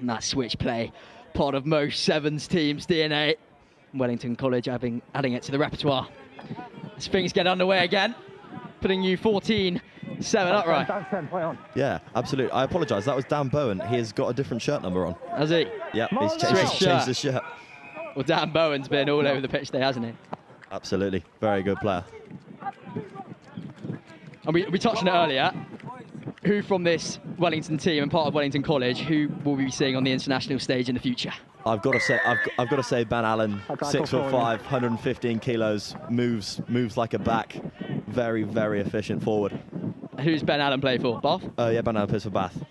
And that switch play, part of most Sevens teams' DNA. Wellington College adding it to the repertoire. As things get underway again, putting you 14-7 upright. Yeah, absolutely. I apologise. That was Dan Bowen. He has got a different shirt number on. Has he? Yeah, he's changed the shirt. Well, Dan Bowen's been all over the pitch today, hasn't he? Absolutely. Very good player. And we touched on it earlier. Who from this Wellington team and part of Wellington College, who will we be seeing on the international stage in the future? I've got to say Ben Allen, 6'5", 115 kilos, moves like a back, very, very efficient forward. Who's Ben Allen play for? Bath? Yeah, Ben Allen plays for Bath.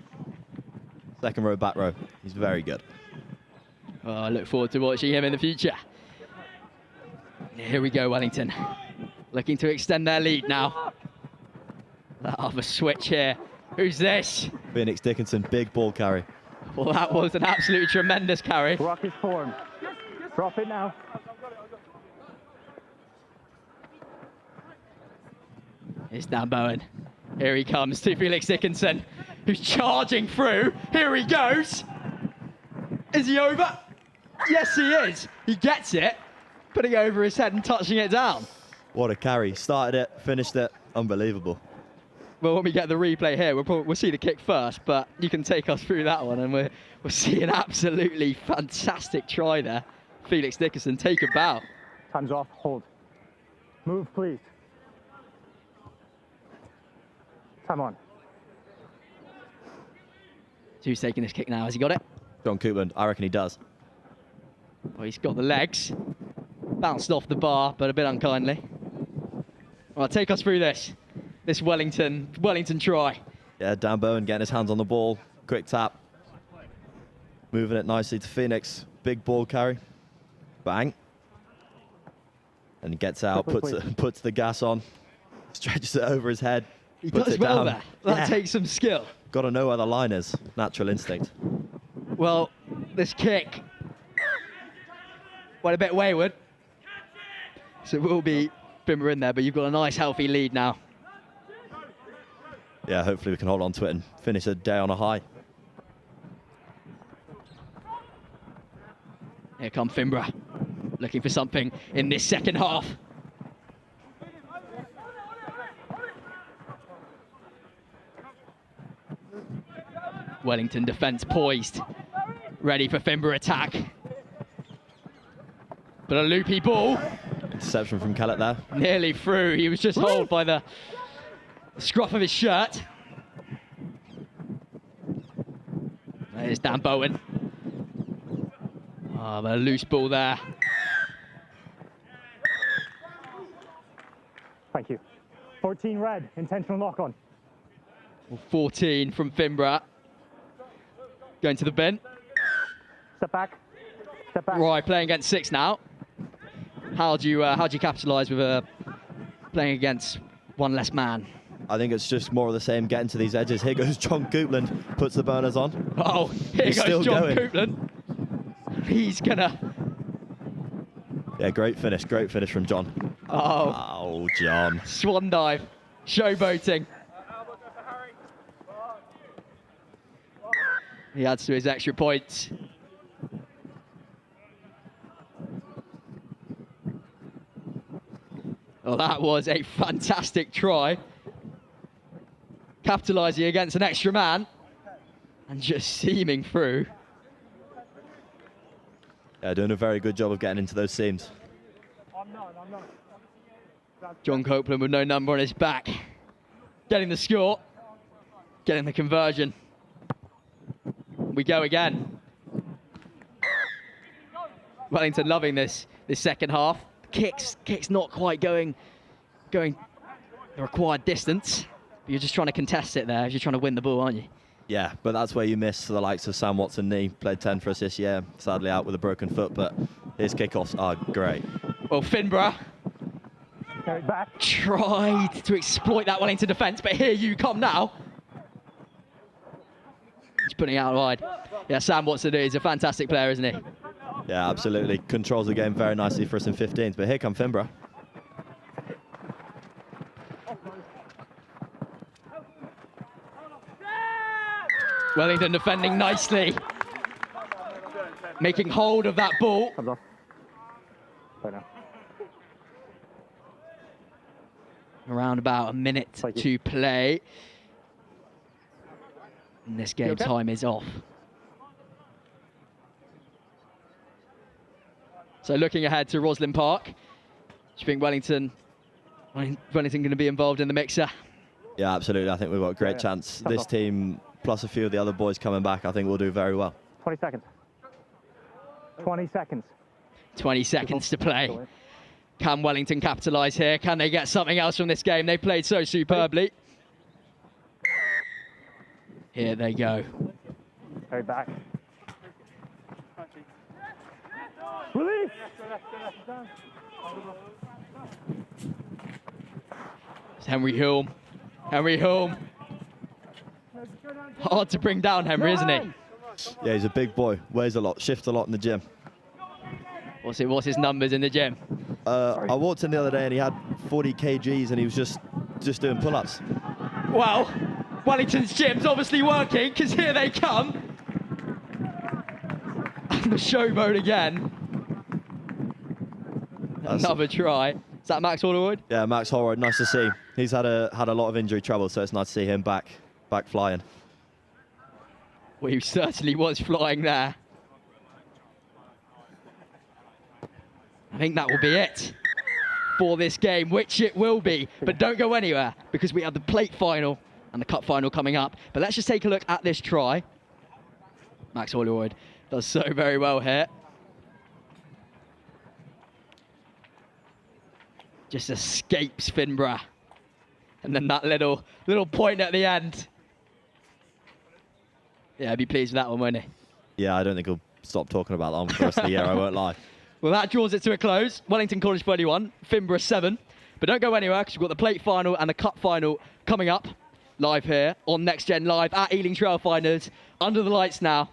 Second row, back row. He's very good. Oh, I look forward to watching him in the future. Here we go, Wellington. Looking to extend their lead now. That other switch here. Who's this? Phoenix Dickinson, big ball carry. Well, that was an absolutely tremendous carry. Rock is formed. Drop it now. It's Dan Bowen. Here he comes to Felix Dickinson, who's charging through. Here he goes. Is he over? Yes, he is. He gets it, putting it over his head and touching it down. What a carry. Started it, finished it. Unbelievable. Well, when we get the replay here, we'll see the kick first, but you can take us through that one, and we'll see an absolutely fantastic try there. Felix Dickinson, take a bow. Time's off. Hold. Move, please. Time on. Who's taking this kick now? Has he got it? John Coupland, I reckon he does. Well, he's got the legs. Bounced off the bar, but a bit unkindly. Well, take us through this Wellington try. Yeah, Dan Bowen getting his hands on the ball. Quick tap. Moving it nicely to Phoenix. Big ball carry. Bang. And he gets out, puts the gas on. Stretches it over his head. He puts does it well down. there. That takes some skill. Got to know where the line is. Natural instinct. Well, this kick went a bit wayward. So it will be Finborough in there, but you've got a nice, healthy lead now. Yeah, hopefully we can hold on to it and finish the day on a high. Here come Finborough, looking for something in this second half. Wellington defence poised, ready for Finborough attack. But a loopy ball. Interception from Kellett there. Nearly through. He was just held by the scruff of his shirt. There's Dan Bowen. Oh, but a loose ball there. Thank you. 14 red, intentional knock on. 14 from Finborough. Going to the bin. Step back. Step back. Right, playing against 6 now. How do you capitalise with playing against one less man? I think it's just more of the same, getting to these edges. Here goes John Coupland, puts the burners on. Oh, here goes John Coupland. He's gonna... Yeah, great finish from John. Oh, John. Swan dive, showboating. He adds to his extra points. Well, that was a fantastic try. Capitalising against an extra man and just seaming through. Yeah, doing a very good job of getting into those seams. John Copeland with no number on his back. Getting the score, getting the conversion. We go again. Wellington loving this second half. Kicks not quite going the required distance. But you're just trying to contest it there. You're trying to win the ball, aren't you? Yeah, but that's where you miss the likes of Sam Watson-Nee. Played 10 for us this year, sadly out with a broken foot, but his kickoffs are great. Well, Finborough tried to exploit that Wellington defence, but here you come now. He's putting it out wide. Yeah, Sam Watson-Nee is a fantastic player, isn't he? Yeah, absolutely. Controls the game very nicely for us in 15s, but here come Finborough. Wellington defending nicely. Making hold of that ball. Around about a minute to play. And this game time is off. So looking ahead to Roslyn Park. Do you think Wellington going to be involved in the mixer? Yeah, absolutely. I think we've got a great chance. This team, plus a few of the other boys coming back, I think we'll do very well. 20 seconds. 20 seconds. 20 seconds to play. Can Wellington capitalise here? Can they get something else from this game? They played so superbly. Here they go. Go back. Release! It's Henry Hulme. Henry Hulme. Hard to bring down Henry, isn't he? Yeah, he's a big boy. Weighs a lot. Shifts a lot in the gym. What's his numbers in the gym? I walked in the other day and he had 40 kgs and he was just doing pull-ups. Well, Wellington's gym's obviously working because here they come. And the show mode again. Another try. Is that Max Holroyd? Yeah, Max Holroyd. Nice to see. He's had a lot of injury trouble, so it's nice to see him back flying. Well, he certainly was flying there. I think that will be it for this game, which it will be. But don't go anywhere, because we have the plate final and the cup final coming up. But let's just take a look at this try. Max Holroyd does so very well here. Just escapes Finborough. And then that little point at the end. Yeah, I'd be pleased with that one, won't he? Yeah, I don't think he'll stop talking about that one for the rest of the year, I won't lie. Well, that draws it to a close. Wellington College 31, Finborough 7. But don't go anywhere, because we've got the plate final and the cup final coming up live here on Next Gen Live at Ealing Trailfinders. Under the lights now.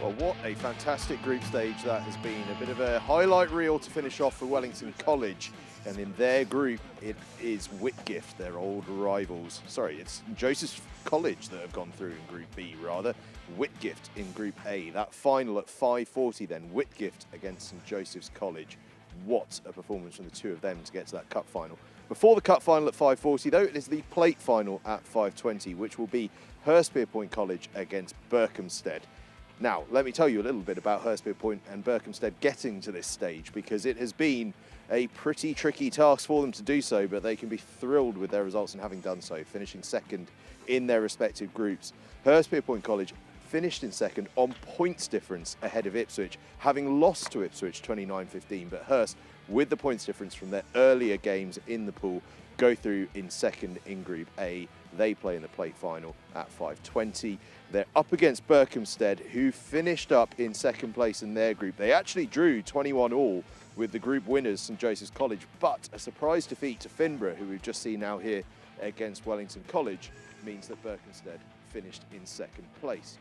Well, what a fantastic group stage that has been. A bit of a highlight reel to finish off for Wellington College. And in their group, it is Whitgift, their old rivals. Sorry, it's Joseph's College that have gone through in Group B, rather. Whitgift in Group A. That final at 5:40 then, Whitgift against St Joseph's College. What a performance from the two of them to get to that cup final. Before the cup final at 5:40, though, it is the plate final at 5:20, which will be Hurstpierpoint College against Berkhamsted. Now, let me tell you a little bit about Hurstpierpoint and Berkhamsted getting to this stage, because it has been a pretty tricky task for them to do so, but they can be thrilled with their results and having done so, finishing second in their respective groups. Hurstpierpoint College finished in second on points difference ahead of Ipswich, having lost to Ipswich 29-15, but Hurst, with the points difference from their earlier games in the pool, go through in second in Group A. They play in the plate final at 5:20. They're up against Berkhamsted, who finished up in second place in their group. They actually drew 21-all with the group winners, St Joseph's College, but a surprise defeat to Finborough, who we've just seen now here against Wellington College, means that Berkhamsted finished in second place.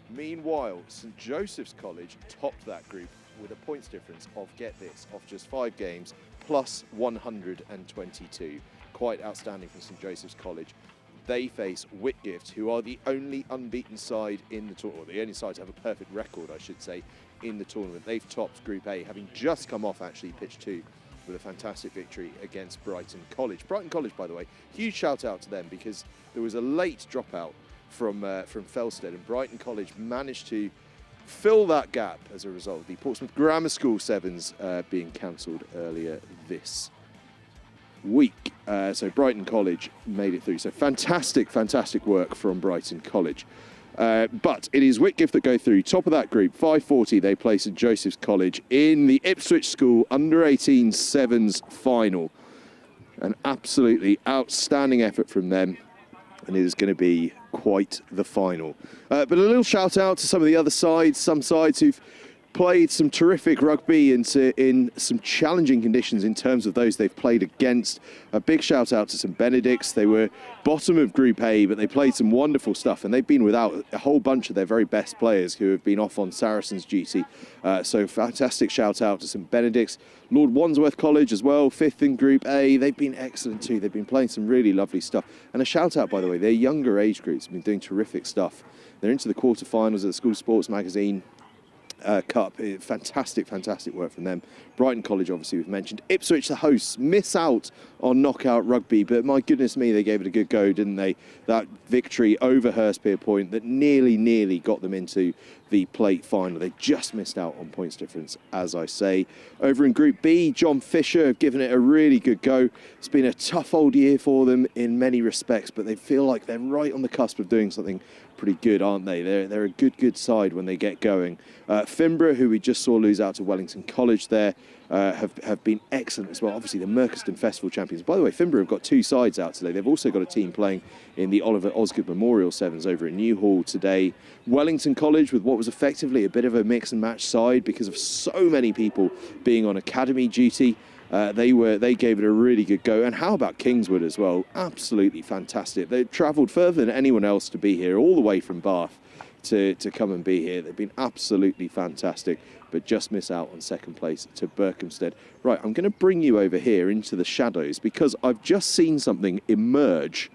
Meanwhile, St Joseph's College topped that group with a points difference of, get this, of just 5 games, plus 122. Quite outstanding from St Joseph's College. They face Whitgift, who are the only unbeaten side in the tournament, or the only side to have a perfect record, I should say, in the tournament. They've topped Group A, having just come off, actually, pitch 2 with a fantastic victory against Brighton College. Brighton College, by the way, huge shout out to them, because there was a late dropout from Felsted, and Brighton College managed to fill that gap as a result of the Portsmouth Grammar School Sevens being cancelled earlier this week. So Brighton College made it through. So fantastic, fantastic work from Brighton College. But it is Whitgift that go through. Top of that group, 5:40, they play St Joseph's College in the Ipswich School Under-18 Sevens final. An absolutely outstanding effort from them, and it is going to be quite the final. But a little shout out to some of the other sides, some sides who've played some terrific rugby in some challenging conditions in terms of those they've played against. A big shout out to St Benedict's. They were bottom of Group A, but they played some wonderful stuff, and they've been without a whole bunch of their very best players who have been off on Saracens duty. So fantastic shout out to St Benedict's. Lord Wandsworth College as well, 5th in Group A. They've been excellent too. They've been playing some really lovely stuff. And a shout out, by the way, their younger age groups have been doing terrific stuff. They're into the quarterfinals of the School Sports Magazine Cup. Fantastic, fantastic work from them. Brighton College, obviously, we've mentioned. Ipswich, the hosts, miss out on knockout rugby, but my goodness me, they gave it a good go, didn't they? That victory over Hurstpierpoint that nearly got them into the plate final. They just missed out on points difference, as I say. Over in Group B, John Fisher have given it a really good go. It's been a tough old year for them in many respects, but they feel like they're right on the cusp of doing something pretty good, aren't they? They're a good side when they get going. Finborough, who we just saw lose out to Wellington College there, have been excellent as well. Obviously, the Merchiston Festival champions. By the way, Finborough have got 2 sides out today. They've also got a team playing in the Oliver Osgood Memorial Sevens over at Newhall today. Wellington College with what was effectively a bit of a mix and match side because of so many people being on academy duty. They gave it a really good go. And how about Kingswood as well? Absolutely fantastic. They travelled further than anyone else to be here, all the way from Bath to come and be here. They've been absolutely fantastic, but just miss out on second place to Berkhamsted. Right, I'm going to bring you over here into the shadows because I've just seen something emerge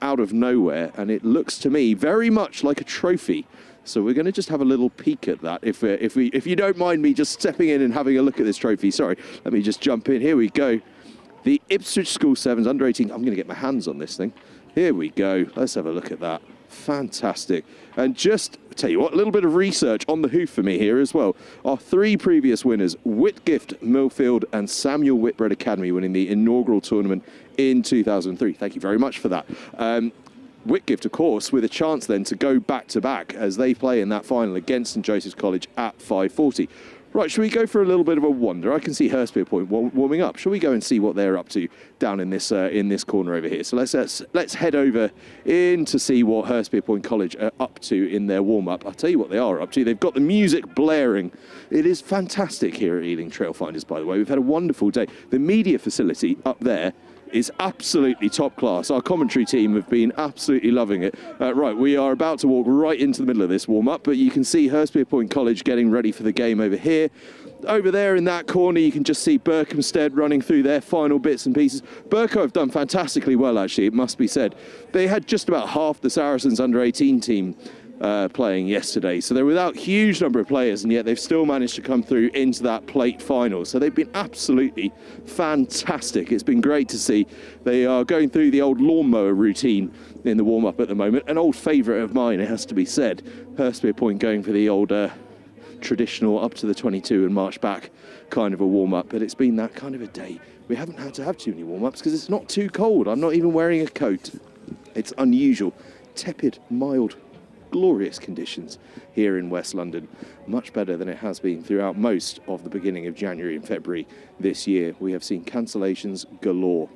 out of nowhere, and it looks to me very much like a trophy. So we're going to just have a little peek at that. If you don't mind me just stepping in and having a look at this trophy. Sorry, let me just jump in. Here we go. The Ipswich School Sevens Under-18. I'm going to get my hands on this thing. Here we go. Let's have a look at that. Fantastic. And just tell you what, a little bit of research on the hoof for me here as well. Our 3 previous winners, Whitgift, Millfield and Samuel Whitbread Academy, winning the inaugural tournament in 2003. Thank you very much for that. Whitgift, of course, with a chance then to go back-to-back as they play in that final against St Joseph's College at 5:40. Right, shall we go for a little bit of a wander? I can see Hurstpierpoint warming up. Shall we go and see what they're up to down in this corner over here? So let's head over in to see what Hurstpierpoint College are up to in their warm-up. I'll tell you what they are up to. They've got the music blaring. It is fantastic here at Ealing Trailfinders, by the way. We've had a wonderful day. The media facility up there is absolutely top class. Our commentary team have been absolutely loving it. Right, we are about to walk right into the middle of this warm-up, but you can see Hurstpierpoint College getting ready for the game over here. Over there in that corner, you can just see Berkhamsted running through their final bits and pieces. Berkhamsted have done fantastically well, actually, it must be said. They had just about half the Saracens under-18 team playing yesterday. So they're without a huge number of players, and yet they've still managed to come through into that plate final. So they've been absolutely fantastic. It's been great to see. They are going through the old lawnmower routine in the warm-up at the moment. An old favourite of mine, it has to be said. Hurstpierpoint going for the old traditional up to the 22 and march back kind of a warm-up. But it's been that kind of a day. We haven't had to have too many warm-ups because it's not too cold. I'm not even wearing a coat. It's unusual. Tepid, mild, glorious conditions here in West London, much better than it has been throughout most of the beginning of January and February this year. We have seen cancellations galore.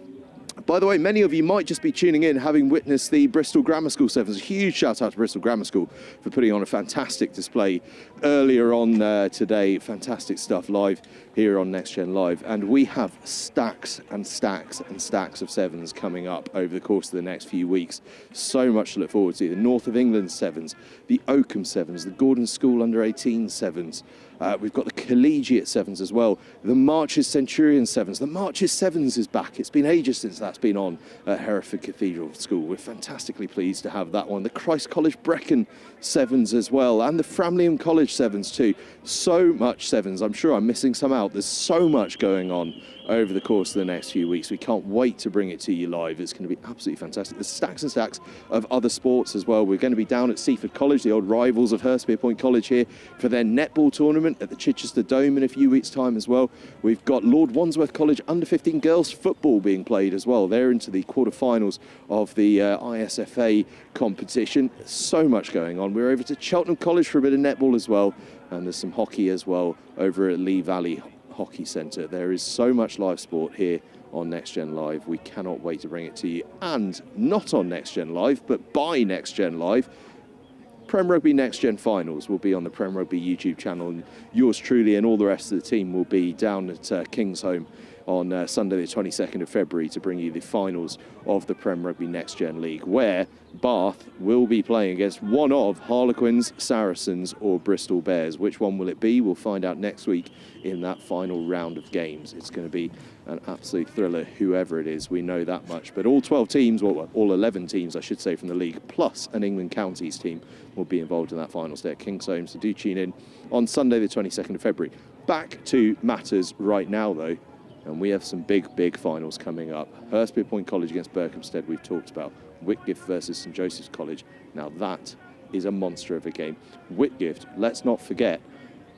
By the way, many of you might just be tuning in having witnessed the Bristol Grammar School Sevens. A huge shout out to Bristol Grammar School for putting on a fantastic display earlier on today. Fantastic stuff live here on Next Gen Live. And we have stacks and stacks and stacks of sevens coming up over the course of the next few weeks. So much to look forward to. The North of England Sevens, the Oakham Sevens, the Gordon School Under-18 Sevens. We've got the Collegiate Sevens as well. The Marches Centurion Sevens. The Marches Sevens is back. It's been ages since that's been on at Hereford Cathedral School. We're fantastically pleased to have that one. The Christ College Brecon Sevens as well. And the Framlingham College Sevens too. So much Sevens. I'm sure I'm missing some out. There's so much going on over the course of the next few weeks. We can't wait to bring it to you live. It's going to be absolutely fantastic. There's stacks and stacks of other sports as well. We're going to be down at Seaford College, the old rivals of Hurstpierpoint College here, for their netball tournament at the Chichester Dome in a few weeks' time as well. We've got Lord Wandsworth College under-15 girls football being played as well. They're into the quarterfinals of the ISFA competition. So much going on. We're over to Cheltenham College for a bit of netball as well, and there's some hockey as well over at Lee Valley Hockey Centre. There is so much live sport here on Next Gen Live. We cannot wait to bring it to you. And not on Next Gen Live, but by Next Gen Live, Prem Rugby Next Gen Finals will be on the Prem Rugby YouTube channel, and yours truly and all the rest of the team will be down at Kingsholm on Sunday the 22nd of February to bring you the finals of the Prem Rugby Next Gen League, where Bath will be playing against one of Harlequins, Saracens or Bristol Bears. Which one will it be? We'll find out next week in that final round of games. It's going to be an absolute thriller, whoever it is. We know that much. But all 12 teams, well, all 11 teams, I should say, from the league, plus an England Counties team will be involved in that final stay at Kingsholm. So do tune in on Sunday the 22nd of February. Back to matters right now, though. And we have some big finals coming up. Hurstpierpoint College against Berkhamsted, we've talked about. Whitgift versus St Joseph's College. Now that is a monster of a game. Whitgift, let's not forget,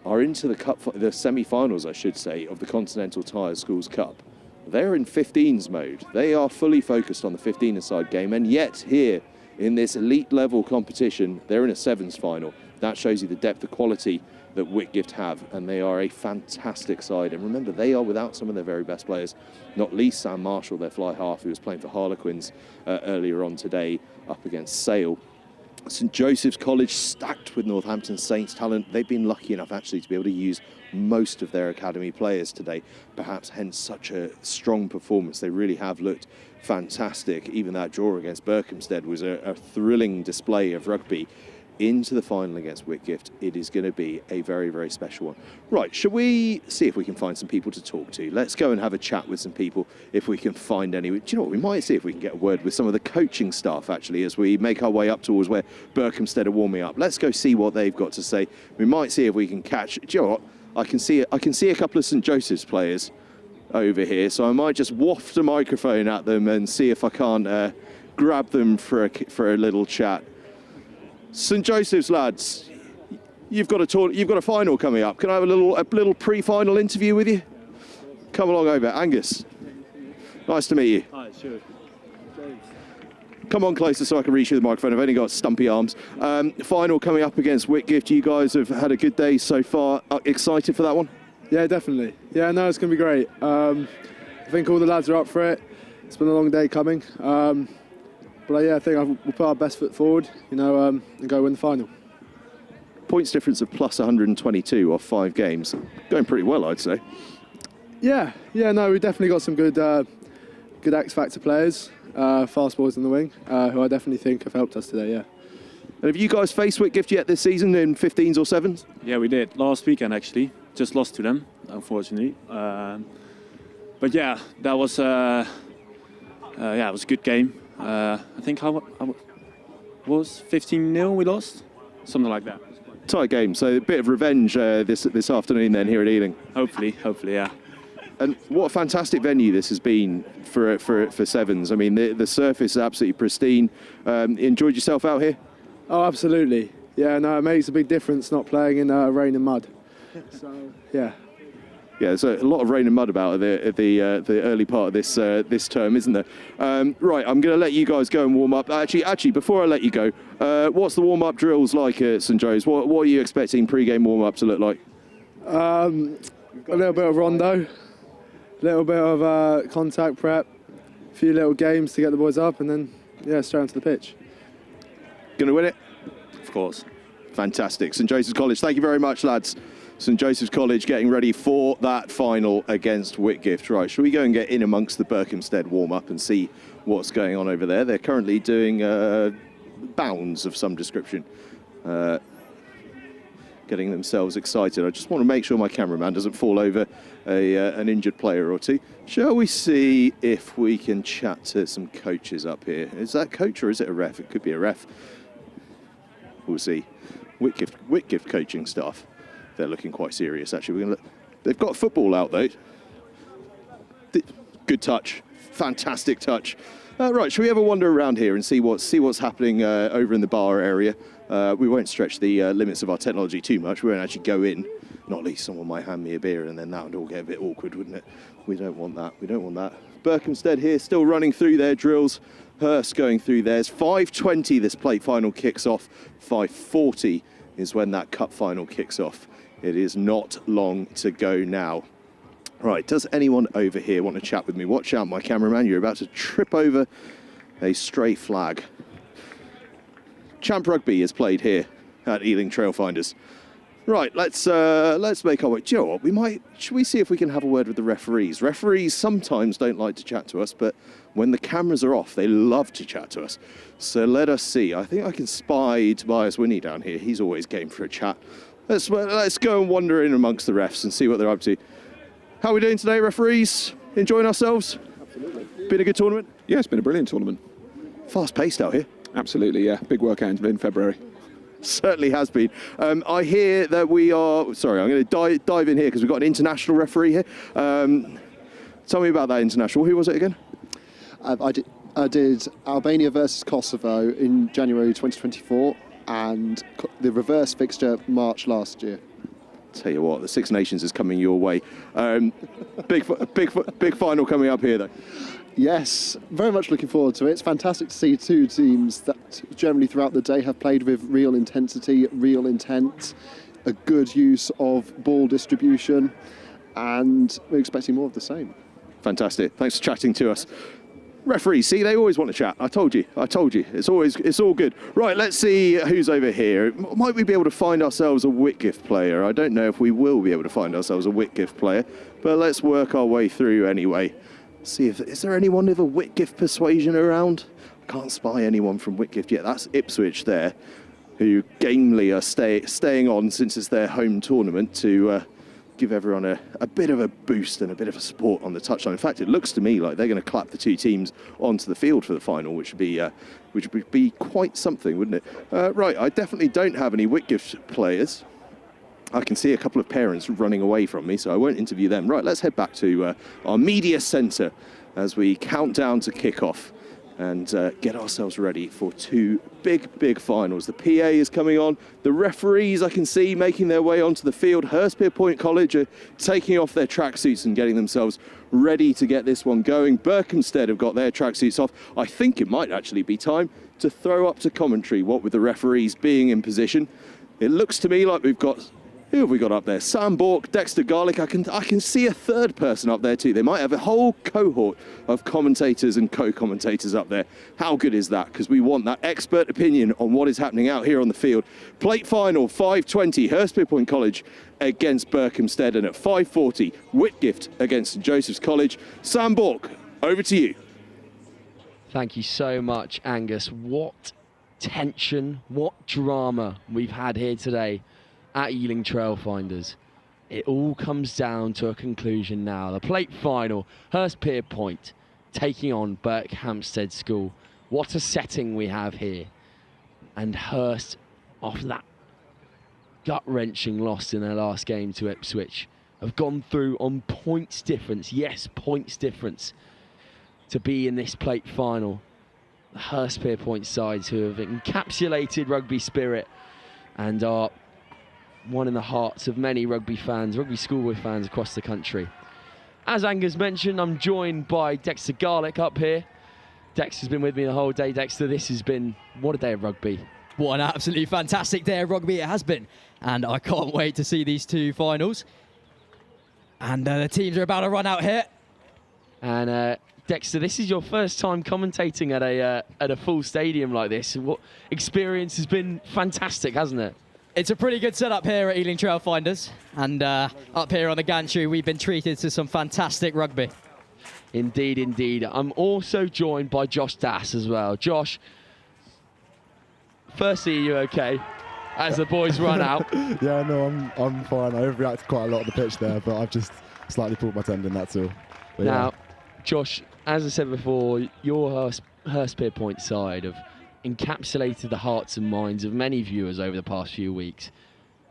are into the semi-finals, I should say, of the Continental Tire Schools Cup. They're in 15s mode. They are fully focused on the 15-a-side game, and yet here in this elite level competition, they're in a sevens final. That shows you the depth of quality that Whitgift have, and they are a fantastic side. And remember, they are without some of their very best players, not least Sam Marshall, their fly half, who was playing for Harlequins earlier on today up against Sale. St Joseph's College stacked with Northampton Saints talent. They've been lucky enough actually to be able to use most of their academy players today, perhaps hence such a strong performance. They really have looked fantastic. Even that draw against Berkhamsted was a thrilling display of rugby. Into the final against Whitgift, it is going to be a very special one. Right, shall we see if we can find some people to talk to? Let's go and have a chat with some people if we can find any. Do you know what, we might see if we can get a word with some of the coaching staff actually as we make our way up towards where Berkhamsted are warming up. Let's go see what they've got to say. We might see if we can catch, do you know what, I can see a couple of St Joseph's players over here, so I might just waft a microphone at them and see if I can't grab them for a little chat. St Joseph's lads, you've got a final coming up. Can I have a little pre-final interview with you? Come along over, Angus. Nice to meet you. Hi, sure. Come on closer so I can reach you the microphone. I've only got stumpy arms. Final coming up against Whitgift. You guys have had a good day so far. Excited for that one? Yeah, definitely. Yeah, no, it's going to be great. I think all the lads are up for it. It's been a long day coming. But yeah, I think we'll put our best foot forward, and go win the final. Points difference of plus 122 off 5 games. Going pretty well, I'd say. Yeah, no, we've definitely got some good X-Factor players, fast boys in the wing, who I definitely think have helped us today, yeah. And have you guys faced Whitgift yet this season in 15s or 7s? Yeah, we did. Last weekend, actually. Just lost to them, unfortunately. But yeah, that was, it was a good game. I think how was 15-0 we lost? something like that. Tight game, so a bit of revenge this afternoon then here at Ealing. Hopefully, yeah. And what a fantastic venue this has been for Sevens. I mean, the surface is absolutely pristine. Enjoyed yourself out here? Oh, absolutely. Yeah, no, it makes a big difference not playing in rain and mud. So, yeah. Yeah, there's a lot of rain and mud about the early part of this term, isn't there? Right, I'm going to let you guys go and warm up. Actually, before I let you go, what's the warm-up drills like at St Joe's? What are you expecting pre-game warm-up to look like? A little bit of rondo, a little bit of contact prep, a few little games to get the boys up, and then, yeah, straight onto the pitch. Going to win it? Of course. Fantastic. St Joseph's College, thank you very much, lads. St Joseph's College getting ready for that final against Whitgift. Right, shall we go and get in amongst the Berkhamsted warm-up and see what's going on over there? They're currently doing bounds of some description, getting themselves excited. I just want to make sure my cameraman doesn't fall over an injured player or two. Shall we see if we can chat to some coaches up here? Is that coach or is it a ref? It could be a ref. We'll see. Whitgift coaching staff. They're looking quite serious, actually. They've got football out, though. Good touch. Fantastic touch. Right, shall we have a wander around here and see what's happening over in the bar area? We won't stretch the limits of our technology too much. We won't actually go in. Not least someone might hand me a beer and then that would all get a bit awkward, wouldn't it? We don't want that. We don't want that. Berkhamsted here, still running through their drills. Hurst going through theirs. 5:20 this plate final kicks off. 5:40 is when that cup final kicks off. It is not long to go now. Right, does anyone over here want to chat with me? Watch out, my cameraman, you're about to trip over a stray flag. Champ Rugby is played here at Ealing Trailfinders. Right, let's make our way. Do you know what? Should we see if we can have a word with the referees? Referees sometimes don't like to chat to us, but when the cameras are off, they love to chat to us. So let us see. I think I can spy Tobias Winnie down here. He's always game for a chat. Let's go and wander in amongst the refs and see what they're up to. How are we doing today, referees? Enjoying ourselves? Absolutely. Been a good tournament? Yeah, it's been a brilliant tournament. Fast-paced out here? Absolutely, yeah. Big workout in February. Certainly has been. I hear that we are... Sorry, I'm going to dive in here because we've got an international referee here. Tell me about that international. Who was it again? I did Albania versus Kosovo in January 2024 and the reverse fixture March last year. Tell you what, the Six Nations is coming your way. Big final coming up here, though. Yes, very much looking forward to it. It's fantastic to see two teams that generally throughout the day have played with real intensity, real intent, a good use of ball distribution, and we're expecting more of the same. Fantastic. Thanks for chatting to us. Referees, see, they always want to chat. I told you. It's all good. Right, let's see who's over here. Might we be able to find ourselves a Whitgift player? I don't know if we will be able to find ourselves a Whitgift player, but let's work our way through anyway. See if is there anyone with a Whitgift persuasion around? I can't spy anyone from Whitgift yet. That's Ipswich there, who gamely are staying on since it's their home tournament to give everyone a bit of a boost and a bit of a support on the touchline. In fact, it looks to me like they're going to clap the two teams onto the field for the final, which would be quite something, wouldn't it? Right, I definitely don't have any Whitgift players. I can see a couple of parents running away from me, so I won't interview them. Right, let's head back to our media centre as we count down to kick-off and get ourselves ready for two big finals. The PA is coming on. The referees I can see making their way onto the field. Hurstpierpoint College are taking off their tracksuits and getting themselves ready to get this one going. Berkhamsted have got their tracksuits off. I think it might actually be time to throw up to commentary, what with the referees being in position. It looks to me like we've got... Who have we got up there? Sam Bork, Dexter Garlick. I can see a third person up there too. They might have a whole cohort of commentators and co-commentators up there. How good is that? Because we want that expert opinion on what is happening out here on the field. Plate final, 5:20, Hurstpierpoint College against Berkhamsted, and at 5:40, Whitgift against St Joseph's College. Sam Bork, over to you. Thank you so much, Angus. What tension, what drama we've had here today at Ealing Trailfinders. It all comes down to a conclusion now. The plate final, Hurstpierpoint taking on Berkhamsted School. What a setting we have here. And Hurst, after that gut-wrenching loss in their last game to Ipswich, have gone through on points difference, yes, points difference, to be in this plate final. The Hurstpierpoint sides who have encapsulated rugby spirit and are one in the hearts of many rugby fans, rugby schoolboy fans across the country. As Angus mentioned, I'm joined by Dexter Garlick up here. Dexter's been with me the whole day. Dexter, this has been, what a day of rugby. What an absolutely fantastic day of rugby it has been. And I can't wait to see these two finals. And the teams are about to run out here. And Dexter, this is your first time commentating at a full stadium like this. What experience has been fantastic, hasn't it? It's a pretty good setup here at Ealing Trailfinders. And up here on the gantry, we've been treated to some fantastic rugby. Indeed, indeed. I'm also joined by Josh Dass as well. Josh, firstly, are you okay as the boys run out? Yeah, no, I'm fine. I overreacted quite a lot on the pitch there, but I've just slightly pulled my tendon, that's all. But now, yeah. Josh, as I said before, your Hurstpierpoint side have encapsulated the hearts and minds of many viewers over the past few weeks.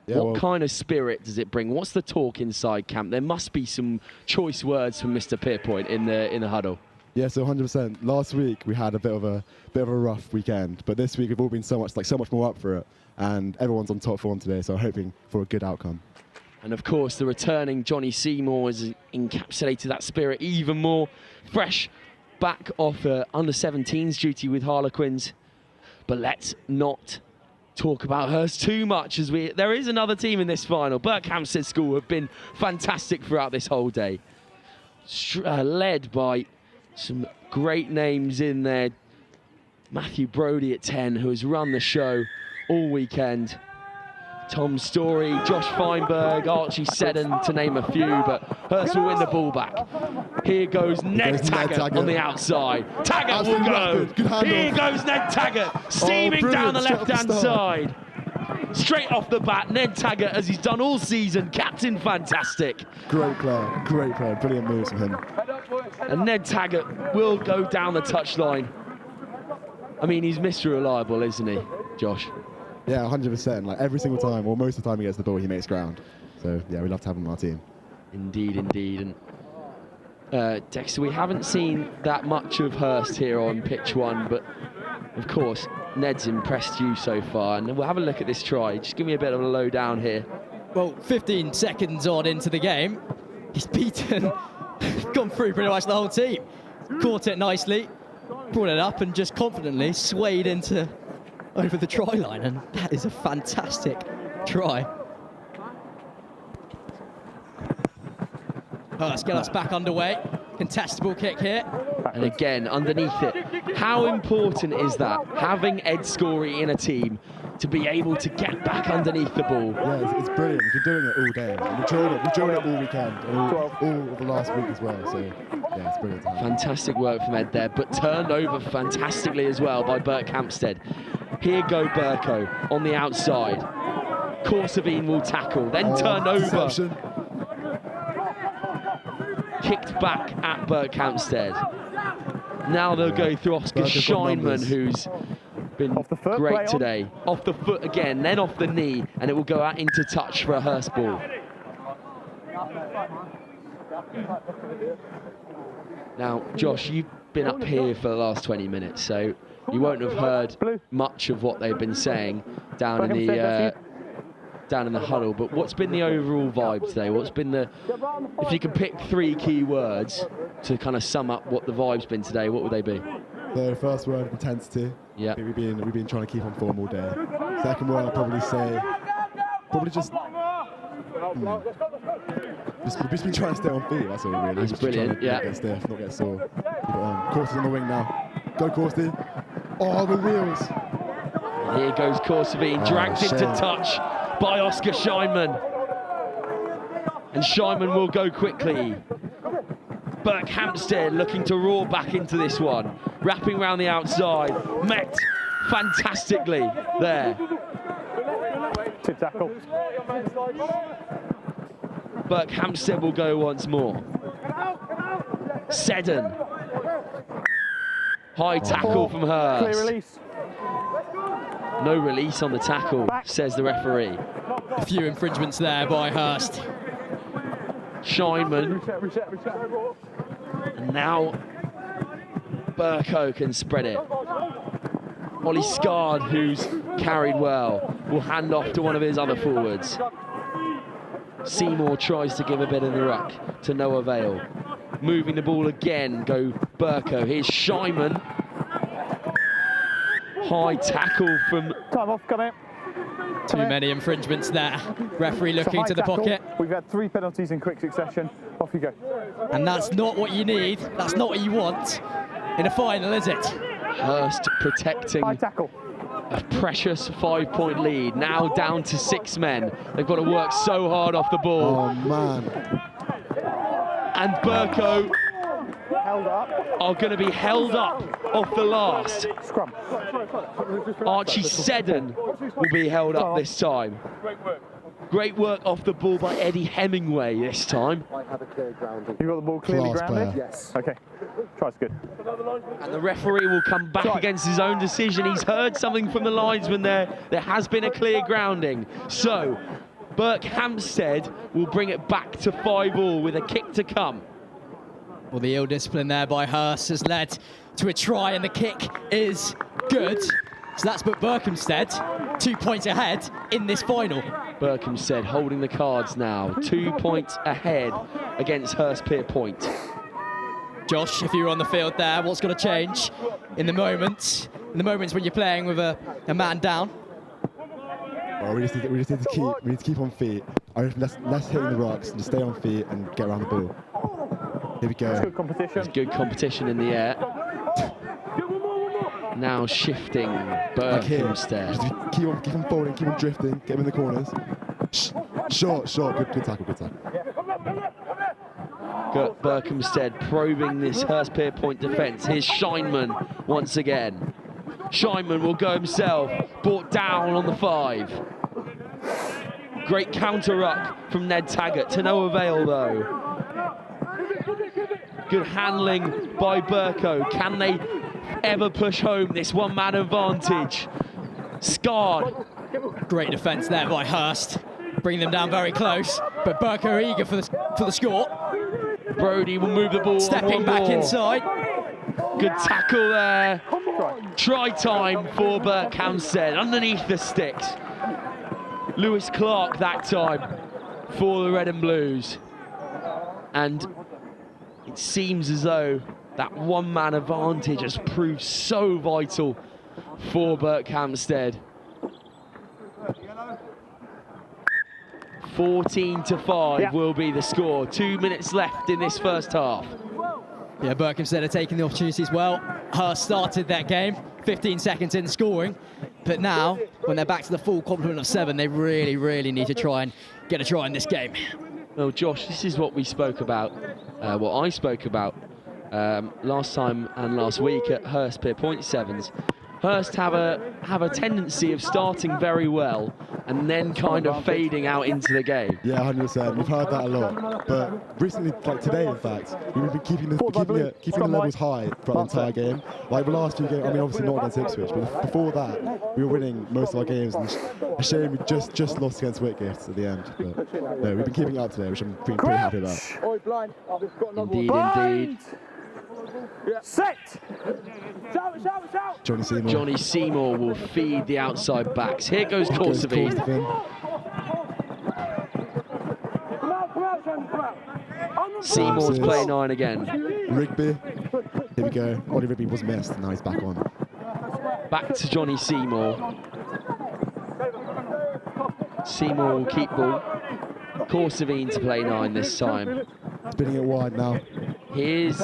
Yeah, what kind of spirit does it bring? What's the talk inside camp? There must be some choice words from Mr. Pierpoint in the huddle. Yeah, so 100%. Last week we had a bit of a rough weekend, but this week we've all been so much more up for it, and everyone's on top form today, so I'm hoping for a good outcome. And of course, the returning Johnny Seymour has encapsulated that spirit even more. Fresh back off under-17s duty with Harlequins. But let's not talk about Hurst too much, as there is another team in this final. Berkhamsted School have been fantastic throughout this whole day. Led by some great names in there. Matthew Brodie at 10, who has run the show all weekend. Tom Story, Josh Feinberg, Archie Seddon, to name a few, but Hurst will win the ball back. Here goes Ned Taggart on the outside. Taggart will go. Here goes Ned Taggart, steaming down the left-hand side. Straight off the bat, Ned Taggart, as he's done all season, captain fantastic. Great player, brilliant moves from him. And Ned Taggart will go down the touchline. I mean, he's Mr. Reliable, isn't he, Josh? Yeah, 100%. Like every single time, or most of the time he gets the ball, he makes ground. So yeah, we love to have him on our team. Indeed, indeed. And Dexter, we haven't seen that much of Hurst here on pitch one, but of course, Ned's impressed you so far. And we'll have a look at this try. Just give me a bit of a lowdown here. Well, 15 seconds on into the game, he's beaten, gone through pretty much the whole team. Caught it nicely, brought it up and just confidently swayed over the try line, and that is a fantastic try. Hurst get us back underway. Contestable kick here. And again, underneath it. How important is that? Having Ed Scory in a team to be able to get back underneath the ball. Yeah, it's brilliant. We've been doing it all day. We've drilled it all weekend, and all of the last week as well. So yeah, it's brilliant. Fantastic work from Ed there, but turned over fantastically as well by Berkhamsted. Here go Burko on the outside. Corsavine will tackle, then turn over. Deception. Kicked back at Berkhamsted. Now they'll go through Oscar Scheinman, who's been great today. Off the foot again, then off the knee, and it will go out into touch for a Hurst ball. Now, Josh, you've been up here for the last 20 minutes, so you won't have heard much of what they've been saying down in the huddle. But what's been the overall vibe today? What's been if you could pick 3 key words to kind of sum up what the vibe's been today, what would they be? The first word, intensity. Yeah. We've been trying to keep on form all day. Second word, I'd probably say, we've just been trying to stay on feet, that's all really. That's brilliant, yeah. Not get stiff, not get sore. Keep it on. Corsty's on the wing now. Go Corsty. Oh, the wheels. And here goes Corsavine, dragged into touch by Oscar Scheinman. And Scheinman will go quickly. Berkhamsted looking to roar back into this one. Wrapping around the outside. Met fantastically there. Tip tackle. Berkhamsted will go once more. Seddon. High tackle from Hurst. Clear release. No release on the tackle, says the referee. A few infringements there by Hurst. Scheinman. And now Berkhamsted can spread it. Ollie Scard, who's carried well, will hand off to one of his other forwards. Seymour tries to give a bit in the ruck to no avail. Moving the ball again, go Berkhamsted. Here's Scheinman. High tackle from... Time off, come in. Too many infringements there. Referee looking to the pocket. We've had 3 penalties in quick succession. Off you go. And that's not what you need. That's not what you want in a final, is it? Hurst protecting a precious 5-point lead. Now down to 6 men. They've got to work so hard off the ball. Oh, man. And Berkhamsted are going to be held up off the last. Scrum. Archie Seddon will be held up this time. Great work off the ball by Eddie Hemingway this time. You got the ball clearly grounded? Yes. Okay. Try's good. And the referee will come back against his own decision. He's heard something from the linesman there. There has been a clear grounding. So Berkhamsted will bring it back to 5-all with a kick to come. Well, the ill discipline there by Hurst has led to a try, and the kick is good. So that's put Berkhamsted 2 points ahead in this final. Berkhamsted holding the cards now, 2 points ahead against Hurstpierpoint. Josh, if you were on the field there, what's going to change in the moments when you're playing with a man down? Well, we just need to keep on feet. Less hitting the rocks and just stay on feet and get around the ball. Here we go. That's good competition. There's good competition in the air. Now shifting Berkhamsted. Keep on folding, keep on drifting, get him in the corners. Short, good tackle. Got Berkhamsted probing this Hurstpierpoint defence. Here's Scheinman once again. Scheinman will go himself, brought down on the 5. Great counter ruck from Ned Taggart, to no avail though. Good handling by Berkhamsted. Can they ever push home this one-man advantage? Scard. Great defence there by Hurst. Bring them down very close, but Berkhamsted eager for the score. Brody will move the ball. Stepping back inside. Good tackle there. Try time for Berkhamsted underneath the sticks. Lewis Clark that time for the Red and Blues. And it seems as though that one-man advantage has proved so vital for Berkhamsted. 14-5 will be the score. 2 minutes left in this first half. Yeah, Berkhamsted are taking the opportunities well. Hurst started that game, 15 seconds in scoring. But now, when they're back to the full complement of 7, they really, really need to try and get a try in this game. Well, Josh, this is what we spoke about, what I spoke about last time and last week at Hurstpierpoint Sevens. Hurst have a tendency of starting very well and then kind of fading out into the game. Yeah, 100%. We've heard that a lot. But recently, like today, in fact, we've been keeping the levels high throughout the entire game. Like the last few games, I mean, obviously not against Ipswich, but before that, we were winning most of our games. And a shame we just lost against Whitgift at the end. But no, we've been keeping it up today, which I'm pretty happy about. Indeed. Set! Shout! Johnny Seymour will feed the outside backs. Here goes Korsavine. Seymour's play 9 again. Rigby. Here we go. Ollie Rigby was missed, and now he's back on. Back to Johnny Seymour. Seymour will keep ball. Korsavine to play 9 this time. Spinning it wide now. Here's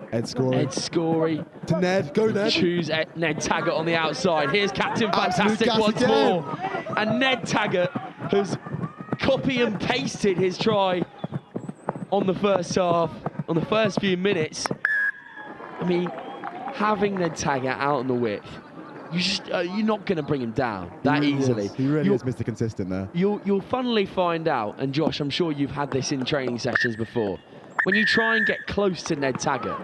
Ed Scorey. To Ned. Go Ned. Choose Ned Taggart on the outside. Here's Captain Fantastic once more. And Ned Taggart has copy and pasted his try on the first half, on the first few minutes. I mean, having Ned Taggart out on the width, you're not going to bring him down that easily. He really is Mr. Consistent there. You'll funnily find out, and Josh, I'm sure you've had this in training sessions before, when you try and get close to Ned Taggart,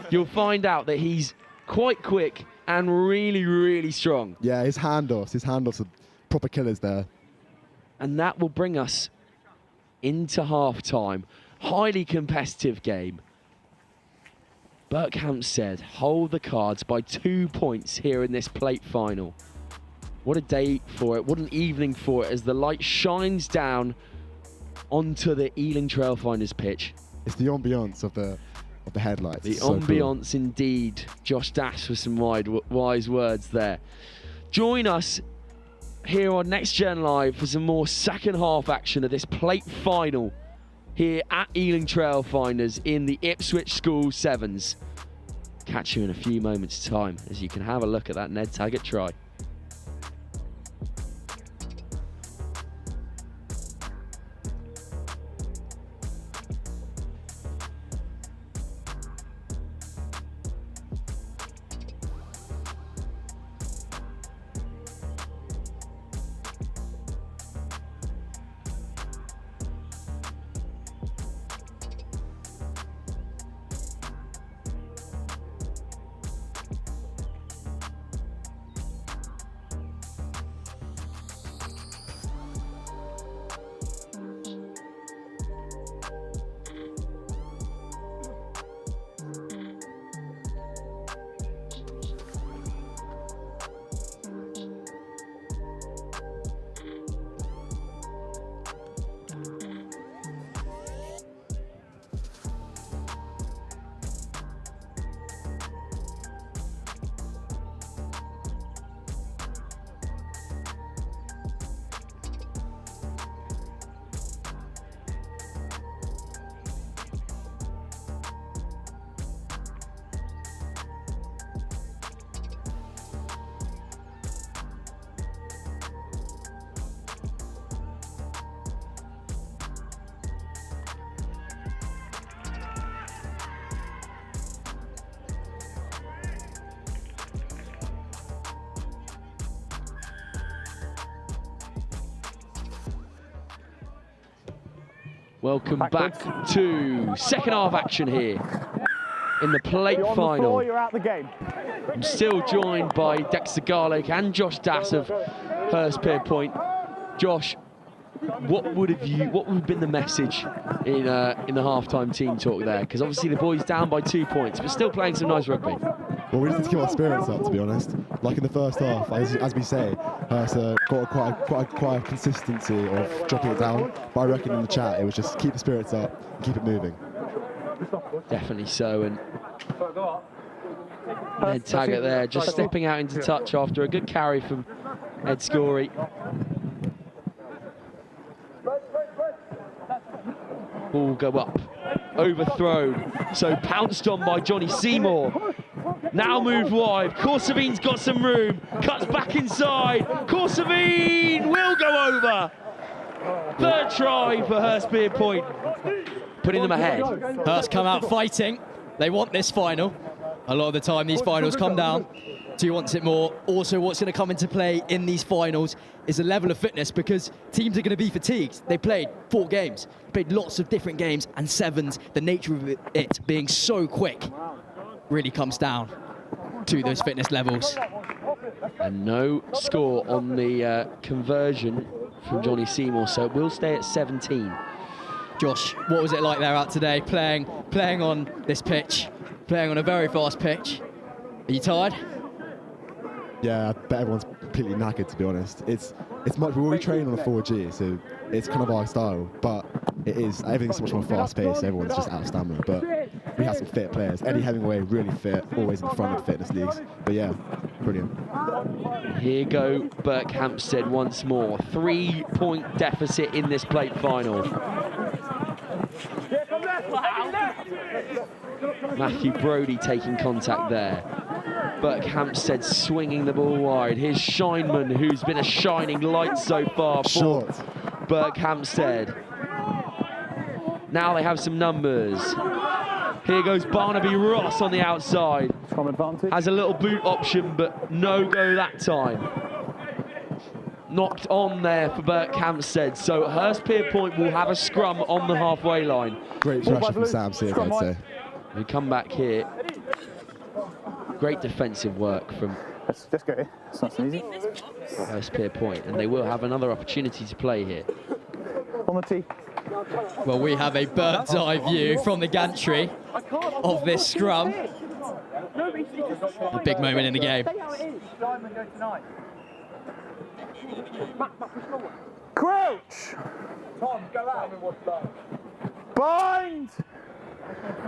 you'll find out that he's quite quick and really, really strong. Yeah, his handoffs are proper killers there. And that will bring us into half-time. Highly competitive game. Berkhamsted hold the cards by 2 points here in this plate final. What a day for it, what an evening for it as the light shines down onto the Ealing Trailfinders pitch. It's the ambience of the headlights. The ambience indeed. Josh Dash with some wise words there. Join us here on Next Gen Live for some more second half action of this plate final here at Ealing Trailfinders in the Ipswich School Sevens. Catch you in a few moments' time as you can have a look at that Ned Taggart try. Welcome back to second half action here in the plate final. You're out the game. I'm still joined by Dexter Garlick and Josh Dass of Hurstpierpoint. Josh, what would have been the message in the halftime team talk there? Because obviously the boys down by 2 points, but still playing some nice rugby. Well, we just need to keep our spirits up, to be honest. Like in the first half, as we say, Hurst got quite a consistency of dropping it down. But I reckon in the chat, it was just keep the spirits up and keep it moving. Definitely so. And Ed Taggart there, just stepping out into touch after a good carry from Ed Scorey. Ball go up, overthrown, so pounced on by Johnny Seymour. Now moved wide, Corsavine's got some room, cuts back inside, Corsavine will go over. Third try for Hurstpierpoint, putting them ahead. Hurst come out fighting, they want this final. A lot of the time these finals come down to who wants it more. Also what's going to come into play in these finals is a level of fitness, because teams are going to be fatigued. They played 4 games, played lots of different games, and sevens, the nature of it being so quick, really comes down to those fitness levels. And no score on the conversion from Johnny Seymour, so it will stay at 17. Josh, what was it like there out today, playing on this pitch, playing on a very fast pitch? Are you tired? Yeah, I bet everyone's completely knackered, to be honest. It's much, we already train on a 4G, so it's kind of our style, but everything's so much more fast paced, so everyone's just out of stamina. But we have some fit players. Eddie Hemingway, really fit, always in the front of the fitness leagues. But yeah, brilliant. Here go Berkhamsted once more. 3-point deficit in this plate final. Matthew Brodie taking contact there. Berkhamsted swinging the ball wide. Here's Shineman, who's been a shining light so far for Berkhamsted. Now they have some numbers. Here goes Barnaby Ross on the outside. Has a little boot option, but no go that time. Knocked on there for Berkhamsted, so Hurstpierpoint will have a scrum on the halfway line. Great pressure from Sam Sears, I'd say. We come back here. Great defensive work from Let's go here. It's nice and easy. Hurstpierpoint, and they will have another opportunity to play here. On the tee. Well, we have a bird's eye view from the gantry of this scrum. A big moment in the game. Crouch! Tom, go out. Bind!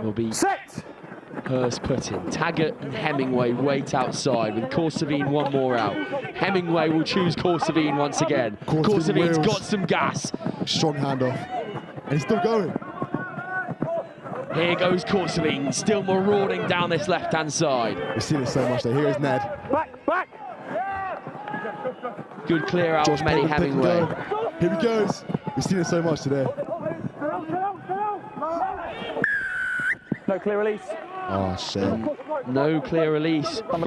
Will be set. Hurst put in. Taggart and Hemingway wait outside with Corsavine one more out. Hemingway will choose Corsavine once again. Corsavine's got some gas. Strong handoff. And he's still going. Here goes Corsavine, still marauding down this left-hand side. We've seen it so much there. Here is Ned. Back! Good clear out Josh from Eddie Hemingway. Here he goes. We've seen it so much today. No clear release. Oh, shame. No clear release from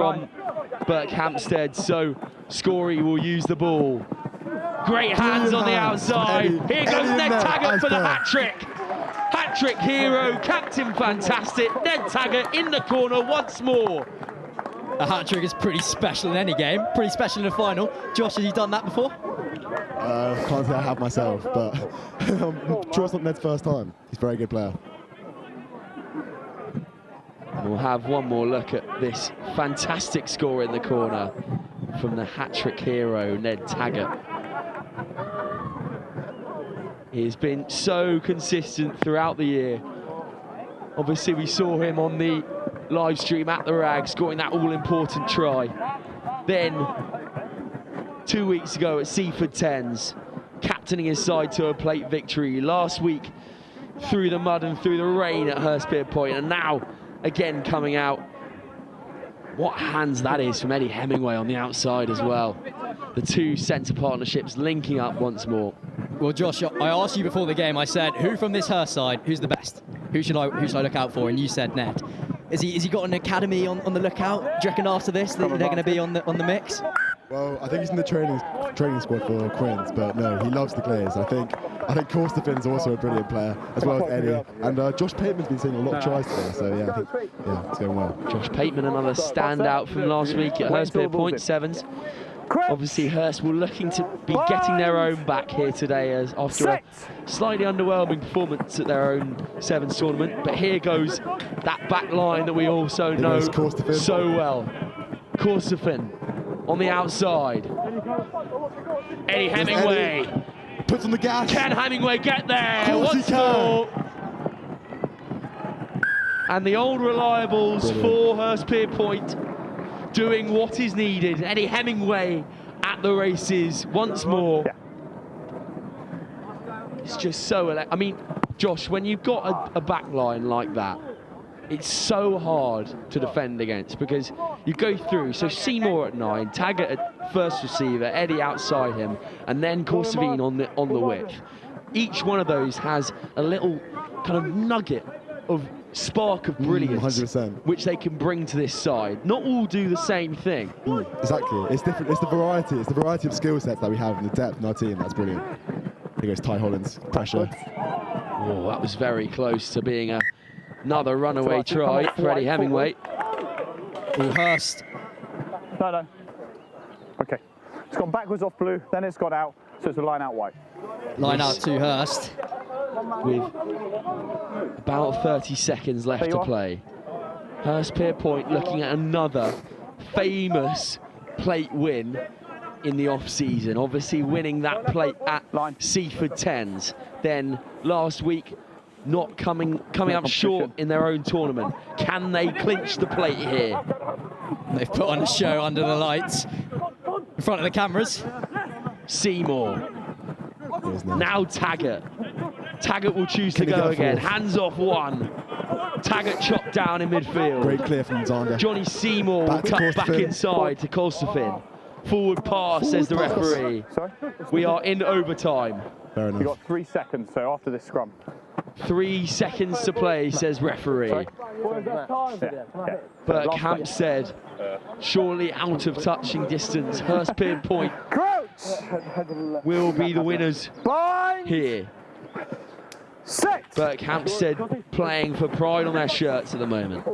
Berkhamsted, so Scory will use the ball. Great hands on the outside. Here goes Ned Taggart for the hat-trick. Hat-trick hero, Captain Fantastic. Ned Taggart in the corner once more. A hat-trick is pretty special in any game, pretty special in the final. Josh, have you done that before? Can't say I have myself, but I'm sure it's not Ned's first time. He's a very good player. We'll have one more look at this fantastic score in the corner from the hat-trick hero, Ned Taggart. He's been so consistent throughout the year. Obviously, we saw him on the live stream at the RAG, scoring that all-important try. Then, 2 weeks ago at Seaford Tens, captaining his side to a plate victory. Last week, through the mud and through the rain at Hurstpierpoint, and now, again, coming out. What hands that is from Eddie Hemingway on the outside as well. The two centre partnerships linking up once more. Well, Josh, I asked you before the game, I said, who from this Hurst side, who's the best? Who should I look out for? And you said Ned. Is he got an academy on the lookout? Do you reckon after this that they're going to be on the mix? Well, I think he's in the training squad for Quins, but no, he loves the players. I think Corstafin's also a brilliant player, as well as Eddie. And Josh Pateman's been seeing a lot of tries today, so yeah, I think it's going well. Josh Pateman, another standout from last week at Hurstpierpoint Sevens. Obviously, Hurst will looking to be getting their own back here today as after a slightly underwhelming performance at their own Sevens tournament. But here goes that back line that we also know so well. Corsafin on the outside. Eddie Hemingway puts on the gas. Can Hemingway get there once more? And the old reliables for Hurstpierpoint doing what is needed. Eddie Hemingway at the races once more. It's just so, I mean, Josh, when you've got a back line like that, it's so hard to defend against because you go through. So Seymour at 9, Taggart at first receiver, Eddie outside him, and then Corsavine on the width. Each one of those has a little kind of nugget of spark of brilliance, 100%. which they can bring to this side. Not all do the same thing. Exactly. It's different. It's the variety. It's the variety of skill sets that we have and the depth in our team. That's brilliant. Here goes Ty Hollins. Pressure. Oh, that was very close to being another runaway try for Eddie Hemingway. Hurst. No. Okay. It's gone backwards off blue, then it's got out, so it's a line out white. Line out to Hurst. With about 30 seconds left to play. Hurstpierpoint looking at another famous plate win in the off-season. Obviously winning that plate at Seaford Tens. Then last week, not coming up short in their own tournament. Can they clinch the plate here? They've put on a show under the lights, in front of the cameras. Seymour. Now Taggart. Taggart will choose to go again. Hands off one. Taggart chopped down in midfield. Great clear from Zander. Johnny Seymour will cut back inside to Corsafin. Forward pass, says the referee. Sorry? We are in overtime. Fair enough. You've got 3 seconds, so after this scrum. 3 seconds to play, says referee. Berkhamsted surely out of touching distance. Hurstpierpoint will be the winners here. Berkhamsted playing for pride on their shirts at the moment.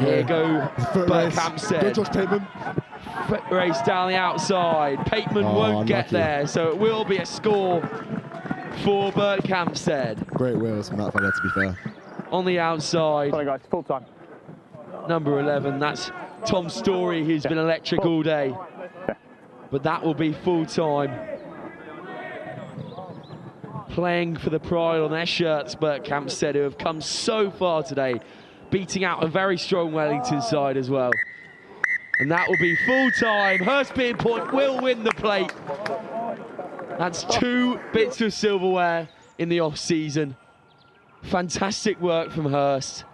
Here go Berkhamsted. Go Josh Pateman. Foot race down the outside. Pateman won't get there, so it will be a score for Berkhamsted. Great wheels from that fella, to be fair. On the outside. Sorry guys, full time. Number 11, that's Tom Story, who's been electric all day. But that will be full time. Playing for the pride on their shirts, Berkhamsted, who have come so far today, beating out a very strong Wellington side as well. And that will be full time. Hurstpierpoint will win the plate. That's 2 bits of silverware in the off season. Fantastic work from Hurst.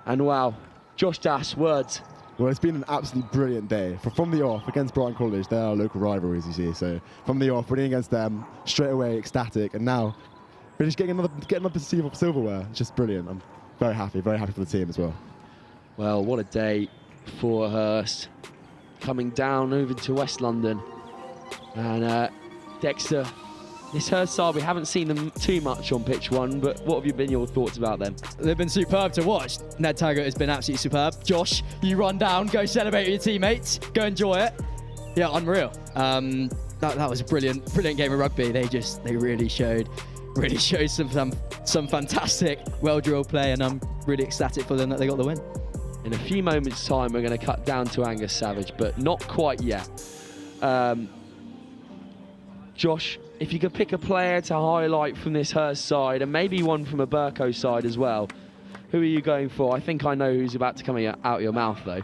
And wow, Josh Dass, words. Well, it's been an absolutely brilliant day. From the off, against Brighton College, they're our local rivalries, you see. So from the off, winning against them, straight away ecstatic. And now, we're just getting another silverware. It's just brilliant. I'm very happy for the team as well. Well, what a day for Hurst. Coming down over to West London. And Dexter, this Hurst side, we haven't seen them too much on pitch one, but what have been your thoughts about them? They've been superb to watch. Ned Taggart has been absolutely superb. Josh, you run down, go celebrate with your teammates, go enjoy it. Yeah, unreal. That was a brilliant game of rugby. They really showed some fantastic, well-drilled play, and I'm really ecstatic for them that they got the win. In a few moments' time, we're going to cut down to Angus Savage, but not quite yet. Josh, if you could pick a player to highlight from this Hurst side, and maybe one from a Berko side as well, who are you going for? I think I know who's about to come out your mouth, though.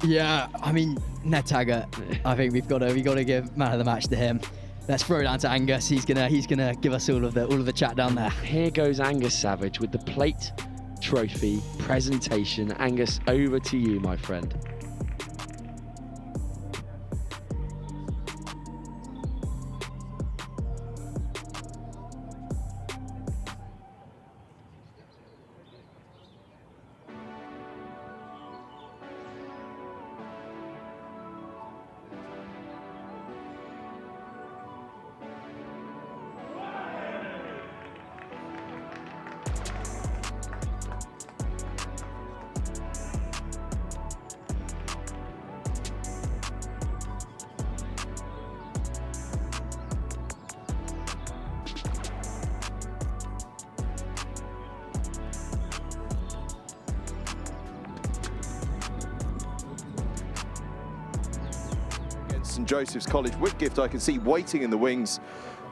Yeah, I mean, Ned Taggart. I think we've got to give man of the match to him. Let's throw it down to Angus. He's gonna give us all of the chat down there. Here goes Angus Savage with the plate trophy presentation. Angus, over to you, my friend. St Joseph's College. Whitgift I can see waiting in the wings.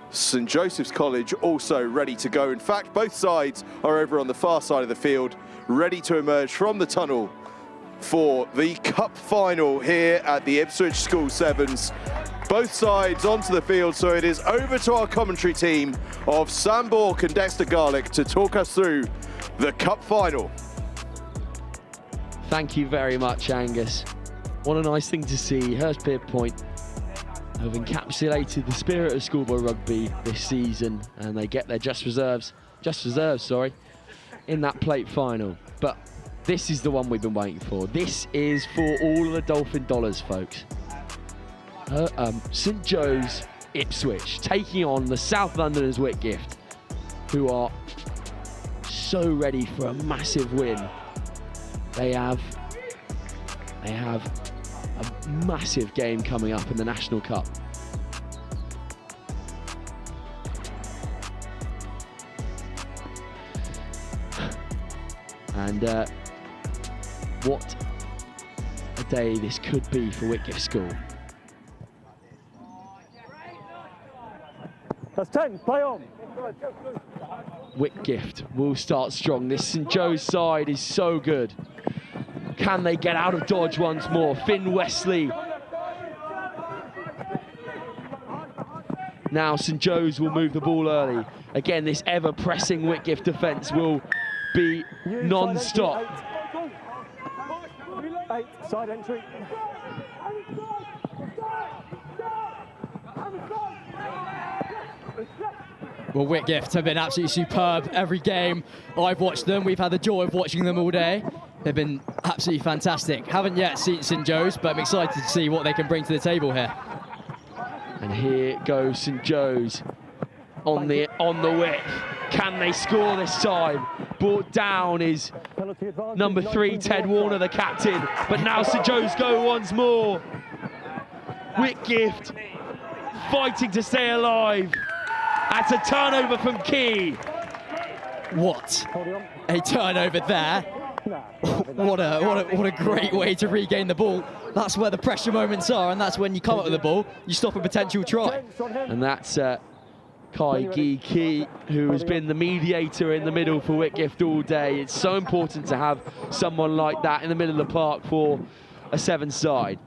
St Joseph's College also ready to go. In fact, both sides are over on the far side of the field, ready to emerge from the tunnel for the cup final here at the Ipswich School Sevens. Both sides onto the field, so it is over to our commentary team of Sam Bork and Dexter Garlick to talk us through the cup final. Thank you very much, Angus. What a nice thing to see. Hurstpierpoint have encapsulated the spirit of schoolboy rugby this season, and they get their just reserves, in that plate final. But this is the one we've been waiting for. This is for all of the Dolphin dollars, folks. St Joe's Ipswich taking on the South Londoners Whitgift, who are so ready for a massive win. They have a massive game coming up in the National Cup. And what a day this could be for Whitgift School. That's 10, play on. Whitgift will start strong. This St Joe's side is so good. Can they get out of dodge once more? Finn Wesley. Now St Joe's will move the ball early. Again, this ever-pressing Whitgift defence will be non-stop. 8, side entry. Well, Whitgift have been absolutely superb every game I've watched them. We've had the joy of watching them all day. They've been absolutely fantastic. Haven't yet seen St Joe's, but I'm excited to see what they can bring to the table here. And here goes St Joe's on the width. Can they score this time? Brought down is number 3, Ted Warner, the captain. But now St Joe's go once more. Whitgift fighting to stay alive. That's a turnover from Key. What a turnover there. What a great way to regain the ball. That's where the pressure moments are, and that's when you come up with the ball, you stop a potential try. And that's Kai Gi Key, who has been the mediator in the middle for Whitgift all day. It's so important to have someone like that in the middle of the park for a 7-side.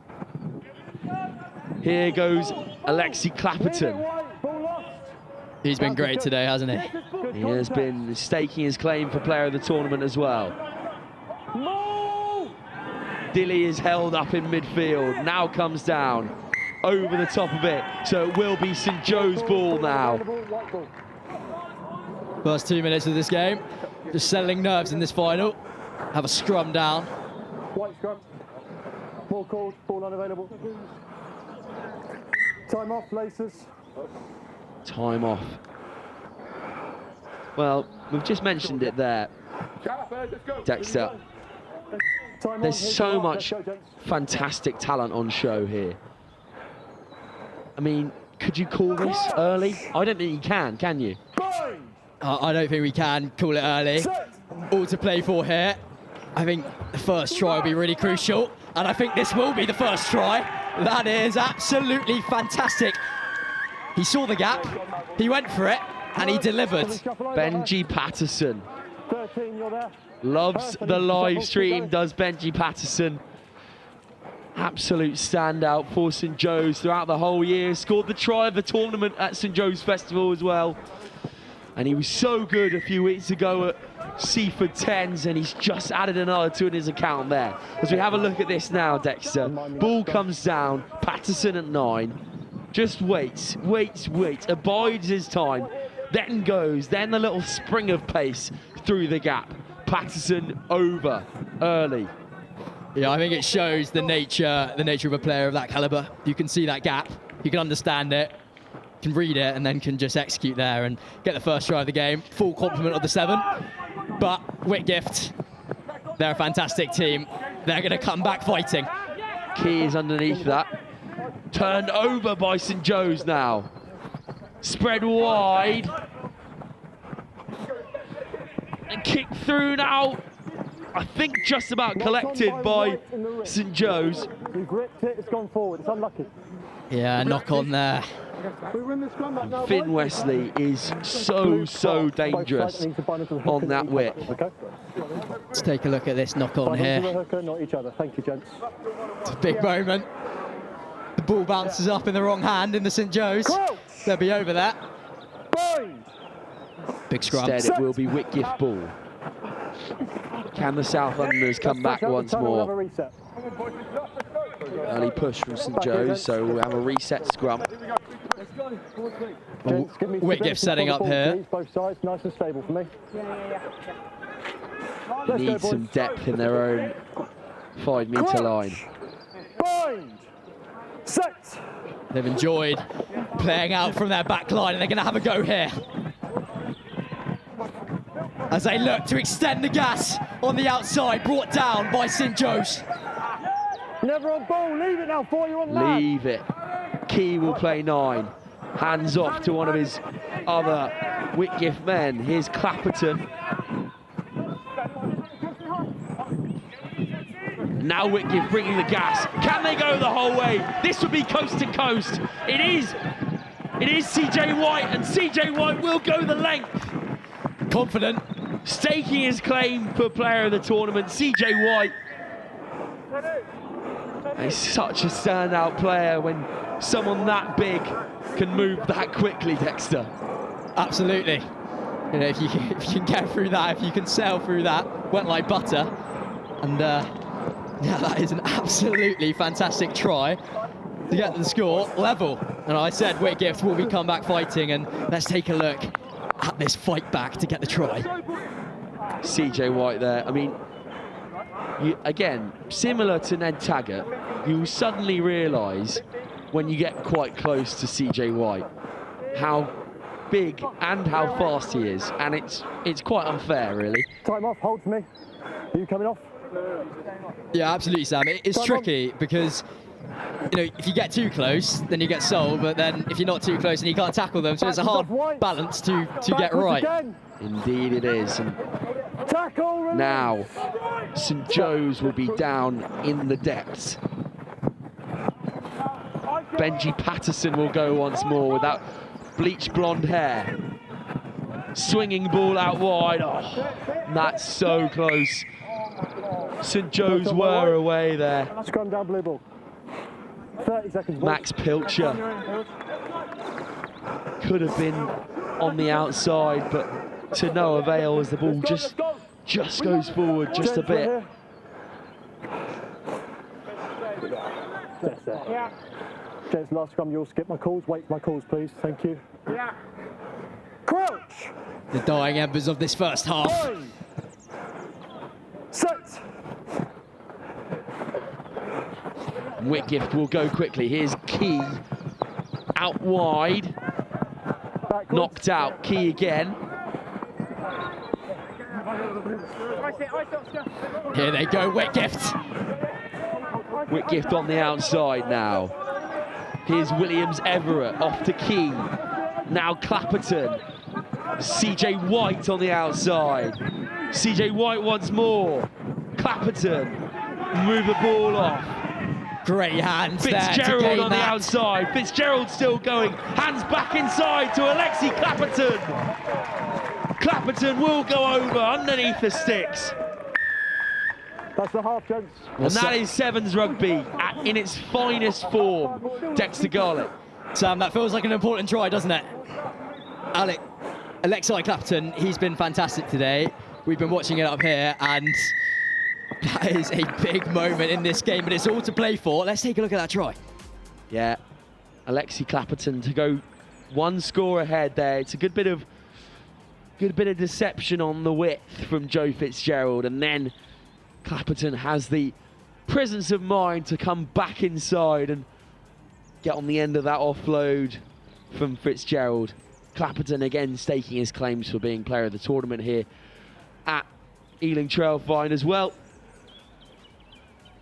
Here goes Alexi Clapperton. He's been great today, hasn't he? He has been staking his claim for player of the tournament as well. Dilly is held up in midfield, now comes down over the top of it, so it will be St Joe's ball now. First 2 minutes of this game, just settling nerves in this final. Have a scrum down. White scrum. Ball called, ball unavailable. Time off, laces. Time off. Well, we've just mentioned it there, Dexter. There's so much fantastic talent on show here. I mean, could you call this early? I don't think you can you? I don't think we can call it early. All to play for here. I think the first try will be really crucial, and I think this will be the first try. That is absolutely fantastic. He saw the gap, he went for it, and he delivered. Benji Patterson. Loves the live stream, does Benji Patterson. Absolute standout for St Joe's throughout the whole year. Scored the try of the tournament at St Joe's Festival as well. And he was so good a few weeks ago at Seaford 10s, and he's just added another 2 in his account there. As we have a look at this now, Dexter. Ball comes down, Patterson at 9. Just waits, abides his time, then goes, then the little spring of pace through the gap. Patterson over early. Yeah, I think it shows the nature of a player of that caliber. You can see that gap, you can understand it, can read it, and then can just execute there and get the first try of the game. Full complement of the 7. But Whitgift, they're a fantastic team. They're going to come back fighting. Key is underneath that. Turned over by St Joe's now. Spread wide. And kicked through now. I think just about collected by St Joe's. We gripped it, it's gone forward, it's unlucky. Yeah, knock on there. Finn Wesley is so dangerous on that width. Let's take a look at this knock on here. Not each other. Thank you, gents. It's a big moment. The ball bounces up in the wrong hand in the St Joe's. They'll be over that. Big scrum. Instead, it will be Whitgift ball. Can the South Londoners come back once more? Early push from St Joe's, so we'll have a reset scrum. Whitgift setting up here. Both sides, nice and stable for me. Need some depth in their own 5-metre line. Bind. Set. They've enjoyed playing out from their back line, and they're going to have a go here. As they look to extend the gas on the outside, brought down by St Joe's. Never on ball, leave it now for you on that. Leave it. Key will play 9. Hands off to one of his other Whitgift men. Here's Clapperton. Now Whitgift bringing the gas. Can they go the whole way? This would be coast to coast. It is CJ White, and CJ White will go the length. Confident. Staking his claim for player of the tournament, CJ White. He's such a standout player when someone that big can move that quickly, Dexter. Absolutely. You know, if you can get through that, if you can sail through that, went like butter. And yeah, that is an absolutely fantastic try to get the score level. And I said Whitgift will be come back fighting, and let's take a look at this fight back to get the try. CJ White there. I mean, again, similar to Ned Taggart, you suddenly realise when you get quite close to CJ White how big and how fast he is, and it's quite unfair, really. Time off, hold for me. Are you coming off? Yeah, absolutely, Sam. It's tricky because, you know, if you get too close, then you get sold, but then if you're not too close and you can't tackle them, so it's a hard balance to get right. Indeed it is. And now, St Joe's will be down in the depths. Benji Patterson will go once more with that bleached blonde hair. Swinging ball out wide. Oh, that's so close. St Joe's were away there. Scrum down, blue ball. 30 seconds. Max Pilcher could have been on the outside, but to no avail as the ball just goes forward just a bit. Gents, last scrum, you'll skip my calls. Wait for my calls, please. Thank you. Crouch! The dying embers of this first half. Set! Whitgift will go quickly. Here's Key out wide. Knocked out. Key again. Here they go, Whitgift. Whitgift on the outside now. Here's Williams Everett off to Key. Now Clapperton. CJ White on the outside. CJ White once more. Clapperton. Move the ball off. Great hands Fitzgerald there to on the outside. Fitzgerald still going. Hands back inside to Alexi Clapperton. Clapperton will go over underneath the sticks. That's the half, gents. And that is Sevens rugby in its finest form. Dexter Garlick. Sam, that feels like an important try, doesn't it? Alexi Clapperton, he's been fantastic today. We've been watching it up here, and that is a big moment in this game, but it's all to play for. Let's take a look at that try. Yeah, Alexi Clapperton to go one score ahead there. It's a good bit of deception on the width from Joe Fitzgerald, and then Clapperton has the presence of mind to come back inside and get on the end of that offload from Fitzgerald. Clapperton again staking his claims for being player of the tournament here at Ealing Trailfind as well.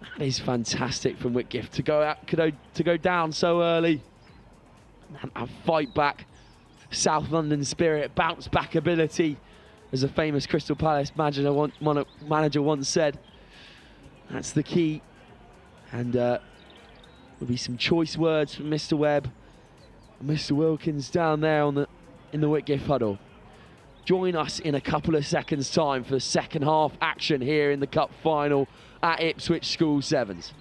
That is fantastic from Whitgift to go out, to go down so early and fight back. South London spirit, bounce back ability, as a famous Crystal Palace manager once said. That's the key. And there'll be some choice words from Mr. Webb and Mr. Wilkins down there in the Whitgift huddle. Join us in a couple of seconds' time for second half action here in the Cup final at Ipswich School Sevens.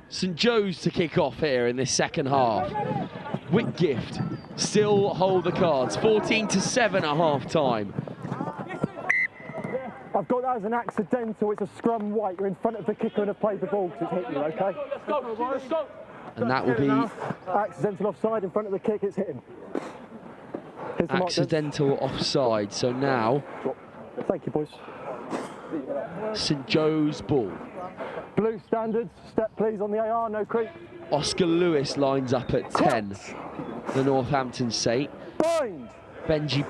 St Joe's to kick off here in this second half. Whitgift still hold the cards, 14-7 at half time. I've got that as an accidental. It's a scrum white. You're in front of the kicker and have played the ball because it's hit you, okay? Let's go. And that will be accidental offside in front of the kick. It's hit him. Accidental offside. So now, thank you, boys. St Joe's ball. Blue standards, step please on the AR, no creep. Oscar Lewis lines up at 10, the Northampton Saint. Bind. Benji,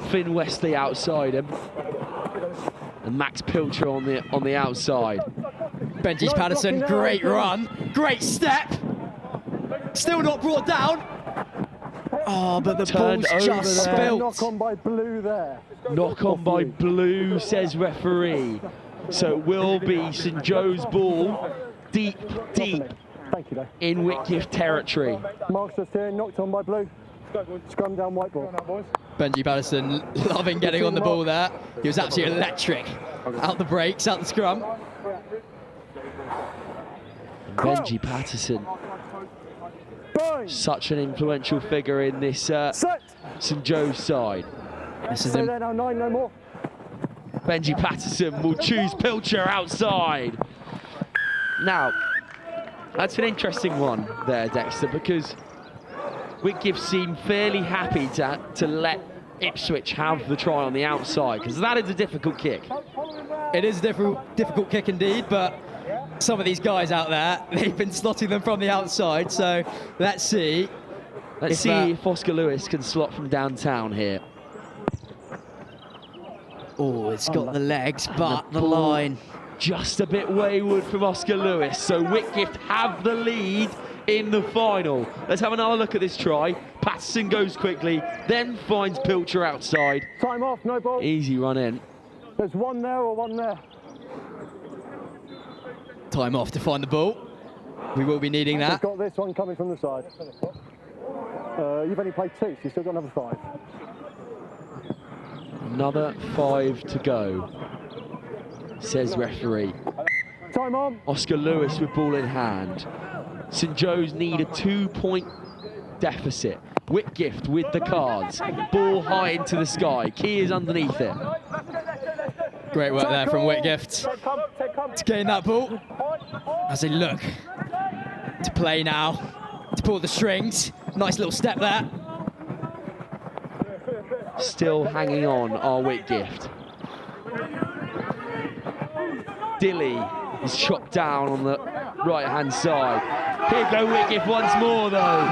Finn Wesley outside him. And Max Pilcher on the outside. Benji Patterson, great run, great step. Still not brought down. Oh, but the ball's just spilt. Knock on by Blue there. Knock on by Blue, says referee. So it will be St Joe's ball deep in Whitgift territory. Mark's just here, knocked on by Blue. Scrum down white ball. Benji Patterson loving getting on the ball there. He was absolutely electric. Out the breaks, out the scrum. Benji Patterson, such an influential figure in this St Joe's side. This is him. There now, 9, no more. Benji Patterson will choose Pilcher outside. Now, that's an interesting one there, Dexter, because Whitgift seemed fairly happy to let Ipswich have the try on the outside, because that is a difficult kick. It is a difficult kick indeed, but some of these guys out there, they've been slotting them from the outside, so let's see. Let's see if Oscar Lewis can slot from downtown here. Oh, it's got the legs, but the line. Just a bit wayward from Oscar Lewis, so Whitgift have the lead in the final. Let's have another look at this try. Patterson goes quickly, then finds Pilcher outside. Time off, no ball. Easy run in. There's one there or one there. Time off to find the ball. We will be needing that. You've got this one coming from the side. You've only played 2, so you've still got another 5. Another 5 to go, says referee. Time on. Oscar Lewis with ball in hand. St Joe's need a 2-point deficit. Whitgift with the cards. Ball high into the sky. Key is underneath it. Great work there from Whitgift to gain that ball. As they look to play now, to pull the strings. Nice little step there. Still hanging on are Whitgift. Dilly is chopped down on the right-hand side. Here go Whitgift once more, though.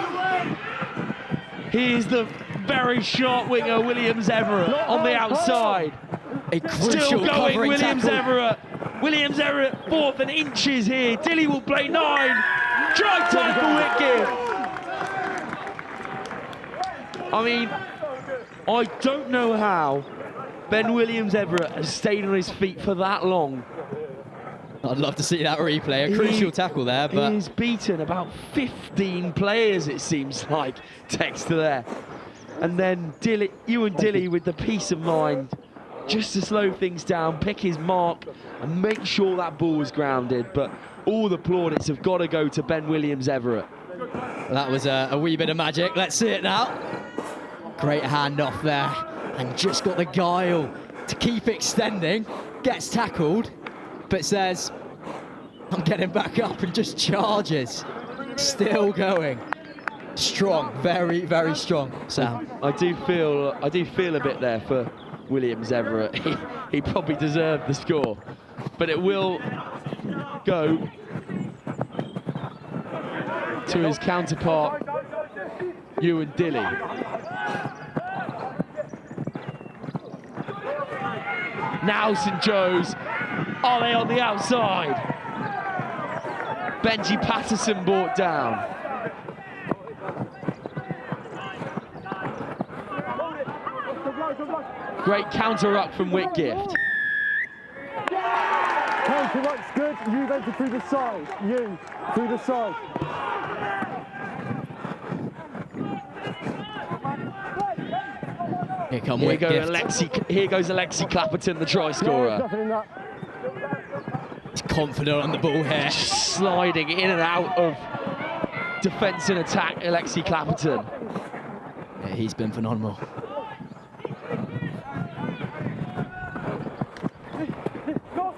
Here's the very sharp winger, Williams Everett, on the outside. A crucial Still going, Williams tackle. Everett. Williams Everett, 4th and inches here. Dilly will play 9. Try time for Whitgift. I mean, I don't know how Ben Williams Everett has stayed on his feet for that long. I'd love to see that replay. A crucial tackle there, but he's beaten about 15 players, it seems like, Dexter there. And then Ewan Dilly with the peace of mind, just to slow things down, pick his mark and make sure that ball was grounded. But all the plaudits have got to go to Ben Williams Everett. That was a wee bit of magic. Let's see it now. Great handoff there, and just got the guile to keep extending. Gets tackled, but says, I'm getting back up, and just charges. Still going. Strong, very, very strong, Sam. I do feel a bit there for Williams Everett. He probably deserved the score, but it will go to his counterpart, Ewan Dilly. Now St Joe's, are they on the outside? Benji Patterson brought down. Great counter-ruck from Whitgift. Counter-ruck's good, you've entered through the side. You, through the side. Here goes Alexi Clapperton, the try scorer. He's confident on the ball here. Just sliding in and out of defence and attack, Alexi Clapperton. Yeah, he's been phenomenal.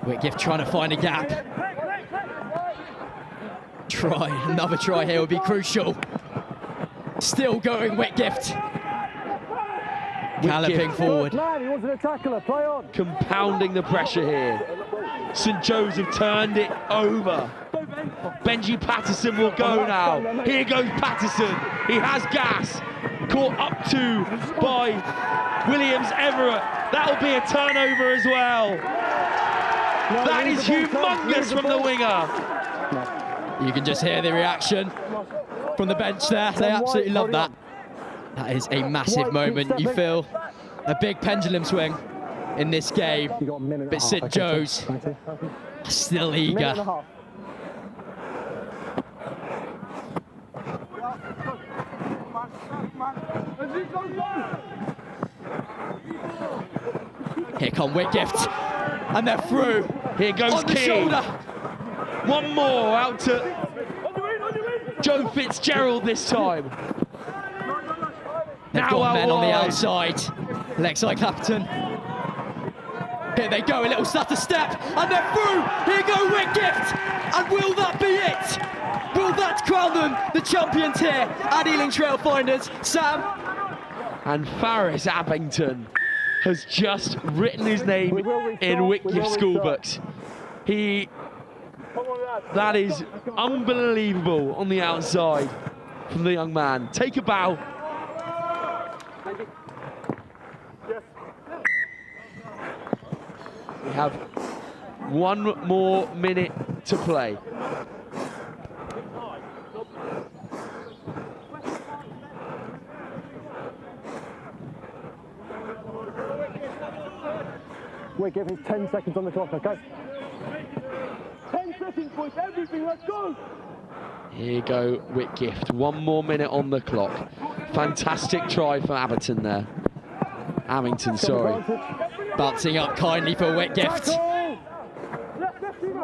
Whitgift trying to find a gap. Another try here would be crucial. Still going Whitgift. Galloping forward. Man, he wasn't a tackler, play on. Compounding the pressure here. St Joe's have turned it over. Benji Patterson will go now. Here goes Patterson. He has gas. Caught up to by Williams Everett. That'll be a turnover as well. That is humongous from the winger. You can just hear the reaction from the bench there. They absolutely love that. That is a massive moment. You feel a big pendulum swing in this game. But St Joe's still eager. Here come Whitgift, and they're through. Here goes on the King. shoulder. One more out to Joe Fitzgerald this time. They've Now got men on the wide. outside. Lexi Clapperton. Here they go, a little stutter step, and they're through. Here go Whitgift, and will that be it? Will that crown them the champions here at Ealing Trailfinders? Sam? And Faris Abington has just written his name in Whitgift school books. That is unbelievable on the outside from the young man. Take a bow. We have 1 more minute to play. We're giving 10 seconds on the clock, okay? 10 seconds, boys, everything, let's go! Here you go, Whitgift. 1 more minute on the clock. Fantastic try from Abington there. Abington, sorry. Bouncing up kindly for Whitgift.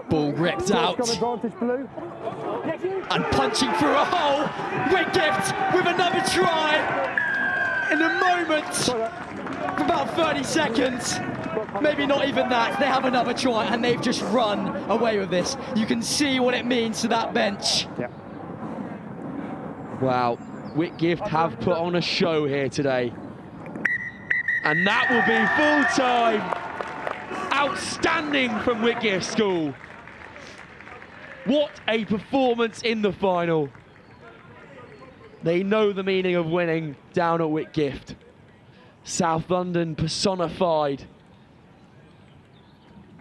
Ball ripped out. And punching through a hole. Whitgift with another try. In a moment. For about 30 seconds. Maybe not even that. They have another try and they've just run away with this. You can see what it means to that bench. Wow, Whitgift have put on a show here today. And that will be full time. Outstanding from Whitgift School. What a performance in the final. They know the meaning of winning down at Whitgift. South London personified.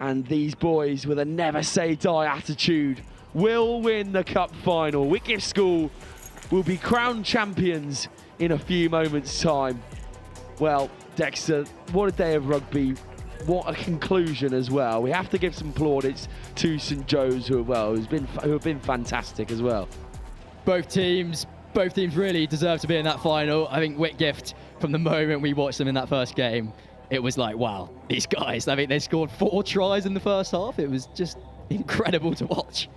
And these boys with a never say die attitude will win the cup final. Whitgift School will be crowned champions in a few moments' time. Well, Dexter, what a day of rugby. What a conclusion as well. We have to give some plaudits to St Joe's who have been fantastic as well. Both teams really deserve to be in that final. I think Whitgift, from the moment we watched them in that first game, it was like, wow, these guys, I think they scored 4 tries in the first half. It was just incredible to watch.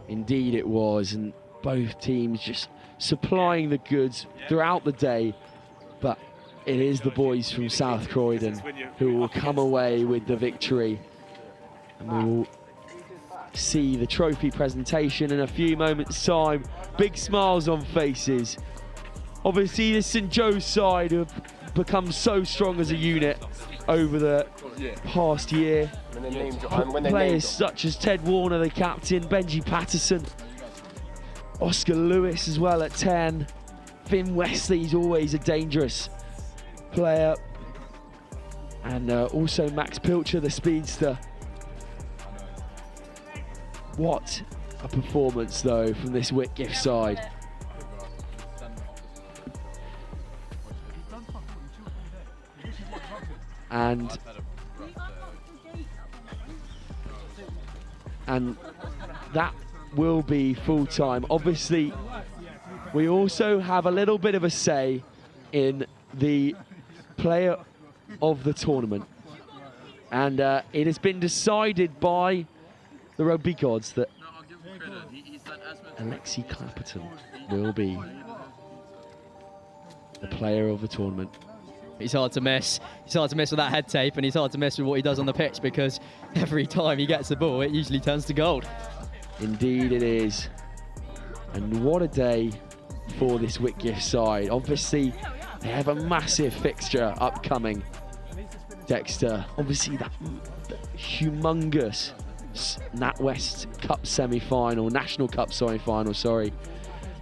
Indeed it was, and both teams just supplying the goods throughout the day. But it is the boys from South Croydon who will come away with the victory. And we will see the trophy presentation in a few moments' time. Big smiles on faces. Obviously, the St Joe's side have become so strong as a unit over the past year. Players such as Ted Warner, the captain, Benji Patterson, Oscar Lewis as well at 10. Finn Wesley's always a dangerous player. And also Max Pilcher, the speedster. What a performance though from this Whitgift side. And that will be full time. Obviously, we also have a little bit of a say in the player of the tournament. And it has been decided by the rugby gods that Alexi Clapperton will be the player of the tournament. He's hard to miss. He's hard to miss with that head tape, and he's hard to miss with what he does on the pitch, because every time he gets the ball, it usually turns to gold. Indeed it is. And what a day for this Whitgift side. Obviously, they have a massive fixture upcoming. Dexter, obviously that humongous NatWest Cup semi-final, National Cup semi-final, sorry,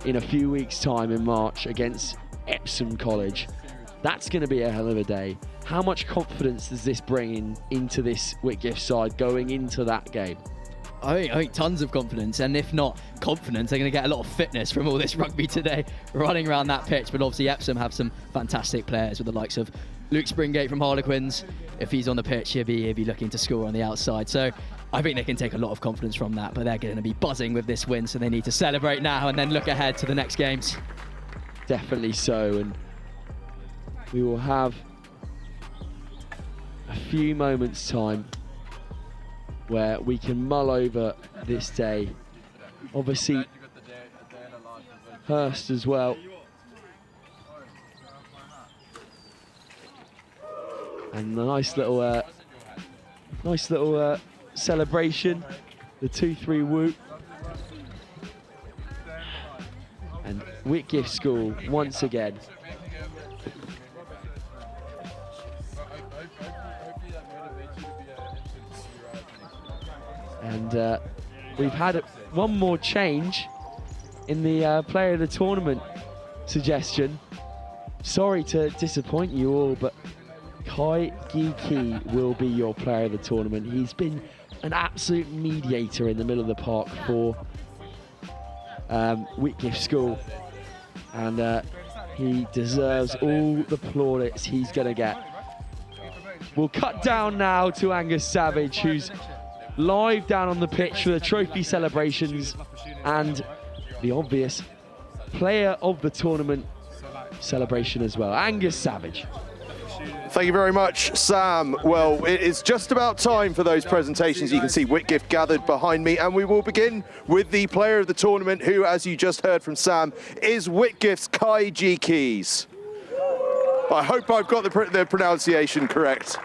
in a few weeks' time in March against Epsom College. That's going to be a hell of a day. How much confidence does this bring into this Whitgift side going into that game? I think tons of confidence, and if not confidence, they're going to get a lot of fitness from all this rugby today, running around that pitch. But obviously Epsom have some fantastic players with the likes of Luke Springate from Harlequins. If he's on the pitch, he'll be looking to score on the outside. So I think they can take a lot of confidence from that, but they're going to be buzzing with this win, so they need to celebrate now and then look ahead to the next games. definitely so. And we will have a few moments time where we can mull over this day. Obviously, Hurst as well. And a nice little celebration, the 2-3 whoop. And Whitgift School once again. And we've had one more change in the player of the tournament suggestion. Sorry to disappoint you all, but Kai Gi will be your player of the tournament. He's been an absolute mediator in the middle of the park for Whitgift School, and he deserves all the plaudits he's going to get. We'll cut down now to Angus Savage, who's live down on the pitch for the trophy celebrations and the obvious player of the tournament celebration as well. Angus Savage. Thank you very much, Sam. Well, it is just about time for those presentations. You can see Whitgift gathered behind me, and we will begin with the player of the tournament, who, as you just heard from Sam, is Whitgift's Kai G. Keys. I hope I've got the pronunciation correct.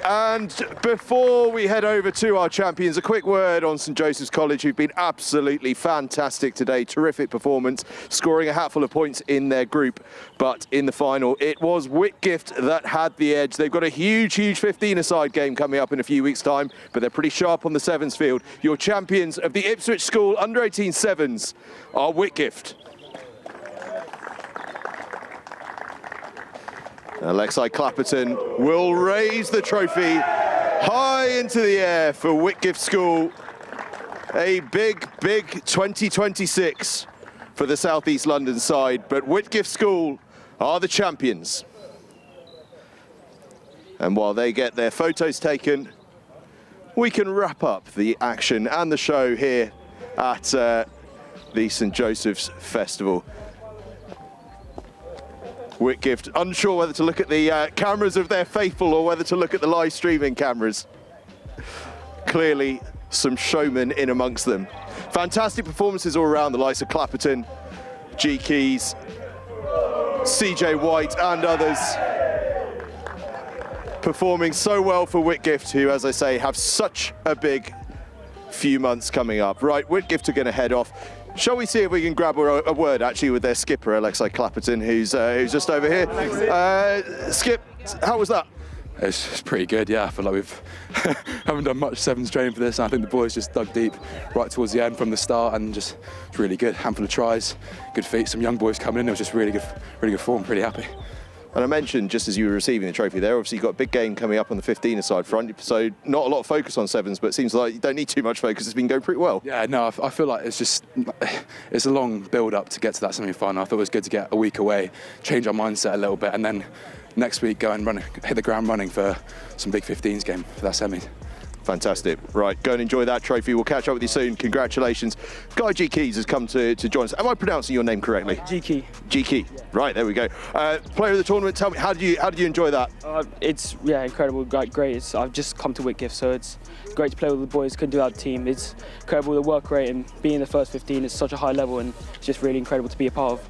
And before we head over to our champions, a quick word on St Joseph's College, who've been absolutely fantastic today. Terrific performance, scoring a hatful of points in their group. But in the final, it was Whitgift that had the edge. They've got a huge 15-a-side game coming up in a few weeks' time, but they're pretty sharp on the sevens field. Your champions of the Ipswich School under-18 sevens are Whitgift. Alexei Clapperton will raise the trophy high into the air for Whitgift School. A big 2026 for the South East London side, but Whitgift School are the champions. And while they get their photos taken, we can wrap up the action and the show here at the St Joseph's Festival. Whitgift unsure whether to look at the cameras of their faithful or whether to look at the live streaming cameras. Clearly some showmen in amongst them. Fantastic performances all around, the likes of Clapperton, G Keys, CJ White and others performing so well for Whitgift, who, as I say, have such a big few months coming up. Right, Whitgift are going to head off. Shall we see if we can grab a word, actually, with their skipper, Alexei Clapperton, who's just over here. Skip, how was that? It's pretty good, yeah. I feel like we've haven't done much sevens training for this, and I think the boys just dug deep right towards the end from the start, and just it's really good. Handful of tries, good feet, some young boys coming in. It was just really good form. Pretty happy. And I mentioned, just as you were receiving the trophy there, obviously you've got a big game coming up on the 15-a-side front, so not a lot of focus on sevens, but it seems like you don't need too much focus. It's been going pretty well. Yeah, no, I feel like it's a long build-up to get to that semi-final. I thought it was good to get a week away, change our mindset a little bit, and then next week go and hit the ground running for some big 15s game for that semi. Fantastic. Right, go and enjoy that trophy. We'll catch up with you soon. Congratulations. Guy G. Keys has come to join us. Am I pronouncing your name correctly? G. Key. G. Key. Right, there we go. Player of the tournament, tell me, how did you enjoy that? It's, yeah, incredible, great. I've just come to Whitgift, so it's great to play with the boys. Couldn't do without the team. It's incredible, the work rate, and being in the first 15 is such a high level, and it's just really incredible to be a part of.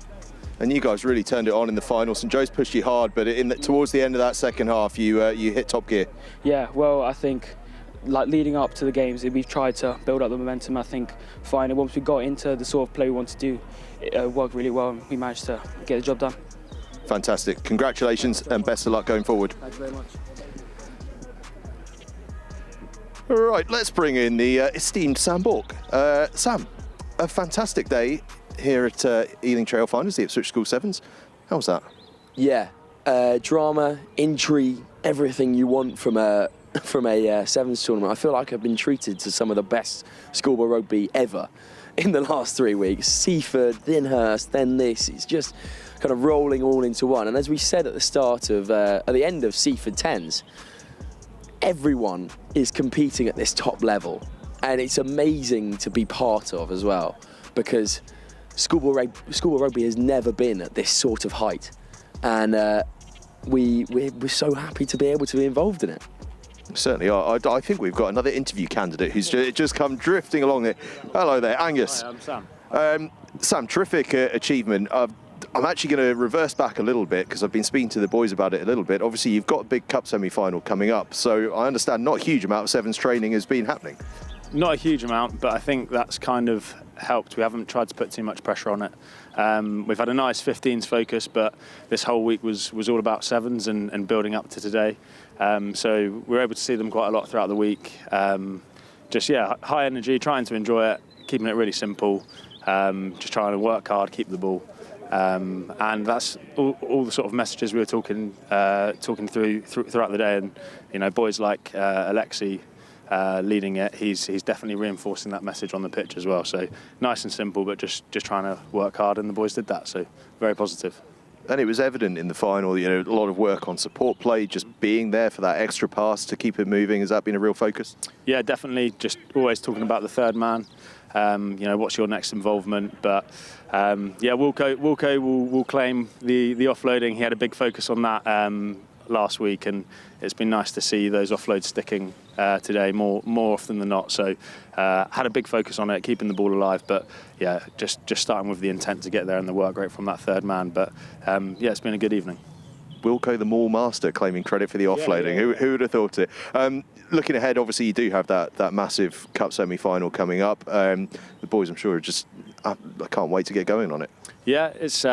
And you guys really turned it on in the final. St Joe's pushed you hard, but towards the end of that second half, you hit top gear. Yeah, well, I think, like, leading up to the games, we've tried to build up the momentum. I think finally, once we got into the sort of play we want to do, it worked really well, and we managed to get the job done. Fantastic. Congratulations and best of luck going forward. Thank you very much. All right, let's bring in the esteemed Sam Bork. Sam, a fantastic day here at Ealing Trail Finders, the Ipswich School Sevens. How was that? Yeah, drama, intrigue, everything you want from a sevens tournament. I feel like I've been treated to some of the best schoolboy rugby ever in the last 3 weeks. Seaford, then Hurst, then this. It's just kind of rolling all into one. And as we said at the start of, at the end of Seaford 10s, everyone is competing at this top level. and it's amazing to be part of as well, because schoolboy rugby has never been at this sort of height, and we're so happy to be able to be involved in it. Certainly are. I think we've got another interview candidate who's just come drifting along it. Hello there, Angus. Hi, I'm Sam. Sam, terrific achievement. I'm actually going to reverse back a little bit because I've been speaking to the boys about it a little bit. Obviously, you've got a big cup semi-final coming up, so I understand not a huge amount of sevens training has been happening. Not a huge amount, but I think that's kind of helped. We haven't tried to put too much pressure on it. We've had a nice 15s focus, but this whole week was all about sevens and building up to today. So we're able to see them quite a lot throughout the week. High energy, trying to enjoy it, keeping it really simple, just trying to work hard, keep the ball. And that's all the sort of messages we were talking throughout the day. And boys like Alexi leading it, he's definitely reinforcing that message on the pitch as well. So nice and simple, but just trying to work hard, and the boys did that. So very positive. And it was evident in the final, a lot of work on support play, just being there for that extra pass to keep it moving. Has that been a real focus? Yeah, definitely. Just always talking about the third man. What's your next involvement? But Wilco will claim the offloading. He had a big focus on that last week, and it's been nice to see those offloads sticking today more often than not. So had a big focus on it, keeping the ball alive. But just starting with the intent to get there and the work rate from that third man. But it's been a good evening. Wilco, the Maul master, claiming credit for the offloading. Yeah. Who would have thought it? Looking ahead, obviously you do have that massive cup semi-final coming up. The boys, I'm sure, I can't wait to get going on it. Yeah, it's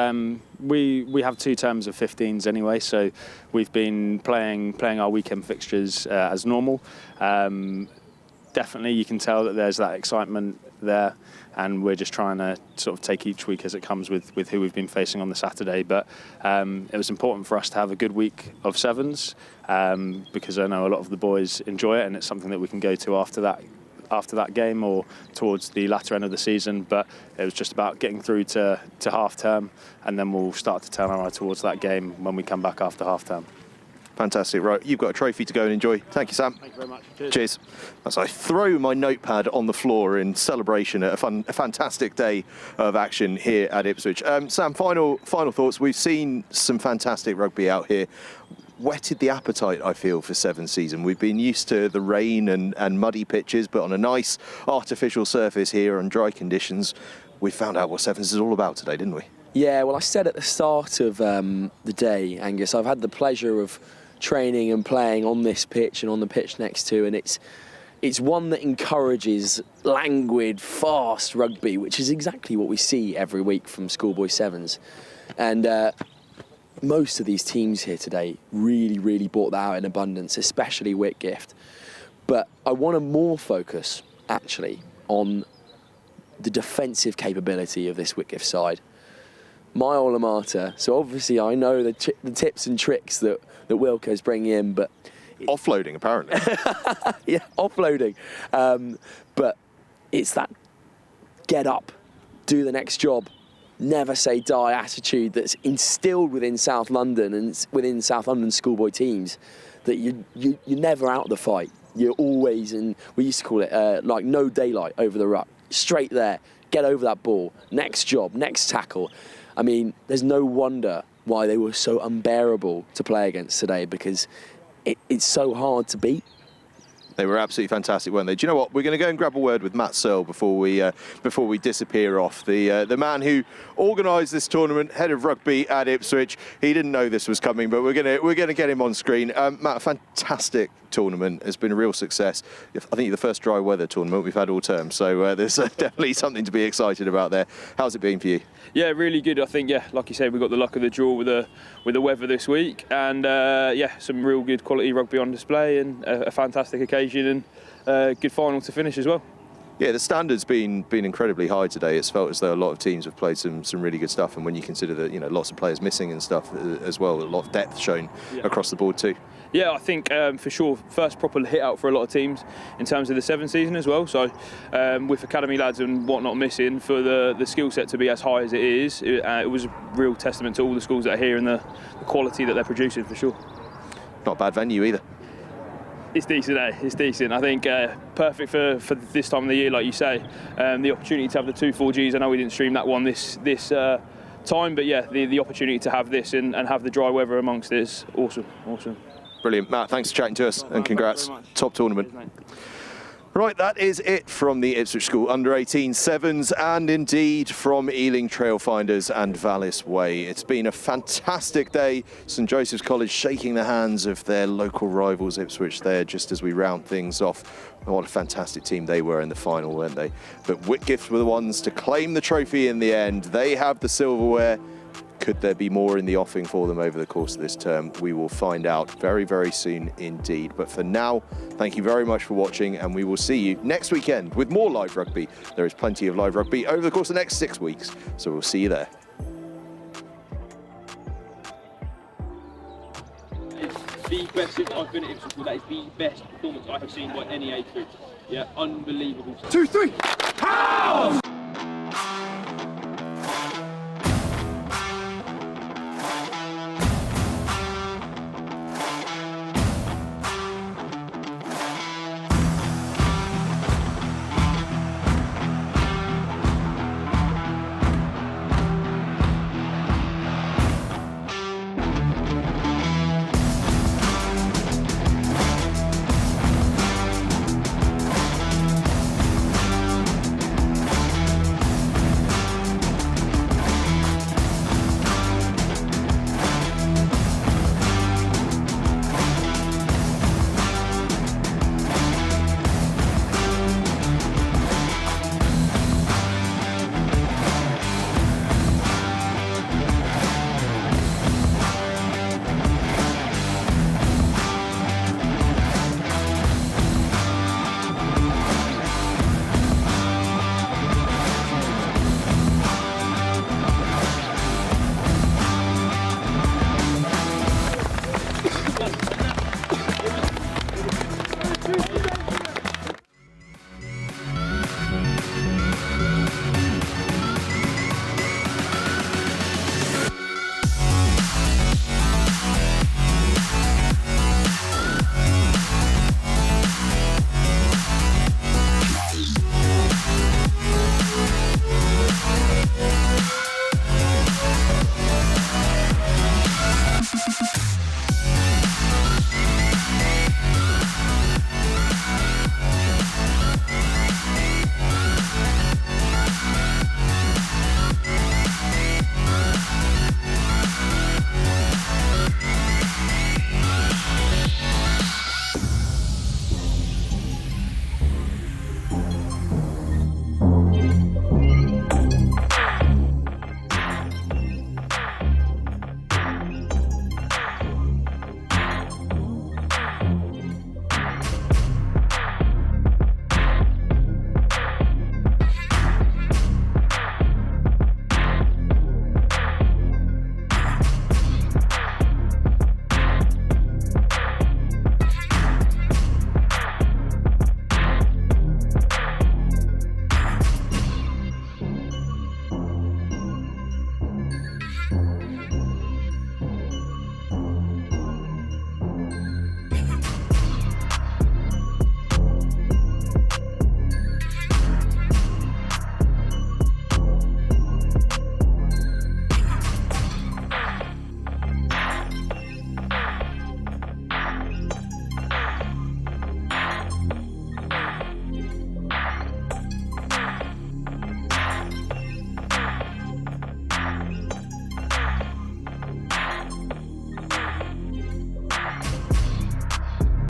we have 2 terms of 15s anyway, so we've been playing our weekend fixtures as normal. Definitely, you can tell that there's that excitement there, and we're just trying to sort of take each week as it comes with who we've been facing on the Saturday. But it was important for us to have a good week of sevens because I know a lot of the boys enjoy it, and it's something that we can go to after that game or towards the latter end of the season. But it was just about getting through to half term, and then we'll start to turn our eye towards that game when we come back after half term. Fantastic. Right, you've got a trophy to go and enjoy. Thank you, Sam. Thank you very much. Cheers. As I throw my notepad on the floor in celebration at a fantastic day of action here at Ipswich. Sam, final thoughts. We've seen some fantastic rugby out here. Whetted the appetite, I feel, for sevens season. We've been used to the rain and muddy pitches, but on a nice artificial surface here on dry conditions, we found out what sevens is all about today, didn't we? Yeah, well, I said at the start of the day, Angus, I've had the pleasure of training and playing on this pitch and on the pitch next to, and it's one that encourages languid, fast rugby, which is exactly what we see every week from schoolboy sevens. And most of these teams here today really brought that out in abundance, especially Whitgift. But I want to more focus, actually, on the defensive capability of this Whitgift side. My alma mater, so obviously I know the tips and tricks that Wilco's bringing in, but... Offloading, apparently. Yeah, offloading. But it's that get up, do the next job, never say die attitude that's instilled within South London and within South London schoolboy teams, that you're never out of the fight. You're always in, we used to call it like no daylight over the ruck. Straight there, get over that ball, next job, next tackle. I mean, there's no wonder why they were so unbearable to play against today, because it's so hard to beat. They were absolutely fantastic, weren't they? Do you know what? We're going to go and grab a word with Matt Searle before we disappear off. The man who organised this tournament, head of rugby at Ipswich. He didn't know this was coming, but we're going to get him on screen. Matt, a fantastic tournament. Has been a real success. I think you're the first dry weather tournament we've had all term, so there's definitely something to be excited about there. How's it been for you? Yeah, really good. I think, like you said, we got the luck of the draw with the weather this week, and some real good quality rugby on display, and a fantastic occasion, and a good final to finish as well. Yeah, the standard's been incredibly high today. It's felt as though a lot of teams have played some really good stuff, and when you consider that lots of players missing and stuff as well, a lot of depth shown across the board too. Yeah, I think for sure, first proper hit out for a lot of teams in terms of the sevens season as well. So with academy lads and whatnot missing, for the skill set to be as high as it is, it was a real testament to all the schools that are here and the quality that they're producing for sure. Not a bad venue either. It's decent, It's decent. I think perfect for this time of the year, like you say. The opportunity to have the 2 4Gs. I know we didn't stream that one this time, but yeah, the opportunity to have this and have the dry weather amongst it is awesome. Brilliant. Matt, thanks for chatting to us and congrats. Top tournament. Right, that is it from the Ipswich School Under-18 Sevens and indeed from Ealing Trailfinders and Vallis Way. It's been a fantastic day. St Joseph's College shaking the hands of their local rivals Ipswich there just as we round things off. What a fantastic team they were in the final, weren't they? But Whitgift were the ones to claim the trophy in the end. They have the silverware. Could there be more in the offing for them over the course of this term? We will find out very, very soon indeed. But for now, thank you very much for watching, and we will see you next weekend with more live rugby. There is plenty of live rugby over the course of the next 6 weeks, so we'll see you there. The best since I've been at Ipswich. That is the best performance I have seen by any age group. Yeah, unbelievable. 2, 3, house!